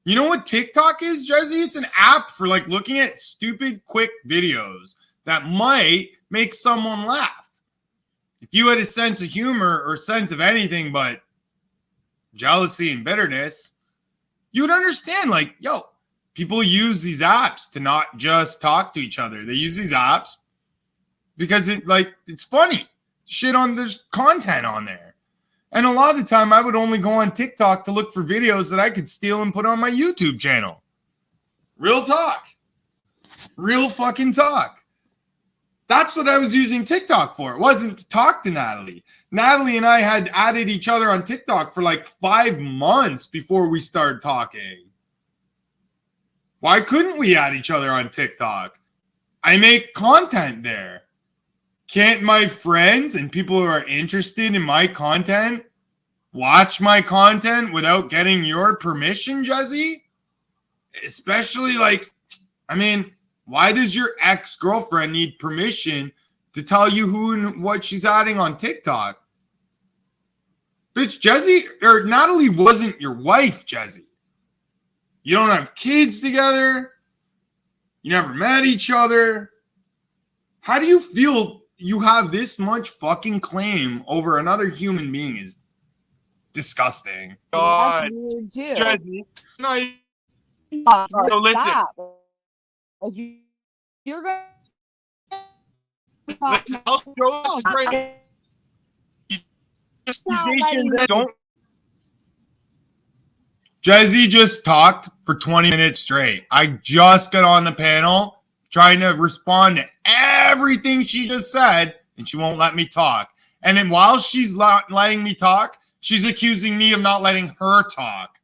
You know what TikTok is, Jezzy? It's an app for like looking at stupid, quick videos that might make someone laugh. If you had a sense of humor or sense of anything but jealousy and bitterness, you would understand, like, yo, people use these apps to not just talk to each other. They use these apps because it's funny. There's content on there. And a lot of the time I would only go on TikTok to look for videos that I could steal and put on my YouTube channel. Real talk. Real fucking talk. That's what I was using TikTok for. It wasn't to talk to Natalie. Natalie and I had added each other on TikTok for like 5 months before we started talking. Why couldn't we add each other on TikTok? I make content there. Can't my friends and people who are interested in my content watch my content without getting your permission, Jezzy? Especially why does your ex-girlfriend need permission to tell you who and what she's adding on TikTok? Bitch, Natalie wasn't your wife, Jezzy. You don't have kids together. You never met each other. How do you feel you have this much fucking claim over another human being is disgusting. God. That's weird too. Jezzy. No, So listen. stop. You're going. Listen, I'll show this right. Don't. Jezzy just talked for 20 minutes straight. I just got on the panel trying to respond to everything she just said, and she won't let me talk. And then while she's not letting me talk, she's accusing me of not letting her talk.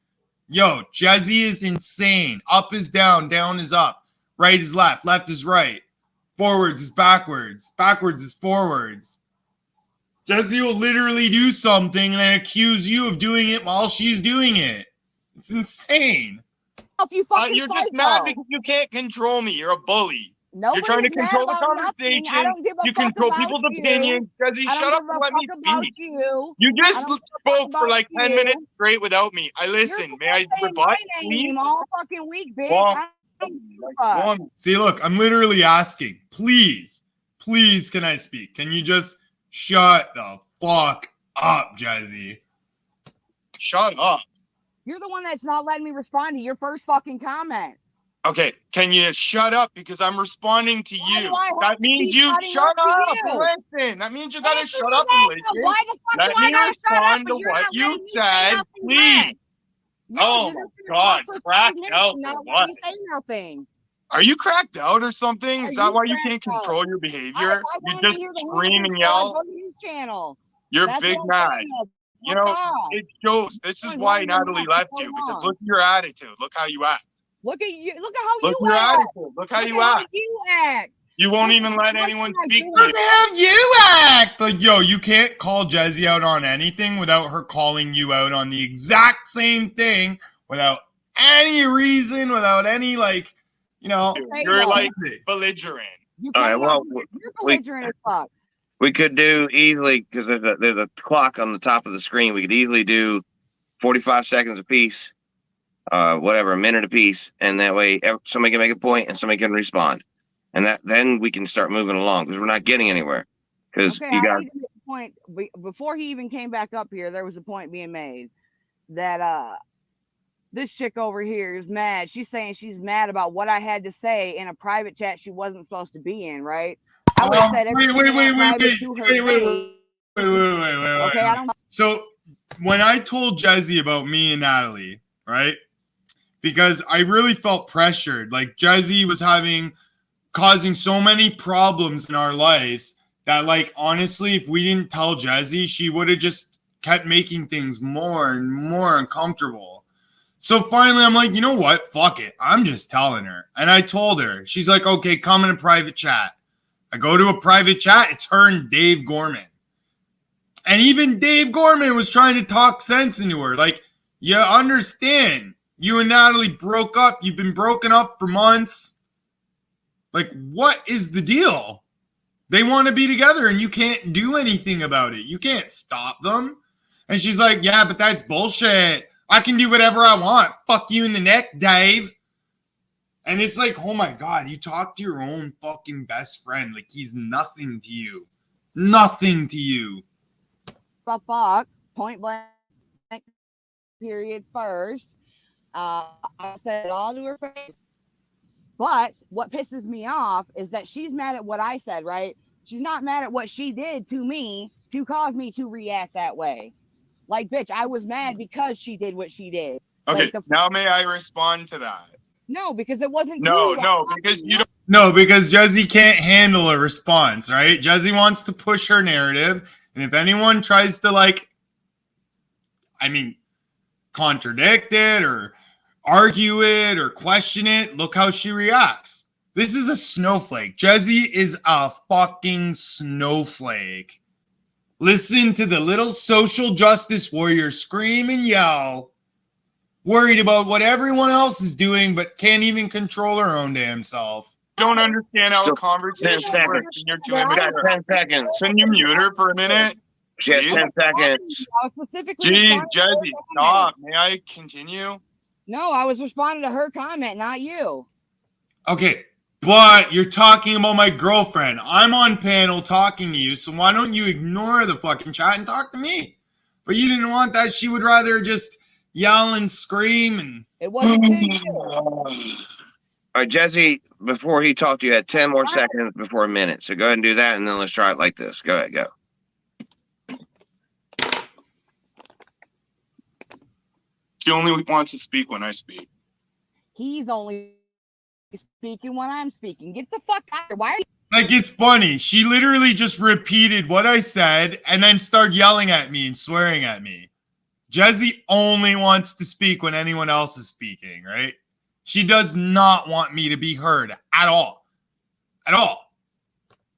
Yo, Jezzy is insane. Up is down, down is up. Right is left is right. Forwards is backwards. Backwards is forwards. Jezzy will literally do something and then accuse you of doing it while she's doing it. It's insane. You fucking You're psycho. just mad because you can't control me. You're a bully. Nobody's trying to mad control the about nothing. I conversation. don't give a You fuck control about people's you. opinions. Jesse, I shut don't up give and a let me fuck about speak. you. You I just don't give a fuck spoke for about like 10 you. minutes straight without me. I You're listen. May I saying rebut, my please? name all fucking week, bitch. Well, I don't give a fuck. Woman. See, look, I'm literally asking, please, can I speak? Can you just shut the fuck up, Jesse? Shut up. You're the one that's not letting me respond to your first fucking comment. Okay, can you shut up because I'm responding to Why you? do I have That to means keep you shutting shut up to up you? and listen. That means you gotta Answer shut me up and that, listen. though. Why the fuck Let do I me gotta shut up, respond but to you're what not you letting me say said, nothing please. back? No, Oh you're my just gonna God, talk for 5 cracked minutes out and or not what? let me say nothing. Are you cracked out or something? Are Is that you why you cracked can't out? control your I behavior? You wanted to just hear the scream and Hamilton story. yell. Go to his channel. You're That's big what I'm mad. saying. You Fuck know, off. it shows. This is Fine, why long Natalie enough. left So you, because long. look at your attitude. Look how you act. Look at you. Look at how Look you at your act. attitude. Look how Look you at how act. you act. You won't This even is let one anyone thing I speak do to Look you. at how you act! Like, yo, you can't call Jesse out on anything without her calling you out on the exact same thing without any reason, without any, like, you know. Okay, You're though. like belligerent. You All right, came well, off. You're we- belligerent as fuck. We could do easily, because there's a clock on the top of the screen. We could easily do 45 seconds apiece, whatever, a minute apiece, and that way somebody can make a point and somebody can respond, and then we can start moving along because we're not getting anywhere. Because Okay, you I got need to make a point. Before he even came back up here, there was a point being made that this chick over here is mad. She's saying she's mad about what I had to say in a private chat she wasn't supposed to be in, right? I would have said everything in that private to her face. Wait. Okay, I don't. So when I told Jesse about me and Natalie, right? Because I really felt pressured. Like Jesse was causing so many problems in our lives that, like, honestly, if we didn't tell Jesse, she would have just kept making things more and more uncomfortable. So finally, I'm like, you know what? Fuck it. I'm just telling her. And I told her. She's like, okay, come in a private chat. I go to a private chat. It's her and Dave Gorman. And even Dave Gorman was trying to talk sense into her. Like, you understand. You and Natalie broke up. You've been broken up for months. Like, what is the deal? They want to be together and you can't do anything about it. You can't stop them. And she's like, yeah, but that's bullshit. I can do whatever I want. Fuck you in the neck, Dave. And it's like, oh my God, you talk to your own fucking best friend like he's nothing to you. Nothing to you. The fuck, point blank, period, first. I said it all to her face. But what pisses me off is that she's mad at what I said, right? She's not mad at what she did to me to cause me to react that way. Like, bitch, I was mad because she did what she did. Okay, Like now may I respond to that? No, because it wasn't. No, true. because you don't. No, because Jesse can't handle a response, right? Jesse wants to push her narrative. And if anyone tries to, like, contradict it or argue it or question it, look how she reacts. This is a snowflake. Jesse is a fucking snowflake. Listen to the little social justice warrior scream and yell, worried about what everyone else is doing, but can't even control her own damn self. Don't understand how a Go, conversation 10 seconds. works, and you're We doing got 10 seconds. Can you mute her for a minute? She had Please? 10 seconds. I was specifically Jeez, responding to her Jesse, comment. stop. May I continue? No, I was responding to her comment, not you. Okay, but you're talking about my girlfriend. I'm on panel talking to you, so why don't you ignore the fucking chat and talk to me? But you didn't want that. She would rather just yell and scream and... It wasn't to you. All right, Jesse, before he talked to you, had 10 more seconds before a minute. So go ahead and do that, and then let's try it like this. Go ahead, go. She only wants to speak when I speak. He's only speaking when I'm speaking. Get the fuck out of here. Why are you? Like, it's funny. She literally just repeated what I said and then started yelling at me and swearing at me. Jesse only wants to speak when anyone else is speaking, right? She does not want me to be heard at all. At all.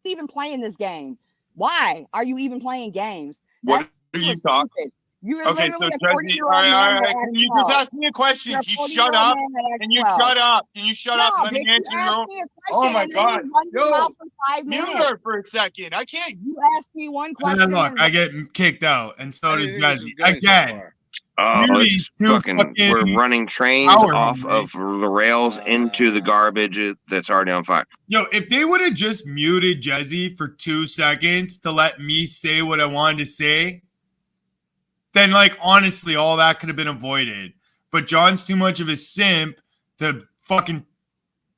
Even playing this game? Why are you even playing games? What That's are you so talking? stupid. You're Okay, literally so a Jesse, all 40-year-old right, all man that right. acts Can you 12. just ask me a question? You're a Can you 40-year-old shut up? man that acts Can you 12. shut up? Can you shut up? No, Let bitch, me you answer your asked own. me a Oh question my and then God. you run your Yo, mouth for 5 mute minutes. her for a second. I can't. You asked me one And question then and look, then I get kicked out, and so How do does you think this is Jesse. going so Again, far? Oh, Beauty it's too fucking. We're fucking running trains power off hungry. of the rails into the garbage that's already on fire. Yo, if they would have just muted Jesse for 2 seconds to let me say what I wanted to say, then, like, honestly, all that could have been avoided. But John's too much of a simp to fucking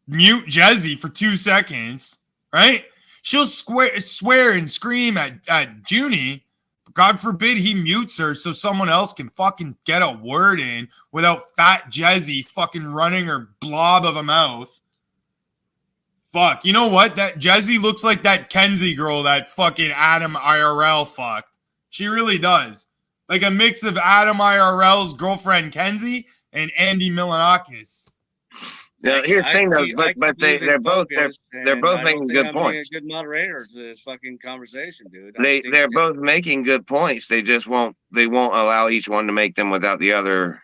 mute Jesse for 2 seconds, right? She'll swear and scream at Junie. God forbid he mutes her so someone else can fucking get a word in without fat Jesse fucking running her blob of a mouth. Fuck, you know what? That Jesse looks like that Kenzie girl that fucking Adam IRL fucked. She really does. Like a mix of Adam IRL's girlfriend Kenzie and Andy Milanakis. Now, here's the thing, though, but they're both making good Being a points. good moderator to this fucking conversation, dude. They're both making good points. They just won't allow each one to make them without the other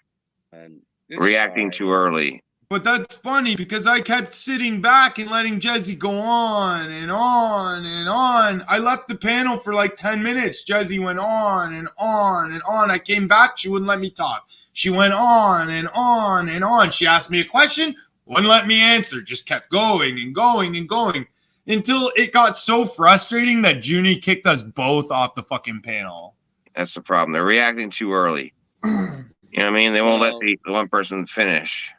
reacting too early. But that's funny because I kept sitting back and letting Jesse go on and on and on. I left the panel for like 10 minutes. Jesse went on and on and on. I came back. She wouldn't let me talk. She went on and on and on. She asked me a question, wouldn't let me answer. Just kept going and going and going until it got so frustrating that Junie kicked us both off the fucking panel. That's the problem. They're reacting too early. You know what I mean? They won't let the one person finish.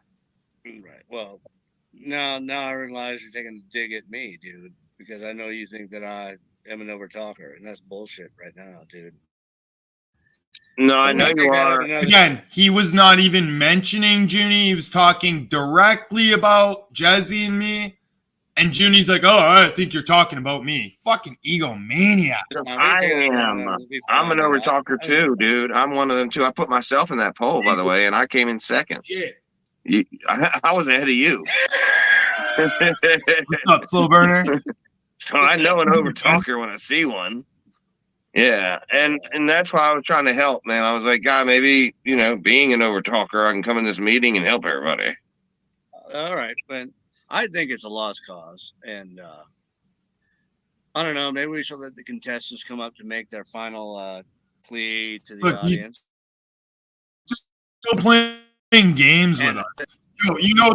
Right. Well, now I realize you're taking a dig at me, dude, because I know you think that I am an overtalker, and that's bullshit right now, dude. No, I know you are. Again, he was not even mentioning Junie. He was talking directly about Jesse and me. And Junie's like, oh, I think you're talking about me. Fucking egomaniac. I am. I'm an overtalker too, dude. I'm one of them too. I put myself in that poll, by the way, and I came in second. Shit. I was ahead of you. What's up, slow burner? So I know an overtalker when I see one. Yeah, and that's why I was trying to help, man. I was like, God, maybe, being an overtalker, I can come in this meeting and help everybody. All right, but I think it's a lost cause, and I don't know. Maybe we should let the contestants come up to make their final plea to the audience. Still playing games with us.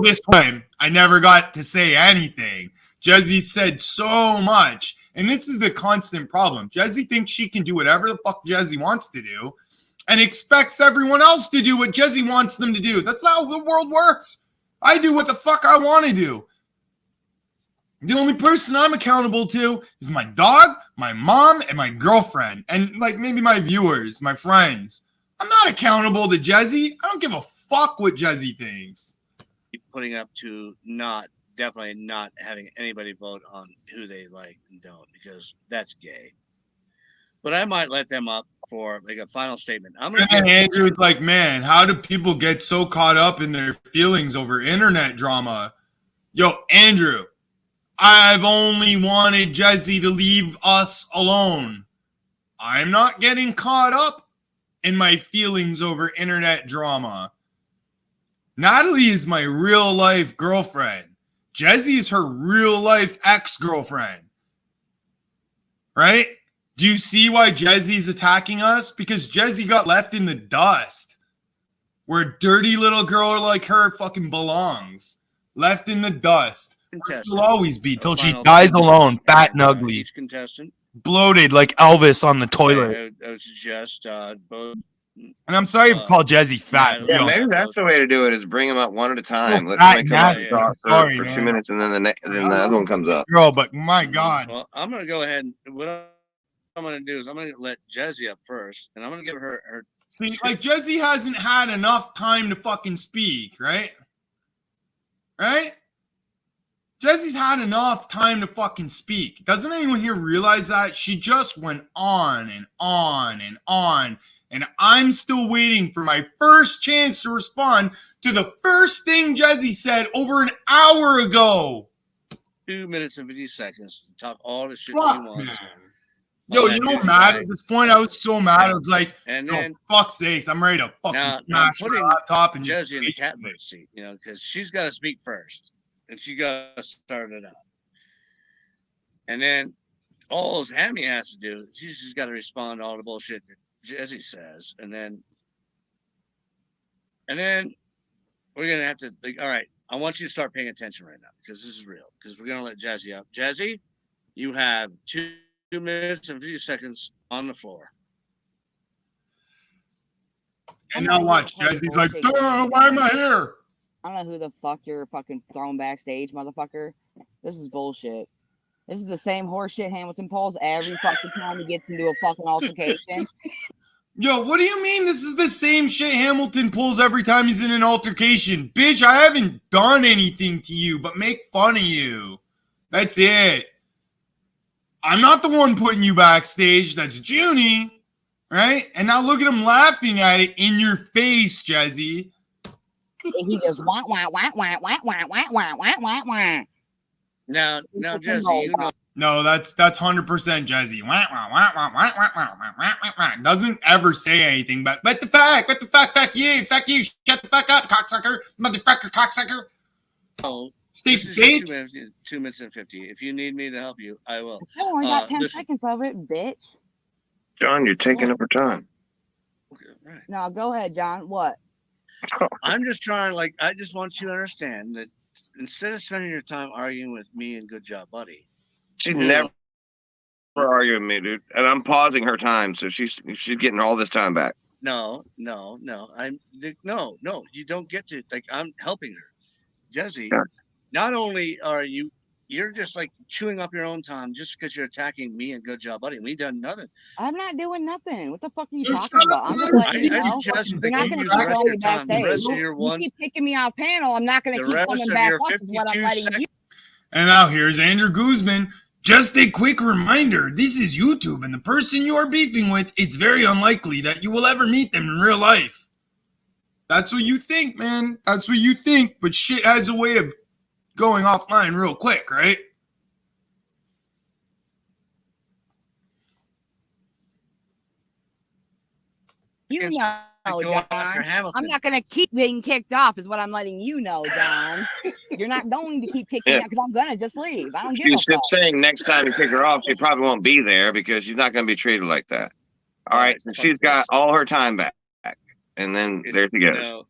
This time I never got to say anything. Jesse said so much, and this is the constant problem. Jesse thinks she can do whatever the fuck Jesse wants to do, and expects everyone else to do what Jesse wants them to do. That's not how the world works. I do what the fuck I want to do. The only person I'm accountable to is my dog, my mom, and my girlfriend, and like maybe my viewers, my friends. I'm not accountable to Jesse. I don't give a fuck what Jesse thinks. Putting up to definitely not having anybody vote on who they like and don't, because that's gay. But I might let them up for like a final statement. Andrew's like, man, how do people get so caught up in their feelings over internet drama? Yo, Andrew, I've only wanted Jesse to leave us alone. I'm not getting caught up in my feelings over internet drama. Natalie is my real life girlfriend. Jesse is her real life ex-girlfriend. Right? Do you see why Jesse's attacking us? Because Jesse got left in the dust. Where a dirty little girl like her fucking belongs. Left in the dust. She'll always be till she dies alone, fat and ugly. Each contestant. Bloated like Elvis on the toilet. It was just both. And I'm sorry if I called Jesse fat. Yeah, maybe that's the way to do it, is bring them up one at a time. Let's make them talk for 2 minutes, and then the other one comes up. Girl, but my God. Well, I'm going to go ahead and what I'm going to do is I'm going to let Jesse up first, and I'm going to give her. See, like Jesse hasn't had enough time to fucking speak, right? Right? Jesse's had enough time to fucking speak. Doesn't anyone here realize that? She just went on and on and on. And I'm still waiting for my first chance to respond to the first thing Jesse said over an hour ago. 2 minutes and 50 seconds to talk all the shit Fuck, she wants. Yo, on you that know, douche mad bag. at this point. I was so mad. I was like, And "No, then fuck's sakes, I'm ready to fucking now I'm smash my putting laptop and just Jesse in the rage quit." catbird seat, because she's got to speak first, and she got to start it out. And then all Hammy has to do, she's just got to respond to all the bullshit that Jesse says, and then we're gonna have to think. All right, I want you to start paying attention right now because this is real. Because we're gonna let Jesse up. Jesse, you have 2 minutes and 50 seconds on the floor. And now watch. Jesse's like, "Duh, why am I here?" I don't know who the fuck you're fucking throwing backstage, motherfucker. This is bullshit. This is the same horseshit Hamilton pulls every fucking time he gets into a fucking altercation. Yo, what do you mean this is the same shit Hamilton pulls every time he's in an altercation? Bitch, I haven't done anything to you but make fun of you. That's it. I'm not the one putting you backstage. That's Junie, right? And now look at him laughing at it in your face, Jesse. He just wah, wah, wah, wah, wah, wah, wah, wah, wah, wah, wah. Now, Jesse, you know. No, that's 100% Jesse. Wah, wah, wah, wah, wah, wah, wah, wah, wah, wah. Doesn't ever say anything, but what the fuck, fuck you, shut the fuck up, cocksucker, motherfucker, cocksucker. Oh, Steve, this is 2 minutes and 50. If you need me to help you, I will. I only got 10 listen. seconds of it, bitch. John, you're taking up her time. Okay, right. No, go ahead, John. What? I'm just trying, I just want you to understand that instead of spending your time arguing with me and Good Job Buddy, She's never arguing with me, dude. And I'm pausing her time, so she's getting all this time back. No, you don't get to, I'm helping her. Jesse, Yeah. not only are you're just chewing up your own time just because you're attacking me and Good Job Buddy. We done nothing. I'm not doing nothing. What the fuck are you So talking shut about? up, I'm just motherfucker. letting you know. suggest You're that not you going to use the keep rest of throwing your me time. The backstage. rest of your You one, keep kicking me off panel. I'm not going the to keep rest coming of back your up is what I'm 52 letting seconds. you. And now here's Andrew Guzman. Just a quick reminder, this is YouTube, and the person you are beefing with, it's very unlikely that you will ever meet them in real life. That's what you think, man. That's what you think, but shit has a way of going offline real quick, right? You It's know, Go John. after Hamilton. I'm not going to keep being kicked off is what I'm letting you know, John. You're not going to keep kicking me Yeah. out because I'm going to just leave. I don't give a She's fuck. saying next time you kick her off, she probably won't be there because she's not going to be treated like that. All right, so fuck she's got this. all her time back, and then there she goes. No,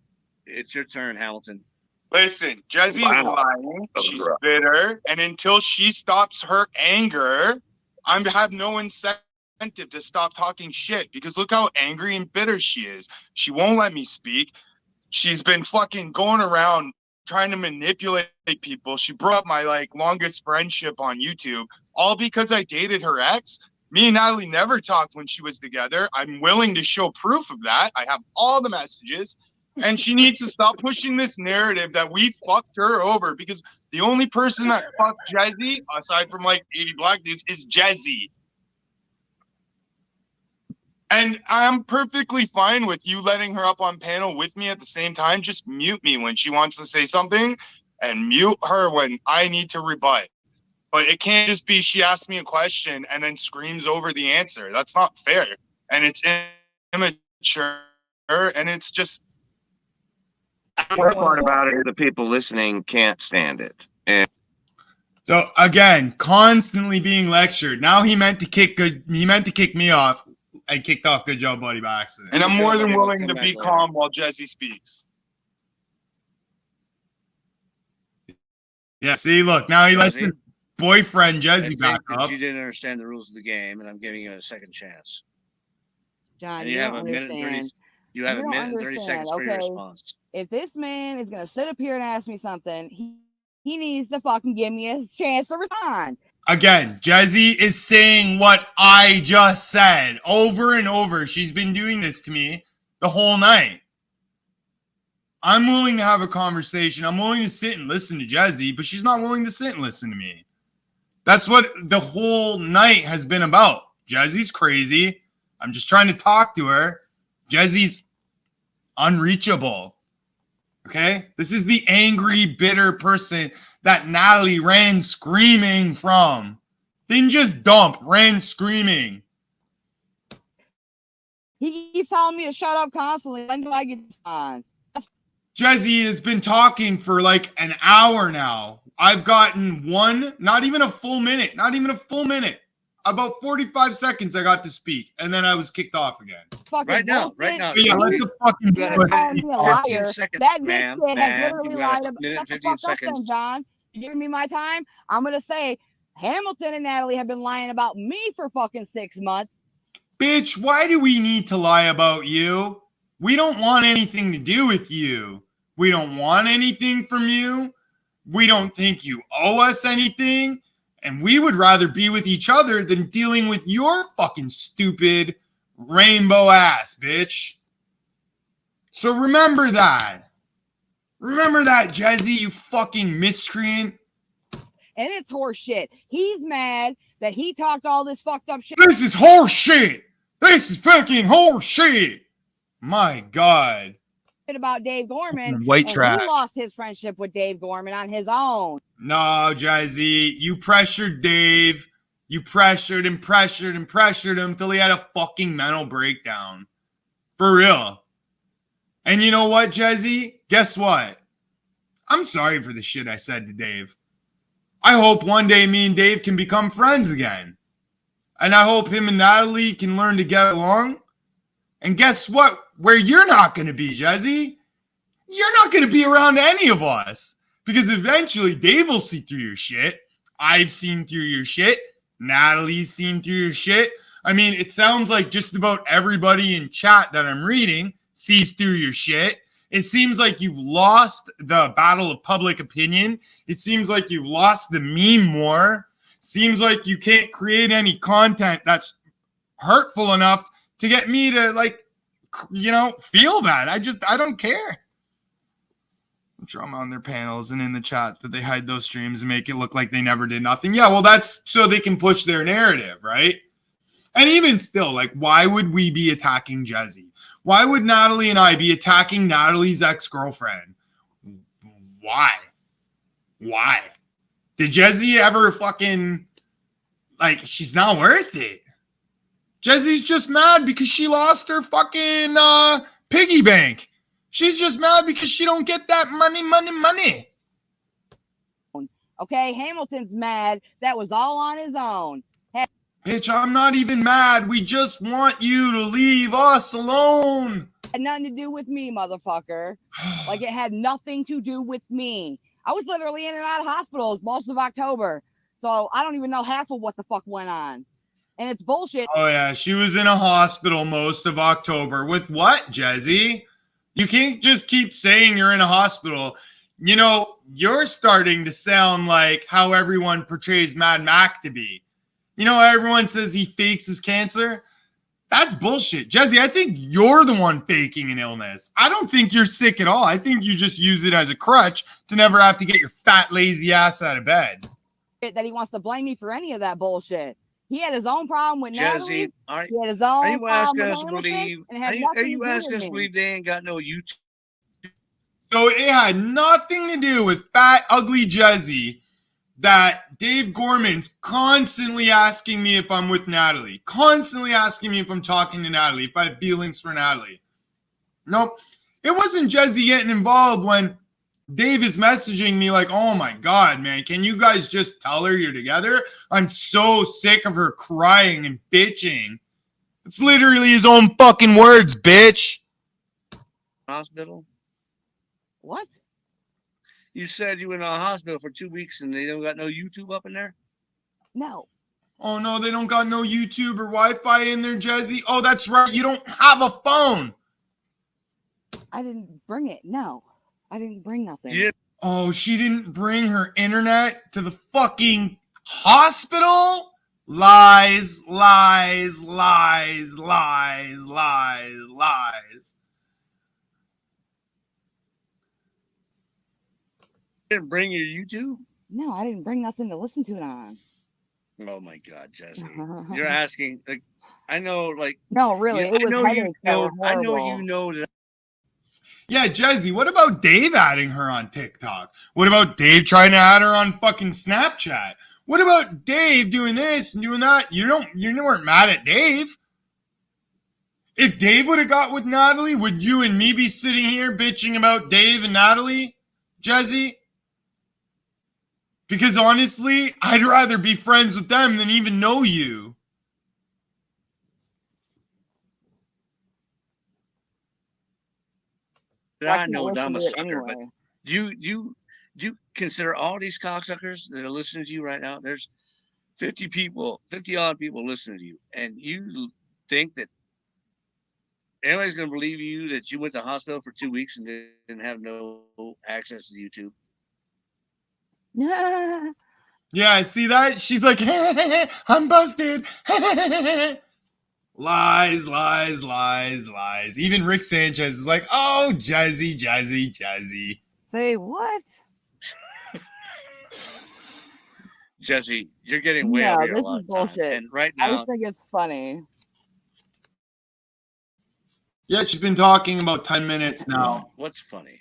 it's your turn, Hamilton. Listen, Jesse's Wow. lying. That was She's rough. bitter, and until she stops her anger, I have no incentive to stop talking shit because look how angry and bitter she is. She won't let me speak. She's been fucking going around trying to manipulate people. She broke up my longest friendship on YouTube, all because I dated her ex. Me and Natalie never talked when she was together. I'm willing to show proof of that. I have all the messages. And she needs to stop pushing this narrative that we fucked her over because the only person that fucked Jesse, aside from 80 black dudes, is Jesse. And I'm perfectly fine with you letting her up on panel with me at the same time. Just mute me when she wants to say something and mute her when I need to rebut. But it can't just be she asks me a question and then screams over the answer. That's not fair. And it's immature. And it's just. The worst part about it is the people listening can't stand it. And So again, constantly being lectured. Now he meant to kick me off. I kicked off Good Job Buddy by accident. And I'm Good more job, than buddy. We'll willing come to back be later. calm while Jesse speaks. Yeah, see, look, now he lets Jesse? his boyfriend I Jesse think back that up. you didn't understand the rules of the game, and I'm giving you a second chance. John, And you you have don't a minute and 30. understand. You have You a don't minute and 30 seconds for your understand, okay? response. If this man is going to sit up here and ask me something, he needs to fucking give me a chance to respond. Again, Jesse is saying what I just said over and over. She's been doing this to me the whole night. I'm willing to have a conversation. I'm willing to sit and listen to Jesse, but she's not willing to sit and listen to me. That's what the whole night has been about. Jesse's crazy. I'm just trying to talk to her. Jesse's unreachable. Okay? This is the angry, bitter person that Natalie ran screaming from. Didn't just dump, ran screaming. He keeps telling me to shut up constantly. When do I get on? Jesse has been talking for like an hour now. I've gotten not even a full minute, about 45 seconds I got to speak, and then I was kicked off again. Fucking Right now, bullshit. right now. But yeah, let the fucking You got You're calling me a 15 liar. seconds, That ma'am, bitch has ma'am. literally You got lied a about. minute, Shut the 15 fuck up then, seconds. John. You giving me my time? I'm gonna say Hamilton and Natalie have been lying about me for fucking 6 months. Bitch, why do we need to lie about you? We don't want anything to do with you. We don't want anything from you. We don't think you owe us anything. And we would rather be with each other than dealing with your fucking stupid rainbow ass, bitch. So remember that. Remember that, Jesse, you fucking miscreant. And it's horse shit. He's mad that he talked all this fucked up shit. This is horse shit. This is fucking horse shit. My God. About Dave Gorman. White and trash. He lost his friendship with Dave Gorman on his own. No, Jesse, you pressured Dave. You pressured him till he had a fucking mental breakdown. For real. And you know what, Jesse? Guess what? I'm sorry for the shit I said to Dave. I hope one day me and Dave can become friends again. And I hope him and Natalie can learn to get along. And guess what? Where you're not going to be, Jesse, you're not going to be around any of us. Because eventually Dave will see through your shit. I've seen through your shit. Natalie's seen through your shit. I mean, it sounds like just about everybody in chat that I'm reading sees through your shit. It seems like you've lost the battle of public opinion. It seems like you've lost the meme war. Seems like you can't create any content that's hurtful enough to get me to, like, you know, feel bad. I don't care. Drama on their panels and in the chats, but they hide those streams and make it look like they never did nothing. Yeah, well, that's so they can push their narrative, right? And even still, like, why would we be attacking Jesse? Why would Natalie and I be attacking Natalie's ex-girlfriend? Why? Why? Did Jesse ever fucking, like, she's not worth it. Jesse's just mad because she lost her fucking piggy bank. She's just mad because she don't get that money. Okay, Hamilton's mad. That was all on his own. Bitch, I'm not even mad. We just want you to leave us alone. Had nothing to do with me, motherfucker. Like, it had nothing to do with me. I was literally in and out of hospitals most of October. So I don't even know half of what the fuck went on. And it's bullshit. Oh, yeah, she was in a hospital most of October. With what, Jesse? You can't just keep saying you're in a hospital. You know, you're starting to sound like how everyone portrays Mad Mac to be. You know, everyone says he fakes his cancer. That's bullshit. Jesse, I think you're the one faking an illness. I don't think you're sick at all. I think you just use it as a crutch to never have to get your fat, lazy ass out of bed. That he wants to blame me for any of that bullshit. He had his own problem with Jesse, Natalie. He had his own are you problem asking with us to Hamilton, believe? and it had Are nothing you to do asking with us to me. believe they ain't got no YouTube? So it had nothing to do with fat, ugly Jesse that Dave Gorman's constantly asking me if I'm with Natalie, constantly asking me if I'm talking to Natalie, if I have feelings for Natalie. Nope. It wasn't Jesse getting involved when Dave is messaging me like, oh my God, man, can you guys just tell her you're together? I'm so sick of her crying and bitching. It's literally his own fucking words, bitch. Hospital? What? You said you were in a hospital for 2 weeks and they don't got no YouTube up in there? No. Oh no, they don't got no YouTube or Wi-Fi in there, Jesse. Oh, that's right. You don't have a phone. I didn't bring it. No. I didn't bring nothing. Yeah. Oh, she didn't bring her internet to the fucking hospital? Lies, lies, lies, lies, lies, lies. You didn't bring your YouTube? No, I didn't bring nothing to listen to it on. Oh my God, Jesse. You're asking, like, I know, like, No, really. you- It was I know you headaches that know, were I know horrible. you know that. Yeah, Jesse, what about Dave adding her on TikTok? What about Dave trying to add her on fucking Snapchat? What about Dave doing this and doing that? You weren't mad at Dave. If Dave would have got with Natalie, would you and me be sitting here bitching about Dave and Natalie, Jesse? Because honestly, I'd rather be friends with them than even know you. I can't know that I'm a listen to sucker, it but anyway. do you consider all these cocksuckers that are listening to you right now? There's 50 people, 50 odd people listening to you, and you think that anybody's going to believe you that you went to the hospital for 2 weeks and didn't have no access to YouTube? Yeah, I see that. She's like, I'm busted. Lies, lies, lies, lies. Even Rick Sanchez is like, oh, Jazzy, Jazzy, Jazzy. Say what? Jesse, you're getting way over here a this lot is of time. bullshit. And right I now, just think it's funny. Yeah, she's been talking about 10 minutes now. what's funny?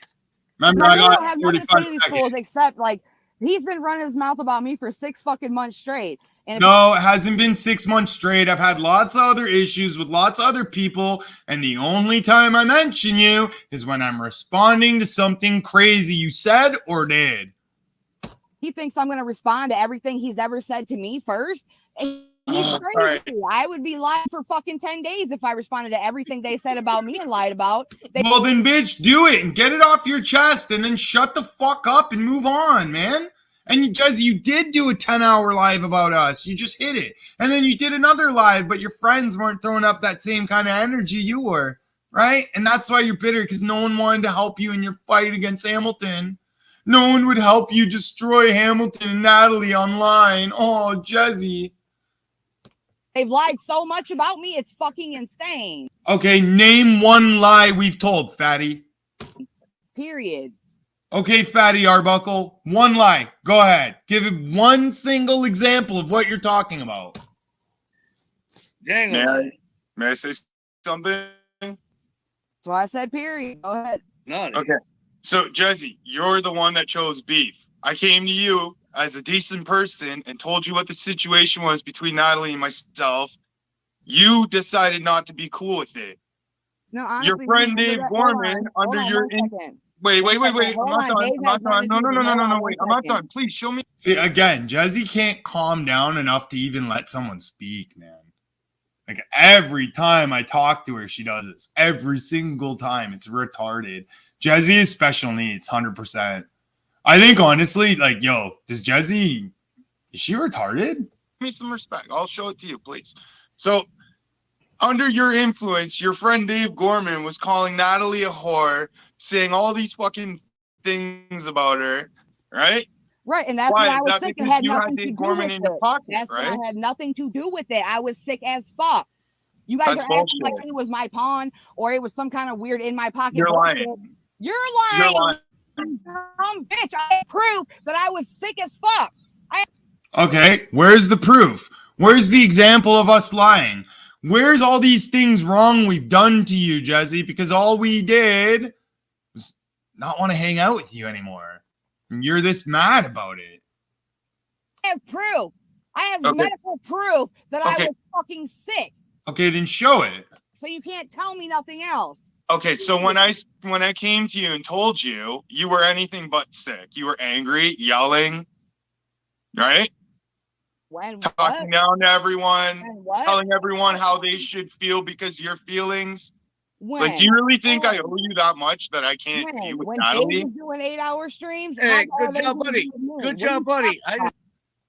Remember, I I don't got have nothing to 45 say to these fools seconds. except like he's been running his mouth about me for 6 fucking months straight. And No, it hasn't been 6 months straight. I've had lots of other issues with lots of other people, and the only time I mention you is when I'm responding to something crazy you said or did. he thinks I'm going to respond to everything he's ever said to me first. And he's Oh, crazy. right. I would be lying for fucking 10 days if I responded to everything they said about me and lied about. Well, then, bitch, do it and get it off your chest and then shut the fuck up and move on, man. And Jesse, you did do a 10-hour live about us. You just hit it. And then you did another live, but your friends weren't throwing up that same kind of energy you were, right? And that's why you're bitter, because no one wanted to help you in your fight against Hamilton. No one would help you destroy Hamilton and Natalie online. Oh, Jesse. They've lied so much about me, it's fucking insane. Okay, name one lie we've told, Fatty. Period. Okay, Fatty Arbuckle, one lie. Go ahead. Give it one single example of what you're talking about. Dang May I say something? So I said period. Go ahead. No. Okay. So, Jesse, you're the one that chose beef. I came to you as a decent person and told you what the situation was between Natalie and myself. You decided not to be cool with it. No, honestly, Your friend Dave Gorman, under your wait. I'm not done. No. Wait, I'm not done. Please show me. See, again, Jesse can't calm down enough to even let someone speak, man. Like every time I talk to her, she does this. Every single time. It's retarded. Jesse is special needs, 100%. I think honestly, like, yo, is she retarded? Give me some respect. I'll show it to you, please. So, under your influence, your friend Dave Gorman was calling Natalie a whore, saying all these fucking things about her, right? Right, and that's Why? when I was Is that sick and because had you had nothing to Dave do Gorman with in your it. pocket, That's right? when I had nothing to do with it. I was sick as fuck. You guys That's are acting like bullshit. it was my pawn or it was some kind of weird in my pocket. You're bullshit. lying. You're You're lying. lying. You dumb bitch. I have proof that I was sick as fuck. Okay, where's the proof? Where's the example of us lying? Where's all these things wrong we've done to you, Jesse? Because all we did was not want to hang out with you anymore. And you're this mad about it. I have proof. I have Okay. medical proof that I Okay. was fucking sick. Okay, then show it. So you can't tell me nothing else. Okay, so when I came to you and told you, you were anything but sick. You were angry, yelling, right? When Talking down to everyone, When what? telling everyone how they should feel because of your feelings. When? Like, do you really think I owe you that much that I can't be with When Natalie? Dave was doing 8-hour streams? Hey, how good are they job, doing buddy. with me? Good What job, are you buddy. talking about?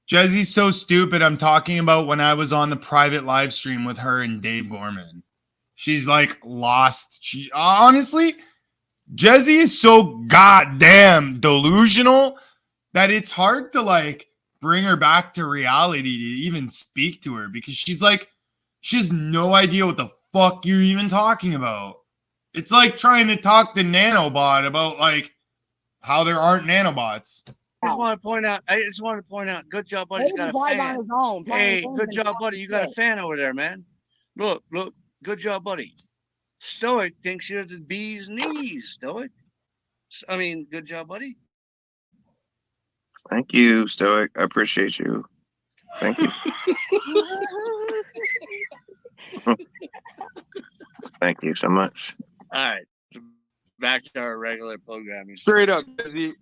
Jesse's so stupid. I'm talking about when I was on the private live stream with her and Dave Gorman. She's like lost. She honestly, Jesse is so goddamn delusional that it's hard to like bring her back to reality to even speak to her because she's like, she has no idea what the fuck you're even talking about. It's like trying to talk to Nanobot about like how there aren't nanobots. I just want to point out, good job, buddy. He's Dave got was a live on fan. his own, playing Hey, games good and job, talking buddy. You got a shit. fan over there, man. Look, good job, buddy. Stoic thinks you're the bee's knees, Stoic. I mean, good job, buddy. Thank you, Stoic. I appreciate you. Thank you. Thank you so much. All right. Back to our regular programming. Straight up, Jesse,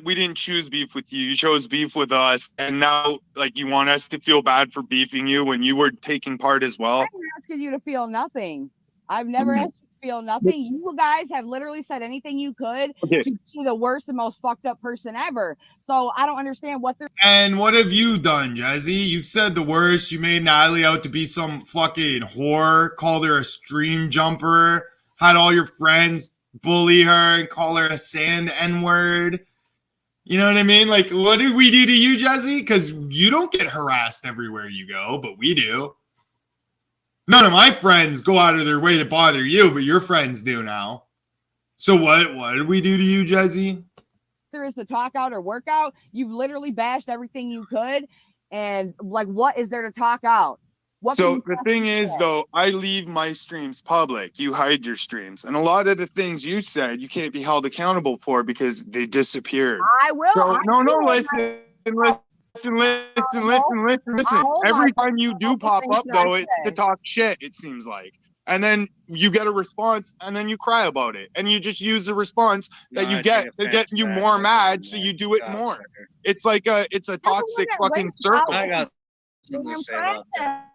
we didn't choose beef with you. You chose beef with us, and now like you want us to feel bad for beefing you when you were taking part as well. I'm asking you to feel nothing. I've never asked you to feel nothing. You guys have literally said anything you could to be the worst and most fucked up person ever. So I don't understand what they're. And what have you done, Jesse? You've said the worst. You made Natalie out to be some fucking whore, called her a stream jumper, had all your friends bully her and call her a sand N-word. You know what I mean? Like, what did we do to you, Jesse? Because you don't get harassed everywhere you go, but we do. None of my friends go out of their way to bother you, but your friends do now. So what did we do to you, Jesse? There is to talk out or work out. You've literally bashed everything you could. And like, what is there to talk out? What So the thing is, though, I leave my streams public. You hide your streams. And a lot of the things you said, you can't be held accountable for because they disappeared. I will. So, listen. Every time you do pop up, though, it's to talk shit, it seems like. And then you get a response, and then you cry about it. And you just use the response that you get to get you more mad, so you do it more. It's like it's a toxic fucking circle. I got something to say about that.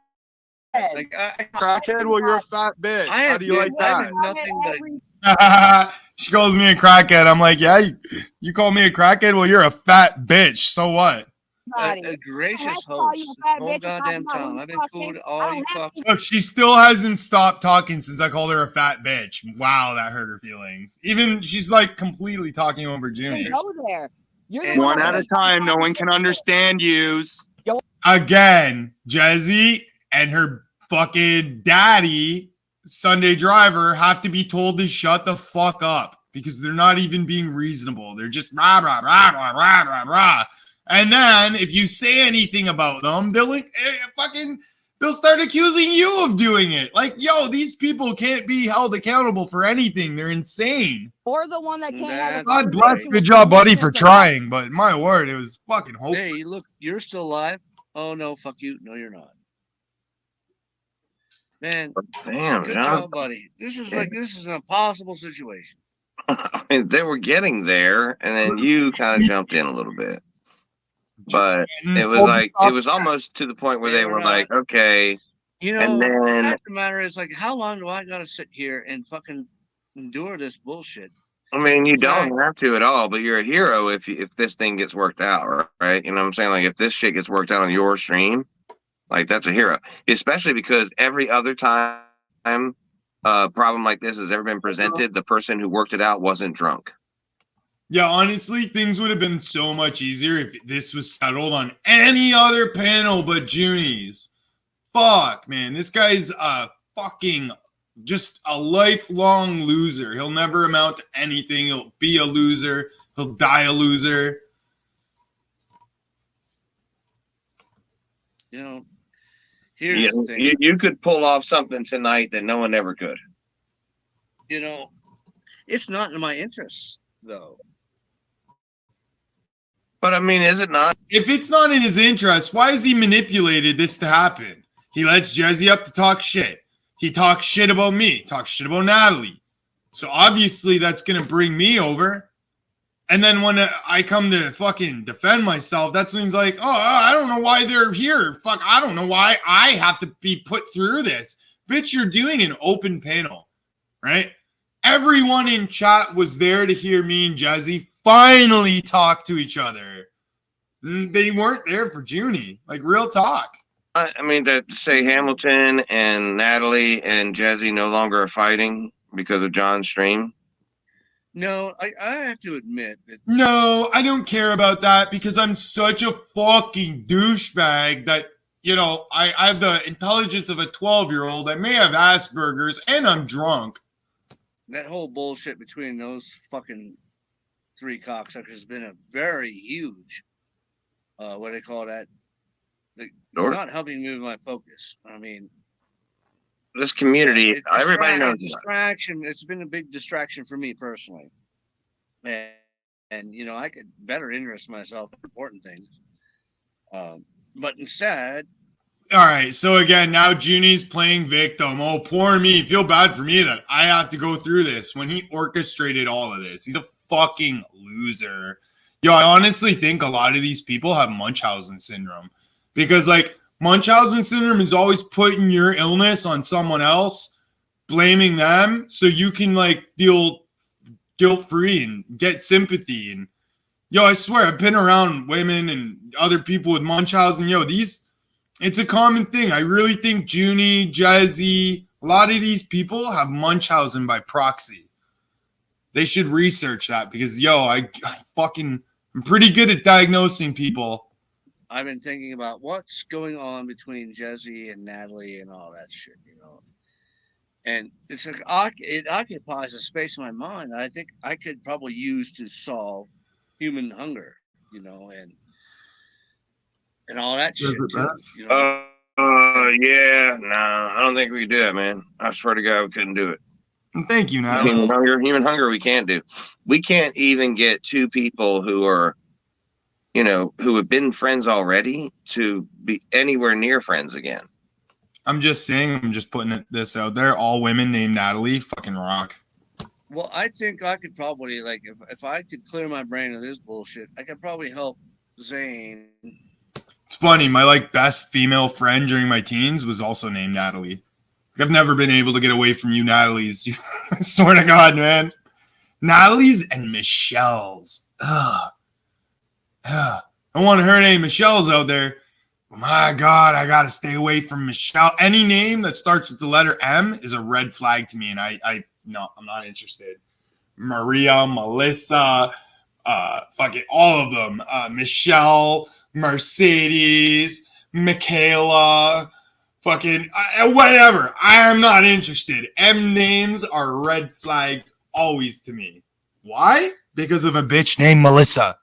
Like, Crackhead, well, you're a fat bitch. How do you like that? Nothing but She calls me a crackhead. I'm like, yeah, you call me a crackhead? Well, you're a fat bitch. So what? a gracious host. Whole goddamn time. I've been cool to all you fucking. Look, she still hasn't stopped talking since I called her a fat bitch. Wow, that hurt her feelings. Even she's like completely talking over Junior. Go there. You're One at a time. No one can understand yous. Again, Jesse and her fucking daddy, Sunday Driver, have to be told to shut the fuck up because they're not even being reasonable. They're just rah, rah, rah, rah, rah, rah, rah. And then if you say anything about them, they'll like, they'll start accusing you of doing it. Like, yo, these people can't be held accountable for anything. They're insane. Or the one that can't. God bless. Good job, buddy, for trying. But my word, it was fucking hopeless. Hey, look, you're still alive. Oh no, fuck you. No, you're not. Man, Damn, good John. job, buddy. This is an impossible situation. I mean, they were getting there, and then you kind of jumped in a little bit. But it was like it was almost to the point where they were like, okay. You know, and then the fact of the matter is, like, how long do I gotta sit here and fucking endure this bullshit? I mean, you don't have to at all, but you're a hero if this thing gets worked out, right? You know what I'm saying? Like, if this shit gets worked out on your stream, like, that's a hero. Especially because every other time a problem like this has ever been presented, the person who worked it out wasn't drunk. Yeah, honestly, things would have been so much easier if this was settled on any other panel but Junie's. Fuck, man. This guy's a fucking just a lifelong loser. He'll never amount to anything. He'll be a loser. He'll die a loser. You know, here's the thing. You could pull off something tonight that no one ever could. You know, it's not in my interests, though. But I mean, is it not? If it's not in his interest, why has he manipulated this to happen? He lets Jesse up to talk shit. He talks shit about me, talks shit about Natalie. So obviously that's going to bring me over. And then when I come to fucking defend myself, that's when he's like, oh, I don't know why they're here. Fuck, I don't know why I have to be put through this. Bitch, you're doing an open panel, right? Everyone in chat was there to hear me and Jesse finally talk to each other. They weren't there for Junie. Like, real talk. I mean, to say Hamilton and Natalie and Jesse no longer are fighting because of John's stream. No, I have to admit that. No, I don't care about that because I'm such a fucking douchebag that, you know, I have the intelligence of a 12-year-old. I may have Asperger's and I'm drunk. That whole bullshit between those fucking three cocksuckers has been a very huge, what do they call that? It's not helping move my focus. I mean, this community, everybody knows distraction. It's been a big distraction for me personally, and you know, I could better interest myself in important things, but instead, all right. So again, now Junie's playing victim. Oh, poor me. Feel bad for me that I have to go through this when he orchestrated all of this. He's a fucking loser. Yo, I honestly think a lot of these people have Munchausen syndrome because like Munchausen syndrome is always putting your illness on someone else, blaming them so you can like feel guilt-free and get sympathy. And yo, I swear I've been around women and other people with Munchausen. Yo, it's a common thing. I really think Junie, Jazzy, a lot of these people have Munchausen by proxy. They should research that because yo, I'm pretty good at diagnosing people. I've been thinking about what's going on between Jesse and Natalie and all that shit, you know. And it's like it occupies a space in my mind that I think I could probably use to solve human hunger, you know, and all that shit. Too, you know? Yeah, no, I don't think we could do that, man. I swear to God, we couldn't do it. Thank you, Natalie. Human hunger, we can't do. We can't even get two people who are, you know, who have been friends already to be anywhere near friends again. I'm just saying, I'm just putting this out there. All women named Natalie fucking rock. Well, I think I could probably, like, if I could clear my brain of this bullshit, I could probably help Zane. It's funny. My like best female friend during my teens was also named Natalie. I've never been able to get away from you, Natalie's. I swear to God, man. Natalie's and Michelle's. Ugh. I want her name. Michelle's out there. My God, I gotta stay away from Michelle. Any name that starts with the letter M is a red flag to me, and I'm not interested. Maria, Melissa, fucking all of them. Michelle, Mercedes, Michaela, fucking whatever. I am not interested. M names are red flags always to me. Why? Because of a bitch named Melissa.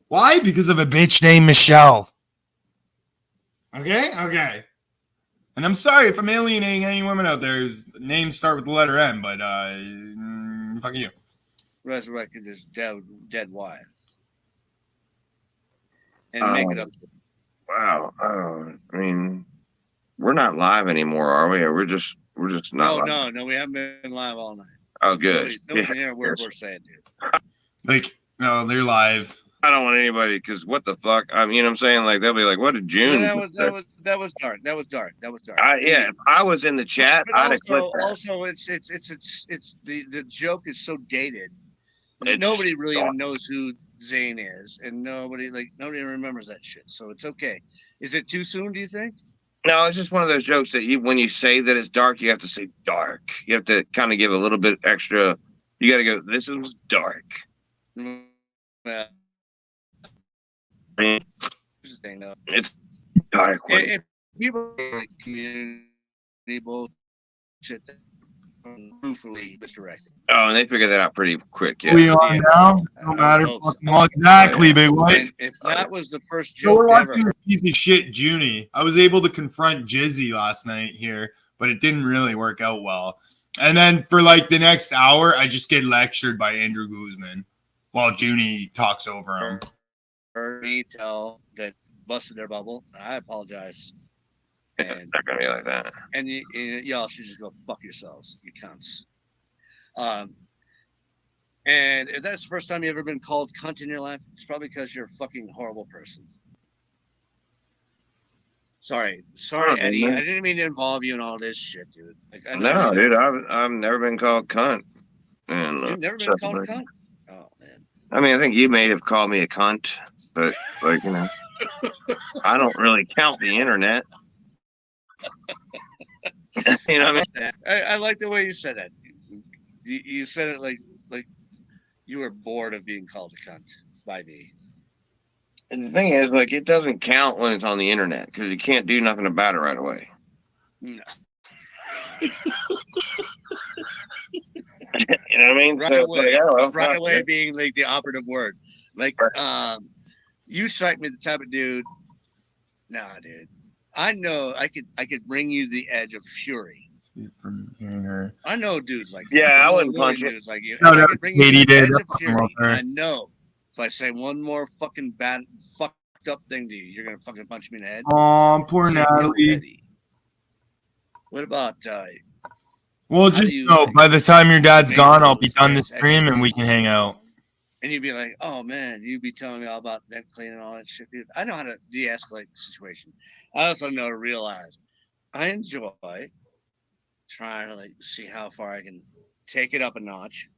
Why? Because of a bitch named Michelle. Okay. And I'm sorry if I'm alienating any women out there whose names start with the letter M, but fuck you. Resurrected his dead wife. And make it up. Wow. I mean, we're not live anymore, are we? Or we're just not. No, we haven't been live all night. Oh, good. Nobody hear what we're saying, dude. Like, no, they're live. I don't want anybody because what the fuck? I mean, you know what I'm saying? Like, they'll be like, what did June? That was dark. Yeah, if I was in the chat, But I'd have clicked that. also, it's the joke is so dated. It's Nobody really dark. even knows who Zane is, and nobody remembers that shit. So it's okay. Is it too soon? Do you think? No, it's just one of those jokes that when you say that it's dark, you have to say dark. You have to kind of give a little bit extra. You got to go, this was dark. Yeah. Interesting, though. It's dark. If people like community bullshit, truthfully misdirected. Oh, and they figured that out pretty quick. Yeah. We are now. No matter. Well, exactly, big white. And if that was the first So we're joke ever, watching a piece of shit, Junie. I was able to confront Jizzy last night here, but it didn't really work out well. And then for like the next hour, I just get lectured by Andrew Guzman while Junie talks over him. heard me tell that busted their bubble. I apologize. It's not gonna be like that. And y'all should just go fuck yourselves, you cunts. And if that's the first time you've ever been called cunt in your life, it's probably because you're a fucking horrible person. Sorry, Eddie. I didn't mean to involve you in all this shit, dude. Like, No, dude, I've never been called cunt. And, You've never been called a cunt? Oh man. I mean, I think you may have called me a cunt, but like, I don't really count the internet. You know what I mean? I like the way you said that. You said it like you were bored of being called a cunt by me. And the thing is, like, it doesn't count when it's on the internet because you can't do nothing about it right away. No. You know what I mean? Right So, away, like, right away being like the operative word. Like, you strike me the type of dude. Nah, dude. I know I could bring you the edge of fury. From hearing her. I know dudes like yeah, I wouldn't punch you. Dudes like you. Shout I out could bring Katie you the did. edge I of fucking fury. love her. I know if I say one more fucking bad fuck fucked up thing to you? You're gonna fucking punch me in the head? Oh, poor Say, "Yo, Natalie. Eddie, what about Well, how do just you, know like, by the time your dad's make gone, I'll be those done this guys stream and extra we can hang out. And you'd be like, oh man, you'd be telling me all about vent cleaning and all that shit, dude. I know how to de-escalate the situation. I also know to realize I enjoy trying to like see how far I can take it up a notch.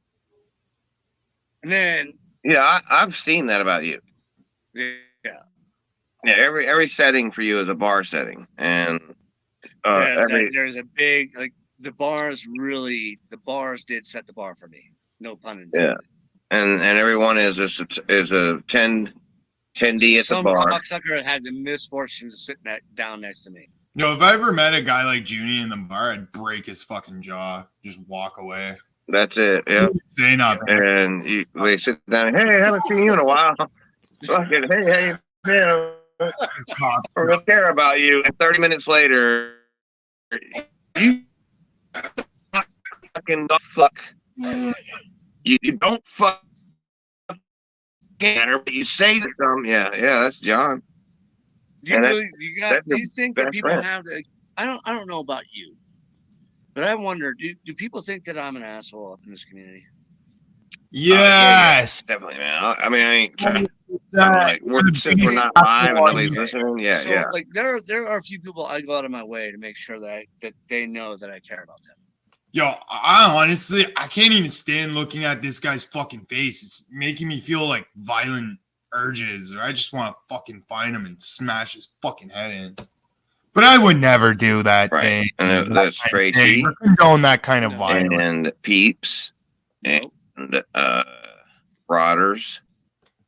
And then Yeah, I've seen that about you. yeah, Yeah, every setting for you is a bar setting, and there's a big like the bars did set the bar for me. No pun intended. yeah, and everyone is a 10D at the Some bar. cocksucker had the misfortune to sit down next to me. Yo, if I ever met a guy like Junie in the bar, I'd break his fucking jaw. Just walk away. That's it. Yeah, Say nothing. and they sit down. Hey, I haven't seen you in a while. Fucking hey, man, we're gonna care about you. And 30 minutes later, you fucking don't fuck. You don't fuck matter, but you say to them, yeah, that's John. Do you And really, do you think that best people friend. have to? I don't know about you, but I wonder, do people think that I'm an asshole up in this community? Yes. Definitely, man. I mean, I ain't trying like since we're not live and nobody's listening. Yeah, So, yeah. like there are a few people I go out of my way to make sure that they know that I care about them. Yo, I honestly, I can't even stand looking at this guy's fucking face. It's making me feel like violent urges, or I just want to fucking find him and smash his fucking head in. But I would never do that Right. thing. And that's Tracy Or condone that kind of violence. and Peeps and Rodders.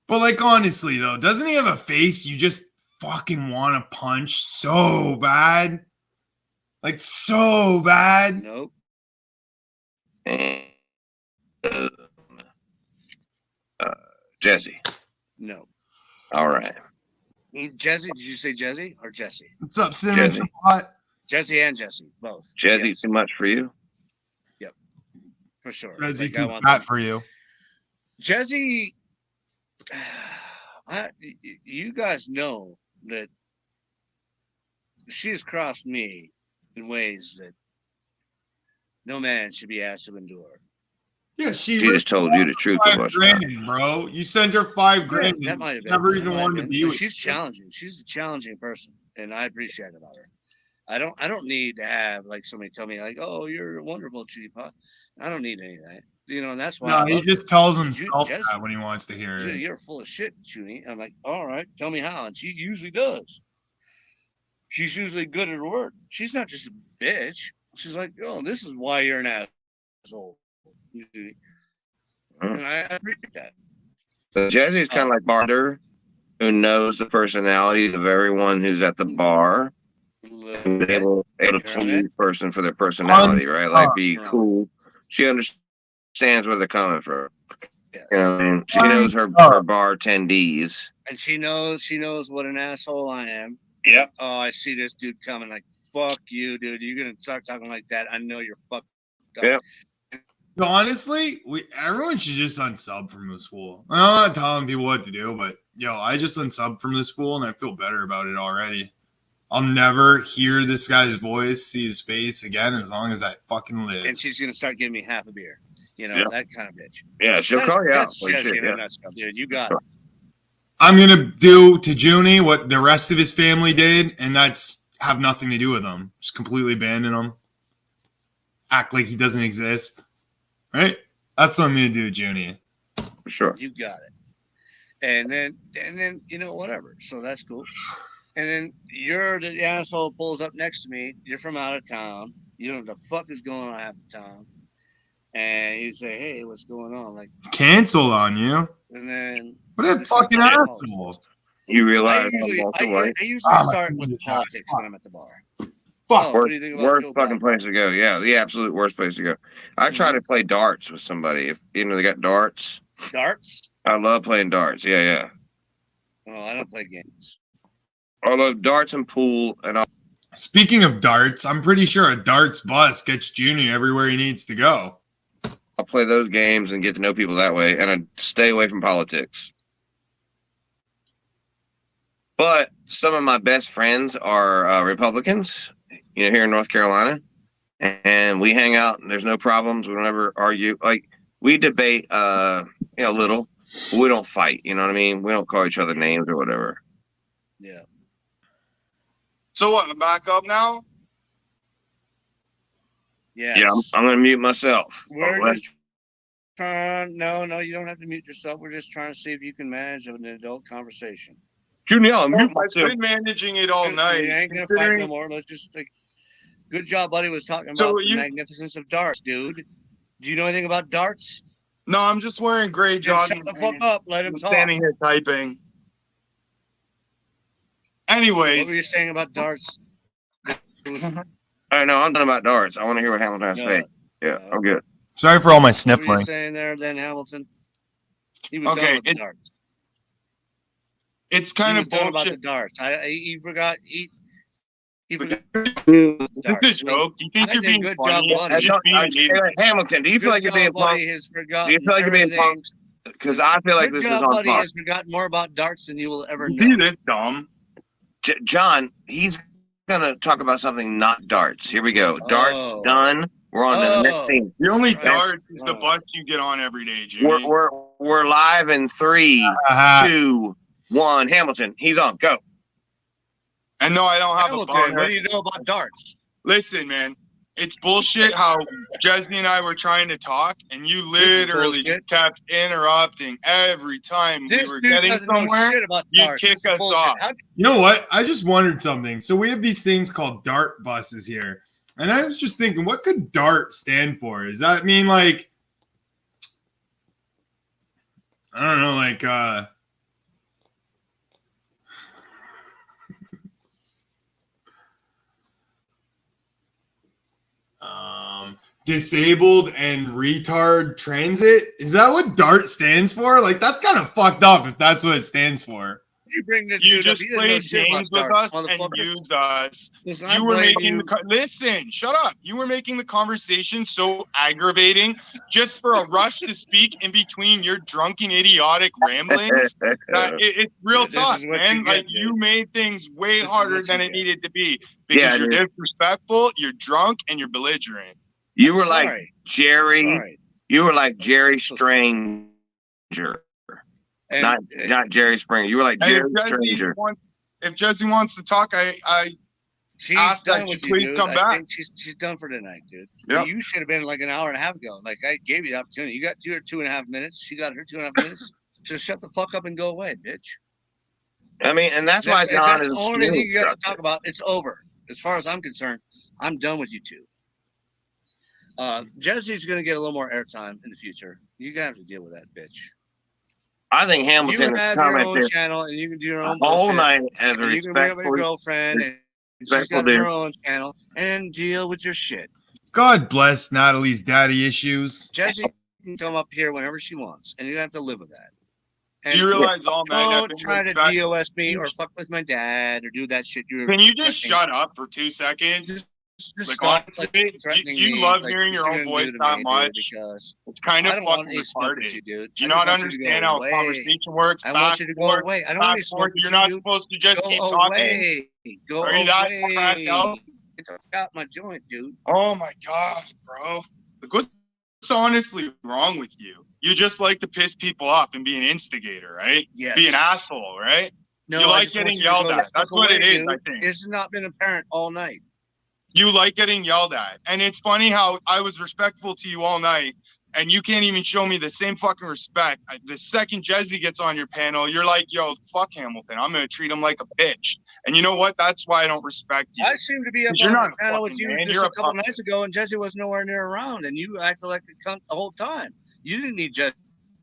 But like honestly though, doesn't he have a face you just fucking want to punch so bad? Like so bad. Nope. And Jesse. No. All right. Jesse, did you say Jesse or Jesse? What's up, Cinnamon Jesse. Hot? Jesse and Jesse, both. Jesse, Yes, too much for you? for sure. Jesse Like, I too want fat them- for you. Jesse, you guys know that she has crossed me in ways that no man should be asked to endure. Yeah, She just told you the truth of what's $5 grand, bro. You sent her $5,000. Yeah, that might have been. Never that even might have wanted to been. be But with she's you. challenging. She's a challenging person, and I appreciate about her. I don't need to have like somebody tell me like, "Oh, you're wonderful, Chitty Pot." I don't need any of that, and that's why. No, I he love just her. tells Jesse, himself that when he wants to hear it. You're full of shit, Junie. I'm like, all right, tell me how. And she usually does. She's usually good at her work. She's not just a bitch. She's like, oh, this is why you're an asshole. Junie. And I appreciate that. So Jesse's kind of like bartender who knows the personalities of everyone who's at the bar. And able to please the person for their personality, right? Like be cool. She understands where they're coming from. Yes. You know what I mean? She knows her bar attendees. And she knows what an asshole I am. Yep. Oh, I see this dude coming. Like, fuck you, dude. You're gonna start talking like that. I know you're fucked up. Yep. Yo, honestly, everyone should just unsub from this fool. I'm not telling people what to do, but yo, I just unsubbed from this fool and I feel better about it already. I'll never hear this guy's voice, see his face again as long as I fucking live. And she's gonna start giving me half a beer. You know, Yep. that kind of bitch. Yeah, she'll call you out. That's Like Jesse shit, in a yeah. nutshell, dude. You got it. I'm gonna do to Junie what the rest of his family did, and that's have nothing to do with him. Just completely abandon him. Act like he doesn't exist. Right? That's what I'm gonna do, Junie. For sure. You got it. And then whatever. So that's cool. And then you're the asshole pulls up next to me. You're from out of town. You know what the fuck is going on half the time. And you say, hey, what's going on? Like, Canceled on you. and then What a fucking asshole. You I realize usually, I'm also I, right. I usually Oh, my start with goodness, politics when I'm at the bar. Fuck. Oh, what do you think about Worst Joe fucking Biden? place to go. Yeah, the absolute worst place to go. I try to play darts with somebody. If they got darts, Darts? I love playing darts. Yeah, yeah. Oh, I don't play games. I love darts and pool, and Speaking of darts, I'm pretty sure a darts bus gets Junie everywhere he needs to go. I'll play those games and get to know people that way. And I stay away from politics. But some of my best friends are Republicans, here in North Carolina, and we hang out and there's no problems. We don't ever argue. Like we debate, a little. But we don't fight. You know what I mean? We don't call each other names or whatever. Yeah. So what? Back up now? Yes. Yeah, I'm gonna mute myself. We're just trying. No, you don't have to mute yourself. We're just trying to see if you can manage an adult conversation. Junior, mute I've myself. been managing it all night. We ain't gonna fight no more. Let's just good job, buddy. Was talking So about the magnificence of darts, dude. Do you know anything about darts? No, I'm just wearing gray Just jogging shut the fuck up. Let him pants, talk. standing here typing. Anyways, What were you saying about darts? I know. I'm done about darts. I want to hear what Hamilton has to say. Yeah, I'm good. Sorry for all my What were you sniffling. saying there, then Hamilton? He was Okay, done with the darts. it's He kind was of done about the bullshit. darts. He forgot. He forgot. Is this a joke? You think I you're think being good funny? job, buddy. You're just being an idiot. Hamilton, do you feel like you're being buddy punked? has Do forgotten you feel like you're being everything. punked? Because I feel like Good this is job, on buddy fire. has forgotten more about darts than you will ever You know. see this dumb? John, he's gonna talk about something not darts. Here we go. Darts Oh. done. We're on to the next thing. The only Right. dart is the Oh. bus you get on every day, Jimmy. We're live in 3, Uh-huh. 2, 1. Hamilton, he's on. Go. And no, I don't have Hamilton, a what bummer. do you know about darts? Listen, man, it's bullshit how Jesney and I were trying to talk, and you This is literally bullshit. just kept interrupting every time This we were dude getting doesn't know somewhere. shit about You darts. kick This is us bullshit. off. How You know what? I just wondered something. So we have these things called DART buses here. And I was just thinking, what could DART stand for? Does that mean like, I don't know, like, disabled and retard transit? Is that what DART stands for? Like, that's kind of fucked up if that's what it stands for. you bring this You dude up? just He doesn't know played shit games about with darts, us and motherfucker. used us. Listen, I You were blame making you. listen, shut up. You were making the conversation so aggravating just for a rush to speak in between your drunken, idiotic ramblings. It's real This talk, is what man. you get, Like dude. you made things way This is harder what than you it get. needed to be because Yeah, you're dude. disrespectful, you're drunk, and you're belligerent. You were like Sorry. Jerry. Sorry. You were like Jerry Stranger. And, Not Jerry Springer. You were like And Jerry Stranger. if Jesney wants to talk, I she's ask that done you with you, please dude. come I back. think she's done for tonight, dude. Yep. You should have been like an hour and a half ago. Like I gave you the opportunity. You got your 2.5 minutes. She got her 2.5 minutes. Just shut the fuck up and go away, bitch. I mean, and that's why If John that's is the only thing you got to talk about. It's over. As far as I'm concerned, I'm done with you two. Jesse's gonna get a little more airtime in the future. You gotta have to deal with that bitch. I think You Hamilton have your own commented channel and you can do your own all bullshit. night as a And you can bring up your respectful. girlfriend and she's respectful got her dude. own channel and deal with your shit. God bless Natalie's daddy issues. Jesse can come up here whenever she wants, and you have to live with that. And do you realize all men have don't been try to respectful? DOS me or fuck with my dad or do that shit. Can you just shut up for 2 seconds? Just Like, stop honestly, threatening do you me, love like hearing your what own you're gonna voice do to that me, much? dude, because It's kind I of don't want fucking any smoke with retarded. you, dude. Do you I not just want you to go understand how away. conversation works? I want you to go Back, away. I don't back, want any smoke forth. with You're you, not dude. supposed to just keep Go talking. away. Go Are you that away. cracked out? Get the fuck out my joint, dude. Oh my gosh, bro. Like, what's honestly wrong with you? You just like to piss people off and be an instigator, right? Yes. Be an asshole, right? No, You I like just want getting you to yelled go the at. fuck That's what it away, is, I dude. think. It's not been apparent all night. You like getting yelled at. And it's funny how I was respectful to you all night, and you can't even show me the same fucking respect. The second Jesse gets on your panel, you're like, yo, fuck Hamilton. I'm going to treat him like a bitch. And you know what? That's why I don't respect you. I seem to be up 'Cause you're on not the a panel with fucking you man, just you're a a couple puppet. nights ago, and Jesse was nowhere near around, and you acted like a cunt the whole time. You didn't need Jesse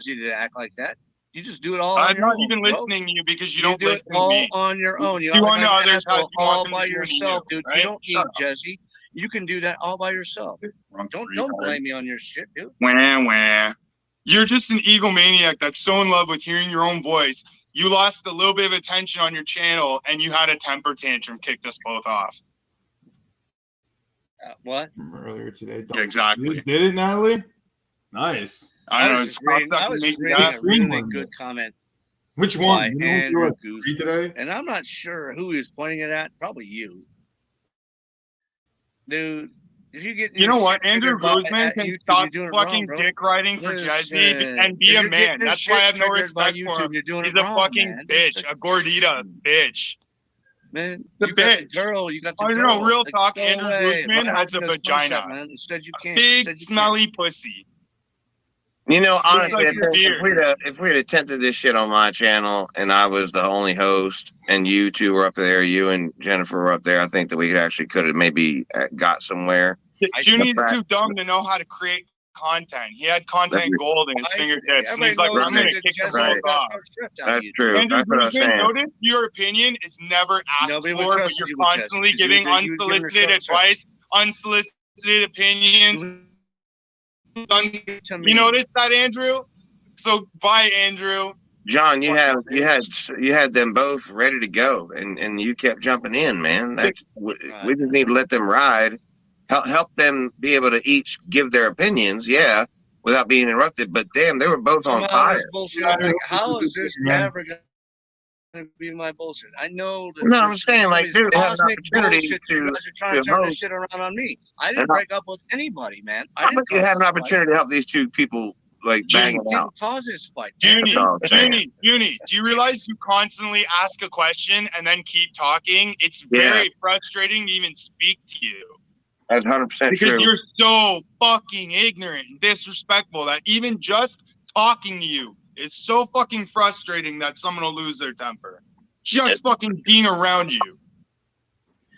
to act like that. You just do it all on I'm your not own, even bro. listening to you because you You don't do it listen to all me. on your own. You You know, want like an others how asshole you want all them by to do to yourself, you, dude. right? You don't need Shut up. Jesse. You can do that all by yourself. Don't blame me on your shit, dude. Wah, wah. You're just an egomaniac that's so in love with hearing your own voice. You lost a little bit of attention on your channel and you had a temper tantrum, kicked us both off. What? Earlier today. Yeah, exactly. You did it, Natalie? Nice. I don't know. was It's just reading, stuff I that was can just make you reading laugh. a really one. good comment Which by one? You know who you Andrew were Guzman. today? And I'm not sure who he was pointing it at. Probably you. Dude, if you get You know what? shit Andrew triggered by- Guzman at can YouTube, stop you're doing it fucking wrong, bro. dick riding for Jesse Listen, and be if a you're man. getting this That's why I shit have no triggered by respect for YouTube, him. you're doing He's it a wrong, fucking man. bitch, a gordita bitch. Man, The you got the bitch. girl, you got the Oh, girl. no, real Like, talk. go Andrew away. Guzman By has a helping us push that, vagina. man. Instead, you can't. Big, Instead, you can't. smelly pussy. You know, Looks honestly, like your beard. if we'd attempted this shit on my channel and I was the only host and you two were up there, you and Jennifer were up there, I think that we could have maybe got somewhere. Junie's too dumb to know how to create content. He had content gold in his fingertips, and he's like, I'm going to kick them both off. That's true. Andrew That's what I was Guzman, saying. notice your opinion is never asked Nobody would for, but trust you're you with Jesse, constantly 'cause you giving would give her unsolicited short advice, unsolicited opinions. To me. You notice that, Andrew? So, bye, Andrew. John, you had them both ready to go, and you kept jumping in, man. We just need to let them ride, help them be able to each give their opinions, yeah, without being interrupted. But damn, they were both on fire. Bullshit. I'm like, how is this ever going to be my bullshit? I know that. No, I'm saying, like, dude, they have an opportunity you guys are trying to turn this shit around on me. I didn't break up with anybody, man. I But you didn't had an opportunity to help these two people, like, bang it out. didn't cause this fight. Junie, That's all I'm saying. Junie, do you realize you constantly ask a question and then keep talking? It's very frustrating to even speak to you. That's 100% Because true. you're so fucking ignorant and disrespectful that even just talking to you is so fucking frustrating that someone will lose their temper. Just fucking being around you.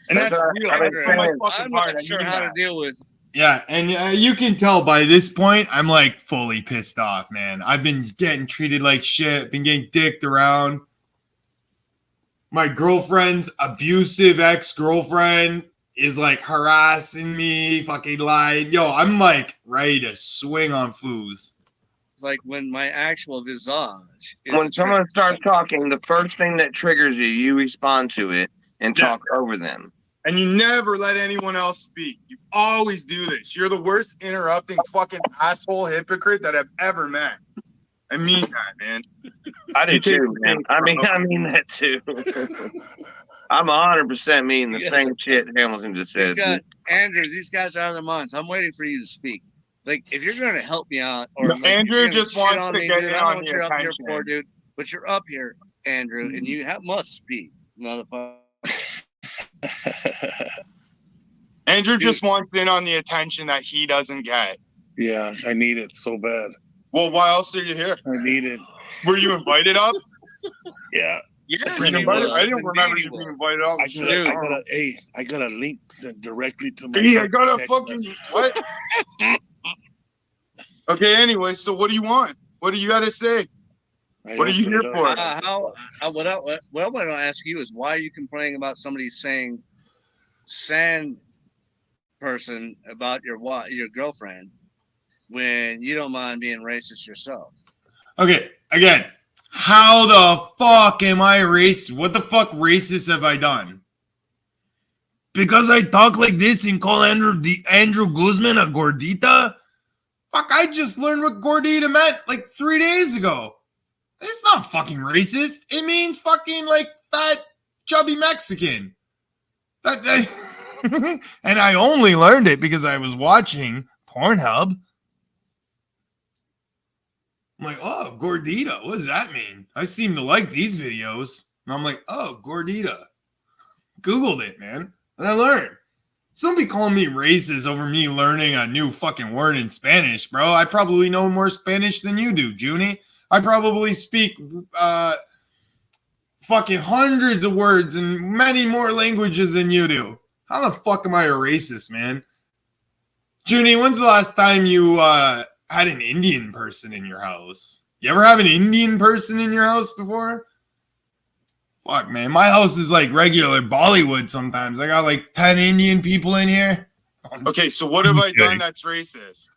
And that's real. I'm I'm not sure how to deal with. Yeah, and you can tell by this point, I'm like fully pissed off, man. I've been getting treated like shit, been getting dicked around. My girlfriend's abusive ex-girlfriend is like harassing me, fucking lying. Yo, I'm like ready to swing on foos. It's like when my actual visage. When someone starts talking, the first thing that triggers you, you respond to it and talk over them. And you never let anyone else speak. You always do this. You're the worst interrupting fucking asshole hypocrite that I've ever met. I mean that, man. I do too, man. I mean that too. I'm 100% mean the same shit Hamilton just said. Andrew, these guys are out of their minds. I'm waiting for you to speak. Like, if you're going to help me out, or like, Andrew just wants to get dude, in I on know what the you're up here attention. for, dude. But you're up here, Andrew, and you must speak, motherfucker. Andrew just wants in on the attention that he doesn't get. Yeah, I need it so bad. Well, why else are you here? I need it. Were you invited up? Yeah. Yes, I didn't remember you being invited up. I got a link directly to my. Hey, I got a text fucking message. what? Okay. Anyway, so what do you want? What do you got to say? What are you here for? What I want to ask you is, why are you complaining about somebody saying "sand person" about your girlfriend when you don't mind being racist yourself? Okay, again, how the fuck am I racist? What the fuck racist have I done? Because I talk like this and call Andrew Guzman a gordita? Fuck, I just learned what gordita meant like 3 days ago. It's not fucking racist. It means fucking like fat, chubby Mexican. And I only learned it because I was watching Pornhub. I'm like, oh, gordita. What does that mean? I seem to like these videos. And I'm like, oh, gordita. Googled it, man. And I learned. Somebody calling me racist over me learning a new fucking word in Spanish, bro. I probably know more Spanish than you do, Junie. I probably speak fucking hundreds of words and many more languages than you do. How the fuck am I a racist, man? Junie, when's the last time you had an Indian person in your house? You ever have an Indian person in your house before? Fuck, man. My house is like regular Bollywood sometimes. I got like 10 Indian people in here. Okay, so what have I done that's racist?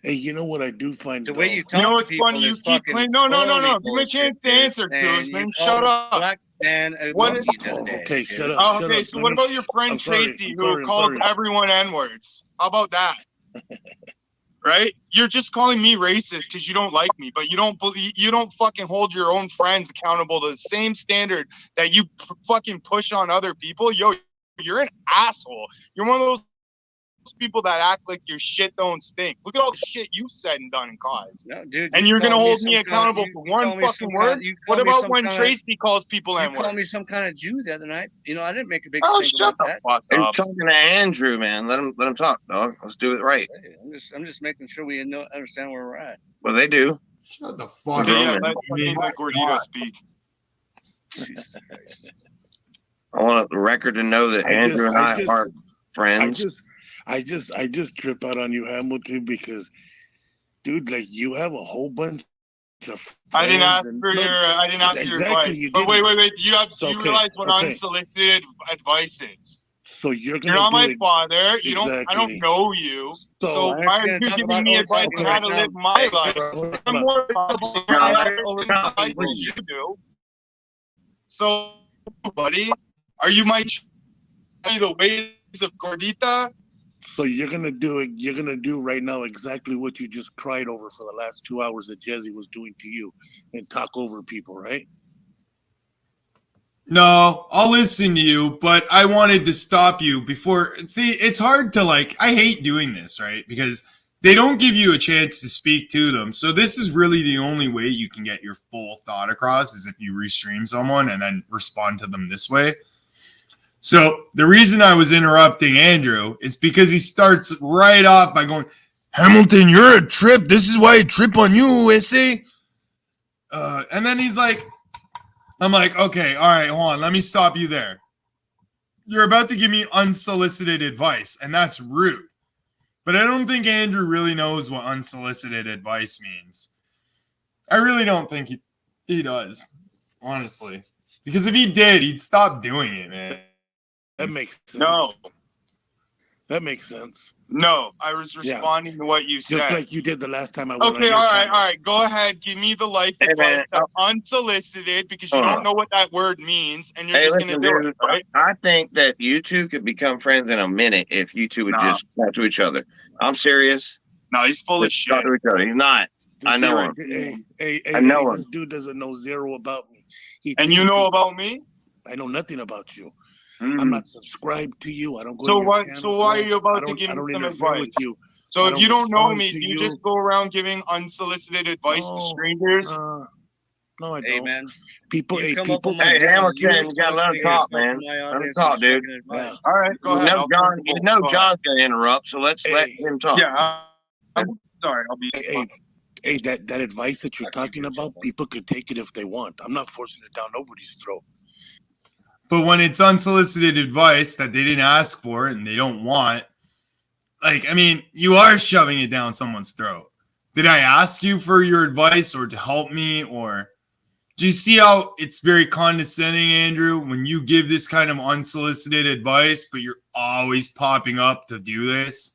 Hey, you know what I do find The way you You talk know to what's people funny? You is keep fucking playing. No. phony Give me a chance to bullshit, answer, dude. And Guzman. you Shut call up. Black man a What monkey today, okay, dude. shut up. Oh, shut okay, up. so Let what me- about your friend I'm sorry, Tracy, I'm who sorry, I'm calls sorry. everyone N-words? How about that? right? You're just calling me racist because you don't like me, but you don't fucking hold your own friends accountable to the same standard that you fucking push on other people. Yo, you're an asshole. You're one of those people that act like your shit don't stink. Look at all the shit you've said and done and caused. No, dude. And you're gonna hold me accountable for one fucking word? What about when Tracy calls people You N-word? called me some kind of Jew the other night. You know, I didn't make a big Oh, stink shut about the that. fuck You're up. talking to Andrew, man. Let him talk, dog. Let's do it right. Hey, I'm just making sure we understand where we're at. Well, they do. Shut the fuck Okay, up. yeah, let fucking let Gordito speak. I want the record to know that Andrew and I are friends. I just trip out on you, Hamilton, because, dude, like you have a whole bunch of. I didn't ask friends for and- your advice. you But wait, didn't. do you Okay, realize what okay. unsolicited advice is? So you're You're gonna not do my it- father. You don't. I Exactly. don't know you. So So why why aren't are you you gonna talk giving about me advice okay, on how to now- live my life? Hold I'm on. more comfortable with my life than you do. So, buddy, are you my the ways of Gordita? So you're gonna do it. You're gonna do right now exactly what you just cried over for the last 2 hours that Jesse was doing to you, and talk over people, right? No, I'll listen to you, but I wanted to stop you before. See, it's hard to I hate doing this, right? Because they don't give you a chance to speak to them. So this is really the only way you can get your full thought across is if you restream someone and then respond to them this way. So the reason I was interrupting Andrew is because he starts right off by going, Hamilton, you're a trip. This is why I trip on you, Issy. And then he's like, I'm like, okay, all right, hold on. Let me stop you there. You're about to give me unsolicited advice, and that's rude. But I don't think Andrew really knows what unsolicited advice means. I really don't think he does, honestly. Because if he did, he'd stop doing it, man. That makes sense. No. That makes sense. No, I was responding to what you Just said. like you did the last time I went on Okay, your all right, channel. all right. Go ahead. Give me the life Hey, advice man. that's unsolicited because you Hold don't on. know what that word means, and you're Hey, just listen, gonna do dude. it, right? I think that you two could become friends in a minute if you two would Nah. just talk to each other. I'm serious. No, he's full of Just shit. talk to each other. He's not. I know him. Hey, I know him. this dude doesn't know zero about me. He And you thinks know he- about me? I know nothing about you. Mhm. I'm not subscribed to you. I don't go So to your what? channel, So why are bro. you about I to don't- give I me don't some interfere advice? with you. So I if don't you don't know respond me, to do you you. just go around giving unsolicited advice to No, strangers? No, I Hey, don't. man. People, You hey, come up people on my like Hamilton, you. you gotta let him talk, man. Let him talk, dude. Yeah. All right, go You ahead. know, I'll John, talk you to know both. Go John's gonna interrupt, so let's let Hey. him talk. Yeah, I'm sorry. I'll be. Hey, that advice that you're talking about, people could take it if they want. I'm not forcing it down nobody's throat. But when it's unsolicited advice that they didn't ask for and they don't want, I mean, you are shoving it down someone's throat. Did I ask you for your advice or to help me? Or do you see how it's very condescending, Andrew, when you give this kind of unsolicited advice, but you're always popping up to do this?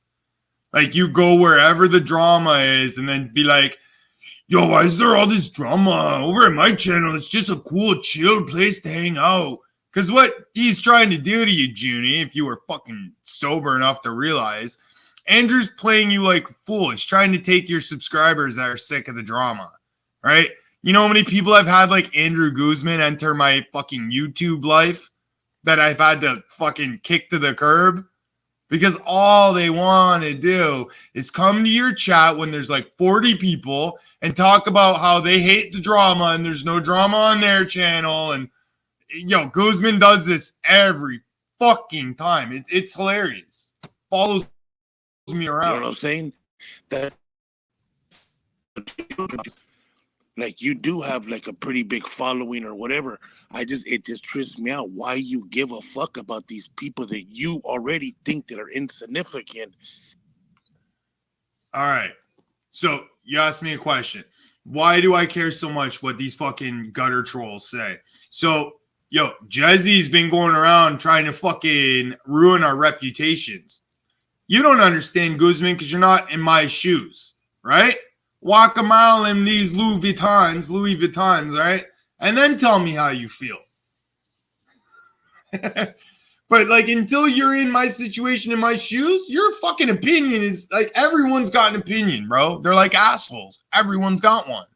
Like you go wherever the drama is and then be like, yo, why is there all this drama over at my channel? It's just a cool, chill place to hang out. Because what he's trying to do to you, Junie, if you were fucking sober enough to realize, Andrew's playing you like foolish, trying to take your subscribers that are sick of the drama, right? You know how many people I've had like Andrew Guzman enter my fucking YouTube life that I've had to fucking kick to the curb? Because all they want to do is come to your chat when there's like 40 people and talk about how they hate the drama and there's no drama on their channel. And yo, Guzman does this every fucking time. It's hilarious. Follows me around. You know what I'm saying? That like you do have like a pretty big following or whatever. It just trips me out why you give a fuck about these people that you already think that are insignificant. All right. So you asked me a question. Why do I care so much what these fucking gutter trolls say? So, yo, Jezzy's been going around trying to fucking ruin our reputations. You don't understand, Guzman, because you're not in my shoes, right? Walk a mile in these Louis Vuittons, right? And then tell me how you feel. But like until you're in my situation, in my shoes, your fucking opinion is like everyone's got an opinion, bro. They're like assholes. Everyone's got one.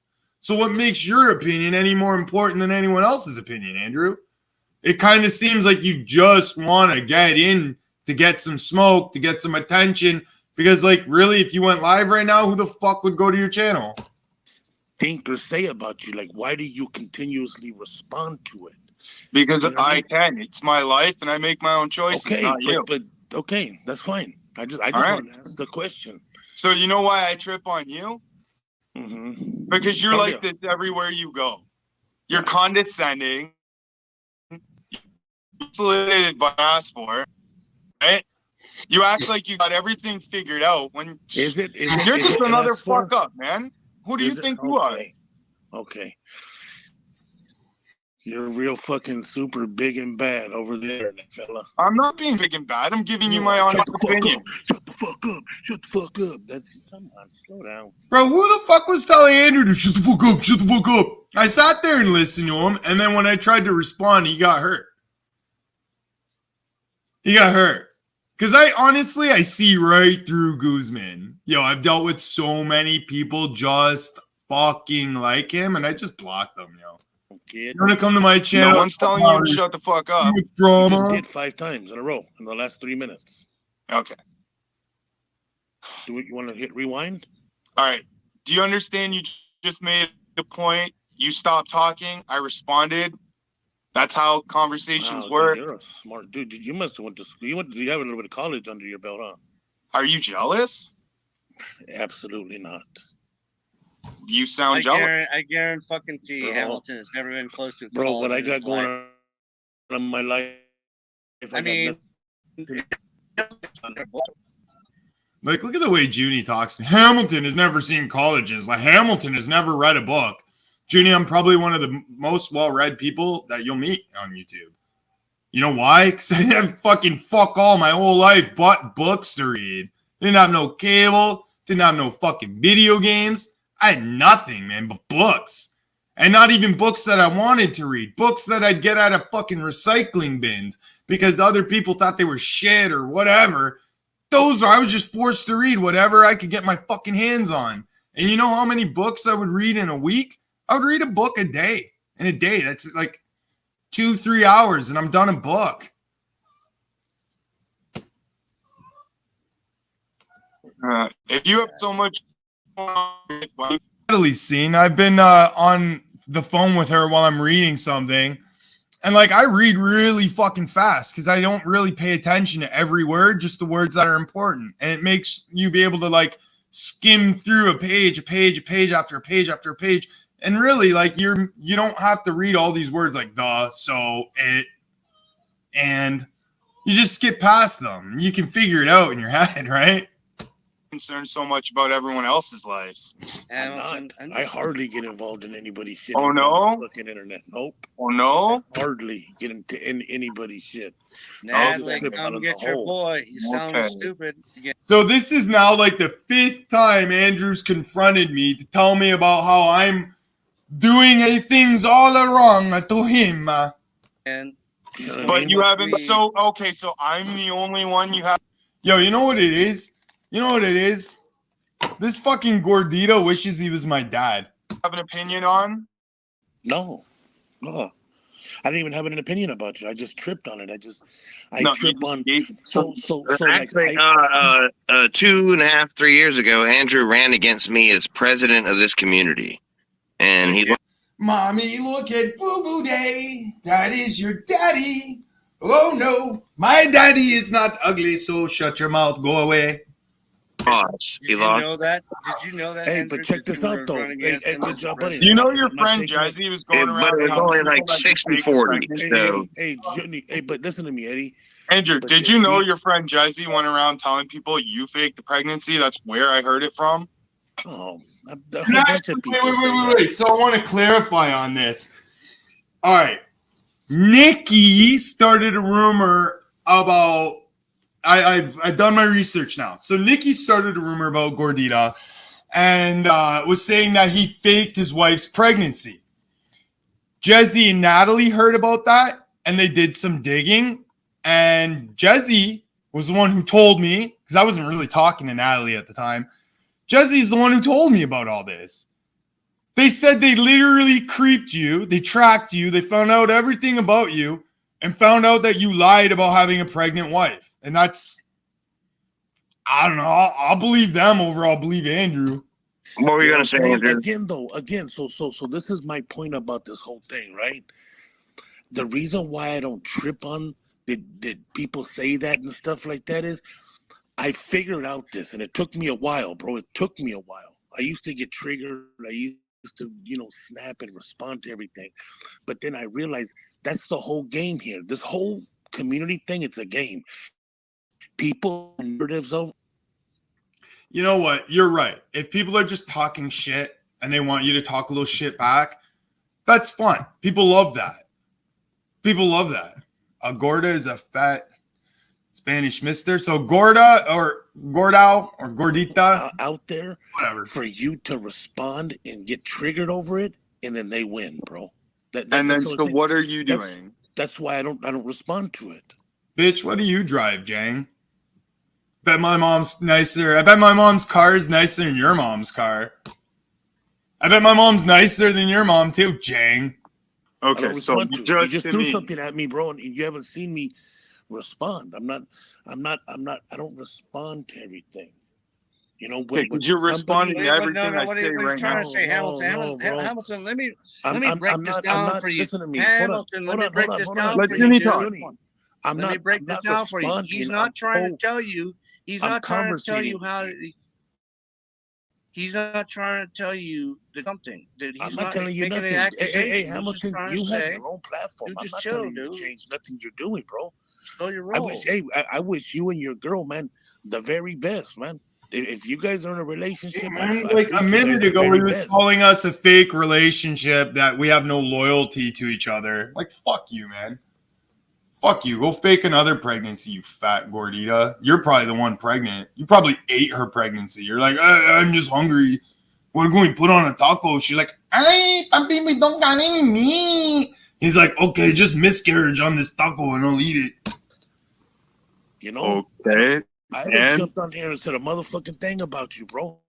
So what makes your opinion any more important than anyone else's opinion, Andrew? It kind of seems like you just want to get in to get some smoke, to get some attention. Because like really, if you went live right now, who the fuck would go to your channel? Think or say about you? Like, why do you continuously respond to it? Because You know what I I mean? can. It's my life, and I make my own choices, Okay, not you. but okay, that's fine. I just right. want to ask the question. So you know why I trip on you? Mm-hmm. Because you're Oh, like yeah. this everywhere you go. You're condescending. Isolated by passport, right? You act like you got everything figured out when Is it? you're is just it an another S4? fuck up, man. Who do you Is it? think you are? Okay. Okay. You're real fucking super big and bad over there, fella. I'm not being big and bad. I'm giving you my Shut honest the fuck opinion. up. Shut the fuck up. Shut the fuck up. That's come on, slow down. Bro, who the fuck was telling Andrew to shut the fuck up, shut the fuck up? I sat there and listened to him, and then when I tried to respond, he got hurt. He got hurt. Because I see right through Guzman. Yo, I've dealt with so many people just fucking like him, and I just blocked them, yo. Kid. You want to come to my channel? No one's telling you to shut the fuck up. You just Drama. did 5 times in a row in the last 3 minutes. Okay. You want to hit rewind? All right. Do you understand? You just made a point. You stopped talking. I responded. That's how conversations Wow, work. dude, you're a smart dude. You must have went to school. You have a little bit of college under your belt, huh? Are you jealous? Absolutely not. You sound jealous. I guarantee fucking Bro. Hamilton has never been close to Bro, college what I in got his going life. on in my life. I mean, Like, look at the way Junie talks. Hamilton has never seen colleges. Like, Hamilton has never read a book. Junie, I'm probably one of the most well-read people that you'll meet on YouTube. You know why? Because I didn't have fucking fuck all my whole life but books to read. Didn't have no cable. Didn't have no fucking video games. I had nothing, man, but books. And not even books that I wanted to read. Books that I'd get out of fucking recycling bins because other people thought they were shit or whatever. I was just forced to read whatever I could get my fucking hands on. And you know how many books I would read in a week? I would read a book a day. In a day, that's like 2-3 hours, and I'm done a book. If you have so much, Natalie's seen. I've been on the phone with her while I'm reading something, and like I read really fucking fast because I don't really pay attention to every word, just the words that are important, and it makes you be able to like skim through a page after a page after a page. And really, like you don't have to read all these words like the, so, it, and you just skip past them. You can figure it out in your head, right? concerned so much about everyone else's lives. I'm not. I hardly get involved in anybody's shit. Oh, no? Fucking internet. Nope. Oh no? Hardly get into anybody's shit. Natalie, Trip out come of get the your hole. boy. You sound Okay. stupid. Again. So this is now like the 5th time Andrew's confronted me to tell me about how I'm doing things all wrong to him. And But you haven't. So okay. So I'm the only one you have. Yo, you know what it is? You know what it is? This fucking Gordito wishes he was my dad. Have an opinion on? No. I didn't even have an opinion about you. I just tripped on it. I No, trip you on. just- So like, Actually, 2.5-3 years ago, Andrew ran against me as president of this community, and he. Mommy, look at Boo Boo Day. That is your daddy. Oh no, my daddy is not ugly, so shut your mouth, go away. Lost. Did you know that? Did you know that? Hey, Andrew, but check that this you out were though. running Hey, against him good as job, buddy. president? You know I'm your not friend taking it- Jazzy was going But around. it was telling only people like that you faked 60-40. pregnancy. So Hey, but listen to me, Eddie. Andrew, but did you know your friend Jazzy went around telling people you faked the pregnancy? That's where I heard it from. Oh, a whole bunch of people. say that. Wait. So I want to clarify on this. All right. Nikki started a rumor about. I've done my research now. So Nikki started a rumor about Gordita and was saying that he faked his wife's pregnancy. Jesse and Natalie heard about that and they did some digging And Jesse was the one who told me, because I wasn't really talking to Natalie at the time. Jesse's the one who told me about all this. They said they literally creeped you, they tracked you, they found out everything about you, and found out that you lied about having a pregnant wife. And that's, I don't know, I'll believe them over I'll believe Andrew. What were you gonna say, Andrew? Again, so this is my point about this whole thing, right? The reason why I don't trip on did people say that and stuff like that is I figured out this, and it took me a while, bro. It took me a while. I used to get triggered. I used to, snap and respond to everything. But then I realized that's the whole game here. This whole community thing, it's a game. People, narratives over. You know what? You're right. If people are just talking shit and they want you to talk a little shit back, that's fun. People love that. People love that. A gorda is a fat Spanish mister. So gorda or gordao or gordita out there, whatever, for you to respond and get triggered over it, and then they win, bro. What are you doing? That's why I don't respond to it. Bitch, what do you drive, Jang? Bet my mom's nicer. I bet my mom's car is nicer than your mom's car. I bet my mom's nicer than your mom too, Jang. Okay, so you just threw something at me, bro, and you haven't seen me respond. I don't respond to everything. Because you're responding to everything I say right now. Trying to say, Hamilton, Hamilton, let me break this down for you. Listen to me. Hamilton, let me break this down Let for Jimmy you. talk. Let me break this down for you. He's not trying to tell you. He's not trying to tell you how. He's not trying to tell you something. I'm not telling you nothing. Hey, Hamilton, you have your own platform. I'm not telling you to change nothing you're doing, bro. Slow your roll. I wish you and your girl, man, the very best, man. If you guys are in a relationship, like a minute ago, he was calling us a fake relationship that we have no loyalty to each other. Like, fuck you, man. Fuck you. Go fake another pregnancy, you fat gordita. You're probably the one pregnant. You probably ate her pregnancy. You're like, I'm just hungry. We're going to put on a taco. She's like, ay, papi, we don't got any meat. He's like, okay, just miscarriage on this taco and I'll eat it. Okay. I haven't jumped on here and said a motherfucking thing about you, bro.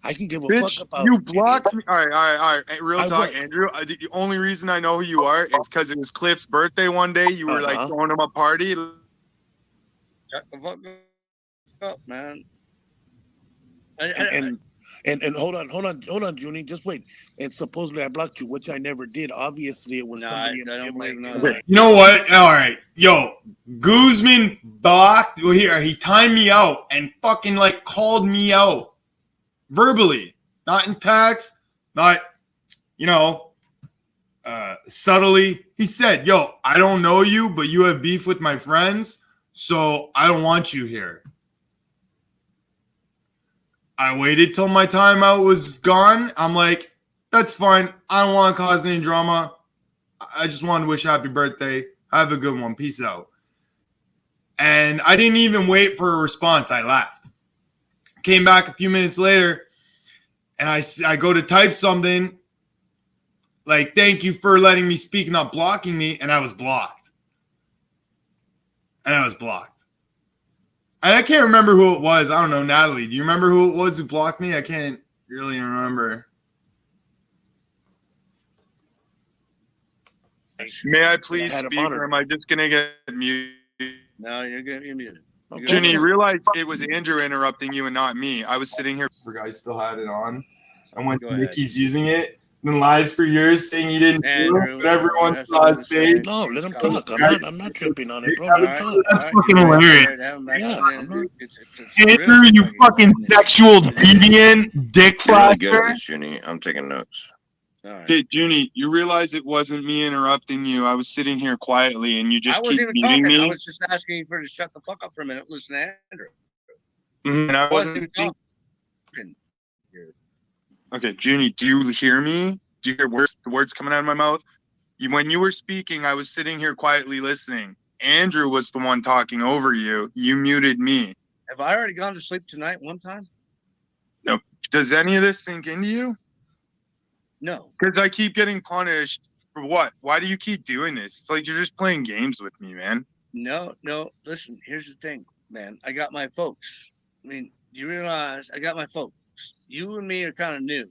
I can give a Bitch, fuck about you blocked me. All right. Real I talk, would. Andrew. The only reason I know who you are is because it was Cliff's birthday one day. You were like throwing him a party. Shut the fuck up, man. And hold on, Junie. Just wait. And supposedly I blocked you, which I never did. Obviously, it was somebody in my. You know what? All right. Yo, Guzman blocked. Well, he timed me out and fucking like called me out verbally, not in text, not, subtly. He said, yo, I don't know you, but you have beef with my friends, so I don't want you here. I waited till my timeout was gone. I'm like, that's fine. I don't want to cause any drama. I just wanted to wish happy birthday. Have a good one. Peace out. And I didn't even wait for a response. I left. Came back a few minutes later, and I go to type something like, thank you for letting me speak, not blocking me, and I was blocked. And I can't remember who it was. I don't know, Natalie. Do you remember who it was who blocked me? I can't really remember. May I please speak, or am I just going to get muted? No, you're muted. Ginny, you realize it was Andrew interrupting you and not me. I was sitting here. I still had it on. And when Nikki's using it, then lies for years saying he didn't do it, but everyone saw his face. No, let him talk. I'm not tripping on it, bro. Let him talk. That's fucking hilarious. Andrew, you fucking sexual deviant dick flasher. Junie. I'm taking notes. Okay, Junie, you realize it wasn't me interrupting you. I was sitting here quietly, and you just I wasn't keep even muting talking. me. I was just asking you to shut the fuck up for a minute. Listen to Andrew. And I wasn't even talking. Okay, Junie, do you hear me? Do you hear words coming out of my mouth? When you were speaking, I was sitting here quietly listening. Andrew was the one talking over you. You muted me. Have I already gone to sleep tonight one time? No. Does any of this sink into you? No. Because I keep getting punished for what? Why do you keep doing this? It's like you're just playing games with me, man. No. Listen, here's the thing, man. I got my folks. I mean, you realize I got my folks. You and me are kind of new.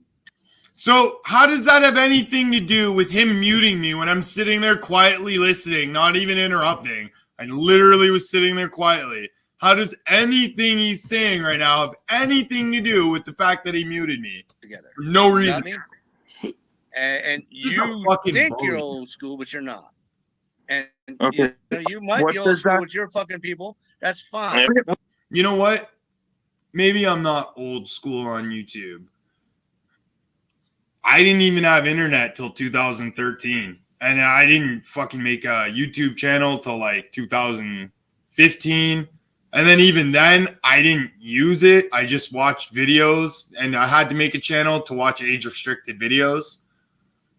So how does that have anything to do with him muting me when I'm sitting there quietly listening, not even interrupting? I literally was sitting there quietly. How does anything he's saying right now have anything to do with the fact that he muted me? Together. For no You reason. got me? And Just a you fucking think you're bully. old school, but you're not. And Okay. you might What be old does school that- with your fucking people. That's fine. You know what? Maybe I'm not old school on YouTube. I didn't even have internet till 2013. And I didn't fucking make a YouTube channel till like 2015. And then even then, I didn't use it. I just watched videos, and I had to make a channel to watch age-restricted videos.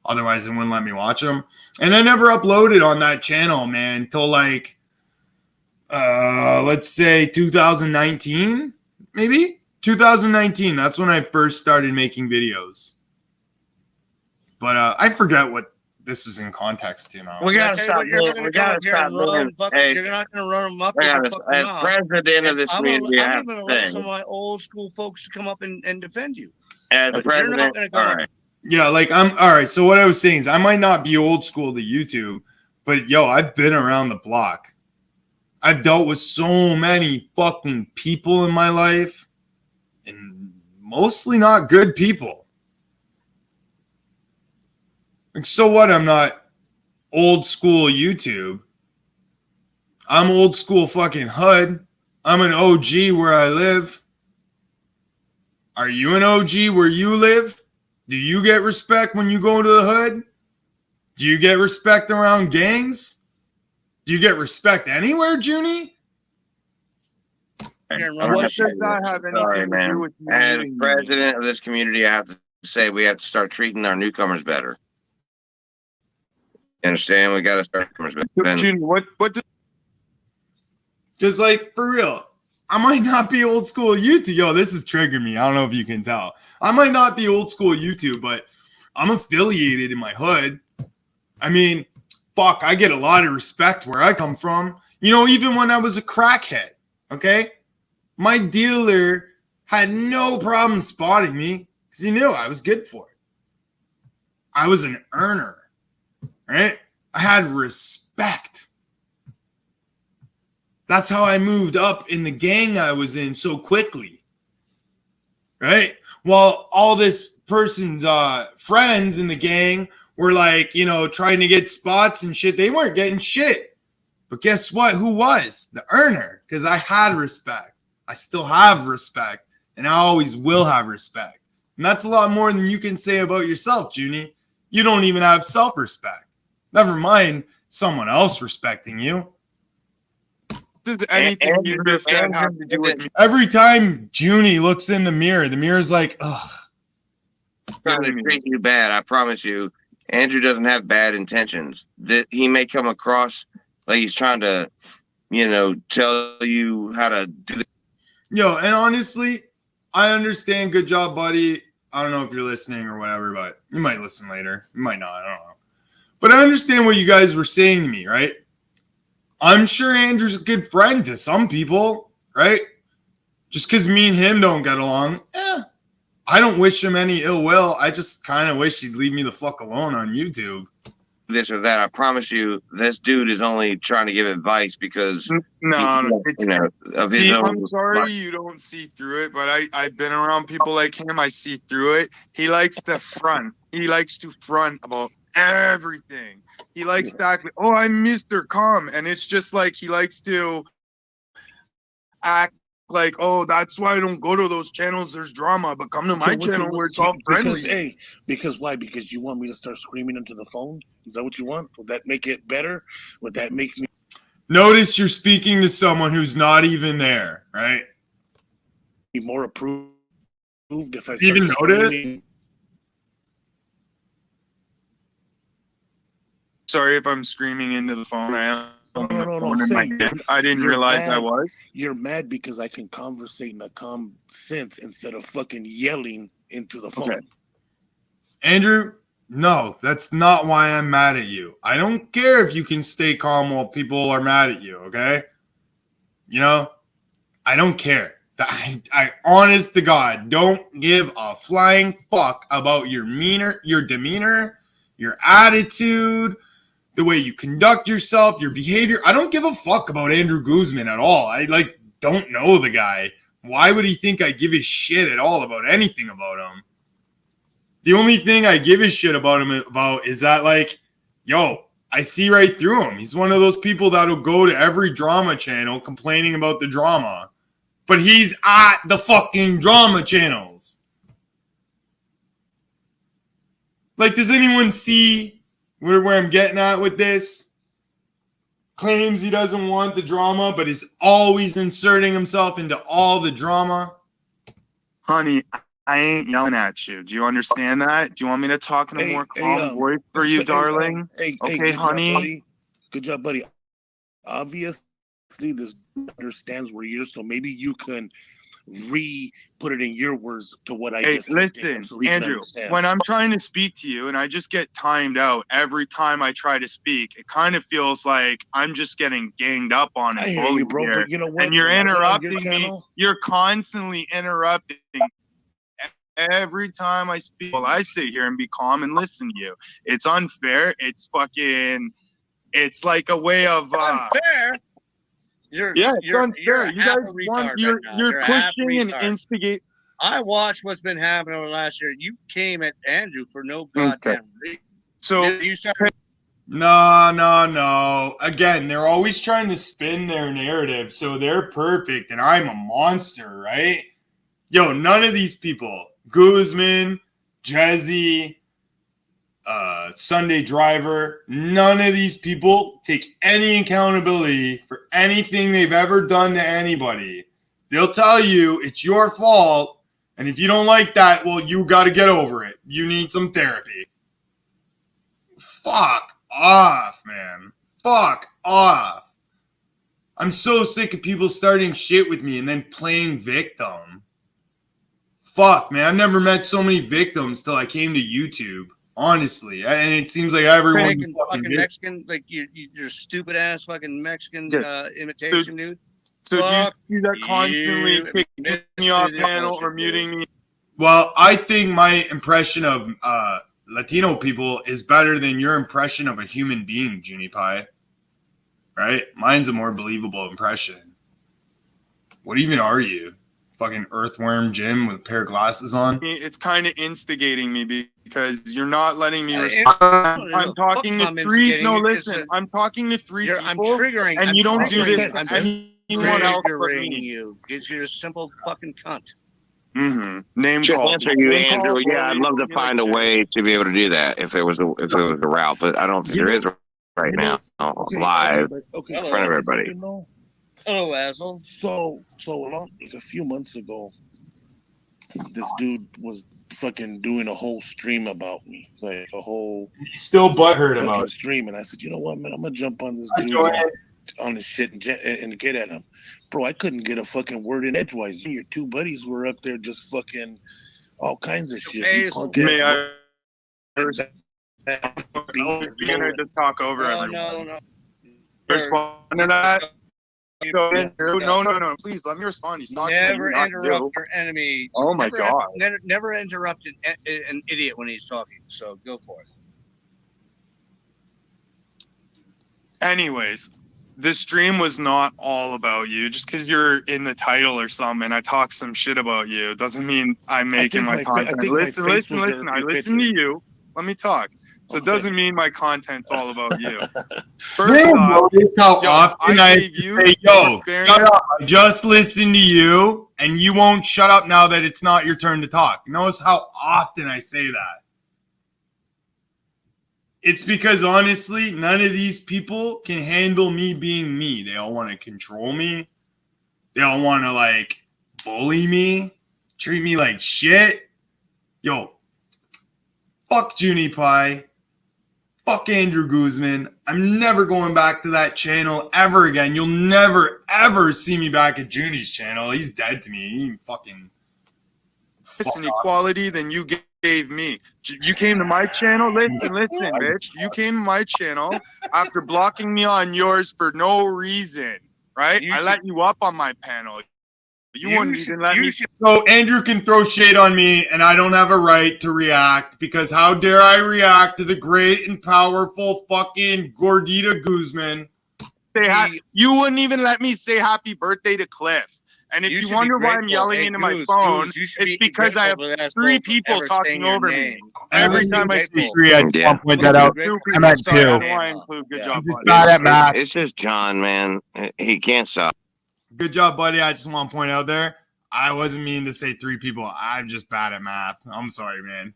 Otherwise, it wouldn't let me watch them. And I never uploaded on that channel, man, till like, let's say 2019, maybe? 2019, that's when I first started making videos. But I forget what this was in context to now. We gotta Tell you stop what, you're not doing. gonna We come gotta up here stop and run doing. fucking, Hey, you're not gonna run them up we with gotta, a fucking as mouth. president of And this I'm community, I even have gonna to let say, some of my old school folks to come up and defend you. as But you're not president, gonna all come up. right. Yeah, like I'm all right. So what I was saying is I might not be old school to YouTube, but yo, I've been around the block. I've dealt with so many fucking people in my life, and mostly not good people. Like, so what? I'm not old school YouTube. I'm old school fucking HUD. I'm an OG where I live. Are you an OG where you live? Do you get respect when you go to the hood? Do you get respect around gangs? Do you get respect anywhere, Junie? Here, I'm run gonna my What say does that this. have Sorry, anything to man. do with you As muting me? president of this community, I have to say we have to start treating our newcomers better. You understand? We got to start better. Then- Junior, what does Because, like, for real, I might not be old school YouTube. Yo, this has triggered me. I don't know if you can tell. I might not be old school YouTube, but I'm affiliated in my hood. I mean, fuck, I get a lot of respect where I come from. You know, even when I was a crackhead, okay? My dealer had no problem spotting me because he knew I was good for it. I was an earner, right? I had respect. That's how I moved up in the gang I was in so quickly, right? While all this person's friends in the gang were like, you know, trying to get spots and shit, they weren't getting shit. But guess what? Who was? The earner, because I had respect. I still have respect, and I always will have respect. And that's a lot more than you can say about yourself, Junie. You don't even have self-respect. Never mind someone else respecting you. does anything And- you just said and- have to do with me? Every time Junie looks in the mirror's like, ugh. trying to treat you bad. I promise you, Andrew doesn't have bad intentions. That he may come across like he's trying to, you know, tell you how to do the. Yo, and honestly, I understand. Good job, buddy. I don't know if you're listening or whatever, but you might listen later. You might not. I don't know. But I understand what you guys were saying to me, right? I'm sure Andrew's a good friend to some people, right? Just because me and him don't get along, I don't wish him any ill will. I just kind of wish he'd leave me the fuck alone on YouTube. This or that. I promise you, this dude is only trying to give advice because No, you know, of his See, own. I'm sorry you don't see through it, but I've been around people like him. I see through it. He likes to front. He likes to front about everything. He likes to act like, oh, I'm Mr. Calm. And it's just like he likes to act like, oh, that's why I don't go to those channels. There's drama. But come to my So what channel you- where it's all friendly. Because why? Because you want me to start screaming into the phone? Is that what you want? Would that make it better? Would that make me Notice you're speaking to someone who's not even there, right? be more approved if I Even start notice? screaming? Sorry if I'm screaming into the phone. I am. No, in my saying head. I didn't you're realize I mad. was. You're mad because I can conversate in a calm sense instead of fucking yelling into the phone. Okay. Andrew, No, that's not why I'm mad at you. I don't care if you can stay calm while people are mad at you, okay? You know, I don't care. I honest to God, don't give a flying fuck about your demeanor, your attitude, the way you conduct yourself, your behavior. I don't give a fuck about Andrew Guzman at all. I don't know the guy. Why would he think I give a shit at all about anything about him? The only thing I give a shit about him is that, like, yo, I see right through him. He's one of those people that'll go to every drama channel complaining about the drama. But he's at the fucking drama channels. Like, does anyone see where I'm getting at with this? Claims he doesn't want the drama, but he's always inserting himself into all the drama. Honey, I ain't yelling at you. Do you understand that? Do you want me to talk in a more calm voice for you, darling? Okay, good honey. job, buddy. Good job, buddy. Obviously, this understands where you're, so maybe you can put it in your words to what I just said to him, Listen, so he can Andrew, understand. when I'm trying to speak to you and I just get timed out every time I try to speak, it kind of feels like I'm just getting ganged up on I and hear you, bullied bro, here. but you know what? And you're When I went on your interrupting me. channel- You're constantly interrupting every time I speak. Well, I sit here and be calm and listen to you. It's unfair. It's like a way of Unfair. It's unfair. You guys want you're pushing and instigate. I watched what's been happening over the last year. You came at Andrew for no goddamn reason. So you started. No. Again, they're always trying to spin their narrative so they're perfect and I'm a monster, right? Yo, none of these people, Guzman, Jesse, Sunday Driver, none of these people take any accountability for anything they've ever done to anybody. They'll tell you it's your fault, and if you don't like that, well, you got to get over it. You need some therapy. Fuck off, man. Fuck off. I'm so sick of people starting shit with me and then playing victim. Fuck, man. I've never met so many victims till I came to YouTube. Honestly, and it seems like everyone fucking Mexican, like you're stupid ass fucking Mexican imitation, dude. So do you see that constantly kicking me off panel or muting me? Well, I think my impression of Latino people is better than your impression of a human being, Junie Pie. Right? Mine's a more believable impression. What even are you? Fucking earthworm Jim with a pair of glasses on? It's kind of instigating me because you're not letting me respond. I'm talking to three. No, listen. I'm talking to three people. I'm triggering. And you don't do this I'm to anyone else but triggering me. you. Because you're a simple fucking cunt. Mm-hmm. Name To call. answer you, Name Andrew, call, yeah, I'd love to find a way to be able to do that if there was a route, but I don't think there is right now live in front of everybody. Hello, asshole. So like a few months ago, this dude was fucking doing a whole stream about me, like a whole still butthurt about it. stream, and I said, you know what, man, I'm gonna jump on this dude Go ahead. on this shit and get at him, bro. I couldn't get a fucking word in edgewise. Your two buddies were up there just fucking all kinds of shit. May I? You're gonna just talk over everyone. No. Respond to that. No. Please let me respond. He's not Never interrupt your enemy. Oh my God. Never interrupt an idiot when he's talking. So go for it. Anyways, the stream was not all about you. Just because you're in the title or something, I talk some shit about you doesn't mean I'm making my content. Listen. I listen to you. Let me talk. So it doesn't mean my content's all about you. First off, notice how often I gave you say, yo, the shut up. I just listen to you, and you won't shut up now that it's not your turn to talk. Notice how often I say that. It's because, honestly, none of these people can handle me being me. They all want to control me. They all want to, like, bully me, treat me like shit. Yo, fuck Junie Pie. Fuck Andrew Guzman. I'm never going back to that channel ever again. You'll never, ever see me back at Junie's channel. He's dead to me. He fucking... inequality, then you get gave me. You came to my channel. Listen, bitch. You came to my channel after blocking me on yours for no reason, right? I let you up on my panel. You wouldn't even let me. So Andrew can throw shade on me, and I don't have a right to react because how dare I react to the great and powerful fucking Gordita Guzman? You wouldn't even let me say happy birthday to Cliff. And if you wonder why I'm yelling into my phone, it's because I have 3 people talking over me. Every time I speak. I just want to point that out. I meant Sorry, I two. don't want to include good job, buddy. Not at math. It's just John, man. He can't stop. Good job, buddy. I just want to point out there, I wasn't meaning to say 3 people. I'm just bad at math. I'm sorry, man.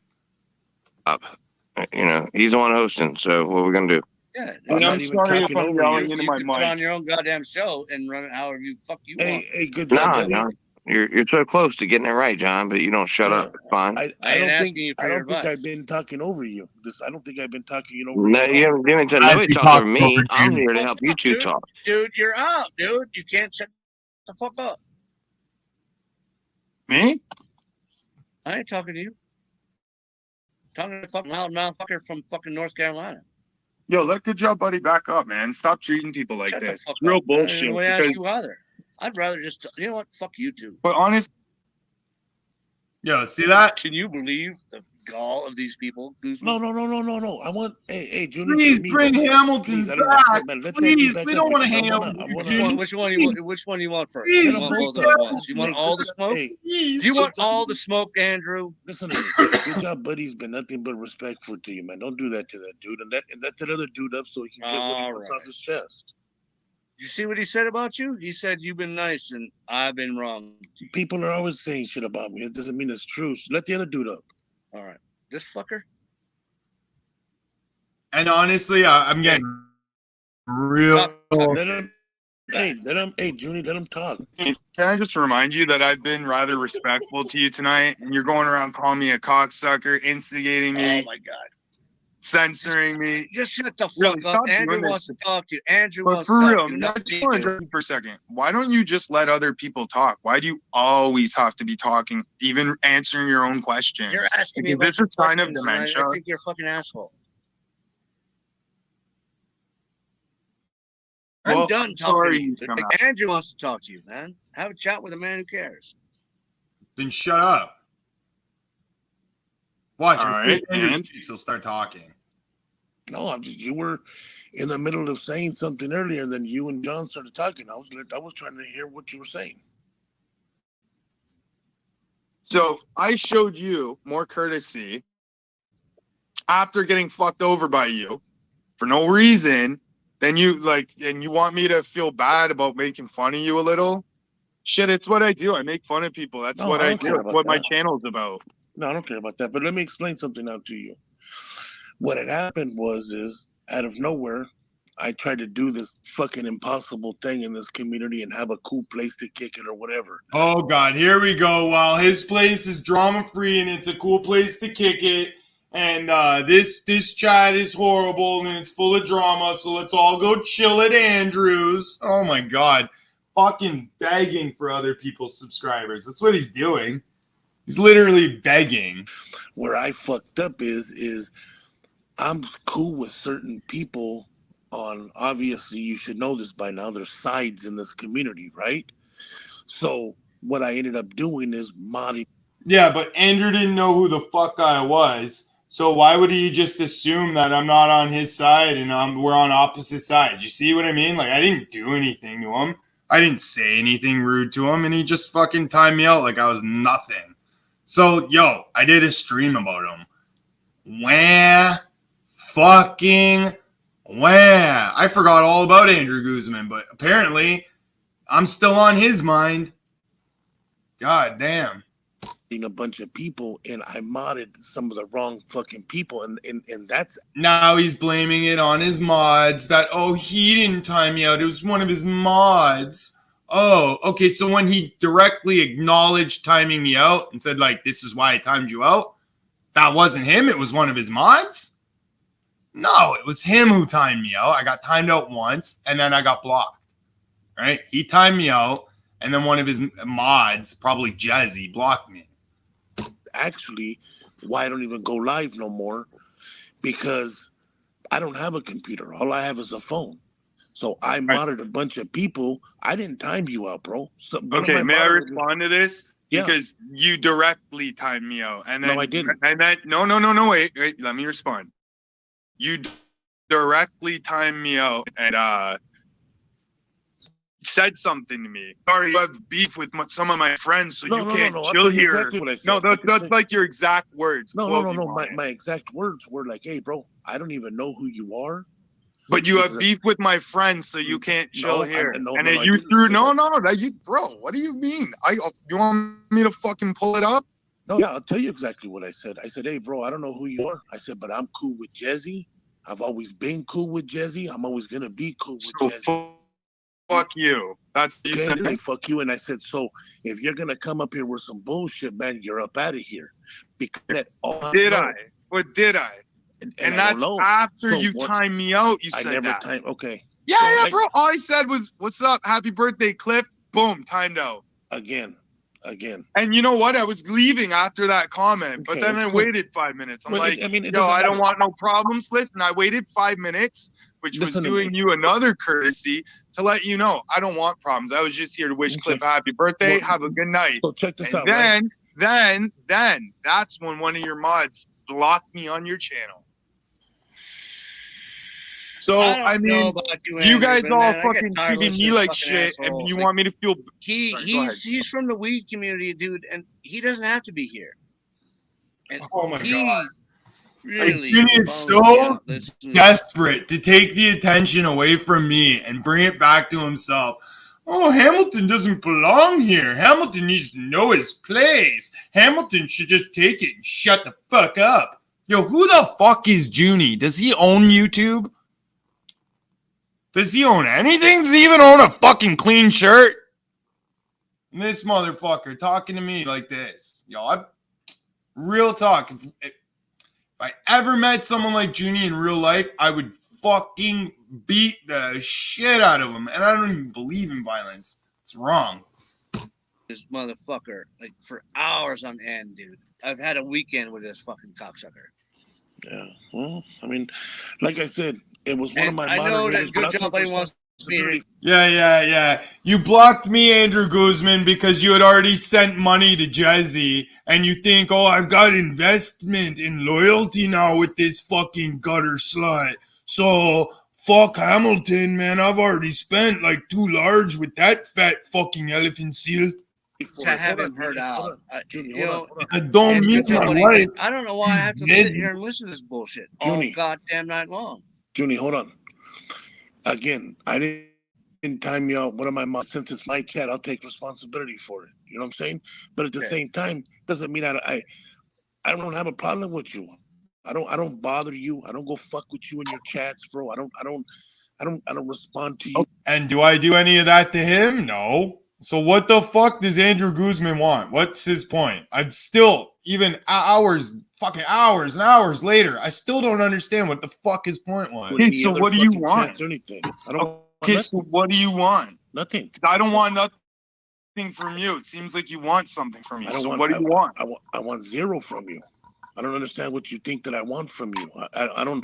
You know, he's the one hosting. So what are we gonna do? Yeah, I'm sorry if I'm yelling into my you mic. put on your own goddamn show and run it however you want. Hey, good job, No, Johnny. no. You're so close to getting it right, John, but you don't shut up. It's fine. I ain't don't asking think you for I your don't think advice. I've been talking over you. I don't think I've been talking over No, you. you haven't given to I've nobody been talk over talking me. over I'm you. here to help you two Dude, talk. Dude, you're out, dude. You can't shut the fuck up. Me? I ain't talking to you. Talking to fucking loud motherfucker from fucking North Carolina. Yo, let good job, buddy, back up, man. Stop treating people like Shut the this. fuck It's real up. I bullshit. don't ask Because, you either. I'd rather just, you know what? Fuck you two. but honest, Yo, see that? Can you believe the gall of these people? Guzman? No. I want, hey, Junior. Please for me, bring though, Hamilton please, out of back. respect, man, let that Please, dude back we up don't want to because hang I out wanna- with I you, wanna- dude. Which one you want first? Please, You want bring both of them at Hamilton once. You want back. all the smoke? Hey, Please. You want all the smoke, Andrew? listen to me. Good job, buddy's been nothing but respectful to you, man. Don't do that to that dude, and let that other dude up so he can get what he All wants right. off his chest. You see what he said about you? He said you've been nice and I've been wrong. People are always saying shit about me. It doesn't mean it's true. So let the other dude up. All right. This fucker? And honestly, I'm getting real. Let him. Hey, Junior, let him talk. can I just remind you that I've been rather respectful to you tonight, and you're going around calling me a cocksucker, instigating Oh me, my God. censoring me. Just shut the fuck Really, up. stop Andrew doing wants this. to talk to you. Andrew But wants for to talk real, to you. I Not just me, want to dude. interrupt you for a second. Why don't you just let other people talk? Why do you always have to be talking, even answering your own questions? You're asking me Is about this a sign of questions, and dementia? I think you're a fucking asshole. Well, I'm done I'm talking sorry to you. you come out. Andrew wants to talk to you, man. Have a chat with a man who cares. Then shut up. Watch. All right, and He'll start talking. No, you were in the middle of saying something earlier, and then you and John started talking. I was trying to hear what you were saying. so I showed you more courtesy after getting fucked over by you for no reason. Then you and you want me to feel bad about making fun of you a little? Shit, it's what I do. I make fun of people. That's No, what I I don't do. care It's about what my that. channel's about. No, I don't care about that. But let me explain something out to you. What had happened is out of nowhere, I tried to do this fucking impossible thing in this community and have a cool place to kick it or whatever. Oh God, here we go. While his place is drama free and it's a cool place to kick it, and this chat is horrible and it's full of drama. So let's all go chill at Andrews. Oh my God, fucking begging for other people's subscribers. That's what he's doing. He's literally begging. Where I fucked up is I'm cool with certain people on, obviously you should know this by now, there's sides in this community, right? So what I ended up doing is modding. Yeah, but Andrew didn't know who the fuck I was. So why would he just assume that I'm not on his side and we're on opposite sides? You see what I mean? Like, I didn't do anything to him. I didn't say anything rude to him, and he just fucking timed me out like I was nothing. So, yo, I did a stream about him. I forgot all about Andrew Guzman, but apparently I'm still on his mind. God damn. A bunch of people, and I modded some of the wrong fucking people, and that's now he's blaming it on his mods that, oh, he didn't time me out, it was one of his mods. Oh, okay, so when he directly acknowledged timing me out and said, like, this is why I timed you out, that wasn't him, it was one of his mods? No, it was him who timed me out. I got timed out once and then I got blocked. Right? He timed me out, and then one of his mods, probably Jazzy, blocked me. actually why I don't even go live no more, because I don't have a computer. All I have is a phone. So I modded a bunch of people. I didn't time you out, bro. So, one of Okay, my may I moderators- respond to this? Yeah. Because you directly timed me out, and then No, I didn't. And then no, wait, let me respond. You directly timed me out and said something to me. Sorry, you have beef with some of my friends, so you can't I'll chill tell you here. exactly what I said. No, I can that's tell- like your exact words. No, Quote no, me no. on it. My exact words were like, "Hey, bro, I don't even know who you are." But you have Because- beef with my friends, so you can't chill No, here. no, and no, then I you didn't threw say no, that. no, that you, bro. What do you mean? You want me to fucking pull it up? No, yeah, I'll tell you exactly what I said. I said, "Hey, bro, I don't know who you are." I said, "But I'm cool with Jezzy. I've always been cool with Jezzy. I'm always gonna be cool with So Jezzy." fuck you. That's what you Okay, said. I say, fuck you, and I said, "So if you're gonna come up here with some bullshit, man, you're up out of here." Because that all Did know. I? What did I? And And I that's don't know. after So you what- timed me out. You I said never that. timed. Okay, Yeah, So, yeah, like- bro. All I said was, "What's up? Happy birthday, Cliff." Boom, timed out. again. And you know what? I was leaving after that comment, but Okay, then I it's cool. waited 5 minutes. I'm Well, like, I mean, it yo, doesn't I don't matter. want no problems. Listen, I waited 5 minutes, which was Listen to doing me. you another courtesy to let you know I don't want problems. I was just here to wish Okay. Cliff a happy birthday. Well, Have a good night. So check this And out, right? then that's when one of your mods blocked me on your channel. So I don't know mean, about you, you Andrew, guys but all man, I get fucking tired of treating listening me to like this fucking shit, and asshole. you Like, want me to feel. Sorry, go ahead. He's from the weed community, dude, and he doesn't have to be here. And Oh my he God. really Jimmy is bums so me out listening. desperate to take the attention away from me and bring it back to himself. Oh, Hamilton doesn't belong here. Hamilton needs to know his place. Hamilton should just take it and shut the fuck up. Yo, who the fuck is Junie? Does he own YouTube? Does he own anything? Does he even own a fucking clean shirt? And this motherfucker talking to me like this. Yo, real talk. If I ever met someone like Junie in real life, I would fucking beat the shit out of him. And I don't even believe in violence. It's wrong. This motherfucker, like for hours on end, dude. I've had a weekend with this fucking cocksucker. Yeah. Well, I mean, like I said, it was one of And my I know moderators. that good but I job took he wants to be here. responsibility. Yeah. You blocked me, Andrew Guzman, because you had already sent money to Jezzy, and you think, oh, I've got investment in loyalty now with this fucking gutter slut. So, fuck Hamilton, man. I've already spent like too large with that fat fucking elephant seal. To have him heard out. Junie, You know, I don't and mean good job my what he- wife. I don't know why I have to Junie. sit here and listen to this bullshit all Junie. goddamn night long. Junie, hold on. Again, I didn't time you out. One of my moms, since it's my chat, I'll take responsibility for it. You know what I'm saying? But at the same time, doesn't mean I don't have a problem with you. I don't bother you. I don't go fuck with you in your chats, bro. I don't respond to you. And do I do any of that to him? No. So what the fuck does Andrew Guzman want? What's his point? I'm still, even fucking hours and hours later, I still don't understand what the fuck his point was. With any so other what do you fucking want? chats or anything. I don't want Okay, nothing. so what do you want? Nothing. I don't want nothing from you. It seems like you want something from me. I don't So want. what do you want? I want zero from you. I don't understand what you think that I want from you. I don't.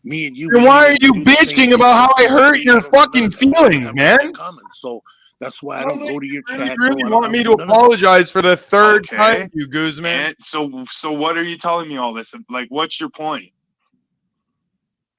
Me and you. Then we why are do you the same bitching thing. about how I hurt your don't- fucking none of that. I don't feelings, have man? any comments. So that's why I don't go to your chat. You really bro. I don't- want I me don't to do none of that. apologize for the third Okay. time, you Guzman? And so what are you telling me all this? Like, what's your point?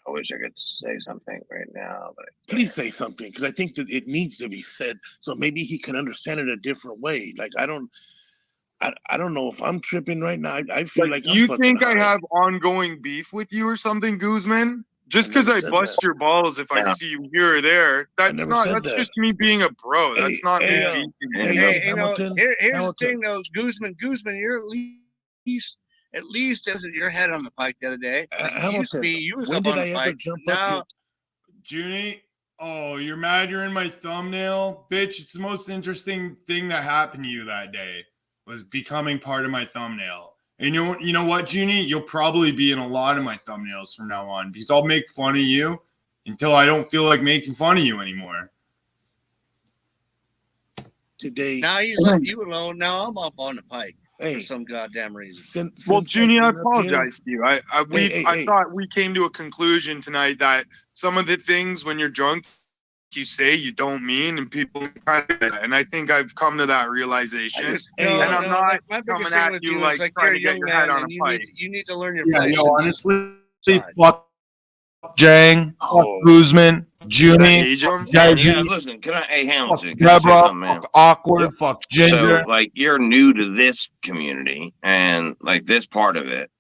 I wish I could say something right now, but Please say something, because I think that it needs to be said, so maybe he can understand it a different way. Like I don't know if I'm tripping right now. I feel like I'm you fucking think I high. have ongoing beef with you or something, Guzman? Just I because never I said bust that. your balls if I Yeah. see you here or there, that's never not. said That's that. just me being a bro. That's not me hey, beefing hey, with you. Hey, you know, Hamilton, here's Hamilton. the thing though, Guzman, you're at least isn't your head on the pike the other day. Like, you used to Hamilton, be, you was when up did on I the ever pike. jump up Now, your Junie, oh, you're mad you're in my thumbnail? Bitch, it's the most interesting thing that happened to you that day was becoming part of my thumbnail. And you know what, Junie? You'll probably be in a lot of my thumbnails from now on because I'll make fun of you until I don't feel like making fun of you anymore. today? now he's let you alone. Now I'm up on the pike. Hey, for some goddamn reason. Well, since Junior, I I've been up here- apologize to you. I thought we came to a conclusion tonight that some of the things when you're drunk you say you don't mean, and people kind of, and I think I've come to that realization. And I'm not my coming biggest thing at with you you like is like trying you're a to get young your head man on a and fight. you need to learn your Yeah, place. yo, and honestly, side. fuck Jang, fuck Guzman, Junie, Man, Jazzy, you guys, listen, hey, fuck Hamilton, can I say Deborah, something, man? fuck Awkward, fuck Ginger. So, like, you're new to this community and, like, this part of it,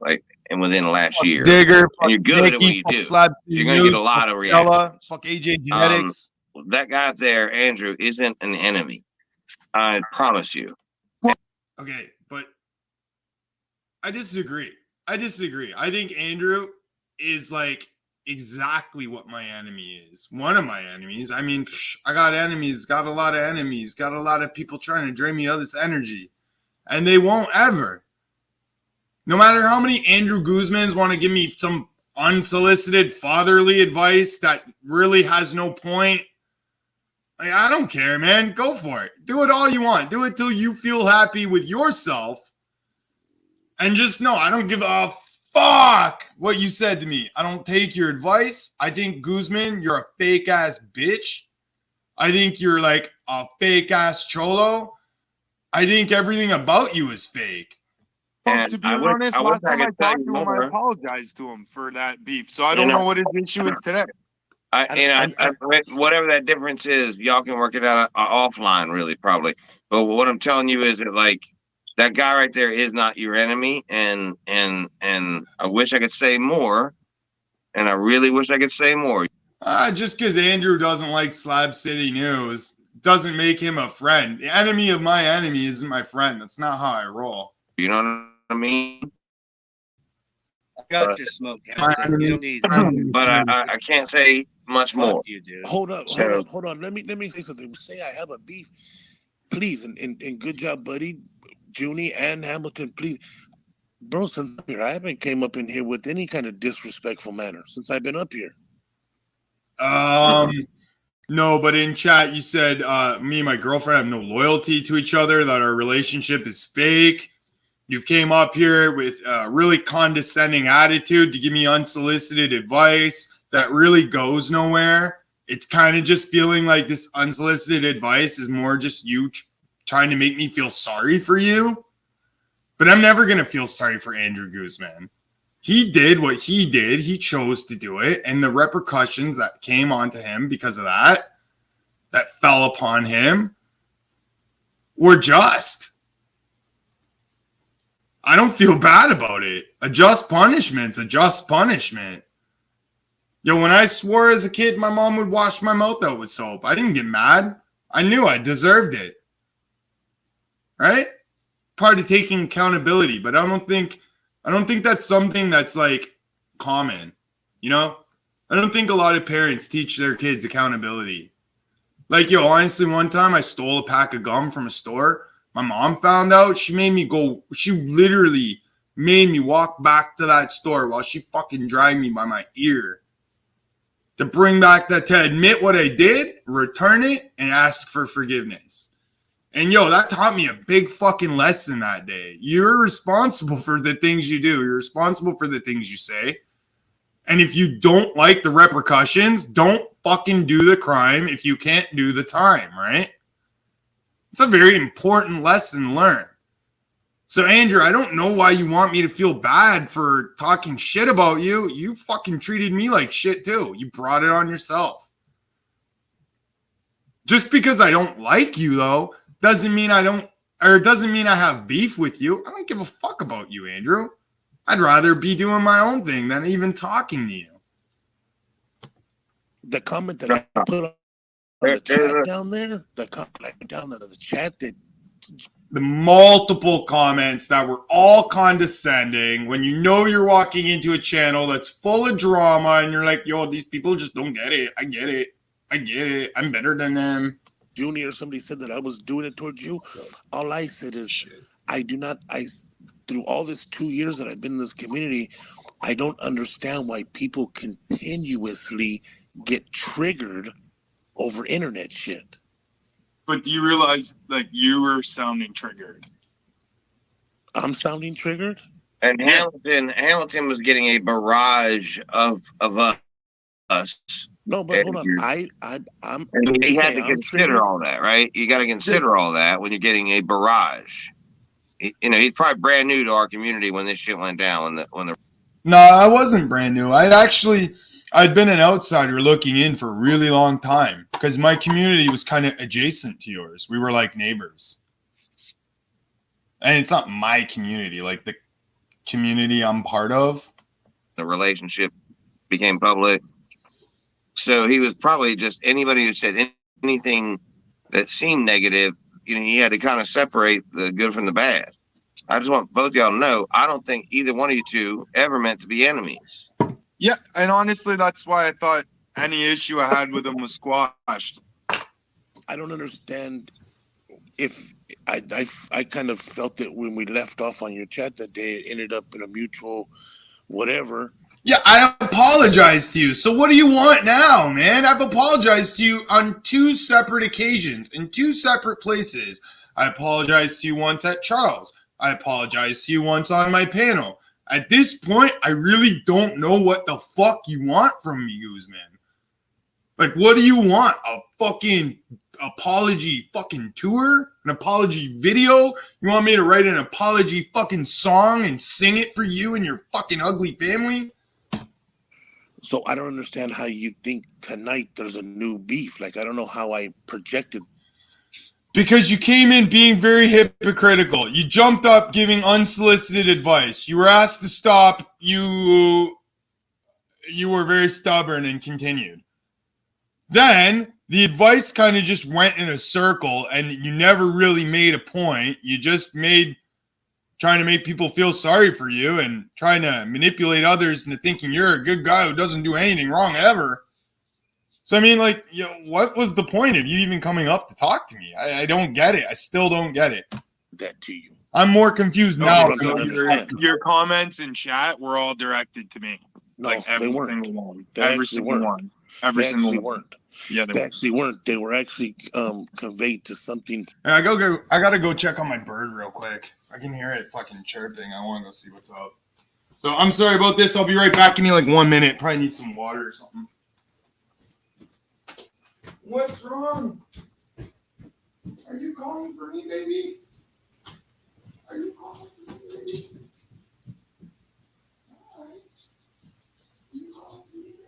like, and within the last year. Digger, and you're fuck good at what Nikki, you fuck do. Slab So you're going to get a lot of reactions. Stella, fuck AJ Genetics. That guy up there, Andrew, isn't an enemy. I promise you. Okay, but I disagree. I think Andrew is like exactly what my enemy is. One of my enemies. I mean, I got enemies, got a lot of enemies, got a lot of people trying to drain me of this energy. And they won't ever. No matter how many Andrew Guzmans want to give me some unsolicited fatherly advice that really has no point, like, I don't care, man. Go for it. Do it all you want. Do it till you feel happy with yourself. And just know, I don't give a fuck what you said to me. I don't take your advice. I think, Guzman, you're a fake ass bitch. I think you're like a fake ass cholo. I think everything about you is fake. Well, to be honest, last time I talked to him, I apologized to him for that beef. So I don't know what his issue is today. Whatever that difference is, y'all can work it out offline, really, probably. But what I'm telling you is that, like, that guy right there is not your enemy, and I wish I could say more, and I really wish I could say more. Just because Andrew doesn't like Slab City News doesn't make him a friend. The enemy of my enemy isn't my friend. That's not how I roll. You know what I mean? I got your smoke. Hamilton. You don't need. But I can't say much more. You do. Hold on. Let me say something. Say I have a beef, please, and good job, buddy, Junie and Hamilton, please, bro. Since I'm here, I haven't came up in here with any kind of disrespectful manner since I've been up here. No, but in chat you said me and my girlfriend have no loyalty to each other, that our relationship is fake. You've came up here with a really condescending attitude to give me unsolicited advice that really goes nowhere. It's kind of just feeling like this unsolicited advice is more just you trying to make me feel sorry for you. But I'm never going to feel sorry for Andrew Guzman. He did what he did. He chose to do it. And the repercussions that came onto him because of that fell upon him, were just. I don't feel bad about it. A just punishment's a just punishment. Yo, when I swore as a kid, my mom would wash my mouth out with soap. I didn't get mad. I knew I deserved it. Right? Part of taking accountability, but I don't think that's something that's like common. You know? I don't think a lot of parents teach their kids accountability. Like, yo, honestly, one time I stole a pack of gum from a store. My mom found out. She literally made me walk back to that store while she fucking dragged me by my ear to admit what I did, return it, and ask for forgiveness. And yo, that taught me a big fucking lesson that day. You're responsible for the things you do. You're responsible for the things you say. And if you don't like the repercussions, don't fucking do the crime if you can't do the time, right? It's a very important lesson learned. So, Andrew, I don't know why you want me to feel bad for talking shit about you. You fucking treated me like shit, too. You brought it on yourself. Just because I don't like you, though, doesn't mean I have beef with you. I don't give a fuck about you, Andrew. I'd rather be doing my own thing than even talking to you. The comment that I put on the chat down there, the chat that the multiple comments that were all condescending when you know you're walking into a channel that's full of drama and you're like, yo, these people just don't get it. I get it. I'm better than them. Junior, somebody said that I was doing it towards you. All I said is through all this 2 years that I've been in this community, I don't understand why people continuously get triggered over internet shit. But do you realize, like, you were sounding triggered? I'm sounding triggered. And Hamilton was getting a barrage of us. No, but hold on. I'm. And he had okay, to I'm consider triggered. all that, right? You got to consider all that when you're getting a barrage. You know, he's probably brand new to our community when this shit went down. When the No, I wasn't brand new. I'd been an outsider looking in for a really long time because my community was kind of adjacent to yours. We were like neighbors. And it's not my community, like the community I'm part of. the relationship became public. So he was probably just anybody who said anything that seemed negative, you know, he had to kind of separate the good from the bad. I just want both of y'all to know, I don't think either one of you two ever meant to be enemies. Yeah, and honestly, that's why I thought any issue I had with him was squashed. I don't understand if I kind of felt it when we left off on your chat that day. It ended up in a mutual whatever. Yeah, I apologized to you. So what do you want now, man? I've apologized to you on 2 separate occasions in 2 separate places. I apologized to you once at Charles. I apologized to you once on my panel. At this point, I really don't know what the fuck you want from me, Guzman. Like, what do you want? A fucking apology fucking tour? An apology video? You want me to write an apology fucking song and sing it for you and your fucking ugly family? So I don't understand how you think tonight there's a new beef. Like, I don't know how I projected. Because you came in being very hypocritical. You jumped up giving unsolicited advice. You were asked to stop. You were very stubborn and continued. Then the advice kind of just went in a circle and you never really made a point. You just trying to make people feel sorry for you and trying to manipulate others into thinking you're a good guy who doesn't do anything wrong ever. So, I mean, like, you know, what was the point of you even coming up to talk to me? I don't get it. I still don't get it. That to you. I'm more confused now. Your comments in chat were all directed to me. No, like every they weren't. single one. They Every actually single weren't. one. Every They single actually one. weren't. Yeah, They actually weren't. They were actually conveyed to something. I gotta go check on my bird real quick. I can hear it fucking chirping. I want to go see what's up. So I'm sorry about this. I'll be right back. Give me like 1 minute. Probably need some water or something. What's wrong? Are you calling for me, baby? Are you calling for me, baby? All right. Are you calling for me, baby?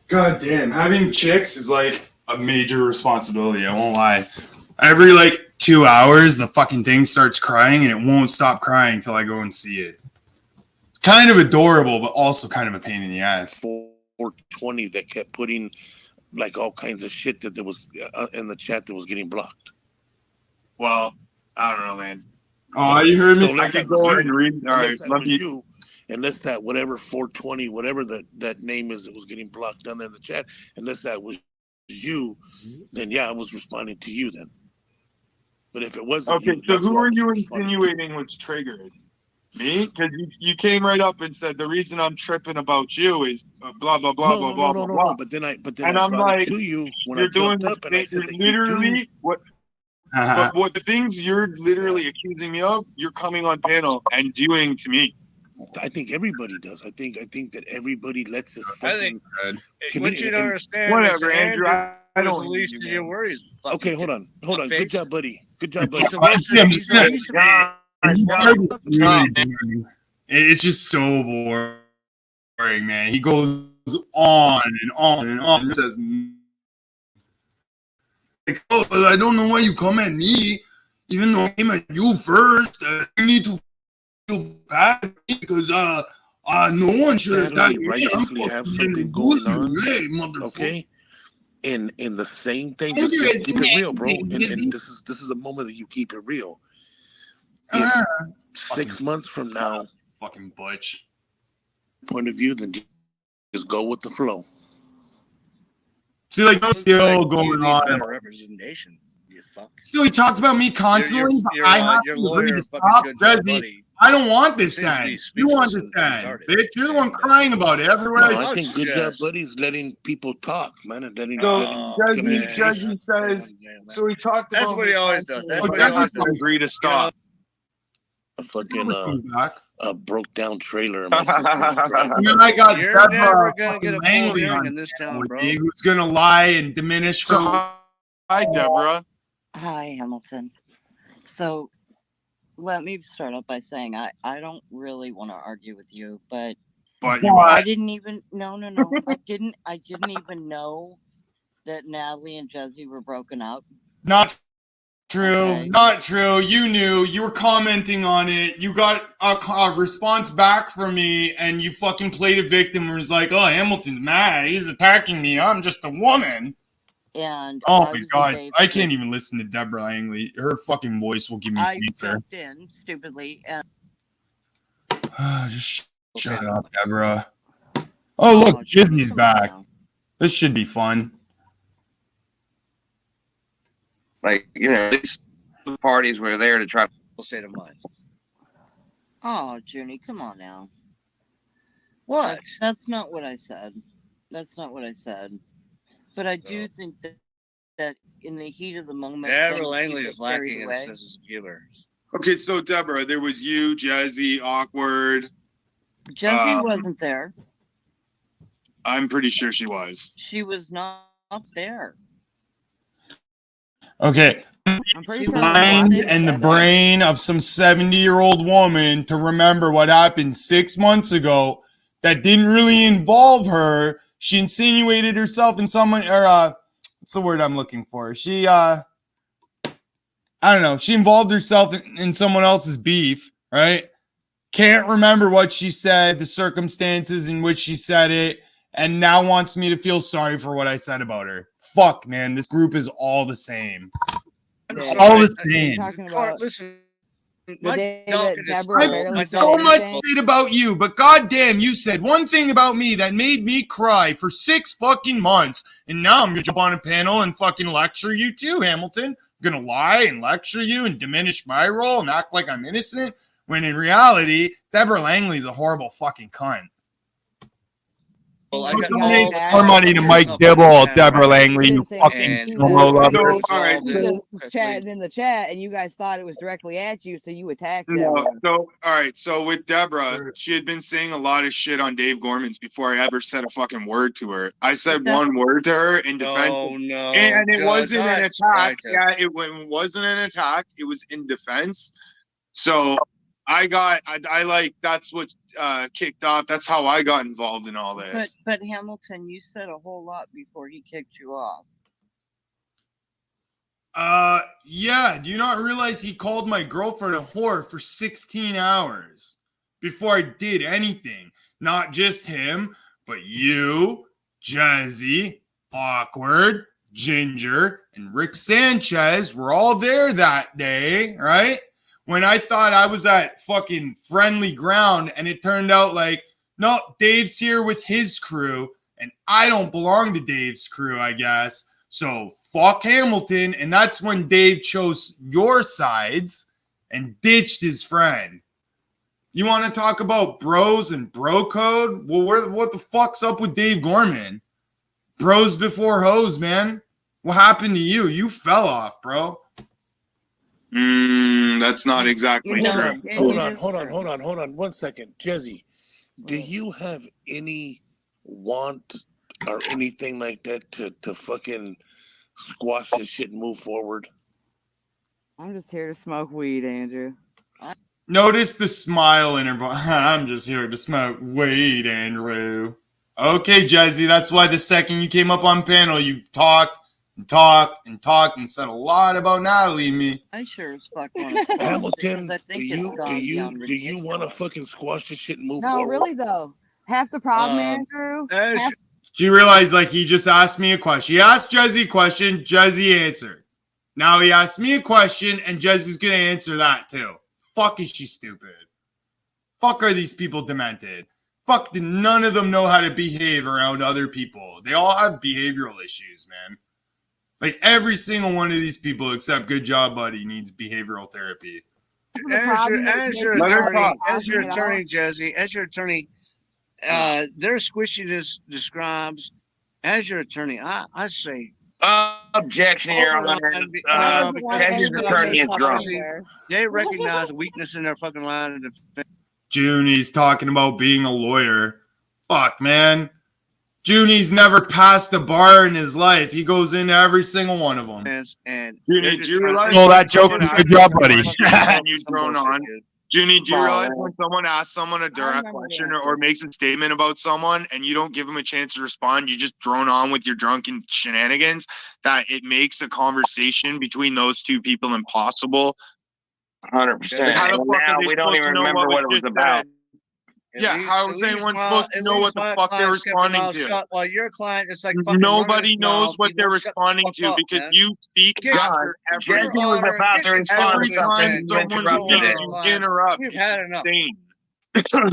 God damn, having chicks is like a major responsibility. I won't lie. Every like 2 hours, the fucking thing starts crying and it won't stop crying until I go and see it. It's kind of adorable, but also kind of a pain in the ass. 420 that kept putting like all kinds of shit that there was in the chat that was getting blocked. Well, I don't know, man. Oh, you heard me? So I could go and read. All right, let me. Unless that whatever 420, whatever that name is that was getting blocked down there in the chat, unless that was you, then yeah, I was responding to you then. But if it wasn't Okay, you, so that's who what I are was you responding to. insinuating was triggered? Me? Because you came right up and said the reason I'm tripping about you is blah blah blah blah blah blah blah. But then I And I I'm brought like, it to you when you're I doing jumped this up and I thing. said You're that literally what? But what the things you're literally accusing me of, you're coming on panel and doing to me. I think everybody does. I think that everybody lets this fucking. What you don't understand. Whatever, is Andrew. I was don't the least need of you, your man. worries. Okay, hold on. Good job, buddy. Good job, buddy. He's a Wilson. He's a It's just so boring, man. He goes on and on and on. He says, like, oh, I don't know why you come at me, even though I came at you first. You need to feel bad because no one should have Natalie died. righteously have something going on. Okay. And the same thing, just keep it real, bro. And this is a moment that you keep it real. If 6 months from now, fucking butch point of view, then just go with the flow. See, like, still going on. Better representation. You fuck. Still, he talked about me constantly. Your I have your to lawyer, agree to fucking stop. good job, Jesse, buddy. I don't want this Seems to guy. be You speechless want this and guy, retarded. bitch. You're the one crying about it everywhere. No, I think Good Job Buddy is letting people talk, man, and letting communication. says. So he talked about. That's what he always does. That's what he Jesse always said does. agree to stop. A fucking a broke down trailer. And my sister's driving. And then I got You're Deborah never gonna get a full Langley hearing on in this town, with bro. me, who's gonna lie and diminish her. Hi, Deborah. Hi, Hamilton. So let me start out by saying I don't really want to argue with you, but I didn't even no I didn't even know that Natalie and Jesse were broken up. Not true. Not true. You knew. You were commenting on it. You got a response back from me, and you fucking played a victim and was like, oh, Hamilton's mad. He's attacking me. I'm just a woman. And Oh I my was god. engaged I with- can't even listen to Deborah Langley. Her fucking voice will give me I cancer. jumped in stupidly and Just shut up, Deborah. Oh, look, Disney's back. This should be fun. Like, these parties were there to try to state of mind. oh, Junie, come on now. What? That's not what I said. That's not what I said. But I do think that in the heat of the moment, Deborah things Langley get is lacking carried in away. sense of humor. Okay, so Deborah, there was you, Jazzy, Awkward. Jesse wasn't there. I'm pretty sure she was. She was not there. Okay. I'm pretty sure Mind and the brain of some 70-year-old woman to remember what happened 6 months ago that didn't really involve her. She insinuated herself in someone, or what's the word I'm looking for? She I don't know. She involved herself in someone else's beef, right? Can't remember what she said, the circumstances in which she said it, and now wants me to feel sorry for what I said about her. Fuck, man. This group is all the same. All the same. Talking about Listen, the my day dog that is Deborah full. barely My said So much anything. shit about you, but goddamn, you said one thing about me that made me cry for 6 fucking months, and now I'm gonna jump on a panel and fucking lecture you too, Hamilton. I'm gonna lie and lecture you and diminish my role and act like I'm innocent, when in reality, Deborah Langley's a horrible fucking cunt. Well, I You got donate all- more money to Mike Dibble, Deborah Langley, you fucking And- roll up. All right, He was chatting in the chat, and you guys thought it was directly at you, so you attacked him. No, so all right. So with Deborah, she had been saying a lot of shit on Dave Gorman's before I ever said a fucking word to her. I said one word to her in defense, no, and it Judge, wasn't all an right, attack. all right, Yeah, it wasn't an attack. It was in defense. So I like that's what kicked off. That's how I got involved in all this. But Hamilton, you said a whole lot before he kicked you off. Yeah, do you not realize he called my girlfriend a whore for 16 hours before I did anything? Not just him, but you, Jazzy, Awkward, Ginger, and Rick Sanchez were all there that day, right? When I thought I was at fucking friendly ground, and it turned out like, no, Dave's here with his crew, and I don't belong to Dave's crew, I guess. So fuck Hamilton, and that's when Dave chose your sides and ditched his friend. You want to talk about bros and bro code? Well, what the fuck's up with Dave Gorman? Bros before hoes, man. What happened to you? You fell off, bro. That's not exactly true. Hold on. 1 second. Jesse, do you have any want or anything like that to fucking squash this shit and move forward? I'm just here to smoke weed, Andrew. Notice the smile in her voice. I'm just here to smoke weed, Andrew. Okay, Jazzy, that's why the second you came up on panel, you talked and said a lot about Natalie and me. I sure as fuck want to Hamilton, I do think you it's gone beyond do you want to fucking squash this shit and move No, forward? really though. Half the problem, Andrew. Do you realize, like, he just asked me a question? He asked Jazzy a question, Jazzy answered. Now he asked me a question, and Jazzy's gonna answer that too. Fuck is she stupid? Fuck are these people demented? Fuck, none of them know how to behave around other people. They all have behavioral issues, man. Like, every single one of these people except Good Job Buddy needs behavioral therapy. As your attorney, Jesse, their squishiness describes, as your attorney, I say, objection, Your Honor. Judge's attorney is drunk. They recognize a weakness in their fucking line of defense. Junie's talking about being a lawyer. Fuck, man. Junie's never passed a bar in his life. He goes into every single one of them. And Junie, do you realize? Oh, that joke was Good Job Buddy. And you drone on. Junie, do you realize when someone asks someone a direct question or makes a statement about someone and you don't give them a chance to respond, you just drone on with your drunken shenanigans, that it makes a conversation between those two people impossible? 100%. Now we don't even remember what it was about. Yeah, how is anyone supposed to know what the fuck they're responding to? While your client is like fucking nobody knows what they're responding to because you speak after every Jesse was about to respond to something. You interrupted it. Interrupt. We've had enough.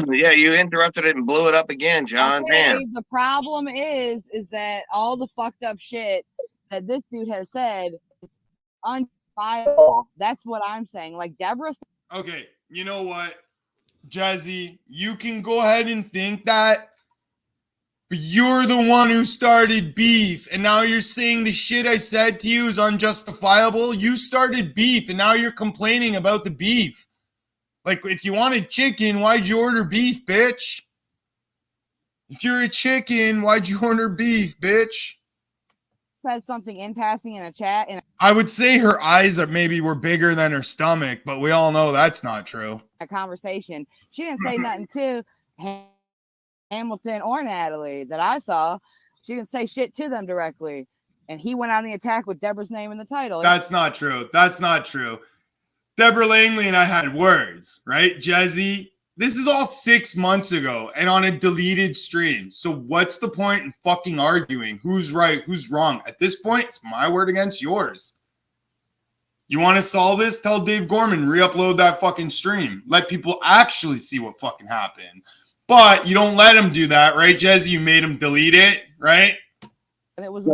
Yeah, you interrupted it and blew it up again, John. Okay, Damn. the problem is that all the fucked up shit that this dude has said is unviable. That's what I'm saying. Like Deborah. Okay, you know what, Jazzy, you can go ahead and think that, but you're the one who started beef, and now you're saying the shit I said to you is unjustifiable. You started beef, and now you're complaining about the beef. Like, if you wanted chicken, why'd you order beef, bitch? If you're a chicken, why'd you order beef, bitch? Said something in passing in a chat, and I would say her eyes were bigger than her stomach, but we all know that's not true. a conversation. She didn't say nothing to Hamilton or Natalie that I saw. She didn't say shit to them directly. And he went on the attack with Deborah's name in the title. That's not true. That's not true. Deborah Langley and I had words, right? Jazzy, this is all 6 months ago and on a deleted stream. So what's the point in fucking arguing? Who's right? Who's wrong? At this point, it's my word against yours. You want to solve this? Tell Dave Gorman, re-upload that fucking stream. Let people actually see what fucking happened. But you don't let him do that, right, Jazzy? You made him delete it, right? And it was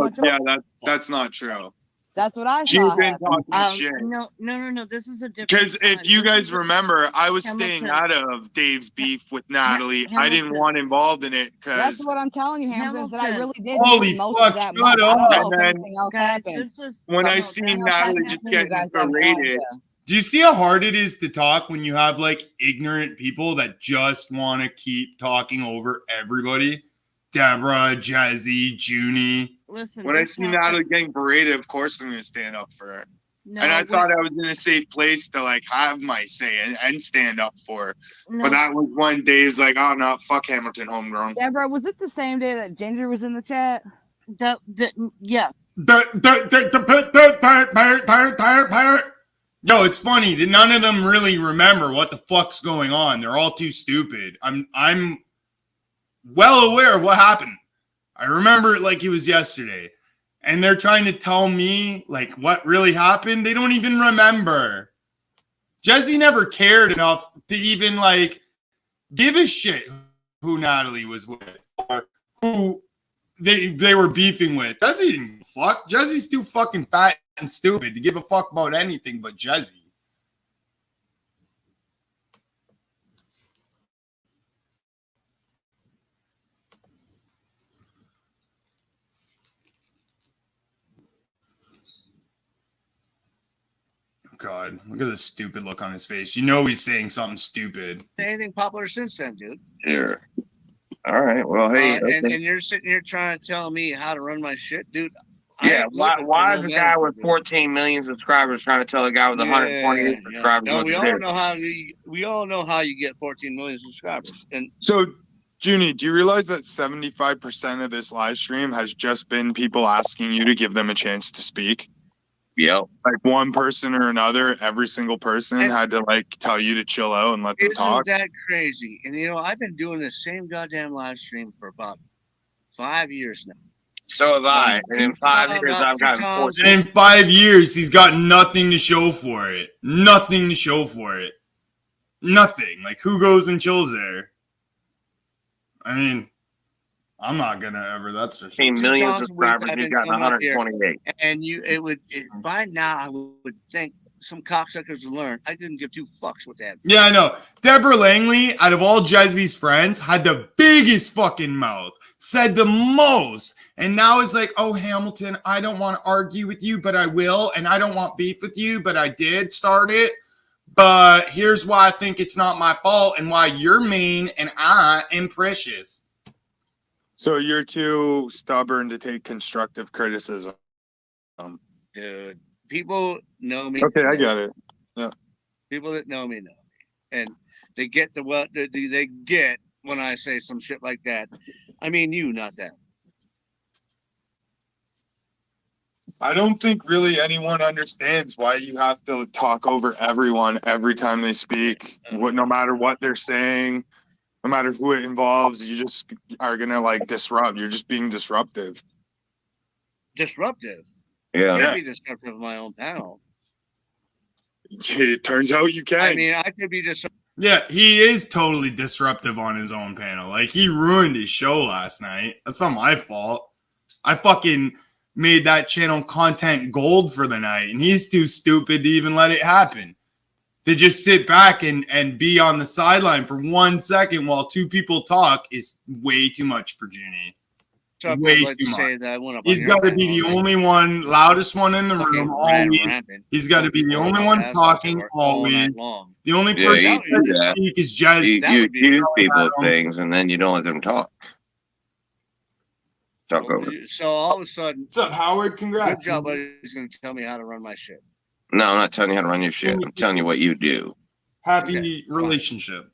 that's not true. That's what I You've saw. been talking shit. No. This is a different. Because if you guys remember, I was Hamilton. staying out of Dave's beef with Natalie. I didn't Hamilton. want involved in it because That's what I'm telling you, Hamilton, is that I really did Holy miss most fuck, of that shut month. I up. don't know if And then- anything else happened. when I seen Natalie just getting berated, Do you see how hard it is to talk when you have like ignorant people that just want to keep talking over everybody? Deborah, Jazzy, Junie. Listen, when I this see happened- Natalie getting berated, of course I'm gonna stand up for her. No, and I but- thought I was in a safe place to like have my say and stand up for her. No. But that was when Dave's like, oh no, fuck Hamilton homegrown. Deborah, was it the same day that Ginger was in the chat? Yeah. Yo, it's funny that none of them really remember what the fuck's going on. They're all too stupid. I'm well aware of what happened. I remember it like it was yesterday. And they're trying to tell me like what really happened. They don't even remember. Jesse never cared enough to even like give a shit who Natalie was with or who they were beefing with. Jesse didn't give a fuck. Jesse's too fucking fat and stupid to give a fuck about anything but Jesse. God, look at the stupid look on his face. You know he's saying something stupid. Anything popular since then, dude. Sure. All right. Well, hey. And you're sitting here trying to tell me how to run my shit, dude. Yeah, why is a guy with 14 million subscribers trying to tell a guy with 128 subscribers No, what we to all do? know how you get 14 million subscribers. And So, Junie, do you realize that 75% of this live stream has just been people asking you to give them a chance to speak? Yep. Like one person or another, every single person had to like tell you to chill out and let them isn't talk. that crazy? And I've been doing the same goddamn live stream for about 5 years now. So have I. And in 5 years, I've gotten 14. And in 5 years, he's got nothing to show for it. Nothing to show for it. Nothing. Like, who goes and chills there? I mean, I'm not gonna ever. That's for sure. 15 million subscribers. He's got 128. And by now, I would think some cocksuckers would learn. I couldn't give two fucks what that. Yeah, I know. Deborah Langley, out of all Jezzy's friends, had the biggest fucking mouth, said the most, and now it's like, oh, Hamilton, I don't want to argue with you, but I will, and I don't want beef with you, but I did start it. But here's why I think it's not my fault, and why you're mean, and I am precious. So you're too stubborn to take constructive criticism. Dude, people know me. Okay, I got it. Yeah. People that know me, and they get what they get when I say some shit like that. I mean, you, not them. I don't think really anyone understands why you have to talk over everyone every time they speak. No matter what they're saying, no matter who it involves, you just are gonna like disrupt. You're just being disruptive. Disruptive? Yeah. I can't be disruptive of my own panel. It turns out you can. I mean, I could be disruptive. Yeah, he is totally disruptive on his own panel. Like, he ruined his show last night. That's not my fault. I fucking made that channel content gold for the night, and he's too stupid to even let it happen. To just sit back and be on the sideline for 1 second while two people talk is way too much for Junie. Way too much. He's got to be the only one, loudest one in the room, always. He's got to be the only one talking, always. The only Yeah, person you do that that. speak is Jazzy. You accuse people of things and then you don't let them talk. Talk over. So all of a sudden, what's up, Howard? Congrats. Good job, buddy. He's going to tell me how to run my shit. No, I'm not telling you how to run your shit. I'm telling you what you do. Happy relationship.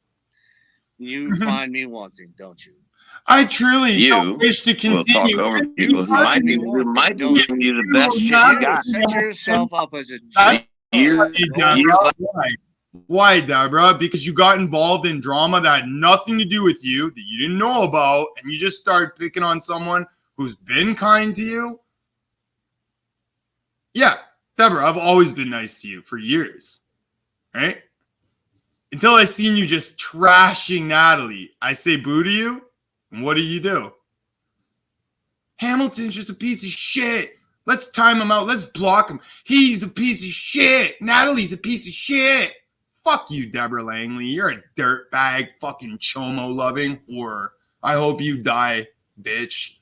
You find me wanting, don't you? I truly don't wish to will continue. talk over people who might be giving you the best shit you got. Set yourself up as a Why, Deborah? Because you got involved in drama that had nothing to do with you, that you didn't know about, and you just started picking on someone who's been kind to you? Yeah, Deborah, I've always been nice to you for years, right? Until I seen you just trashing Natalie. I say boo to you, and what do? Hamilton's just a piece of shit. Let's time him out. Let's block him. He's a piece of shit. Natalie's a piece of shit. Fuck you, Deborah Langley. You're a dirtbag, fucking chomo-loving whore. I hope you die, bitch.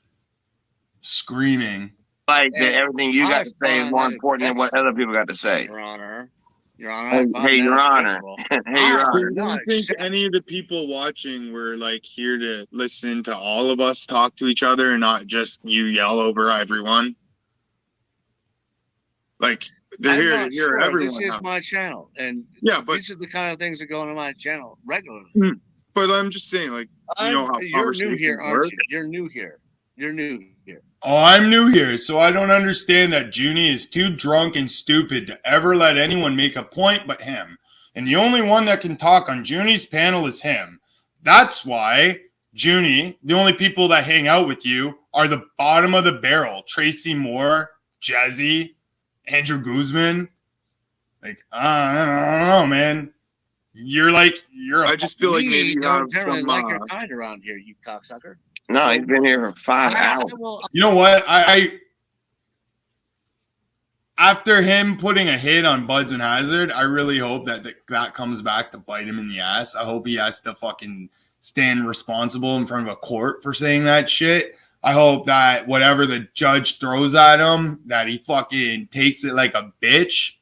Screaming. Like that everything you got to say is more important than what other people got to say. Your Honor. Your Honor. Hey, Your Honor. Hey, Your Honor. I don't think any of the people watching were like here to listen to all of us talk to each other and not just you yell over everyone. Like they're I'm here not to hear sure. everyone. This is out. my channel, and Yeah, but these are the kind of things that go on my channel regularly. But I'm just saying, like, you know how You're new here, conversations aren't work. you? You're new here. You're new here. Oh, I'm new here, so I don't understand that Junie is too drunk and stupid to ever let anyone make a point but him. And the only one that can talk on Junie's panel is him. That's why Junie, the only people that hang out with you are the bottom of the barrel. Tracy Moore, Jazzy, Andrew Guzman. Like, I don't know, man. I just feel like maybe you don't have generally some. like your kind around here, you cocksucker. No, he's been here for 5 hours. You know what? I after him putting a hit on Buds and Hazard, I really hope that comes back to bite him in the ass. I hope he has to fucking stand responsible in front of a court for saying that shit. I hope that whatever the judge throws at him, that he fucking takes it like a bitch.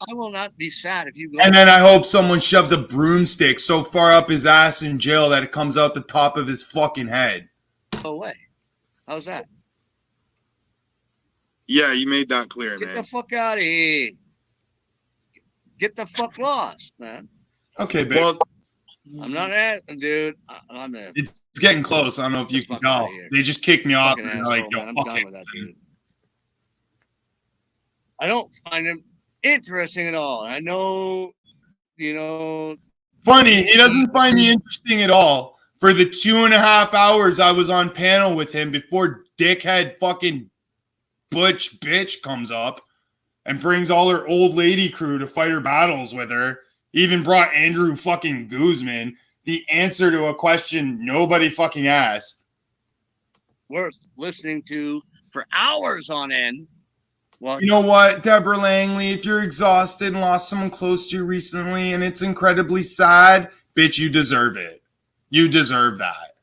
I will not be sad if you go. And then I hope someone shoves a broomstick so far up his ass in jail that it comes out the top of his fucking head. Go away. How's that? Yeah, you made that clear, Get man. the fuck out of here. Get the fuck lost, man. Okay, babe. Well, I'm not asking, dude. I'm a It's getting close. I don't know if you can Fuck outta tell. here. They just kicked me off. fucking And they're asshole, like, yo, man. I'm fuck done with that dude. I don't find him interesting at all. I know, you know. Funny, he doesn't find me interesting at all. For the 2.5 hours I was on panel with him before dickhead fucking Butch bitch comes up and brings all her old lady crew to fight her battles with her. He even brought Andrew fucking Guzman, the answer to a question nobody fucking asked. Worth listening to for hours on end. Well, You know what, Deborah Langley, if you're exhausted and lost someone close to you recently and it's incredibly sad, bitch, you deserve it. You deserve that.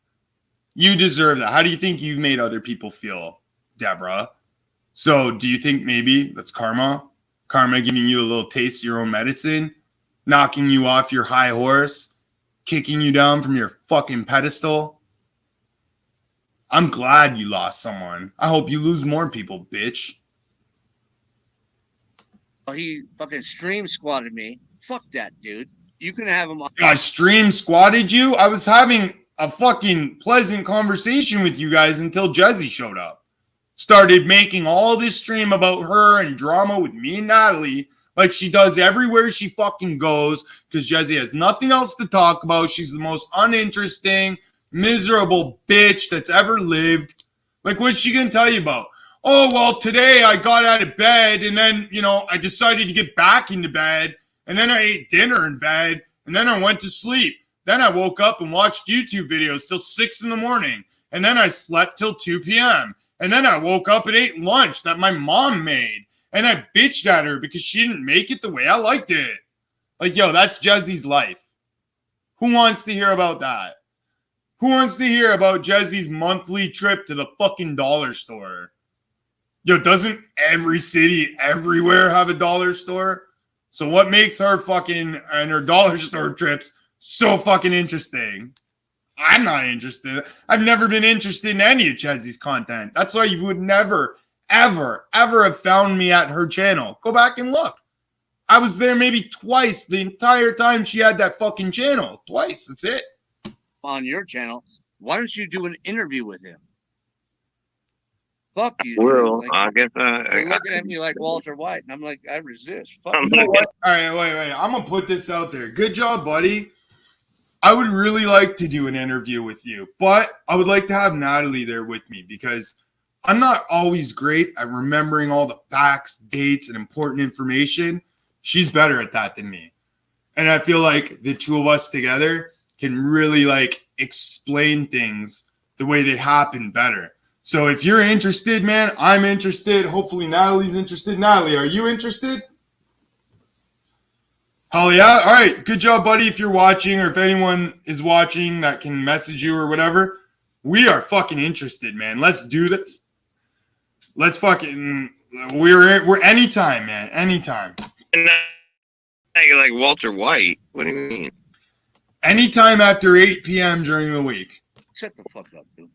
You deserve that. How do you think you've made other people feel, Deborah? So do you think maybe that's karma? Karma giving you a little taste of your own medicine? Knocking you off your high horse? Kicking you down from your fucking pedestal? I'm glad you lost someone. I hope you lose more people, bitch. he fucking stream squatted me. Fuck that, dude. You can have him on. I stream squatted you? I was having a fucking pleasant conversation with you guys until Jesse showed up. Started making all this stream about her and drama with me and Natalie like she does everywhere she fucking goes because Jesse has nothing else to talk about. She's the most uninteresting, miserable bitch that's ever lived. Like, what's she gonna tell you about? Oh, well, today I got out of bed and then, I decided to get back into bed and then I ate dinner in bed and then I went to sleep. Then I woke up and watched YouTube videos till 6 in the morning and then I slept till 2 p.m. And then I woke up and ate lunch that my mom made and I bitched at her because she didn't make it the way I liked it. Like, yo, that's Jesse's life. Who wants to hear about that? Who wants to hear about Jesse's monthly trip to the fucking dollar store? Yo, doesn't every city everywhere have a dollar store? So what makes her fucking and her dollar store trips so fucking interesting? I'm not interested. I've never been interested in any of Jesse's content. That's why you would never, ever, ever have found me at her channel. Go back and look. I was there maybe twice the entire time she had that fucking channel. Twice. That's it. On your channel. Why don't you do an interview with him? Fuck you. Well, Like, I guess you're looking at me like Walter White, and I'm like, I resist. Fuck You know what? All right, wait. I'm gonna put this out there. Good job, buddy. I would really like to do an interview with you, but I would like to have Natalie there with me because I'm not always great at remembering all the facts, dates, and important information. She's better at that than me. And I feel like the two of us together can really explain things the way they happen better. So if you're interested, man, I'm interested. Hopefully Natalie's interested. Natalie, are you interested? Hell yeah. All right. Good job, buddy. If you're watching or if anyone is watching that can message you or whatever, we are fucking interested, man. Let's do this. Let's fucking, we're anytime, man. Anytime. Now you're like Walter White. What do you mean? Anytime after 8 p.m. during the week. Shut the fuck up, dude.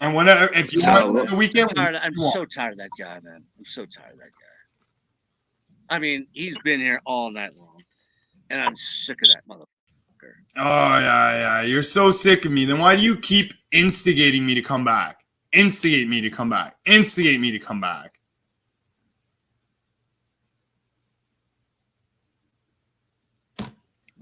And whenever, if you want the weekend, I'm so tired of that guy, man. I'm so tired of that guy. I mean, he's been here all night long, and I'm sick of that motherfucker. Oh, yeah. You're so sick of me. Then why do you keep instigating me to come back? Instigate me to come back. Instigate me to come back.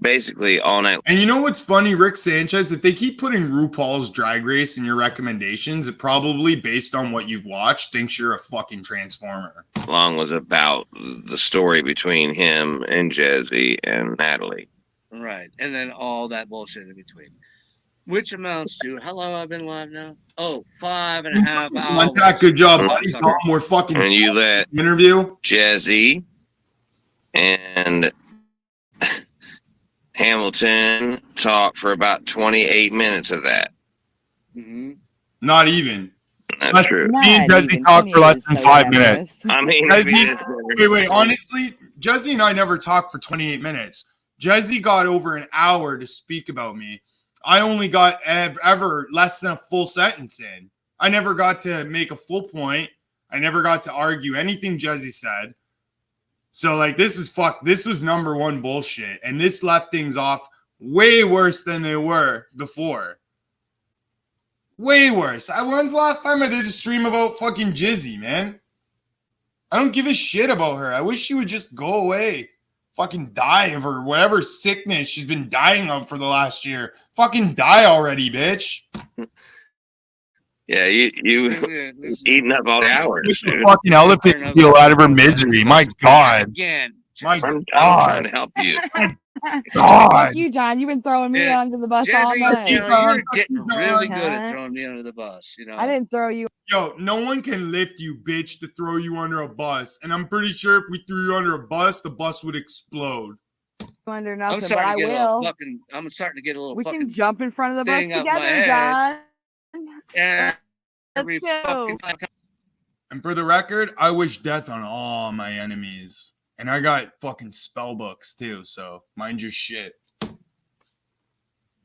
Basically all night. And you know what's funny, Rick Sanchez? If they keep putting RuPaul's Drag Race in your recommendations, it probably, based on what you've watched, thinks you're a fucking transformer. Long was about the story between him and Jesse and Natalie. Right. And then all that bullshit in between. Which amounts to, how long have I been live now? Oh, 5.5 hours. Good job, buddy. We're fucking and you let interview Jesse and Hamilton talk for about 28 minutes of that. Mm-hmm. Not even. That's true. Me and Jesse talked for less than 5 minutes. I mean, wait. Honestly, Jesse and I never talked for 28 minutes. Jesse got over an hour to speak about me. I only got ever less than a full sentence in. I never got to make a full point. I never got to argue anything Jesse said. So like this is fuck. This was number one bullshit, and this left things off way worse than they were before. Way worse. When's the last time I did a stream about fucking Jizzy, man? I don't give a shit about her. I wish she would just go away. Fucking die of her whatever sickness she's been dying of for the last year. Fucking die already, bitch. Yeah, you eating up all the hours, dude. Fucking elephant steal out of her misery. My God. Again. My I'm God. trying to help you. God. Fuck you, John. You've been throwing me under the bus all Jesse, night. you're getting really good at throwing me under the bus. I didn't throw you. Yo, no one can lift you, bitch, to throw you under a bus. And I'm pretty sure if we threw you under a bus, the bus would explode. Under I'm nothing, but starting I to get a little will. fucking. I'm starting to get a little. We fucking can jump in front of the bus thing up my together, head. John. Yeah. Let's go. And for the record, I wish death on all my enemies. And I got fucking spell books too, so mind your shit.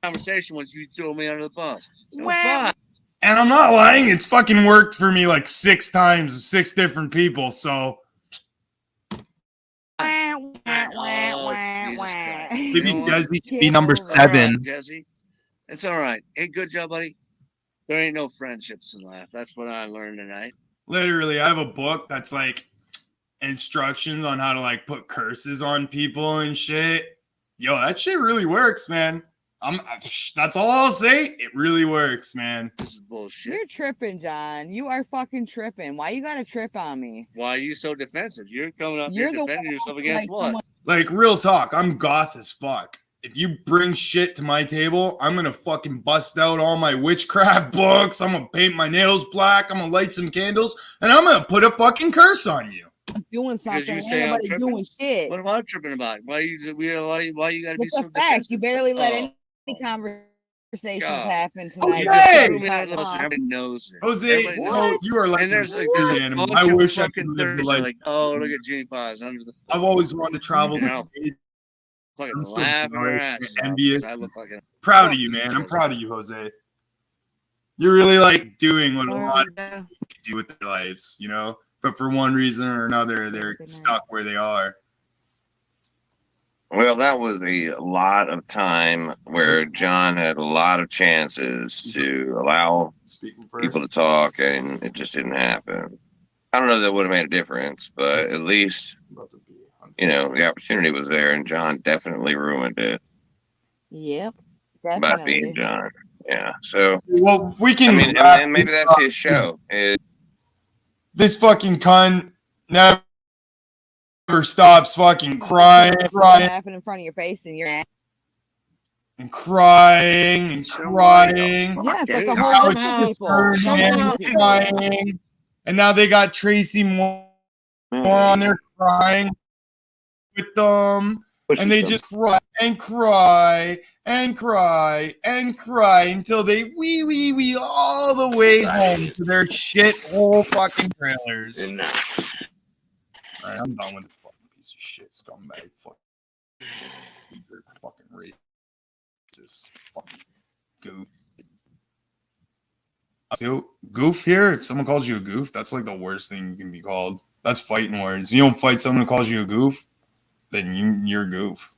Conversation was you threw me under the bus. So Wow. fine. And I'm not lying, it's fucking worked for me like 6 times with 6 different people, so maybe Jesse could be number 7. Jesse. It's all right. Hey, good job, buddy. There ain't no friendships in life. That's what I learned tonight. Literally, I have a book that's like instructions on how to like put curses on people and shit. Yo, that shit really works, man. That's all I'll say. It really works, man. This is bullshit. You're tripping, John. You are fucking tripping. Why you gotta trip on me? Why are you so defensive? You're coming up You're here the defending one yourself like against what? someone- Like, real talk, I'm goth as fuck. If you bring shit to my table, I'm gonna fucking bust out all my witchcraft books. I'm gonna paint my nails black. I'm gonna light some candles, and I'm gonna put a fucking curse on you. Doing Because something. you Ain't say I'm nobody tripping. doing shit. What am I tripping about? Why you gotta be It's so a fact. defensive? You barely let Oh. any conversations God. happen You tonight. just Hey! threw me under the bus and everybody knows it. Jose, Everybody knows no, it. you are like And there's a like crazy there's a animal. bunch I of wish I fucking could live thirties like. like, oh, look at Genie Pies under the. I've always wanted to travel You with know, you. fucking I'm so laughing their sorry, asses off envious. because I look like a. Proud of Fuck you, man. I'm Jose. proud of you, Jose. You're really like doing what a Sorry, lot of yeah. people can do with their lives, you know? But for one reason or another, they're stuck where they are. Well, that was a lot of time where John had a lot of chances to allow Speaking first. people to talk, and it just didn't happen. I don't know if that would have made a difference, but at least, you know, the opportunity was there, and John definitely ruined it Yep. by Definitely. being John. Yeah. So, Well, we can. I mean, and maybe that's his show. This fucking cunt never stops fucking crying, crying, Happen in front of your face and you're and crying, and crying. yeah, it's like a And whole now bunch it's of people. Ferdinand crying. And now they got Tracy Moore on there crying with them. And they just cry and cry and cry and cry until they wee all the way home to their shit hole fucking trailers. All right, I'm done with this fucking piece of shit scumbag. Fucking racist. Fucking goof. So, goof here? If someone calls you a goof, that's like the worst thing you can be called. That's fighting words. You don't fight someone who calls you a goof, then you're a goof.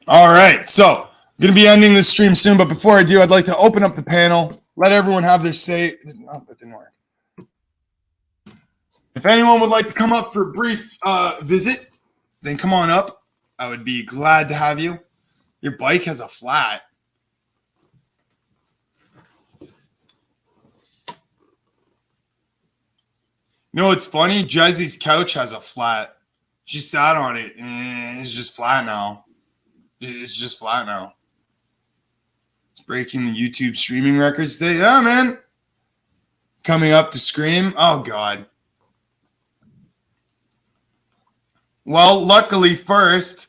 All right, so I'm gonna be ending this stream soon, but before I do, I'd like to open up the panel, let everyone have their say. Oh, that didn't work. If anyone would like to come up for a brief visit, then come on up. I would be glad to have you. Your bike has a flat. You know what's funny? Jesse's couch has a flat. She sat on it, and it's just flat now. It's just flat now. It's breaking the YouTube streaming records today. Yeah, man. Coming up to scream. Oh, God. Well, luckily, first,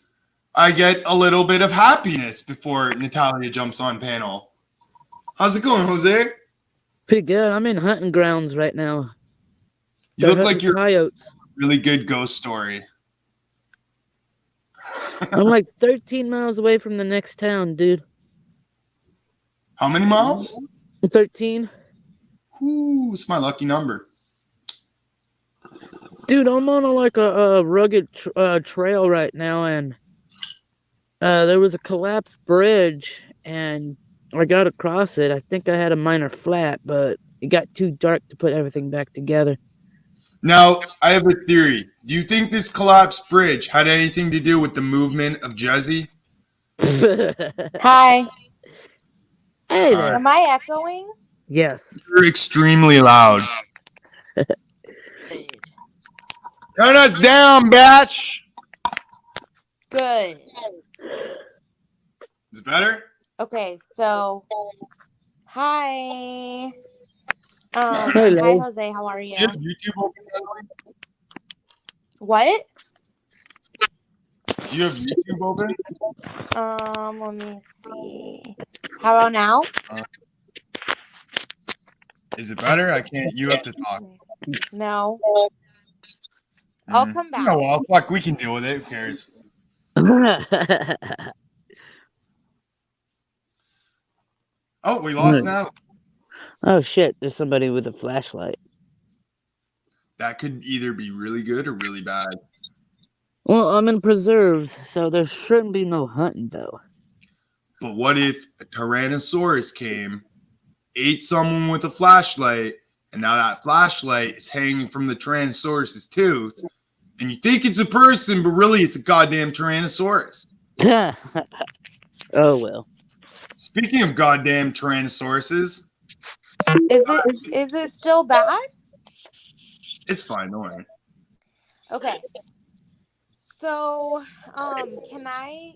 I get a little bit of happiness before Natalia jumps on panel. How's it going, Jose? Pretty good. I'm in hunting grounds right now. You look like you're coyotes. a really good ghost story. I'm like 13 miles away from the next town, dude. How many miles? 13. Ooh, it's my lucky number. Dude, I'm on a rugged trail right now, and there was a collapsed bridge, and I got across it. I think I had a minor flat, but it got too dark to put everything back together. Now, I have a theory. Do you think this collapsed bridge had anything to do with the movement of Jesse? Hi. Hey there. Am I echoing? Yes. You're extremely loud. Turn us down, batch. Good. Is it better? Okay, so hi. Hello. Hi Jose, how are you? Do you have YouTube open, by the way? What? Do you have YouTube open? Let me see. How about now? Is it better? I can't. You have to talk. No. I'll come back. No, well, fuck. We can deal with it. Who cares? Oh, we lost now. Oh shit! There's somebody with a flashlight. That could either be really good or really bad. Well, I'm in preserves, so there shouldn't be no hunting though. But what if a Tyrannosaurus came, ate someone with a flashlight, and now that flashlight is hanging from the Tyrannosaurus's tooth, and you think it's a person, but really it's a goddamn Tyrannosaurus? Oh well. Speaking of goddamn Tyrannosauruses, Is it still bad? it's fine. Don't worry. Okay. So, can I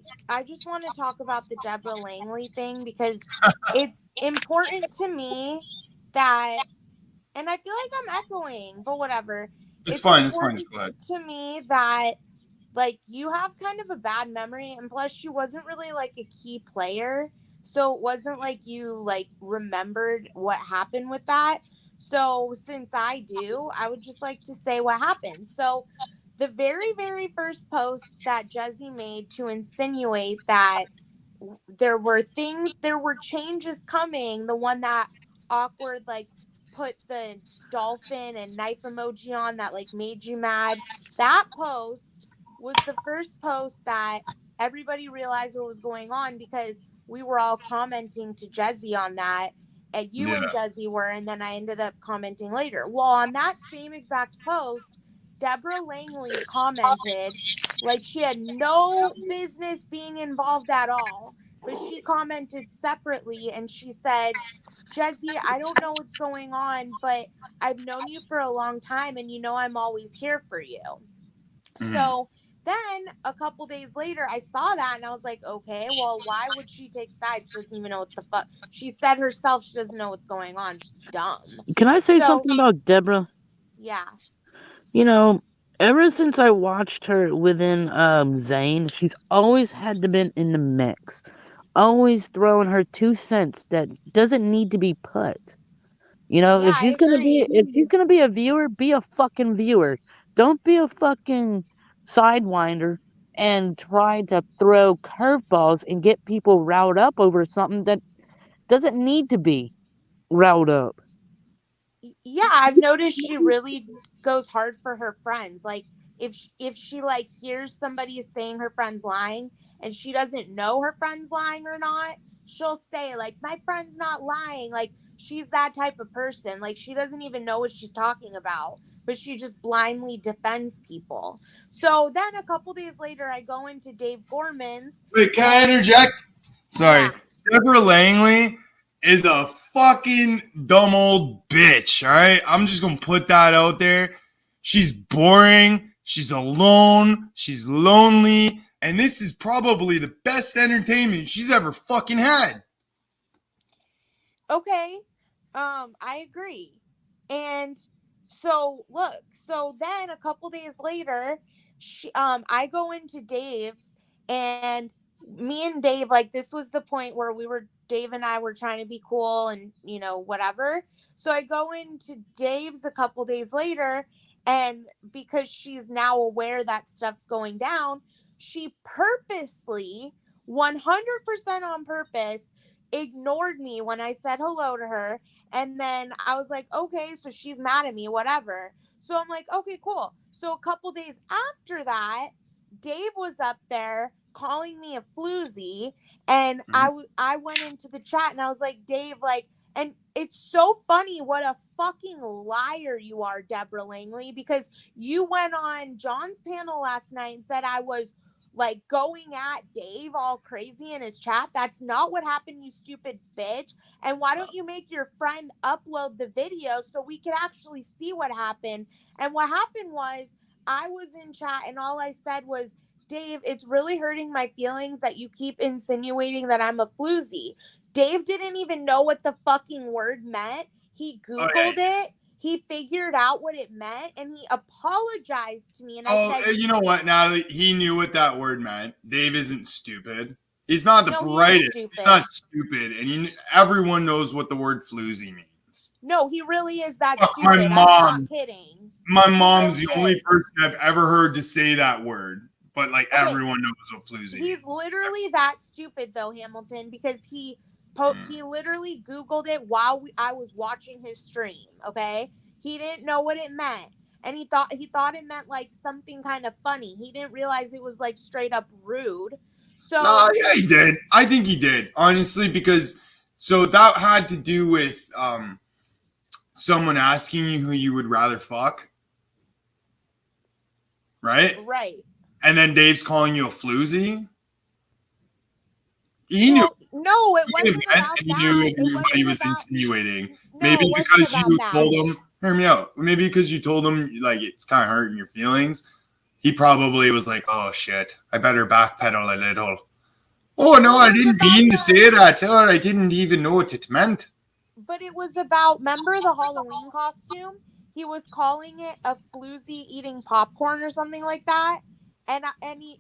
just want to talk about the Deborah Langley thing because it's important to me that, and I feel like I'm echoing, but whatever. It's fine. It's fine. Just go ahead. To me that, like, you have kind of a bad memory, and plus she wasn't really like a key player. So it wasn't like you like remembered what happened with that. So since I do, I would just like to say what happened. So the very, very first post that Jesse made to insinuate that there were changes coming, the one that awkward like put the dolphin and knife emoji on that like made you mad, that post was the first post that everybody realized what was going on because we were all commenting to Jesse on that, and you and Jesse were, and then I ended up commenting later. Well, on that same exact post, Deborah Langley commented like she had no business being involved at all, but she commented separately and she said, Jesse, I don't know what's going on, but I've known you for a long time and you know I'm always here for you. So then a couple days later, I saw that and I was like, okay, well, why would she take sides? She doesn't even know what the fuck. She said herself she doesn't know what's going on. She's dumb. Can I say something about Deborah? Yeah. You know, ever since I watched her within Zane, she's always had to been in the mix. Always throwing her 2 cents that doesn't need to be put. You know, if she's gonna be a viewer, be a fucking viewer. Don't be a fucking sidewinder and try to throw curveballs and get people riled up over something that doesn't need to be riled up. Yeah, I've noticed she really goes hard for her friends. Like if she like hears somebody is saying her friend's lying and she doesn't know her friend's lying or not, she'll say like my friend's not lying. Like she's that type of person. Like she doesn't even know what she's talking about, but she just blindly defends people. So then a couple days later, I go into Dave Gorman's. Wait, can I interject? Sorry. Yeah. Deborah Langley is a fucking dumb old bitch, all right? I'm just going to put that out there. She's boring. She's alone. She's lonely. And this is probably the best entertainment she's ever fucking had. Okay. I agree. And so look, so then a couple days later, I go into Dave's and me and Dave, like this was the point where Dave and I were trying to be cool and, you know, whatever. So I go into Dave's a couple days later and because she's now aware that stuff's going down, she purposely, 100% on purpose, ignored me when I said hello to her. And then I was like, okay, so she's mad at me, whatever. So I'm like, okay, cool. So a couple days after that, Dave was up there calling me a floozy, and I went into the chat and I was like, Dave, like, and it's so funny what a fucking liar you are, Deborah Langley, because you went on John's panel last night and said I was like going at Dave all crazy in his chat. That's not what happened, you stupid bitch. And why don't you make your friend upload the video so we could actually see what happened? And what happened was I was in chat and all I said was, Dave, it's really hurting my feelings that you keep insinuating that I'm a floozy. Dave didn't even know what the fucking word meant. He Googled it. He figured out what it meant and he apologized to me. And I said, you know what, Natalie? He knew what that word meant. Dave isn't stupid. He's not the No, he is brightest. stupid. He's not stupid. And everyone knows what the word floozy means. no, he really is that Fuck stupid. my I'm mom. not kidding. My mom's really the only is. person I've ever heard to say that word. But like everyone knows what floozy means. He's literally that stupid though, Hamilton, because he literally Googled it while I was watching his stream. Okay, he didn't know what it meant, and he thought it meant like something kind of funny. He didn't realize it was like straight up rude. So No, yeah, he did. I think he did, honestly, because so that had to do with someone asking you who you would rather fuck, right? Right. And then Dave's calling you a floozy. He knew. No, it wasn't about and he that. knew what he was insinuating. No, Maybe it wasn't because about you that. told him, hear me out. Maybe because you told him like it's kind of hurting your feelings. He probably was like, "Oh shit, I better backpedal a little." Oh no, I didn't mean to say that, or I didn't even know what it meant. But it was about, remember the Halloween costume? He was calling it a floozy eating popcorn or something like that. And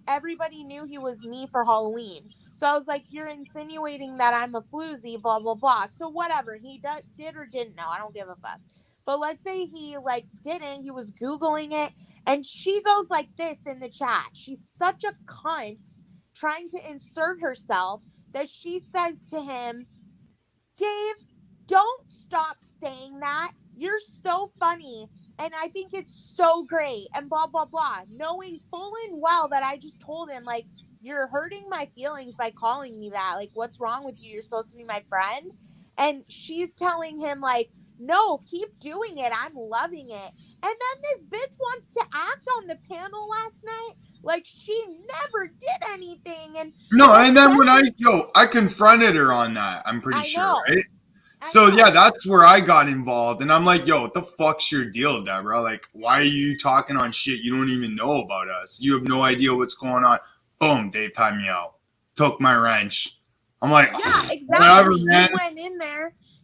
everybody knew he was me for Halloween. So I was like, you're insinuating that I'm a floozy, blah, blah, blah. So whatever, he did or didn't know. I don't give a fuck. But let's say he like didn't. He was Googling it. And she goes like this in the chat. She's such a cunt trying to insert herself that she says to him, Dave, don't stop saying that. You're so funny. And I think it's so great. And blah, blah, blah. Knowing full and well that I just told him, like, you're hurting my feelings by calling me that. Like, what's wrong with you? You're supposed to be my friend. And she's telling him, like, no, keep doing it. I'm loving it. And then this bitch wants to act on the panel last night like she never did anything. And no, and then when I confronted her on that, I'm pretty sure, right? So yeah, that's where I got involved, and I'm like, yo, what the fuck's your deal, Deborah? Like, why are you talking on shit you don't even know about us? You have no idea what's going on. Boom, Dave timed me out. Took my wrench. I'm like, yeah, exactly. Whatever, man.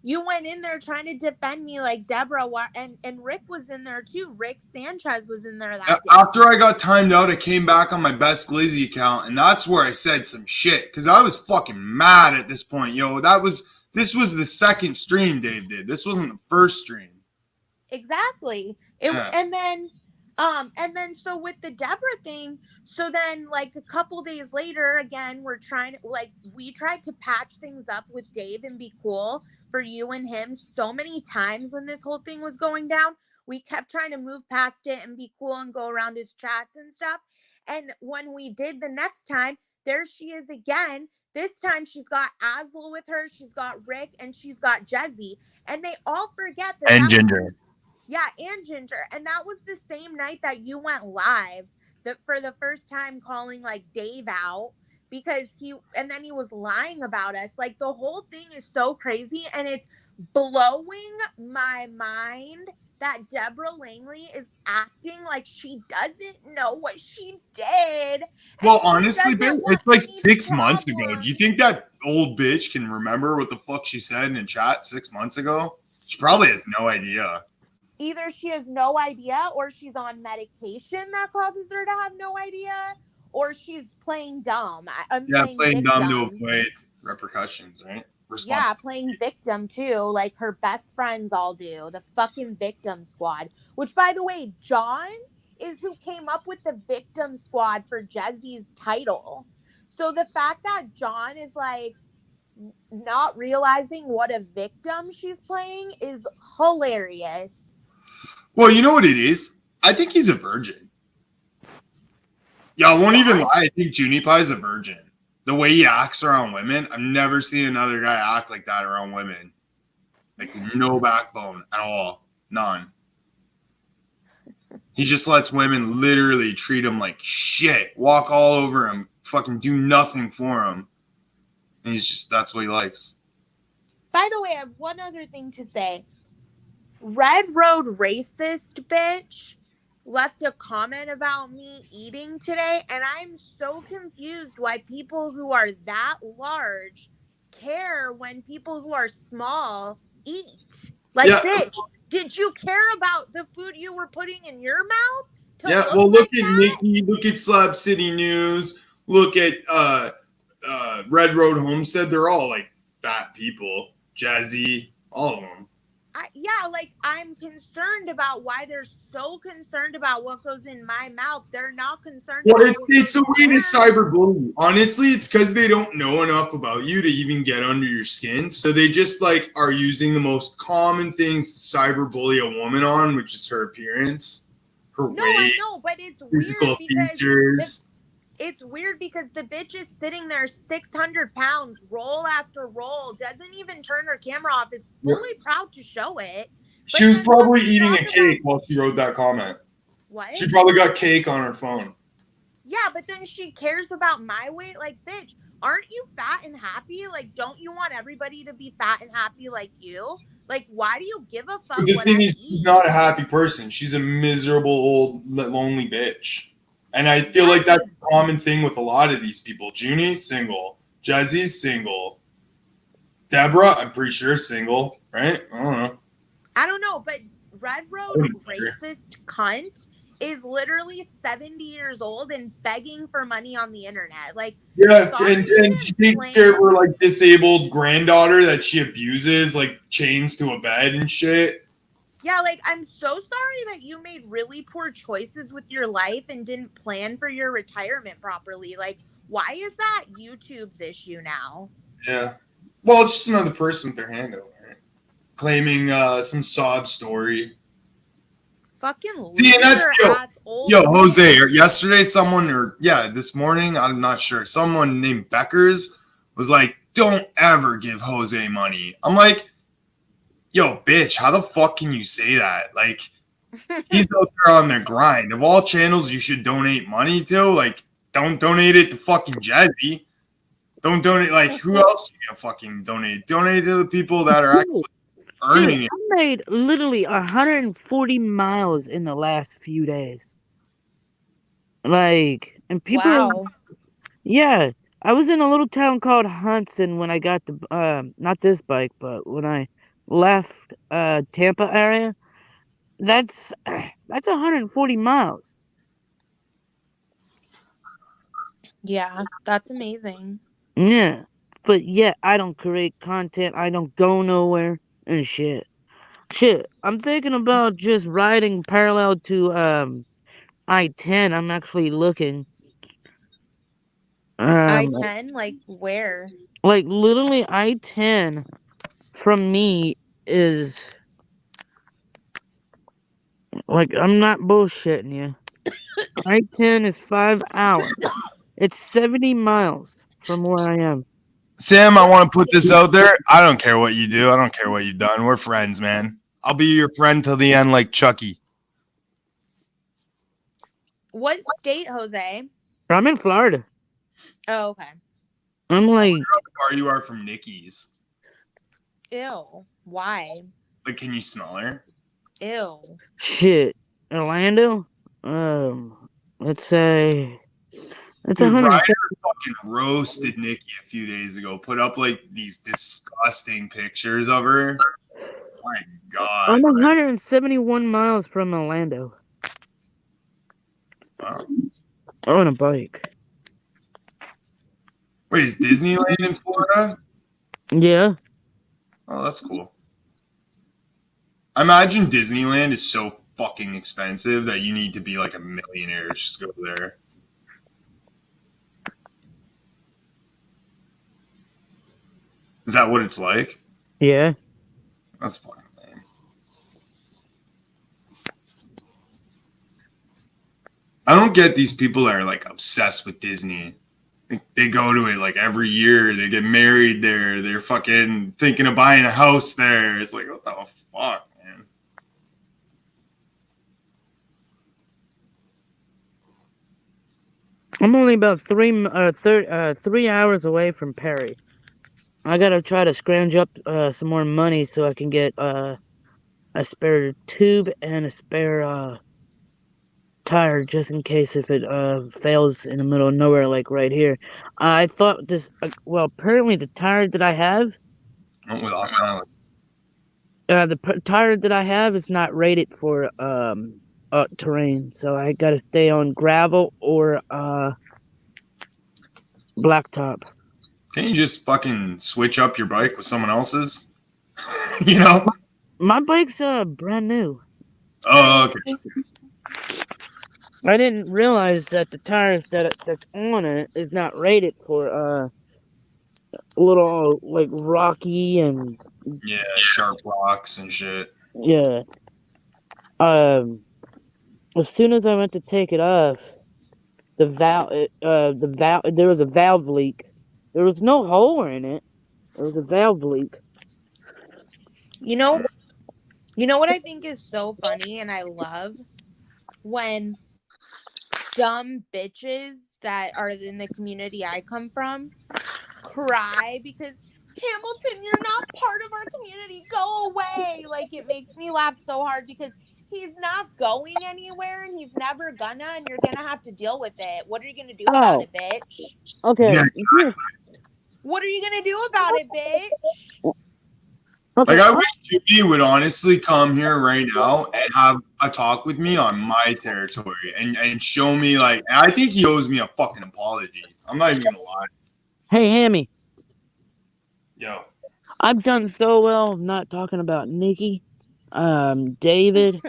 You went in there trying to defend me like Deborah, and Rick was in there too. Rick Sanchez was in there that day. After I got timed out, I came back on my Best Glizzy account, and that's where I said some shit, because I was fucking mad at this point, yo. This was the second stream Dave did. This wasn't the first stream. Exactly. And then so with the Deborah thing, so then like a couple days later, again, we tried to patch things up with Dave and be cool for you and him so many times when this whole thing was going down. We kept trying to move past it and be cool and go around his chats and stuff. And when we did the next time, there she is again. This time she's got Asl with her, she's got Rick, and she's got Jezzy. And they all forget that. And Ginger. And Ginger. And that was the same night that you went live for the first time calling like Dave out because he was lying about us. Like the whole thing is so crazy and it's blowing my mind that Deborah Langley is acting like she doesn't know what she did. Well, honestly, babe, it's like 6 months ago. Do you think that old bitch can remember what the fuck she said in chat 6 months ago? She probably has no idea. Either she has no idea or she's on medication that causes her to have no idea or she's playing dumb. Playing dumb to avoid repercussions, right? Yeah, playing victim too, like her best friends all do. The fucking victim squad. Which, by the way, John is who came up with the victim squad for Jezzy's title. So the fact that John is like, not realizing what a victim she's playing is hilarious. Well, you know what it is? I think he's a virgin. Yeah, I won't even lie. I think Junie Pie's a virgin. The way he acts around women, I've never seen another guy act like that around women. Like, no backbone at all. None. He just lets women literally treat him like shit, walk all over him, fucking do nothing for him. And that's what he likes. By the way, I have one other thing to say. Red Road Racist bitch left a comment about me eating today, and I'm so confused why people who are that large care when people who are small eat. Like, Yeah. bitch, did you care about the food you were putting in your mouth? Yeah, well, look at Nikki, look at Slab City News, look at Red Road Homestead. They're all like fat people. Jazzy, all of them. Yeah, like, I'm concerned about why they're so concerned about what goes in my mouth. They're not concerned Well, about it's a way to cyberbully. Honestly, it's because they don't know enough about you to even get under your skin. So they just like are using the most common things to cyberbully a woman on, which is her appearance, her weight, I know, but it's physical weird features. it's weird because the bitch is sitting there 600 pounds, roll after roll, doesn't even turn her camera off, is fully proud to show it. She was probably eating a cake while she wrote that comment. What? She probably got cake on her phone. Yeah, but then she cares about my weight. Like, bitch, aren't you fat and happy? Like, don't you want everybody to be fat and happy like you? Like, why do you give a fuck But the what thing I is, she's not a happy person. She's a miserable, old, lonely bitch. And I feel like that's a common thing with a lot of these people. Junie's single. Jazzy's single. Deborah, I'm pretty sure, single, right? I don't know, but Red Road Racist cunt is literally 70 years old and begging for money on the internet. Like, Yeah, and she takes care of her like disabled granddaughter that she abuses, like chains to a bed and shit. yeah, like, I'm so sorry that you made really poor choices with your life and didn't plan for your retirement properly. Like, why is that YouTube's issue now? Yeah. Well, it's just another person with their hand out, right? Claiming some sob story. Fucking See, and that's old Jose. Yesterday, this morning, I'm not sure. Someone named Beckers was like, "Don't ever give Jose money." I'm like, "Yo, bitch, how the fuck can you say that?" Like, he's out there on the grind. Of all channels, you should donate money to. Like, don't donate it to fucking Jazzy. Don't donate. Like, who else you gonna fucking donate? Donate to the people that are actually earning it. I made literally 140 miles in the last few days. Like, and people Wow. Yeah, I was in a little town called Hudson when I got the not this bike, but when I left Tampa area. That's 140 miles. Yeah, that's amazing. Yeah, but yet I don't create content. I don't go nowhere and shit. I'm thinking about just riding parallel to I-10. I'm actually looking. I-10, like where? Like literally I-10 from me is like, I'm not bullshitting you. I-10 is 5 hours. It's 70 miles from where I am. Sam, I want to put this out there. I don't care what you do. I don't care what you've done. We're friends, man. I'll be your friend till the end, like Chucky. What state, Jose? I'm in Florida. Oh, okay. I'm like, how far you are from Nikki's. Ew. Why? Like, can you smell her? Ew. Shit. Orlando? Let's say it's Dude, 100. Ryder fucking roasted Nikki a few days ago. Put up like these disgusting pictures of her. My God. I'm 171 miles from Orlando. Wow. On a bike. Wait, is Disneyland in Florida? Yeah. Oh, that's cool. I imagine Disneyland is so fucking expensive that you need to be like a millionaire to just go there. Is that what it's like? Yeah. That's fucking lame. I don't get these people that are like obsessed with Disney. They go to it like every year. They get married there. They're fucking thinking of buying a house there. It's like, what the fuck, man? I'm only about 3 hours away from Perry. I gotta try to scrounge up some more money so I can get a spare tube and a spare tire just in case if it fails in the middle of nowhere, like right here. I thought this. Well, apparently the tire that I have. Went with Austin Island. Tire that I have is not rated for terrain, so I gotta stay on gravel or blacktop. Can't you just fucking switch up your bike with someone else's? You know? My bike's brand new. Oh, okay. I didn't realize that the tires that's on it is not rated for a little like rocky and Yeah, sharp rocks and shit. yeah. As soon as I went to take it off, there was a valve leak. There was no hole in it. There was a valve leak. You know what I think is so funny and I love? When dumb bitches that are in the community I come from cry because Hamilton, you're not part of our community. Go away. Like, it makes me laugh so hard because he's not going anywhere and he's never gonna, and you're gonna have to deal with it. What are you gonna do about it, bitch? Okay. Yeah. What are you gonna do about it, bitch? Okay. Like, I wish Jimmy would honestly come here right now and have a talk with me on my territory and show me, like, I think he owes me a fucking apology. I'm not even gonna lie. Hey, Hammy. Yo. I've done so well not talking about Nikki, David,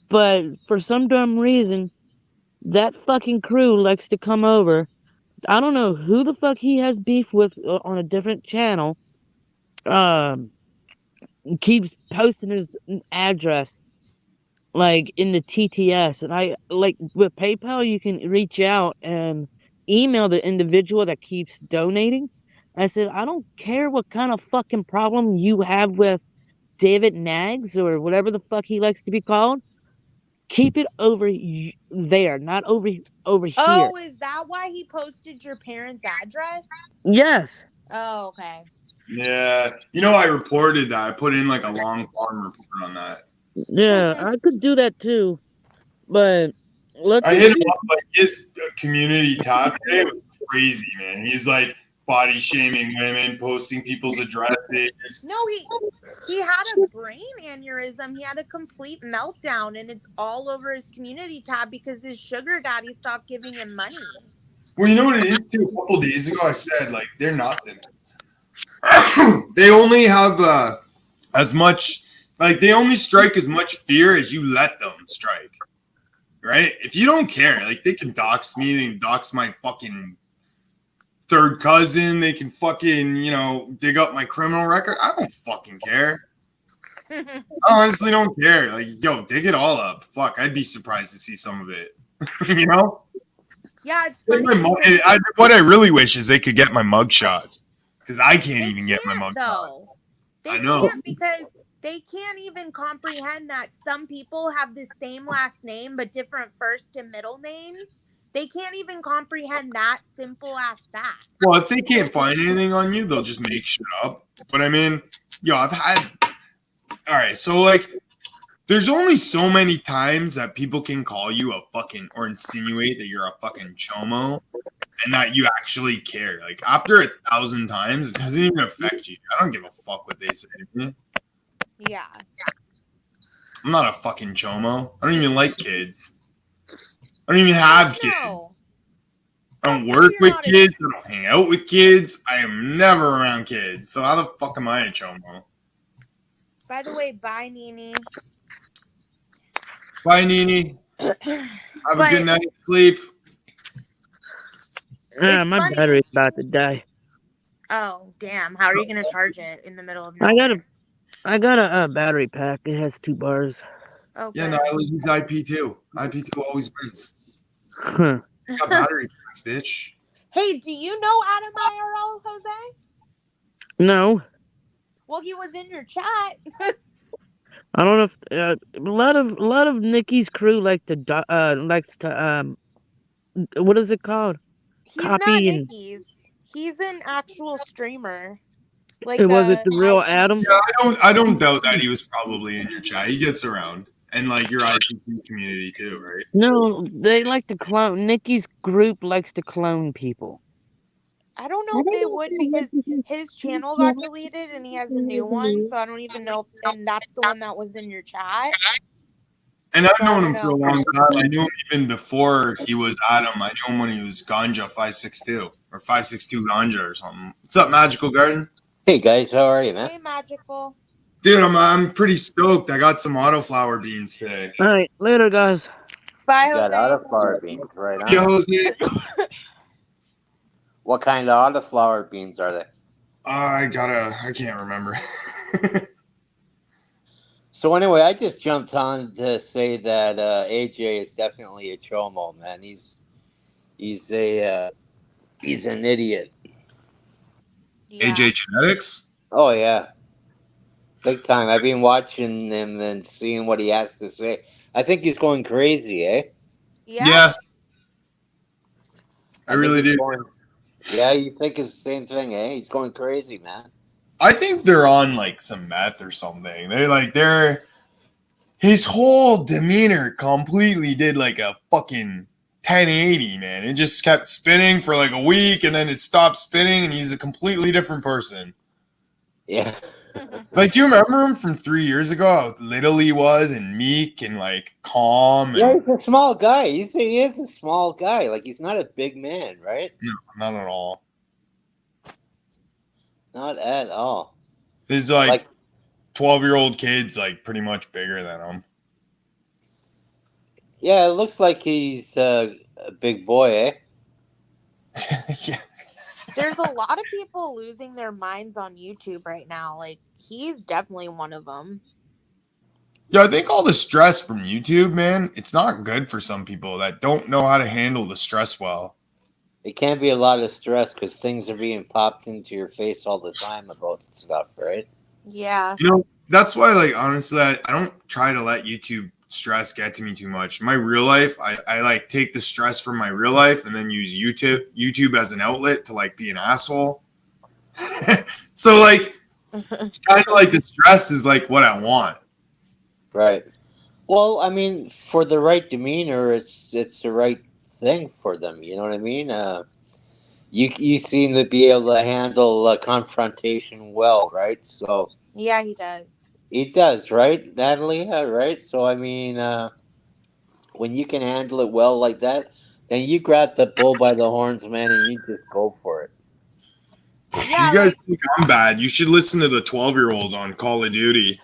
but for some dumb reason, that fucking crew likes to come over. I don't know who the fuck he has beef with on a different channel. Keeps posting his address like in the TTS, and I like with PayPal you can reach out and email the individual that keeps donating. I said, I don't care what kind of fucking problem you have with David Nags or whatever the fuck he likes to be called. Keep it over there, not over here. Oh, is that why he posted your parents' address? Yes. Oh, okay. Yeah. You know, I reported that. I put in like a long form report on that. Yeah, I could do that too, but I hit him up, like, his community tab today was crazy, man. He's like body shaming women, posting people's addresses. No, he had a brain aneurysm. He had a complete meltdown, and it's all over his community tab because his sugar daddy stopped giving him money. Well, you know what it is too? A couple days ago, I said, like, they're nothing. They only have as much, like, they only strike as much fear as you let them strike. Right? If you don't care, like, they can dox me, they can dox my fucking third cousin, they can fucking, you know, dig up my criminal record. I don't fucking care. I honestly don't care. Like, yo, dig it all up. Fuck, I'd be surprised to see some of it. You know? Yeah, it's Like, funny. what I really wish is they could get my mug shots. Because I can't even get my mug shots. Though. They I know. can't because they can't even comprehend that some people have the same last name but different first and middle names. They can't even comprehend that simple ass fact. Well, if they can't find anything on you, they'll just make shit up. But I mean, yo, I've had. All right, so like, there's only so many times that people can call you a fucking or insinuate that you're a fucking chomo and that you actually care. Like, after 1,000 times, it doesn't even affect you. I don't give a fuck what they say to me. Yeah. I'm not a fucking chomo. I don't even like kids. I don't even have kids. I don't work with kids. I don't hang out with kids. I am never around kids. So how the fuck am I a chomo? By the way, bye, Nini. Bye, Nini. Have a good night's sleep. My battery's about to die. Oh, damn. How are you going to charge it in the middle of I nowhere? got a battery pack. It has 2 bars. Oh, Yeah, good. no, he's IP2. IP2 always wins. Huh. Got battery packs, bitch. Hey, do you know Adam IRL, Jose? No, Well, he was in your chat. I don't know if a lot of Nikki's crew likes to what is it called? He's not Copy and Nikki's. He's an actual streamer. Like was it the real Adam? Yeah, I don't doubt that he was probably in your chat. He gets around. And like your IP2 community too, right? No, they like to clone. Nikki's group likes to clone people. I don't know if they would because his channel got deleted and he has a new one, so I don't even know if, and that's the one that was in your chat. And I've known him for a long time. I knew him even before he was Adam. I knew him when he was Ganja 562 or 562 Ganja or something. What's up, Magical Garden? Hey guys, how are you, man? Hey, Magical. Dude, I'm pretty stoked. I got some autoflower beans today. All right, later, guys. Bye, You got Jose. autoflower beans, right on. Yeah, Jose. What kind of autoflower beans are they? I can't remember. So anyway, I just jumped on to say that AJ is definitely a chomo, man. He's an idiot. Yeah. AJ Genetics? Oh yeah, big time. I've been watching him and seeing what he has to say. I think he's going crazy, eh? Yeah. I really do. Yeah, you think it's the same thing, eh? He's going crazy, man. I think they're on like some meth or something. His whole demeanor completely did like a fucking 1080, man. It just kept spinning for like a week and then it stopped spinning and he's a completely different person. Yeah. Like, do you remember him from 3 years ago? How little he was and meek and like calm. And... Yeah, he's a small guy. He is a small guy. Like, he's not a big man, right? No, not at all. Not at all. His like 12-year-old kid's like pretty much bigger than him. Yeah, it looks like he's a big boy, eh? Yeah. There's a lot of people losing their minds on YouTube right now. Like, he's definitely one of them. Yeah, I think all the stress from YouTube, man, it's not good for some people that don't know how to handle the stress well. It can't be a lot of stress because things are being popped into your face all the time about stuff, right? Yeah. You know, that's why, like, honestly, I don't try to let YouTube stress get to me too much. In my real life, I like take the stress from my real life and then use YouTube as an outlet to like be an asshole. So like it's kind of like the stress is like what I want. Right. Well, I mean, for the right demeanor, it's the right thing for them. You know what I mean? You seem to be able to handle confrontation well, right? So Yeah, he does. he does, right, Natalie? Right. So I mean, when you can handle it well like that, then you grab the bull by the horns, man, and you just go for it. Yeah, you guys think I'm bad? You should listen to the 12-year-olds on Call of Duty.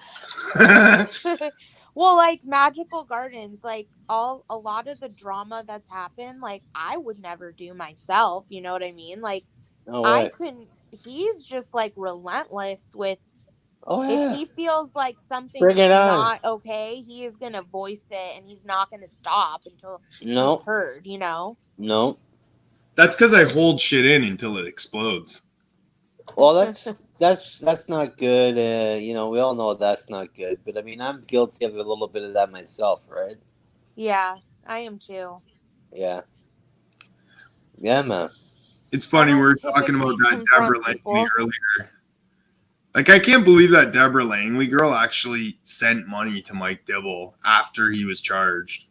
Well, like Magical Gardens, like a lot of the drama that's happened, like I would never do myself. You know what I mean? Like No I way. couldn't. He's just like relentless with. Oh yeah. If he feels like something Bring is it on. not okay, he is gonna voice it, and he's not gonna stop until No. he's heard. You know. No. That's because I hold shit in until it explodes. Well, that's not good. You know, we all know that's not good. But I mean, I'm guilty of a little bit of that myself, right? Yeah, I am too. Yeah. Yeah, man. It's funny, we were talking about that Deborah Langley earlier. Like, I can't believe that Deborah Langley girl actually sent money to Mike Dibble after he was charged.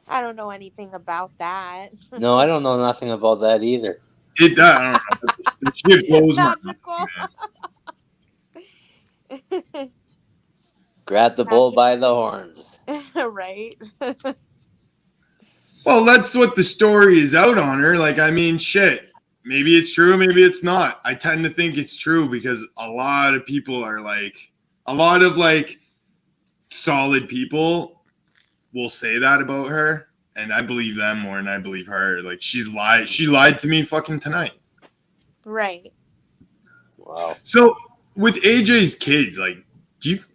I don't know anything about that. No, I don't know nothing about that either. It does. I don't know. The shit blows my mind. Grab the bull by the horns. Right. Well, that's what the story is out on her. Like, I mean, shit. Maybe it's true, maybe it's not. I tend to think it's true because a lot of people are like, a lot of like solid people will say that about her, and I believe them more than I believe her. Like, she lied to me fucking tonight. Right. Wow. So with AJ's kids, like,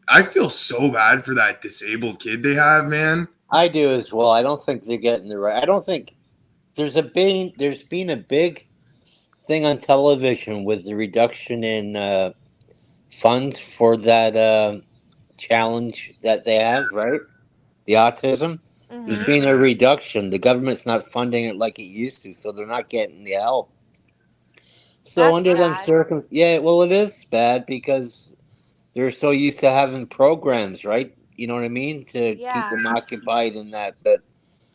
I feel so bad for that disabled kid they have, man. I do as well. I don't think they're getting the right. I don't think there's been a big thing on television with the reduction in funds for that challenge that they have, right? The autism. There's been a reduction. The government's not funding it like it used to, so they're not getting the help. So That's under them sad. yeah, well, it is bad because they're so used to having programs, right? You know what I mean? To keep them occupied in that. But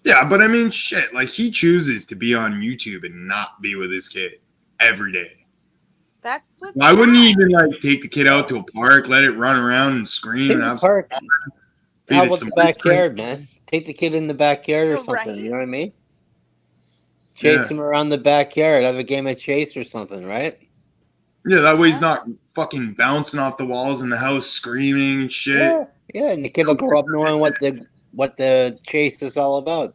yeah, but I mean, shit. Like, he chooses to be on YouTube and not be with his kid every day. That's what. Why wouldn't he even like take the kid out to a park, let it run around and scream and have park. feed How it about some the backyard, man? Take the kid in the backyard or something. Right. You know what I mean? Chase him around the backyard. Have a game of chase or something, right? Yeah, that way he's not fucking bouncing off the walls in the house, screaming and shit. Yeah, and the kid will grow up knowing what the chase is all about.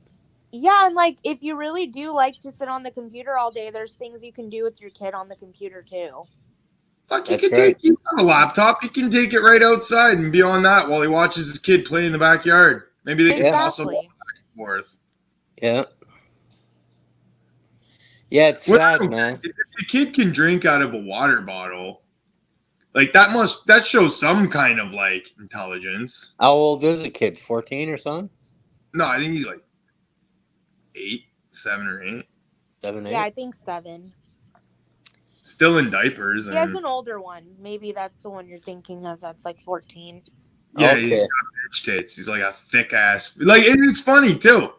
Yeah, and like if you really do like to sit on the computer all day, there's things you can do with your kid on the computer too. Fuck, he can take you on a laptop. He can take it right outside and be on that while he watches his kid play in the backyard. Maybe they can toss a ball back and forth. Yeah. Yeah, it's sad, man. If the kid can drink out of a water bottle, like that shows some kind of like intelligence. How old is the kid? 14 or something? No, I think he's like 7 or 8. 7, 8? Yeah, I think 7. Still in diapers. He has an older one. Maybe that's the one you're thinking of. That's like 14. Yeah, he's got bitch tits. He's like a thick ass. Like, it's funny too.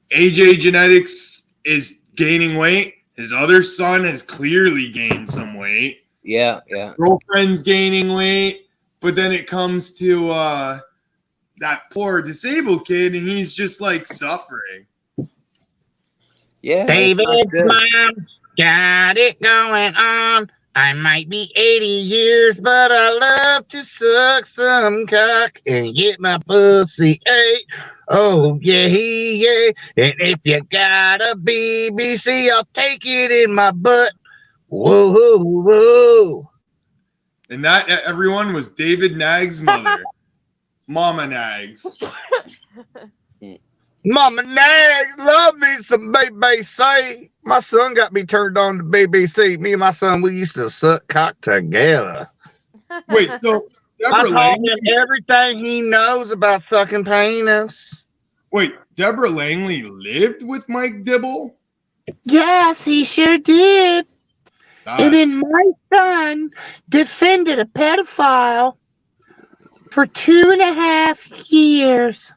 AJ Genetics is gaining weight. His other son has clearly gained some weight. Yeah, yeah. Girlfriend's gaining weight, but then it comes to that poor disabled kid, and he's just like suffering. Yeah. David's mom got it going on. I might be 80 years, but I love to suck some cock and get my pussy ate. Oh, yeah, yeah. And if you got a BBC, I'll take it in my butt. Whoa, whoa, whoa. And that, everyone, was David Nag's mother, Mama Nags. Mama Nag, love me some BBC. My son got me turned on to BBC. Me and my son, we used to suck cock together. Wait, so I taught him everything he knows about sucking penis. Wait, Deborah Langley lived with Mike Dibble? Yes, he sure did. And then my son defended a pedophile for 2.5 years.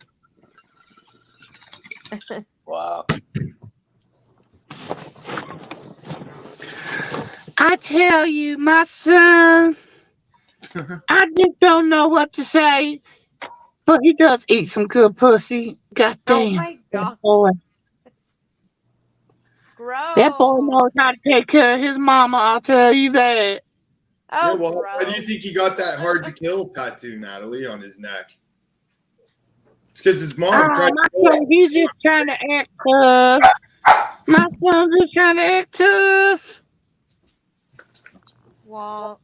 Wow. I tell you, my son, I just don't know what to say, but he does eat some good pussy. God damn. Oh my God. That boy. Gross. That boy knows how to take care of his mama, I'll tell you that. Oh, yeah, well, why do you think he got that hard to kill tattoo, Natalie, on his neck? It's because his mom tried My to son, he's just trying to act tough. My son's just trying to act tough. Well,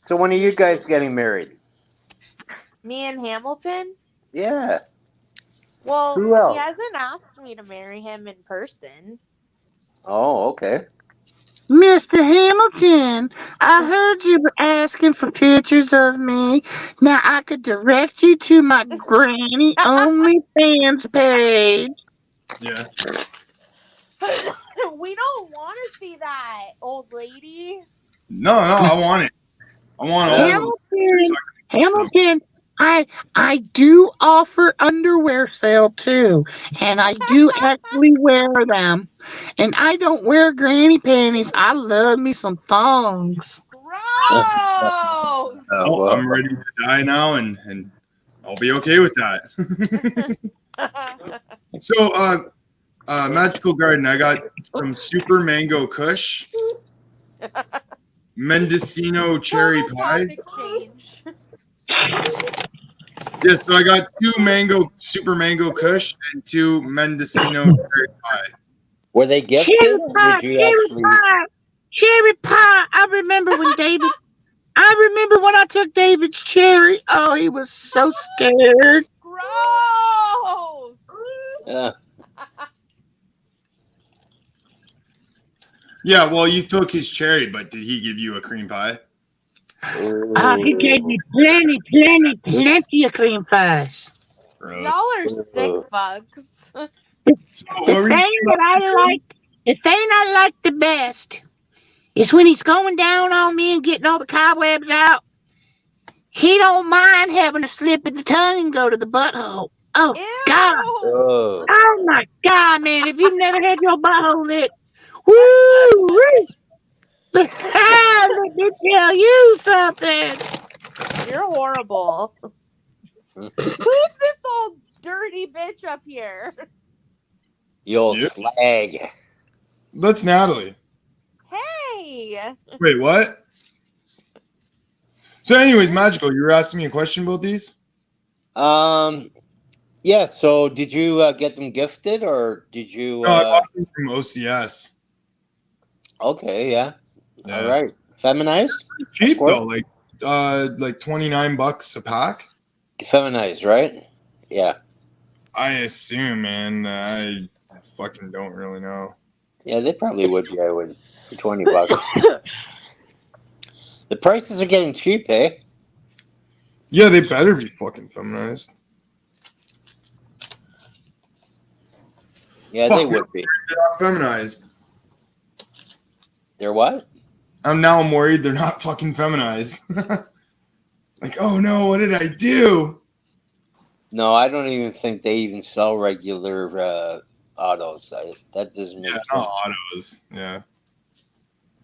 So when are you guys getting married? me and Hamilton? Yeah. Well, Who else? he hasn't asked me to marry him in person. Oh, okay. Mr. Hamilton, I heard you were asking for pictures of me. Now I could direct you to my Granny OnlyFans page. Yeah. We don't want to see that, old lady. No, I want it. I want all of Hamilton, Hamilton, I do offer underwear sale too, and I do actually wear them. And I don't wear granny panties. I love me some thongs. Gross! well, I'm ready to die now, and I'll be okay with that. So, Magical Garden, I got some Super Mango Kush, Mendocino Cherry Pie. Yeah, so I got 2 Super Mango Kush and 2 Mendocino Cherry Pie. Were they gifted? Cherry Or pie, did you cherry actually? pie, cherry pie. I remember when I took David's cherry. Oh, he was so scared. Gross. Yeah. Yeah, well, you took his cherry, but did he give you a cream pie? He gave me plenty of cream pies. Gross. Y'all are sick fucks. The thing I like the best is when he's going down on me and getting all the cobwebs out. He don't mind having a slip of the tongue and go to the butthole. Oh, God. Oh, my God, man. If you've never had your butthole licked, woo! Let me tell you something. You're horrible. Who's this old dirty bitch up here? You old slag. That's Natalie. Hey. Wait, what? So, anyways, Magical, you were asking me a question about these? Yeah. So, did you get them gifted, or did you? No, I bought them from OCS. Okay. Yeah. Yeah. All right. Feminized. Cheap though, like $29 a pack. Feminized, right? Yeah. I assume, man. I fucking don't really know. Yeah, they probably would be. I would for $20. The prices are getting cheap, eh? Yeah, they better be fucking feminized. Yeah, they would be. They're not feminized. They're what? I'm worried they're not fucking feminized. Like, oh no, what did I do? No, I don't even think they even sell regular autos. That doesn't make sense. Not autos. Yeah.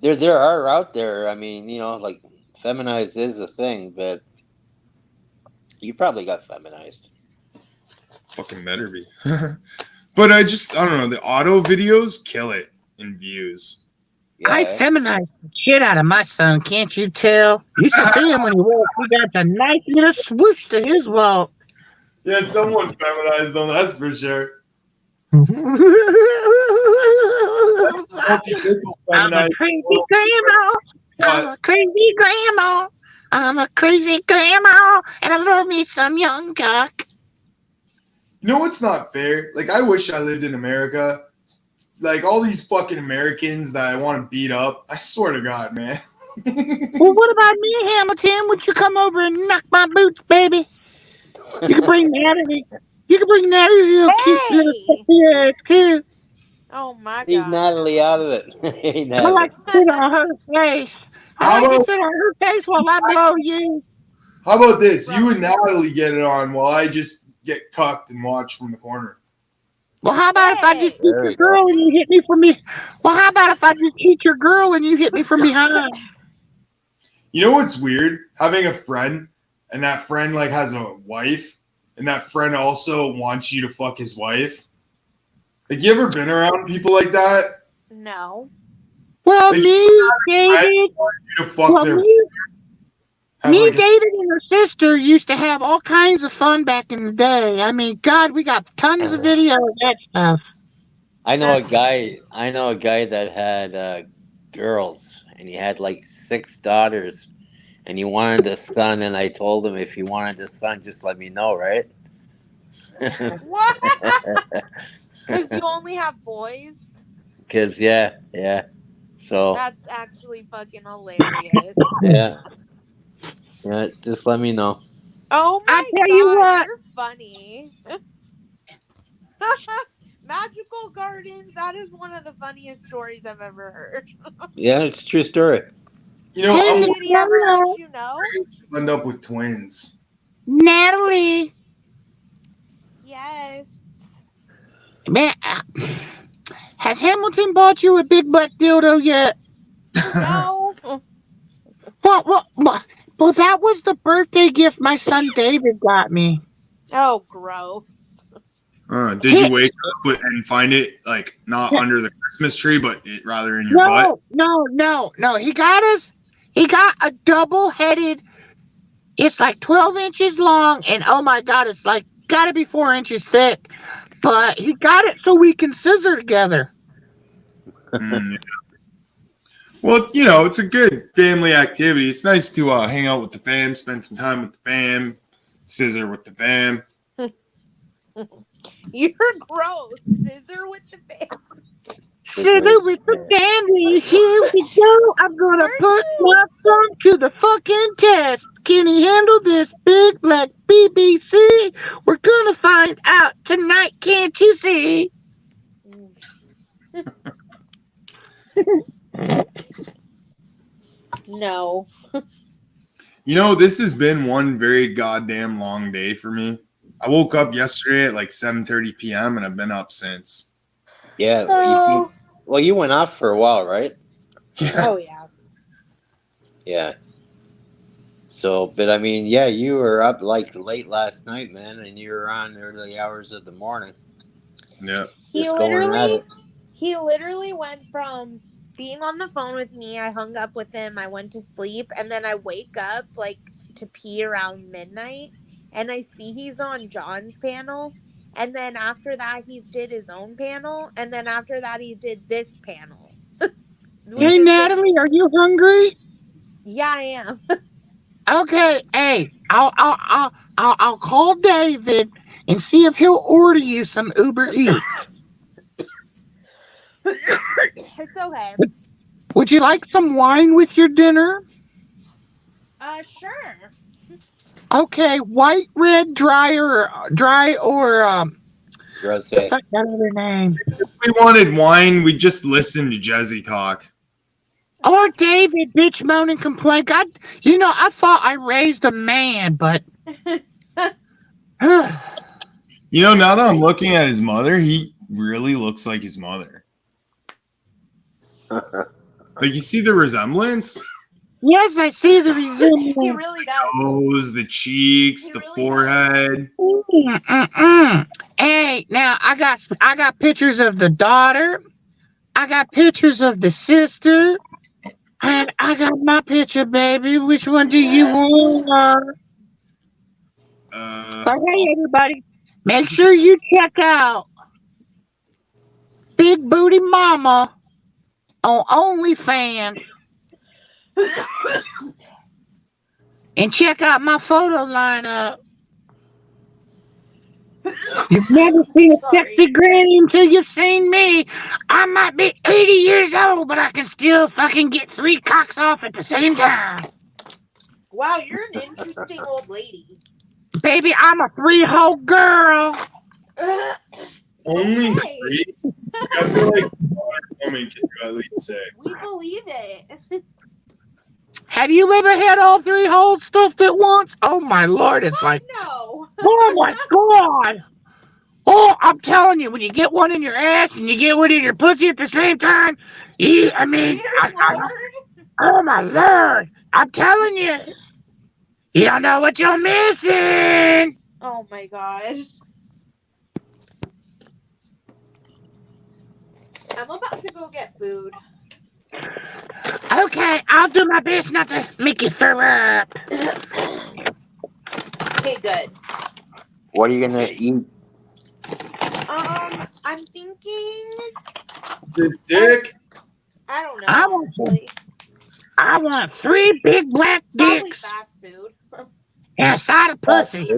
There are out there. I mean, like feminized is a thing, but you probably got feminized. Fucking better be. But I don't know. The auto videos kill it in views. I feminized the shit out of my son, can't you tell? You should see him when he walks. He got the nice little swoosh to his walk. Yeah, someone feminized them, that's for sure. I'm a crazy grandma. I'm a crazy grandma. I'm a crazy grandma, and I love me some young cock. You know what's not fair? Like, I wish I lived in America. Like, all these fucking Americans that I want to beat up. I swear to God, man. Well, what about me, Hamilton? Would you come over and knock my boots, baby? You can bring Natalie. You can bring Natalie's little cute little sexy ass, too. Oh, my Leave God. Natalie out of it. Hey, I Natalie. like to sit on her face. I like to sit on her face while I blow you. How about this? You and Natalie get it on while I just get cucked and watch from the corner. Well, how about if I just shoot your girl and you hit me from me? Well, how about if I just shoot your girl and you hit me from behind? You know what's weird? Having a friend, and that friend like has a wife, and that friend also wants you to fuck his wife. Like, you ever been around people like that? No. Well, Like, me, David. You to fuck Well, their me, David, and her sister used to have all kinds of fun back in the day. I mean, God, we got tons of video of that stuff. I know a guy that had girls, and he had like 6 daughters, and he wanted a son. And I told him, if you wanted a son, just let me know, right? What? Because you only have boys? Because yeah. So That's actually fucking hilarious. yeah, just let me know. Oh my I tell God, you what. you're funny. Magical Gardens, that is one of the funniest stories I've ever heard. Yeah, it's a true story. You know, I'm Did he ever let you know? end up with twins. Natalie. Yes. Man, has Hamilton bought you a big black dildo yet? No. Well, that was the birthday gift my son David got me. Oh, gross. Did you wake up and find it like not under the Christmas tree, but rather in your butt? No. He got a double-headed. It's like 12 inches long, and oh my God, it's like gotta be 4 inches thick. But he got it so we can scissor together. Yeah. Well, you know, it's a good family activity. It's nice to hang out with the fam, spend some time with the fam, scissor with the fam. You're gross. Scissor with the fan. Scissor with the family. Here we go. I'm gonna put my son to the fucking test. Can he handle this big black BBC? We're gonna find out tonight. Can't you see? No. You know, this has been one very goddamn long day for me. I woke up yesterday at like 7:30 p.m. and I've been up since. Yeah. Oh. You went off for a while, right? Oh yeah. Yeah. So, but I mean, yeah, you were up like late last night, man, and you were on early hours of the morning. Yeah. He Just going at literally went from being on the phone with me. I hung up with him. I went to sleep, and then I wake up like to pee around midnight, and I see he's on John's panel, and then after that he did his own panel, and then after that he did this panel. Hey Natalie, are you hungry? Yeah, I am. Okay, hey, I'll call David and see if he'll order you some Uber Eats. It's okay. Would you like some wine with your dinner? Sure. Okay, white, red, dry, or Rosé. what's that other name? If we wanted wine, we'd just listen to Jesse talk. Or David, bitch, moan and complain. I thought I raised a man, but You know, now that I'm looking at his mother, he really looks like his mother. Like, you see the resemblance? yes, I see the resemblance. He really does. Nose, the cheeks, the forehead. Hey, now I got pictures of the daughter. I got pictures of the sister. And I got my picture, baby. Which one do you want? So, hey, everybody, make sure you check out Big Booty Mama on OnlyFans. And check out my photo lineup. You've never seen a sexy granny until you've seen me. I might be 80 years old, but I can still fucking get 3 cocks off at the same time. Wow, you're an interesting old lady. Baby, I'm a 3-hole girl. Only 3? I feel like one woman can do at least 6. We believe it. Have you ever had all 3 holes stuffed at once? Oh my Lord, it's like, No. oh my God. Oh, I'm telling you, when you get one in your ass and you get one in your pussy at the same time, oh my Lord, I'm telling you, you don't know what you're missing. Oh my God. I'm about to go get food. Okay, I'll do my best not to make you throw up. Okay, good. What are you gonna eat? I'm thinking. This dick? I don't know. I want 3 big black Probably dicks fast food. and a side of pussy.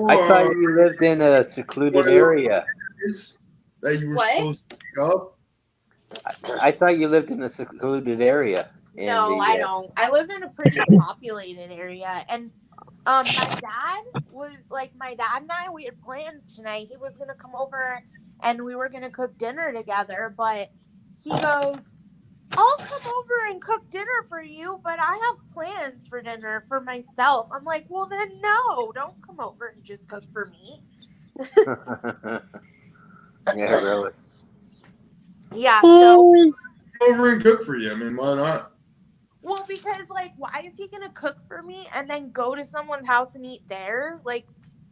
I thought you lived in a secluded area. That you were What? supposed to pick up? I thought you lived in a secluded area. No, I don't. I live in a pretty populated area, and my dad and I, we had plans tonight. He was gonna come over and we were gonna cook dinner together, but he goes, I'll come over and cook dinner for you, but I have plans for dinner for myself. I'm like, well then no, don't come over and just cook for me. Yeah, really. Yeah, so Over and cook for you. I mean, why not? well, because like, why is he gonna cook for me and then go to someone's house and eat there? Like,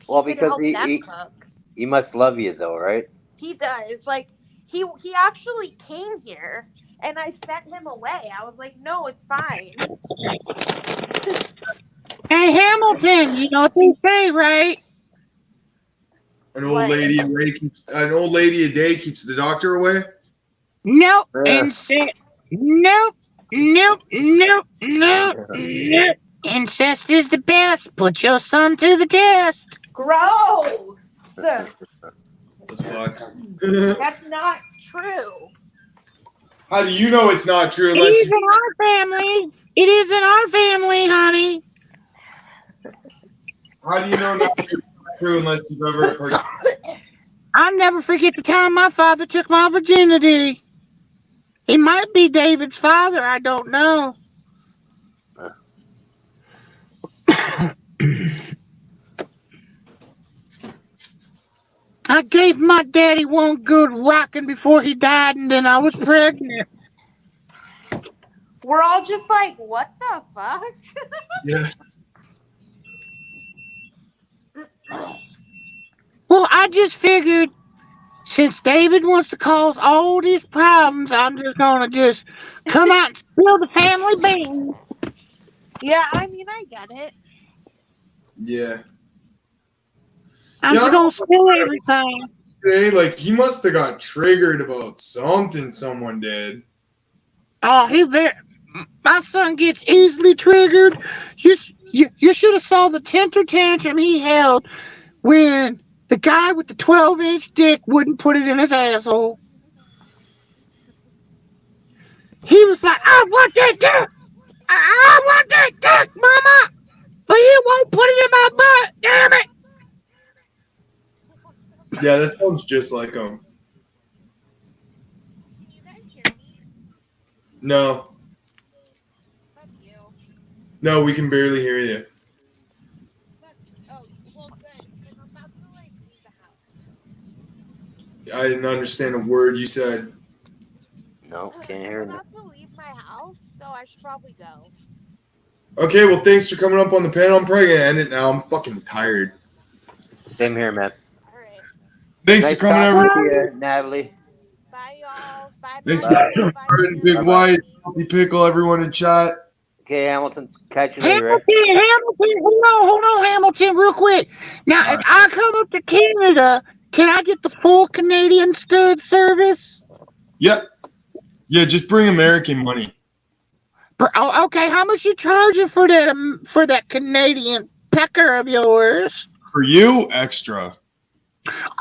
Well, could because help them cook. he must love you, though, right? He does. Like, he actually came here and I sent him away. I was like, no, it's fine. Hey, Hamilton, you know what they say, right? An old lady a day keeps the doctor away. Nope. Yeah. Nope. Incest is the best. Put your son to the test. Gross. That's fucked. That's not true. How do you know it's not true? It is in our family. It is in our family, honey. How do you know not true unless you've ever heard? I'll never forget the time my father took my virginity. He might be David's father. I don't know. I gave my daddy one good rocking before he died, and then I was pregnant. We're all just like, what the fuck? Yeah. Well, I just figured since David wants to cause all these problems, I'm just gonna just come out and spill the family beans. Yeah, I mean, I get it. Yeah. I'm just gonna spill everything. Say, like, he must have got triggered about something someone did. Oh, my son gets easily triggered. You should have saw the temper tantrum he held when the guy with the 12-inch dick wouldn't put it in his asshole. He was like, I want that dick! I want that dick, mama! But you won't put it in my butt, damn it! Yeah, that sounds just like him. No. No, we can barely hear you. I didn't understand a word you said. No, can't hear I'm it. about to leave my house, so I should probably go. Okay, well, thanks for coming up on the panel. I'm probably going to end it now. I'm fucking tired. Same here, man. Thanks Nice for coming talking over. to you, Natalie. Thanks Bye. for coming, Big White, Salty Pickle, everyone in chat. Okay, Hamilton, catch you later. Right? Hamilton, hold on, Hamilton, real quick. Now, if I come up to Canada, can I get the full Canadian stud service? Yep. Yeah, just bring American money. Oh, okay, how much you charging for that Canadian pecker of yours? For you, extra.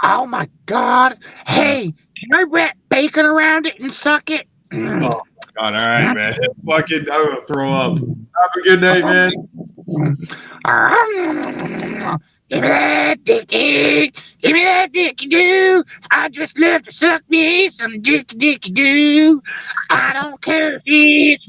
Oh my God! Hey, can I wrap bacon around it and suck it? Oh God! All right, man. Fucking, I'm gonna throw up. Have a good night, man. Give me that dicky, give me that dicky do. I just love to suck me some dicky do. I don't care if it's